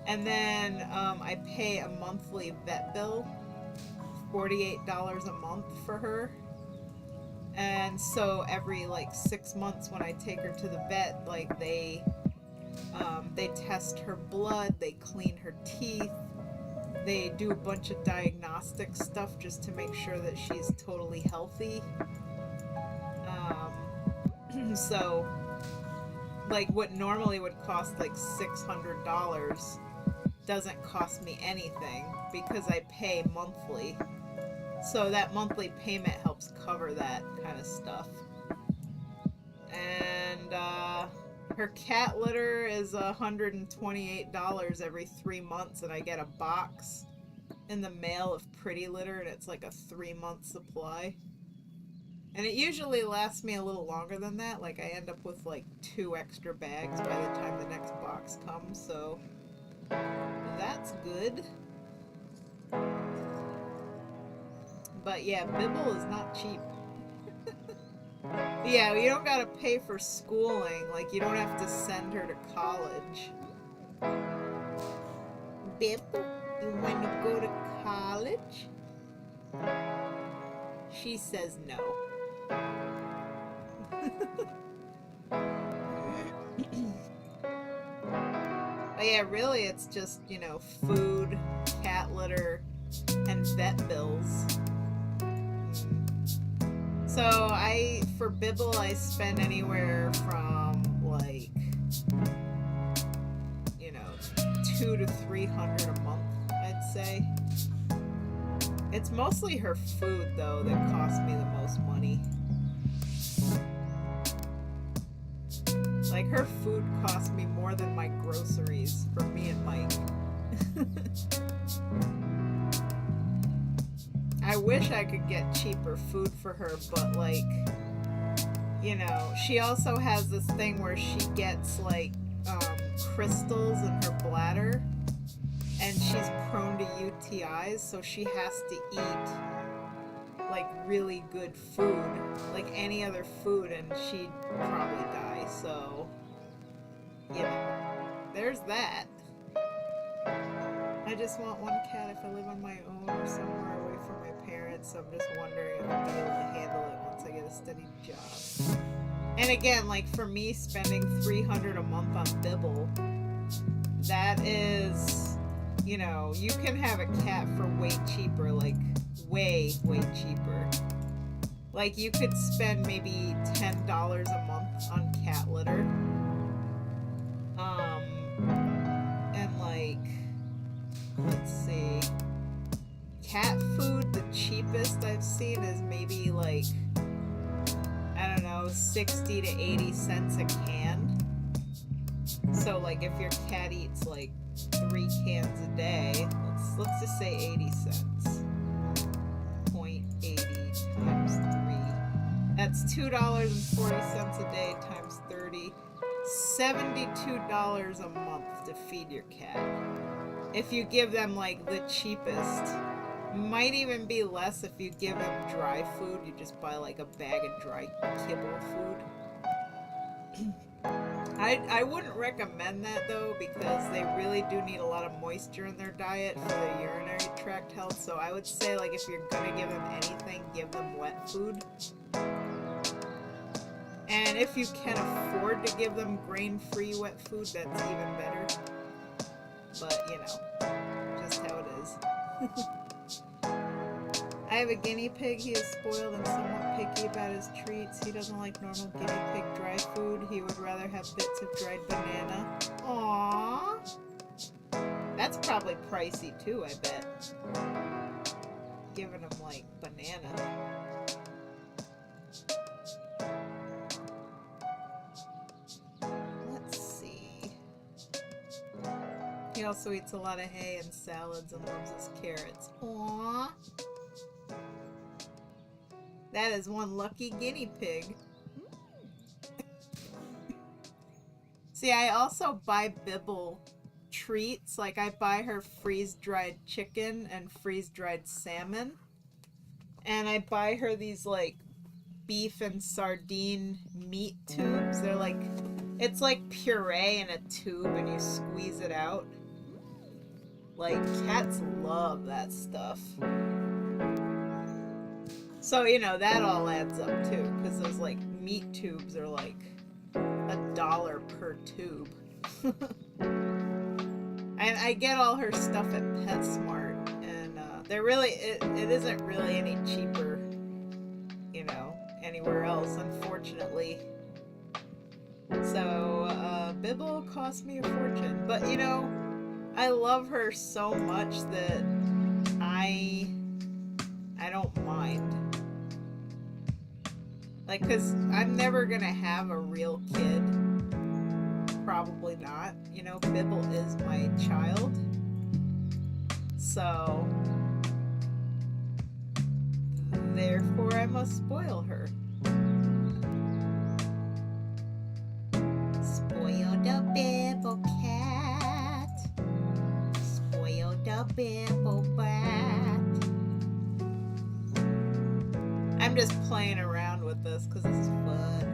And then I pay a monthly vet bill, $48 a month for her. And so every like 6 months when I take her to the vet, like they test her blood, they clean her teeth, they do a bunch of diagnostic stuff just to make sure that she's totally healthy. So like what normally would cost like $600 doesn't cost me anything because I pay monthly. So that monthly payment helps cover that kind of stuff. And her cat litter is $128 every 3 months, and I get a box in the mail of pretty litter, and it's like a 3-month supply. And it usually lasts me a little longer than that. Like, I end up with like 2 extra bags by the time the next box comes, so that's good. But yeah, Bibble is not cheap. Yeah, you don't gotta pay for schooling. Like, you don't have to send her to college. Bibble, you wanna go to college? She says no. But yeah, really, it's just, you know, food, cat litter, and vet bills. So for Bibble, I spend anywhere from like, you know, $200 to $300 a month, I'd say. It's mostly her food though that costs me the most money. Like, her food costs me more than my groceries for me and Mike. I wish I could get cheaper food for her, but like, you know, she also has this thing where she gets like crystals in her bladder, and she's prone to UTIs, so she has to eat like really good food, like any other food, and she'd probably die. So, you know, there's that. I just want one cat if I live on my own or somewhere away from my parents, so I'm just wondering if I'll be able to handle it once I get a steady job. And again, like for me, spending $300 a month on Bibble, that is, you know, you can have a cat for way cheaper, like way cheaper. Like, you could spend maybe $10 a month on cat litter. And like, let's see, cat food, the cheapest I've seen is maybe like, I don't know, 60 to 80 cents a can. So like, if your cat eats like 3 cans a day, let's just say 80 cents. 0.80 times 3. That's $2.40 a day times 30. $72 a month to feed your cat. If you give them like the cheapest. Might even be less if you give them dry food. You just buy like a bag of dry kibble food. I wouldn't recommend that though, because they really do need a lot of moisture in their diet for their urinary tract health. So I would say, like, if you're gonna give them anything, give them wet food. And if you can afford to give them grain-free wet food, that's even better. But, you know, just how it is. I have a guinea pig. He is spoiled and somewhat picky about his treats. He doesn't like normal guinea pig dry food. He would rather have bits of dried banana. Aww. That's probably pricey too, I bet. Giving him, like, banana. Let's see. He also eats a lot of hay and salads and loves his carrots. Aww. That is one lucky guinea pig. See, I also buy Bibble treats. Like, I buy her freeze-dried chicken and freeze-dried salmon. And I buy her these, like, beef and sardine meat tubes. They're like, it's like puree in a tube and you squeeze it out. Like, cats love that stuff. So, you know, that all adds up too, because those, like, meat tubes are like $1 per tube. And I get all her stuff at PetSmart, and they're really, it isn't really any cheaper, you know, anywhere else, unfortunately. So, Bibble cost me a fortune, but, you know, I love her so much that I don't mind. Like, because I'm never gonna have a real kid. Probably not. You know, Bibble is my child. So, therefore I must spoil her. Spoil the Bibble cat. Spoil the Bibble bat. I'm just playing around with this because this is fun.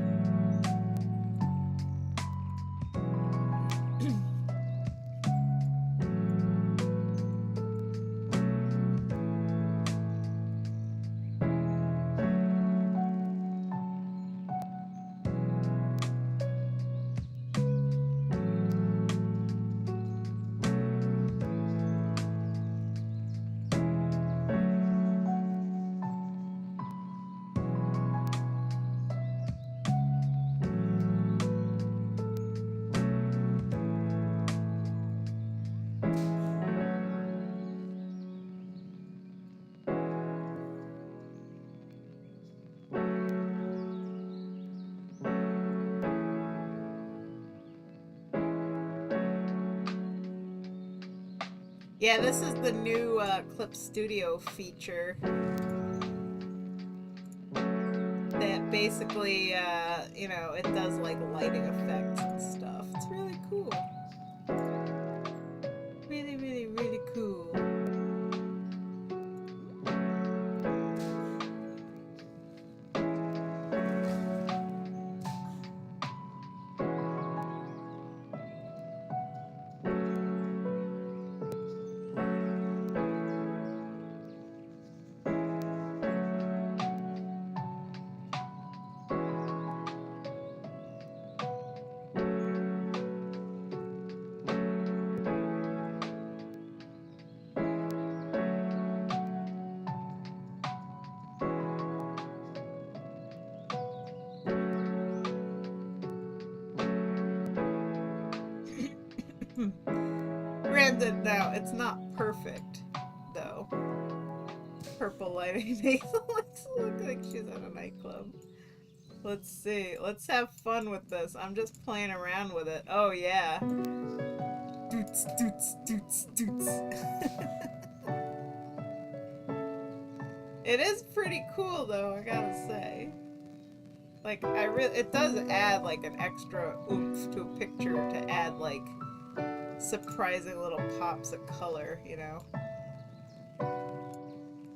Yeah, this is the new Clip Studio feature. That basically, you know, it does like lighting effects and stuff. It's really cool. Really, really, really cool. Granted, now it's not perfect, though. Purple lighting makes it look like she's at a nightclub. Let's see. Let's have fun with this. I'm just playing around with it. Oh, yeah. Doots, doots, doots, doots. It is pretty cool, though, I gotta say. Like, it does add, like, an extra oomph to a picture to add, like, surprising little pops of color, you know?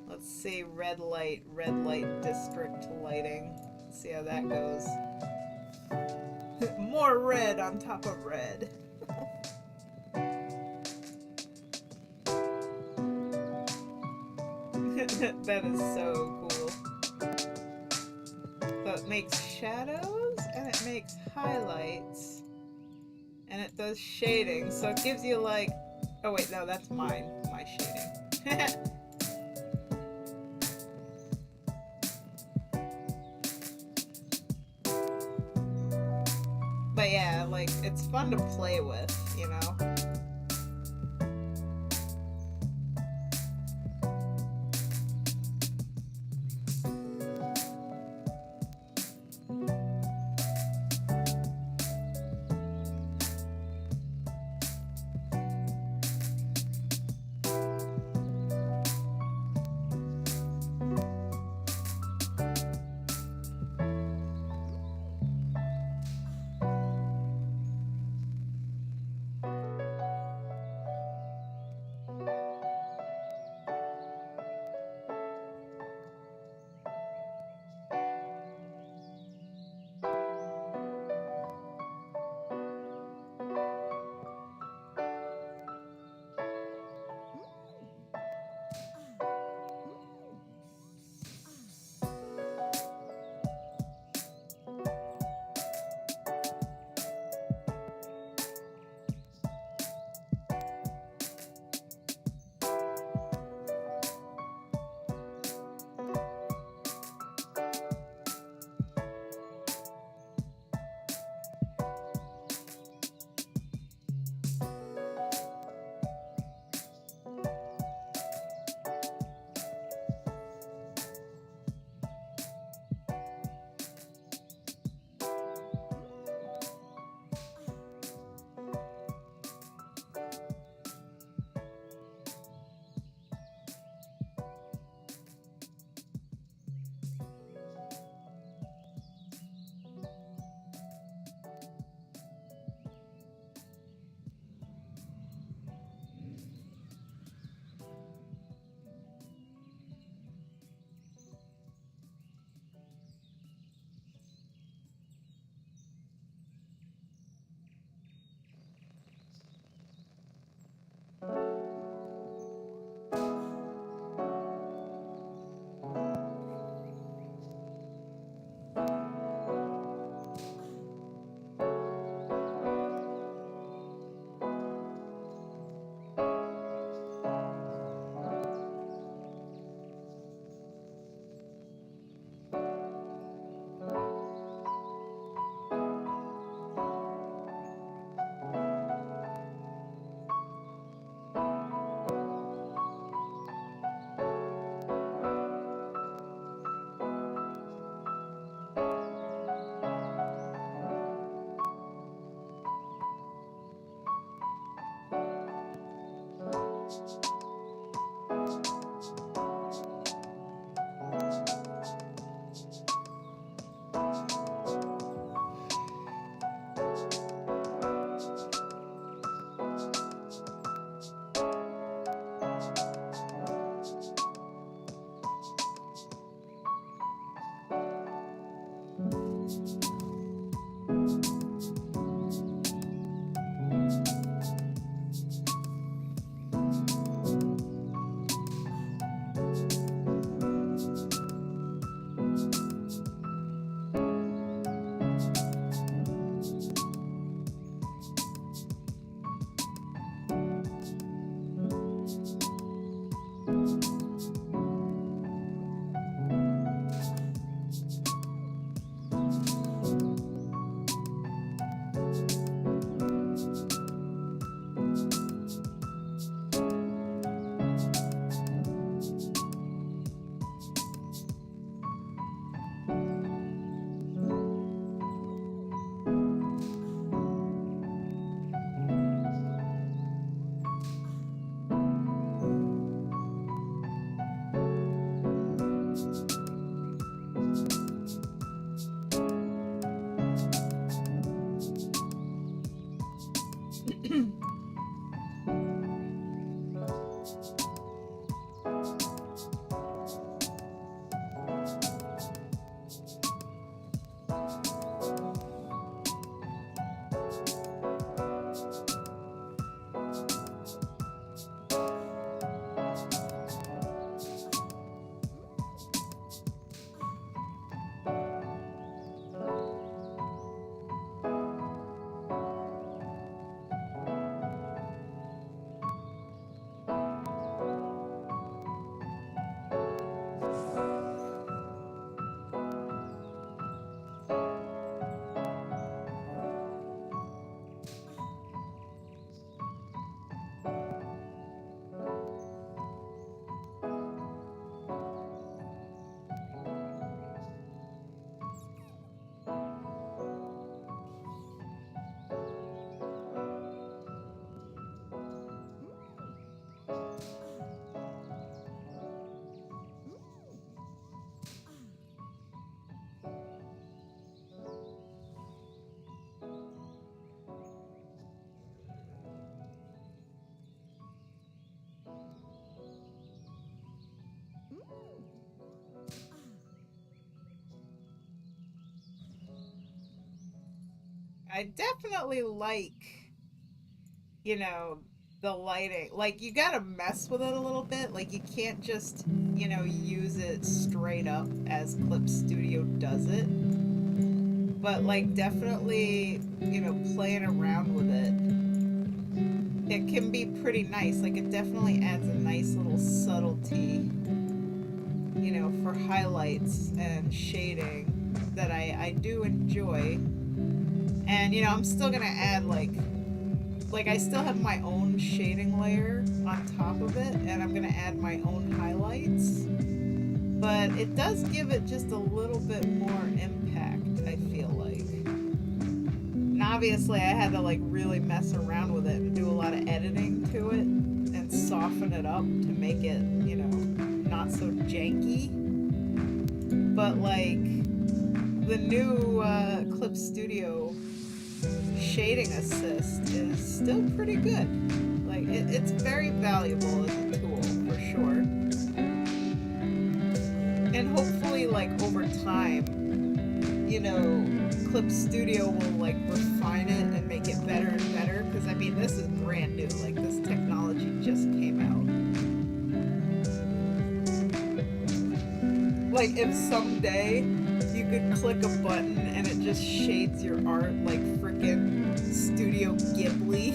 Let's see, red light district lighting. Let's see how that goes. More red on top of red. That is so cool. So it makes shadows, and it makes highlights, and it does shading, so it gives you like... Oh wait, no, that's my shading. But yeah, like, it's fun to play with, you know? I definitely like, you know, the lighting. Like, you gotta mess with it a little bit. Like, you can't just, use it straight up as Clip Studio does it. But, like, definitely, playing around with it can be pretty nice. Like, it definitely adds a nice little subtlety, for highlights and shading that I do enjoy. And, I'm still gonna add, like I still have my own shading layer on top of it, and I'm gonna add my own highlights. But it does give it just a little bit more impact, I feel like. And obviously I had to like really mess around with it and do a lot of editing to it and soften it up to make it, not so janky. But like the new Clip Studio shading assist is still pretty good. Like it's very valuable as a tool for sure. And hopefully like over time, Clip Studio will like refine it and make it better and better. Because I mean, this is brand new. Like this technology just came out. Like if someday you could click a button and it just shades your art like freaking Studio Ghibli,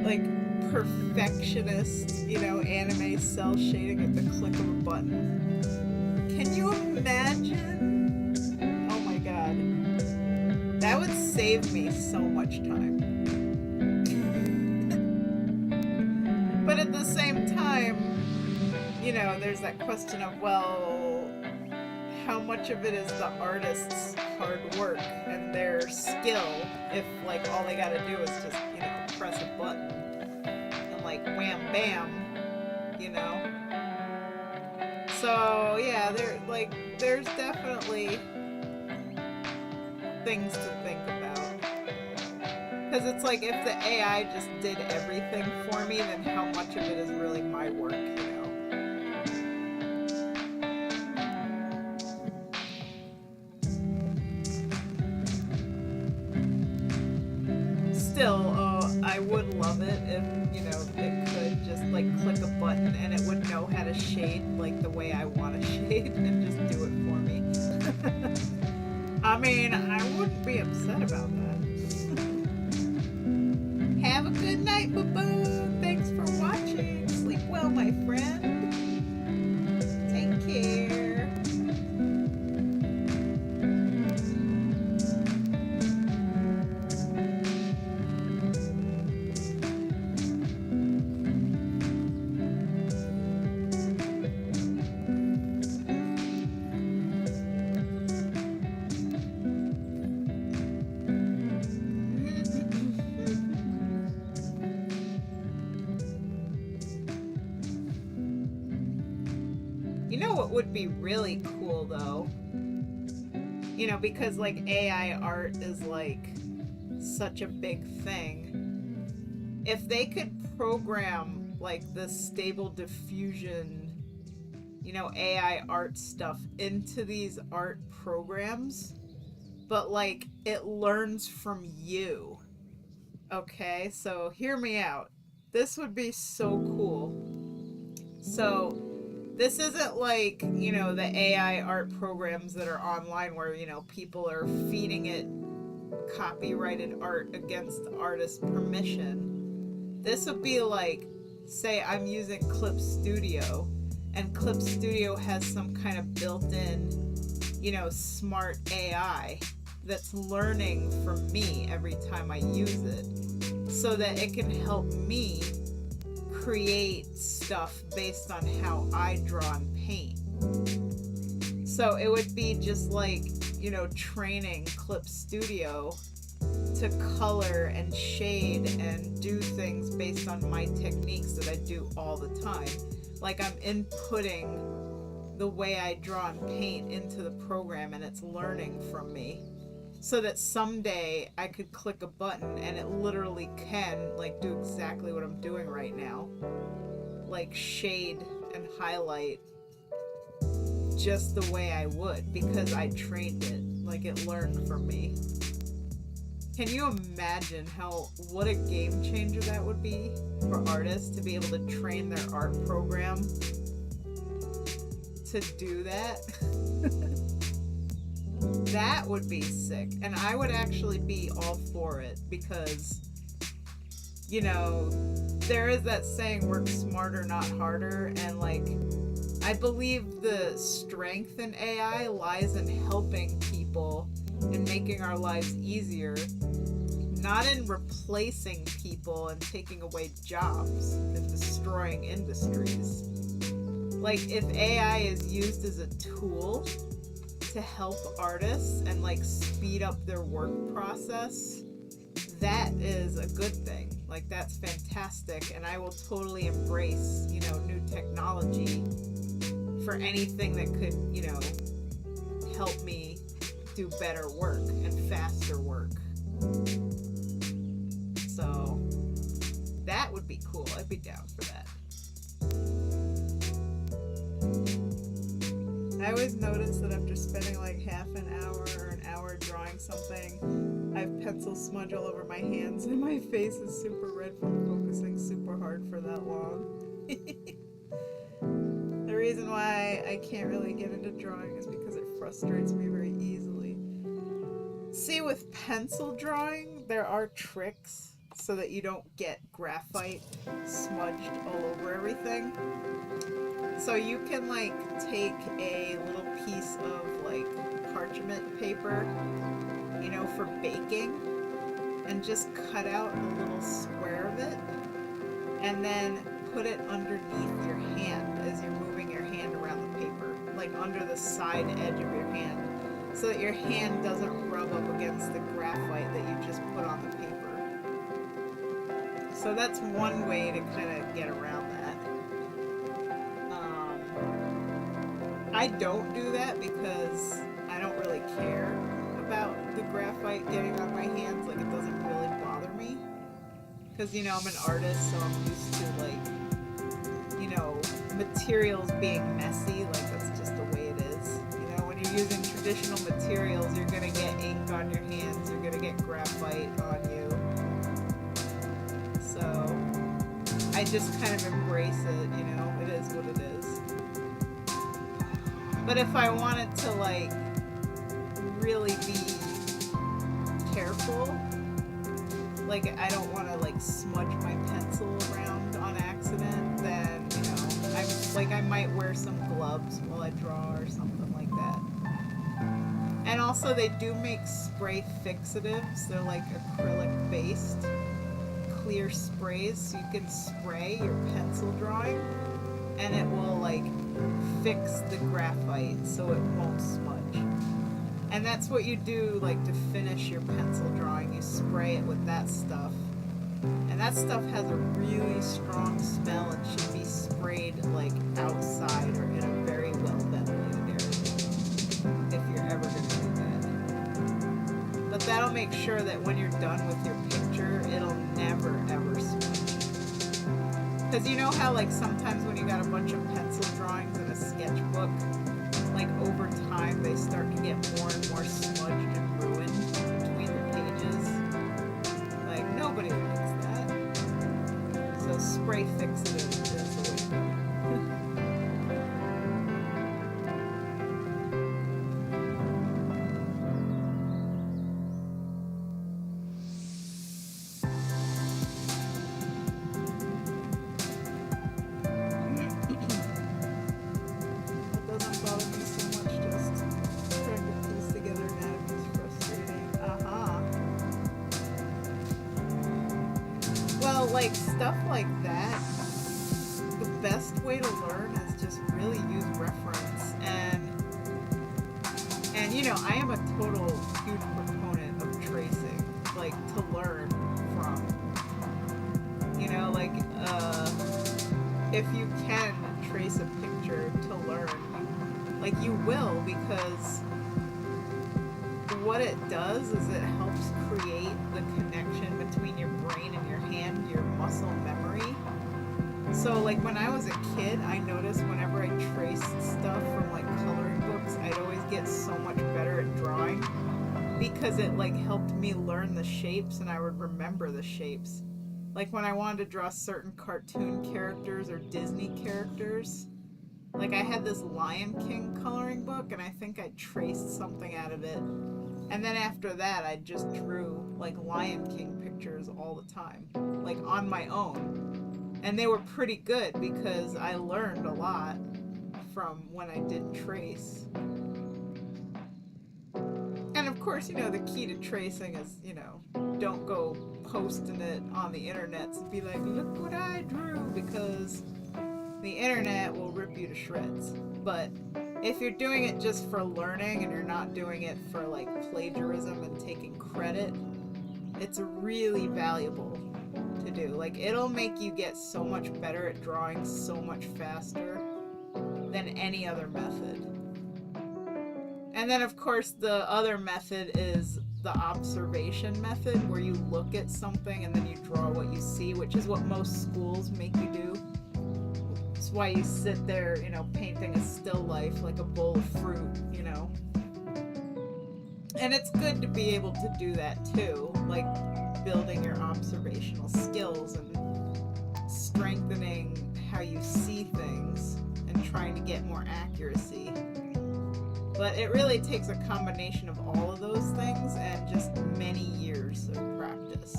like perfectionist, anime cell shading at the click of a button. Can you imagine? Oh my god. That would save me so much time. But at the same time, there's that question of, well, how much of it is the artist's hard work and their skill if like all they gotta do is just, press a button and like wham bam, So yeah, there's definitely things to think about. Because it's like if the AI just did everything for me, then how much of it is really my work, Still, I would love it if, it could just like click a button and it would know how to shade like the way I want to shade and just do it for me. I mean, I wouldn't be upset about that. Have a good night, boo-boo. Thanks for watching. Sleep well, my friend. Take care. You know what would be really cool though? Because like AI art is like such a big thing. If they could program like the Stable Diffusion, AI art stuff into these art programs, but like it learns from you. Okay, so hear me out. This would be so cool. So this isn't like, the AI art programs that are online where, people are feeding it copyrighted art against the artist's permission. This would be like, say I'm using Clip Studio, and Clip Studio has some kind of built-in, smart AI that's learning from me every time I use it, so that it can help me create stuff based on how I draw and paint. So it would be just like, training Clip Studio to color and shade and do things based on my techniques that I do all the time. Like I'm inputting the way I draw and paint into the program and it's learning from me. So that someday I could click a button and it literally can like do exactly what I'm doing right now. Like shade and highlight just the way I would, because I trained it. Like it learned from me. Can you imagine what a game changer that would be for artists to be able to train their art program to do that? That would be sick. And I would actually be all for it because, you know, there is that saying, work smarter, not harder. And like, I believe the strength in AI lies in helping people and making our lives easier, not in replacing people and taking away jobs and destroying industries. Like, if AI is used as a tool to help artists and like speed up their work process, that is a good thing. Like, that's fantastic, and I will totally embrace, you know, new technology for anything that could, you know, help me do better work and faster work. So that would be cool. I'd be down for that. I always notice that after spending like half an hour or an hour drawing something, I have pencil smudge all over my hands and my face is super red from focusing super hard for that long. The reason why I can't really get into drawing is because it frustrates me very easily. See, with pencil drawing, there are tricks so that you don't get graphite smudged all over everything. So you can like take a little piece of like parchment paper, you know, for baking, and just cut out a little square of it and then put it underneath your hand as you're moving your hand around the paper, like under the side edge of your hand, so that your hand doesn't rub up against the graphite that you just put on the paper. So that's one way to kind of get around that. I don't do that because I don't really care about the graphite getting on my hands. Like, it doesn't really bother me. Because, you know, I'm an artist, so I'm used to, like, you know, materials being messy. Like, that's just the way it is. You know, when you're using traditional materials, you're going to get ink on your hands. You're going to get graphite on you. So, I just kind of embrace it, you know. It is what it is. But if I wanted to, like, really be careful, like, I don't want to, like, smudge my pencil around on accident, then, you know, I might wear some gloves while I draw or something like that. And also, they do make spray fixatives. They're, like, acrylic-based clear sprays, so you can spray your pencil drawing, and it will, like, fix the graphite so it won't smudge. And that's what you do, like, to finish your pencil drawing. You spray it with that stuff. And that stuff has a really strong smell and should be sprayed, like, outside or in a very well ventilated area, if you're ever going to do that. But that'll make sure that when you're done with your picture, it'll never, ever smudge. Because you know how, like, sometimes when you got a bunch of pencil drawings in a sketchbook, like, over time they start to get more and more smudged and ruined between the pages? Like, nobody likes that. So spray fixative is the way to go. Like, stuff like that, the best way to learn is just really use reference, and you know, I am a total huge proponent of tracing, like, to learn from, you know, like, if you can trace a picture to learn, like, you will, because what it does is it helps create the connection between your brain and your hand, your muscle memory. So, like, when I was a kid, I noticed whenever I traced stuff from, like, coloring books, I'd always get so much better at drawing because it like helped me learn the shapes and I would remember the shapes. Like when I wanted to draw certain cartoon characters or Disney characters, like I had this Lion King coloring book and I think I traced something out of it. And then after that I just drew like Lion King pictures all the time, like on my own. And they were pretty good because I learned a lot from when I did trace. And of course, you know, the key to tracing is, you know, don't go posting it on the internet and be like, look what I drew, because the internet will rip you to shreds. But if you're doing it just for learning and you're not doing it for like plagiarism and taking credit, it's really valuable to do. Like, it'll make you get so much better at drawing so much faster than any other method. And then, of course, the other method is the observation method, where you look at something and then you draw what you see, which is what most schools make you do. It's why you sit there, you know, painting a still life, like a bowl of fruit, you know. And it's good to be able to do that too, like building your observational skills and strengthening how you see things and trying to get more accuracy. But it really takes a combination of all of those things and just many years of practice.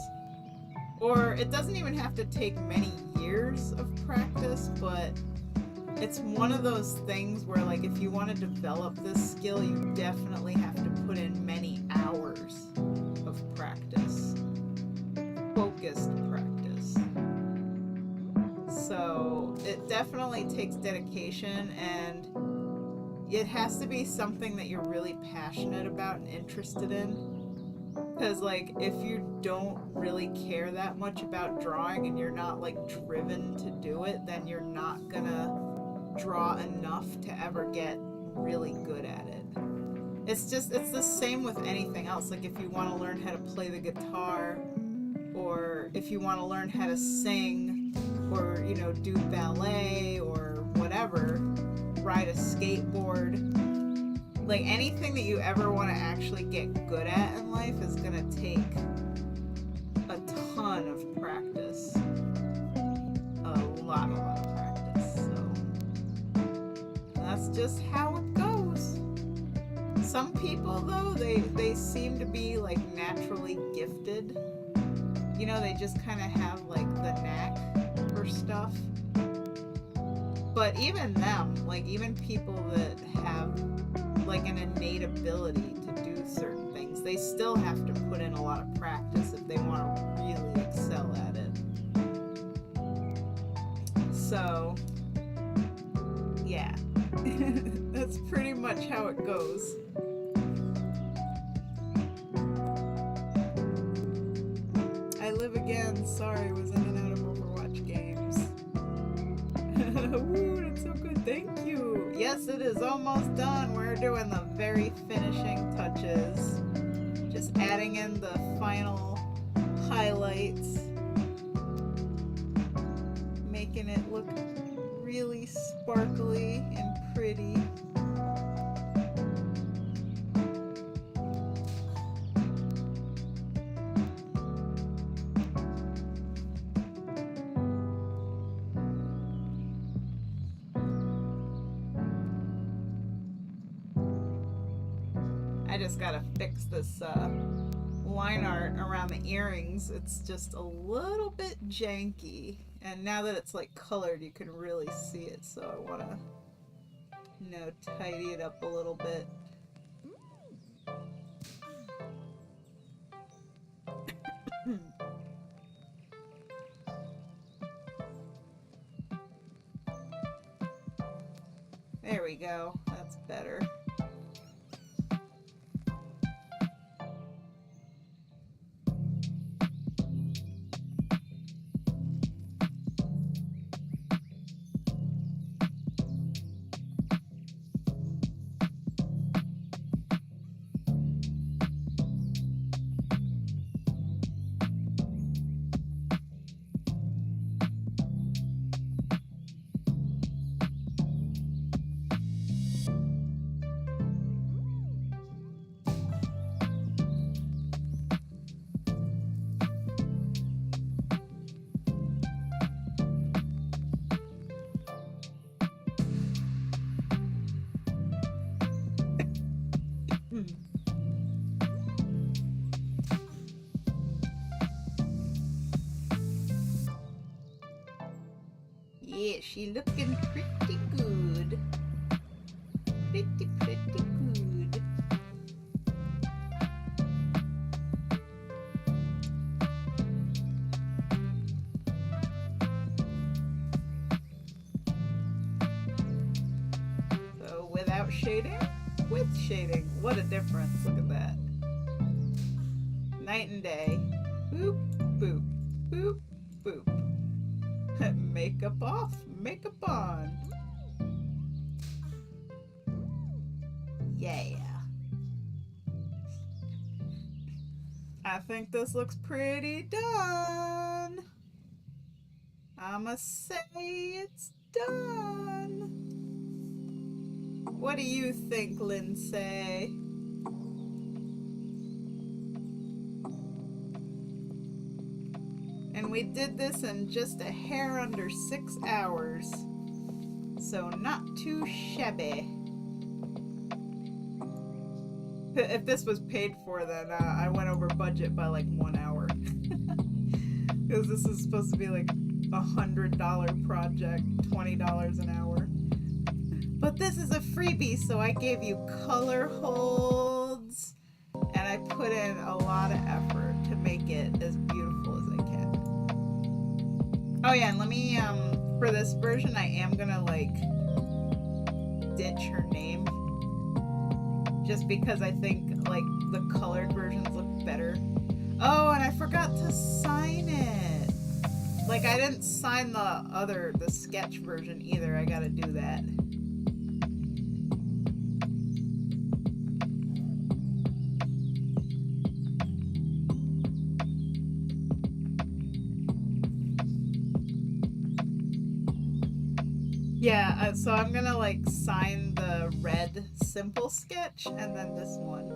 Or it doesn't even have to take many years of practice, but it's one of those things where, like, if you want to develop this skill, you definitely have to put in many hours of practice. Focused practice. So it definitely takes dedication, and it has to be something that you're really passionate about and interested in. Because, like, if you don't really care that much about drawing and you're not, like, driven to do it, then you're not gonna draw enough to ever get really good at it. It's the same with anything else. Like, if you want to learn how to play the guitar, or if you want to learn how to sing, or, you know, do ballet or whatever, ride a skateboard, like anything that you ever want to actually get good at in life is gonna take a ton of practice, a lot of practice. So that's just how it goes. Some people, though, they seem to be like naturally gifted. You know, they just kind of have like the knack for stuff. But even them, like even people that have like an innate ability to do certain things, they still have to put in a lot of practice if they want to really excel at it. So, yeah. That's pretty much how it goes. I live again. Sorry, was in and out of Overwatch games. Woo, that's so good. Thank you. Yes, it is almost done. We're doing the very finishing touches. Just adding in the final highlights. Making it look really sparkly and pretty. I just gotta fix this line art around the earrings. It's just a little bit janky, and now that it's like colored, you can really see it. So I wanna, you know, tidy it up a little bit. There we go. That's better. Yeah, she looking pretty good. Pretty good. So without shading, with shading. What a difference. Look at that. Night and day. Boop, boop, boop, boop. Makeup off, makeup on. Yeah. I think this looks pretty done. I'ma say it's done. What do you think, Lynsae? And we did this in just a hair under 6 hours. So not too shabby. If this was paid for, then I went over budget by like 1 hour. Because this is supposed to be like $100 project, $20 an hour. But this is a freebie, so I gave you color holds, and I put in a lot of effort to make it as beautiful as I can. Oh yeah, and let me, for this version, I am gonna like ditch her name. Just because I think like the colored versions look better. Oh, and I forgot to sign it. Like I didn't sign the sketch version either. I gotta do that. Yeah, so I'm gonna like sign the red simple sketch and then this one.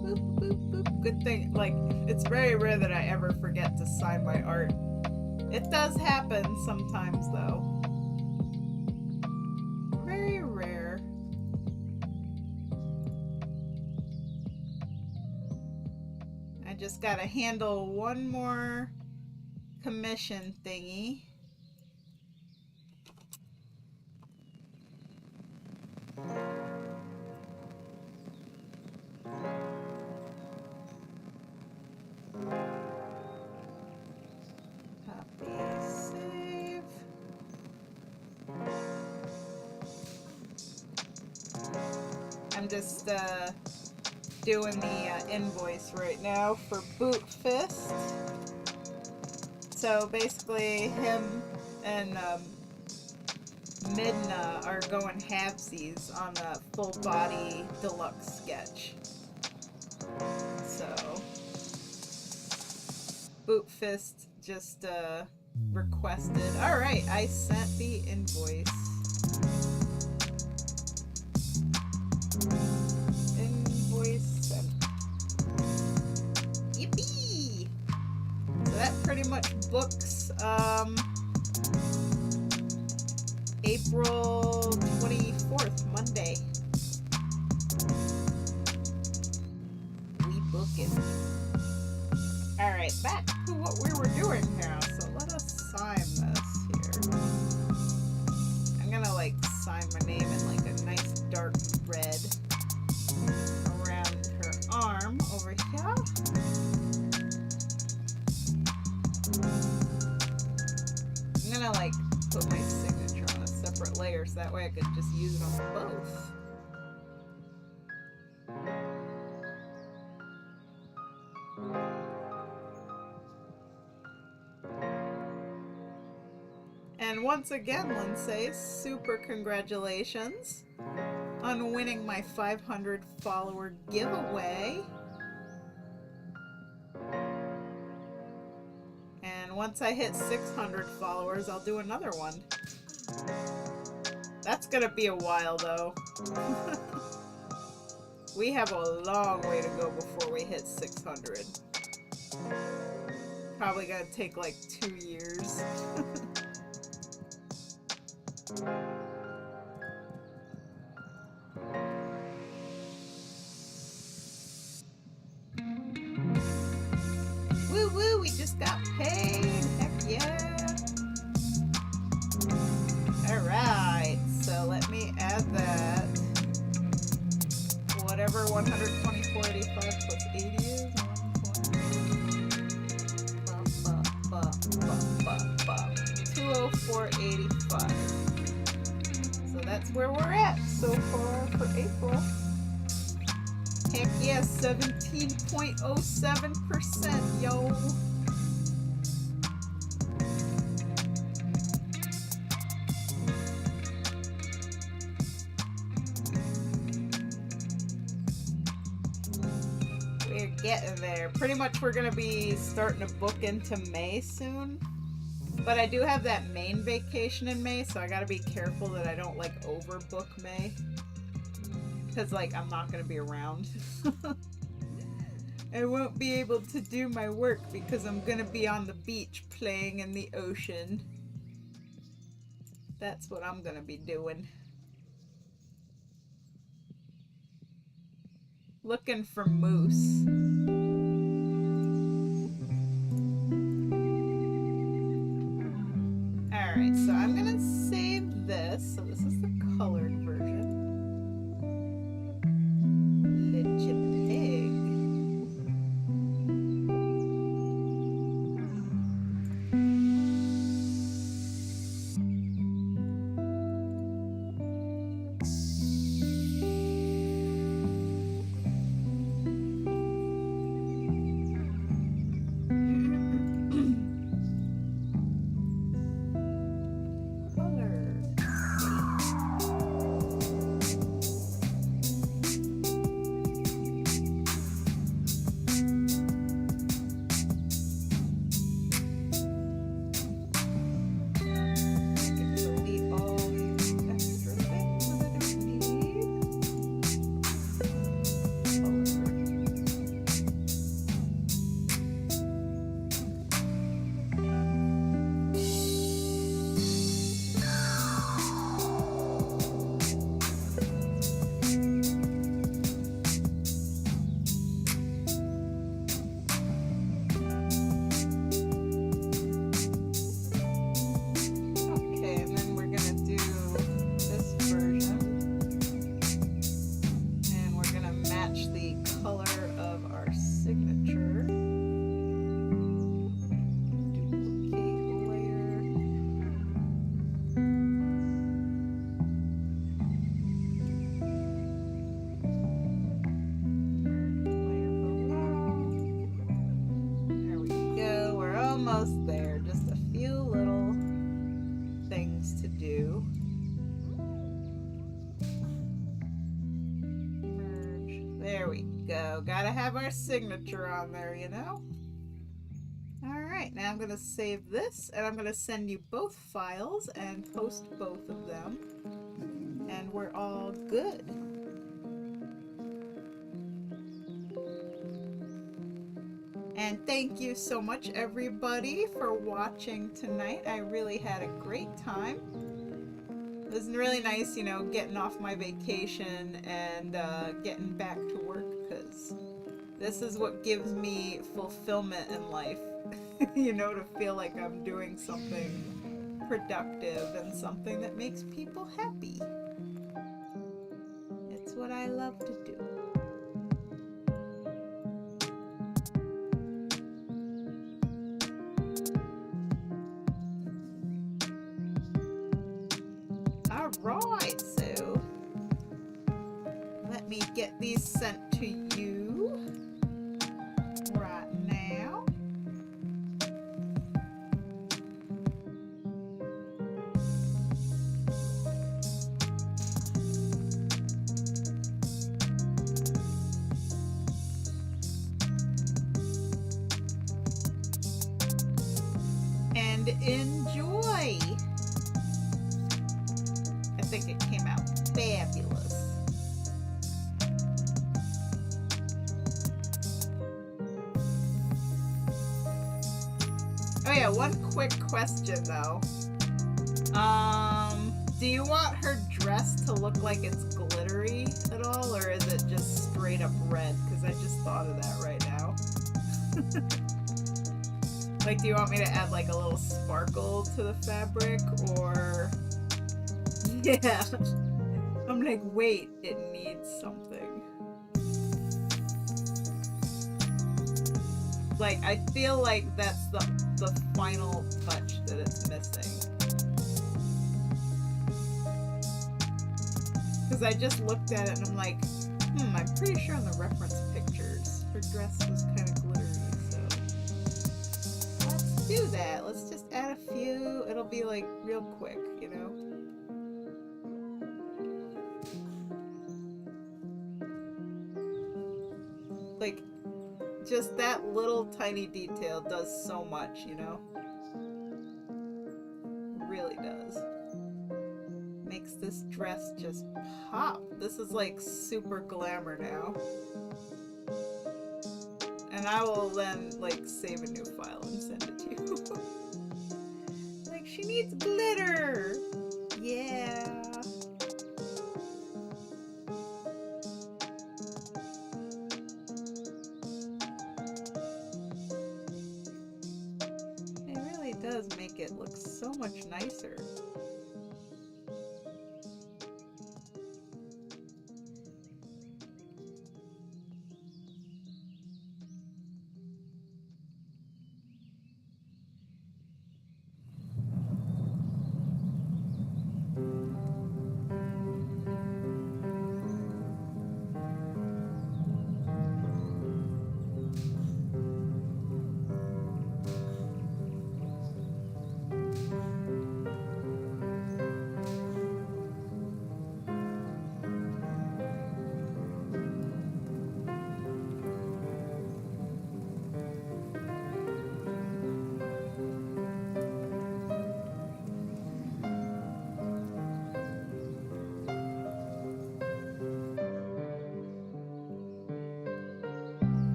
Boop, boop, boop. Good thing, like, it's very rare that I ever forget to sign my art. It does happen sometimes, though. Very rare. I just gotta handle one more commission thingy. I'm just doing the invoice right now for Boot Fist. So basically him and Midna are going halvesies on the full body deluxe sketch. So Boot Fist just requested. Alright, I sent the invoice. Invoice sent. Yippee! So that pretty much books April 24th, Monday. We book it. Alright, back to what we were doing now. So let us sign this here. I'm gonna like sign my name in like a nice dark red around her arm over here. I'm gonna like put my signature on a separate layer so that way I could just use it on both. And once again, Lynsae, super congratulations on winning my 500 follower giveaway. And once I hit 600 followers, I'll do another one. That's gonna be a while though. We have a long way to go before we hit 600. Probably gonna take like 2 years. Woo woo, we just got paid. Heck yeah. Alright, so let me add that. Whatever 124.85 plus 80 is. 204.85. So that's where we're at so far for April. Heck yeah, 17.07%, yo. We're getting there. Pretty much we're gonna be starting to book into May soon. But I do have that main vacation in May, so I gotta be careful that I don't like overbook May. Because like I'm not gonna be around. I won't be able to do my work because I'm gonna be on the beach playing in the ocean. That's what I'm gonna be doing. Looking for moose. Alright, so I'm gonna save this. So this is the colored version. Legit pig. Almost there, just a few little things to do. Merge. There we go. Gotta have our signature on there, you know? Alright, now I'm gonna save this and I'm gonna send you both files and post both of them. And we're all good. And thank you so much, everybody, for watching tonight. I really had a great time. It was really nice, you know, getting off my vacation and getting back to work, because this is what gives me fulfillment in life. You know, to feel like I'm doing something productive and something that makes people happy. It's what I love to do. Alright, so let me get these sent to you right now. And enjoy! I think it came out fabulous. Oh yeah, one quick question though. Do you want her dress to look like it's glittery at all, or is it just straight up red? Because I just thought of that right now. Like, do you want me to add like a little sparkle to the fabric, or... Yeah. I'm like, wait, it needs something. Like, I feel like that's the final touch that it's missing. Because I just looked at it and I'm like, I'm pretty sure in the reference pictures her dress was kind of glittery, so let's do that. Let's just add a few. It'll be like real quick, you know? Like, just that little tiny detail does so much, you know? Really does. Makes this dress just pop. This is like super glamour now. And I will then like save a new file and send it to you. Like, she needs glitter! Yeah! It really does make it look so much nicer.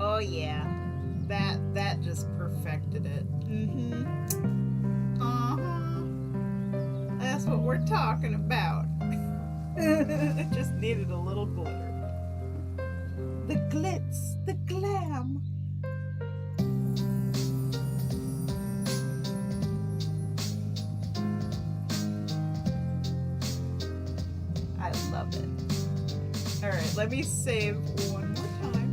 Oh yeah, that just perfected it. That's what we're talking about. It just needed a little glitter. The glitz, the glam. I love it. All right, let me save one more time.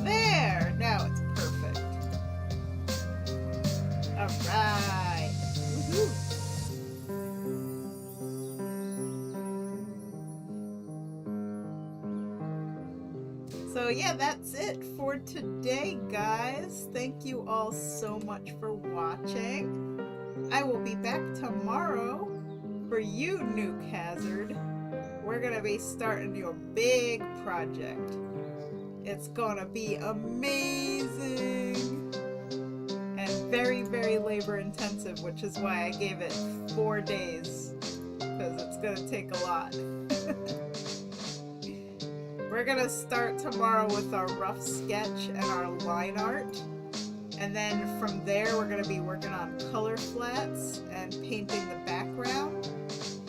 There! Now it's perfect. Alright. Woohoo! So yeah, that's it for today, guys. Thank you all so much for watching. I will be back tomorrow for you, Nuke Hazard. We're gonna be starting your big project. It's gonna be amazing and very, very labor intensive, which is why I gave it 4 days, because it's gonna take a lot. We're gonna start tomorrow with our rough sketch and our line art, and then from there we're gonna be working on color flats and painting the background,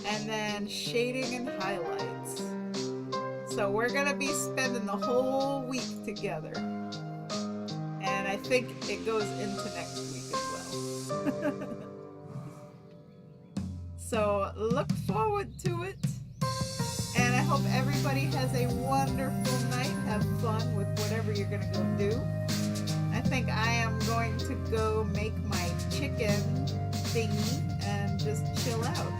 and then shading and highlights. So we're gonna be spending the whole week together, and I think it goes into next week as well. So look forward to it. And I hope everybody has a wonderful night. Have fun with whatever you're gonna go do. I think I am going to go make my chicken thingy and just chill out.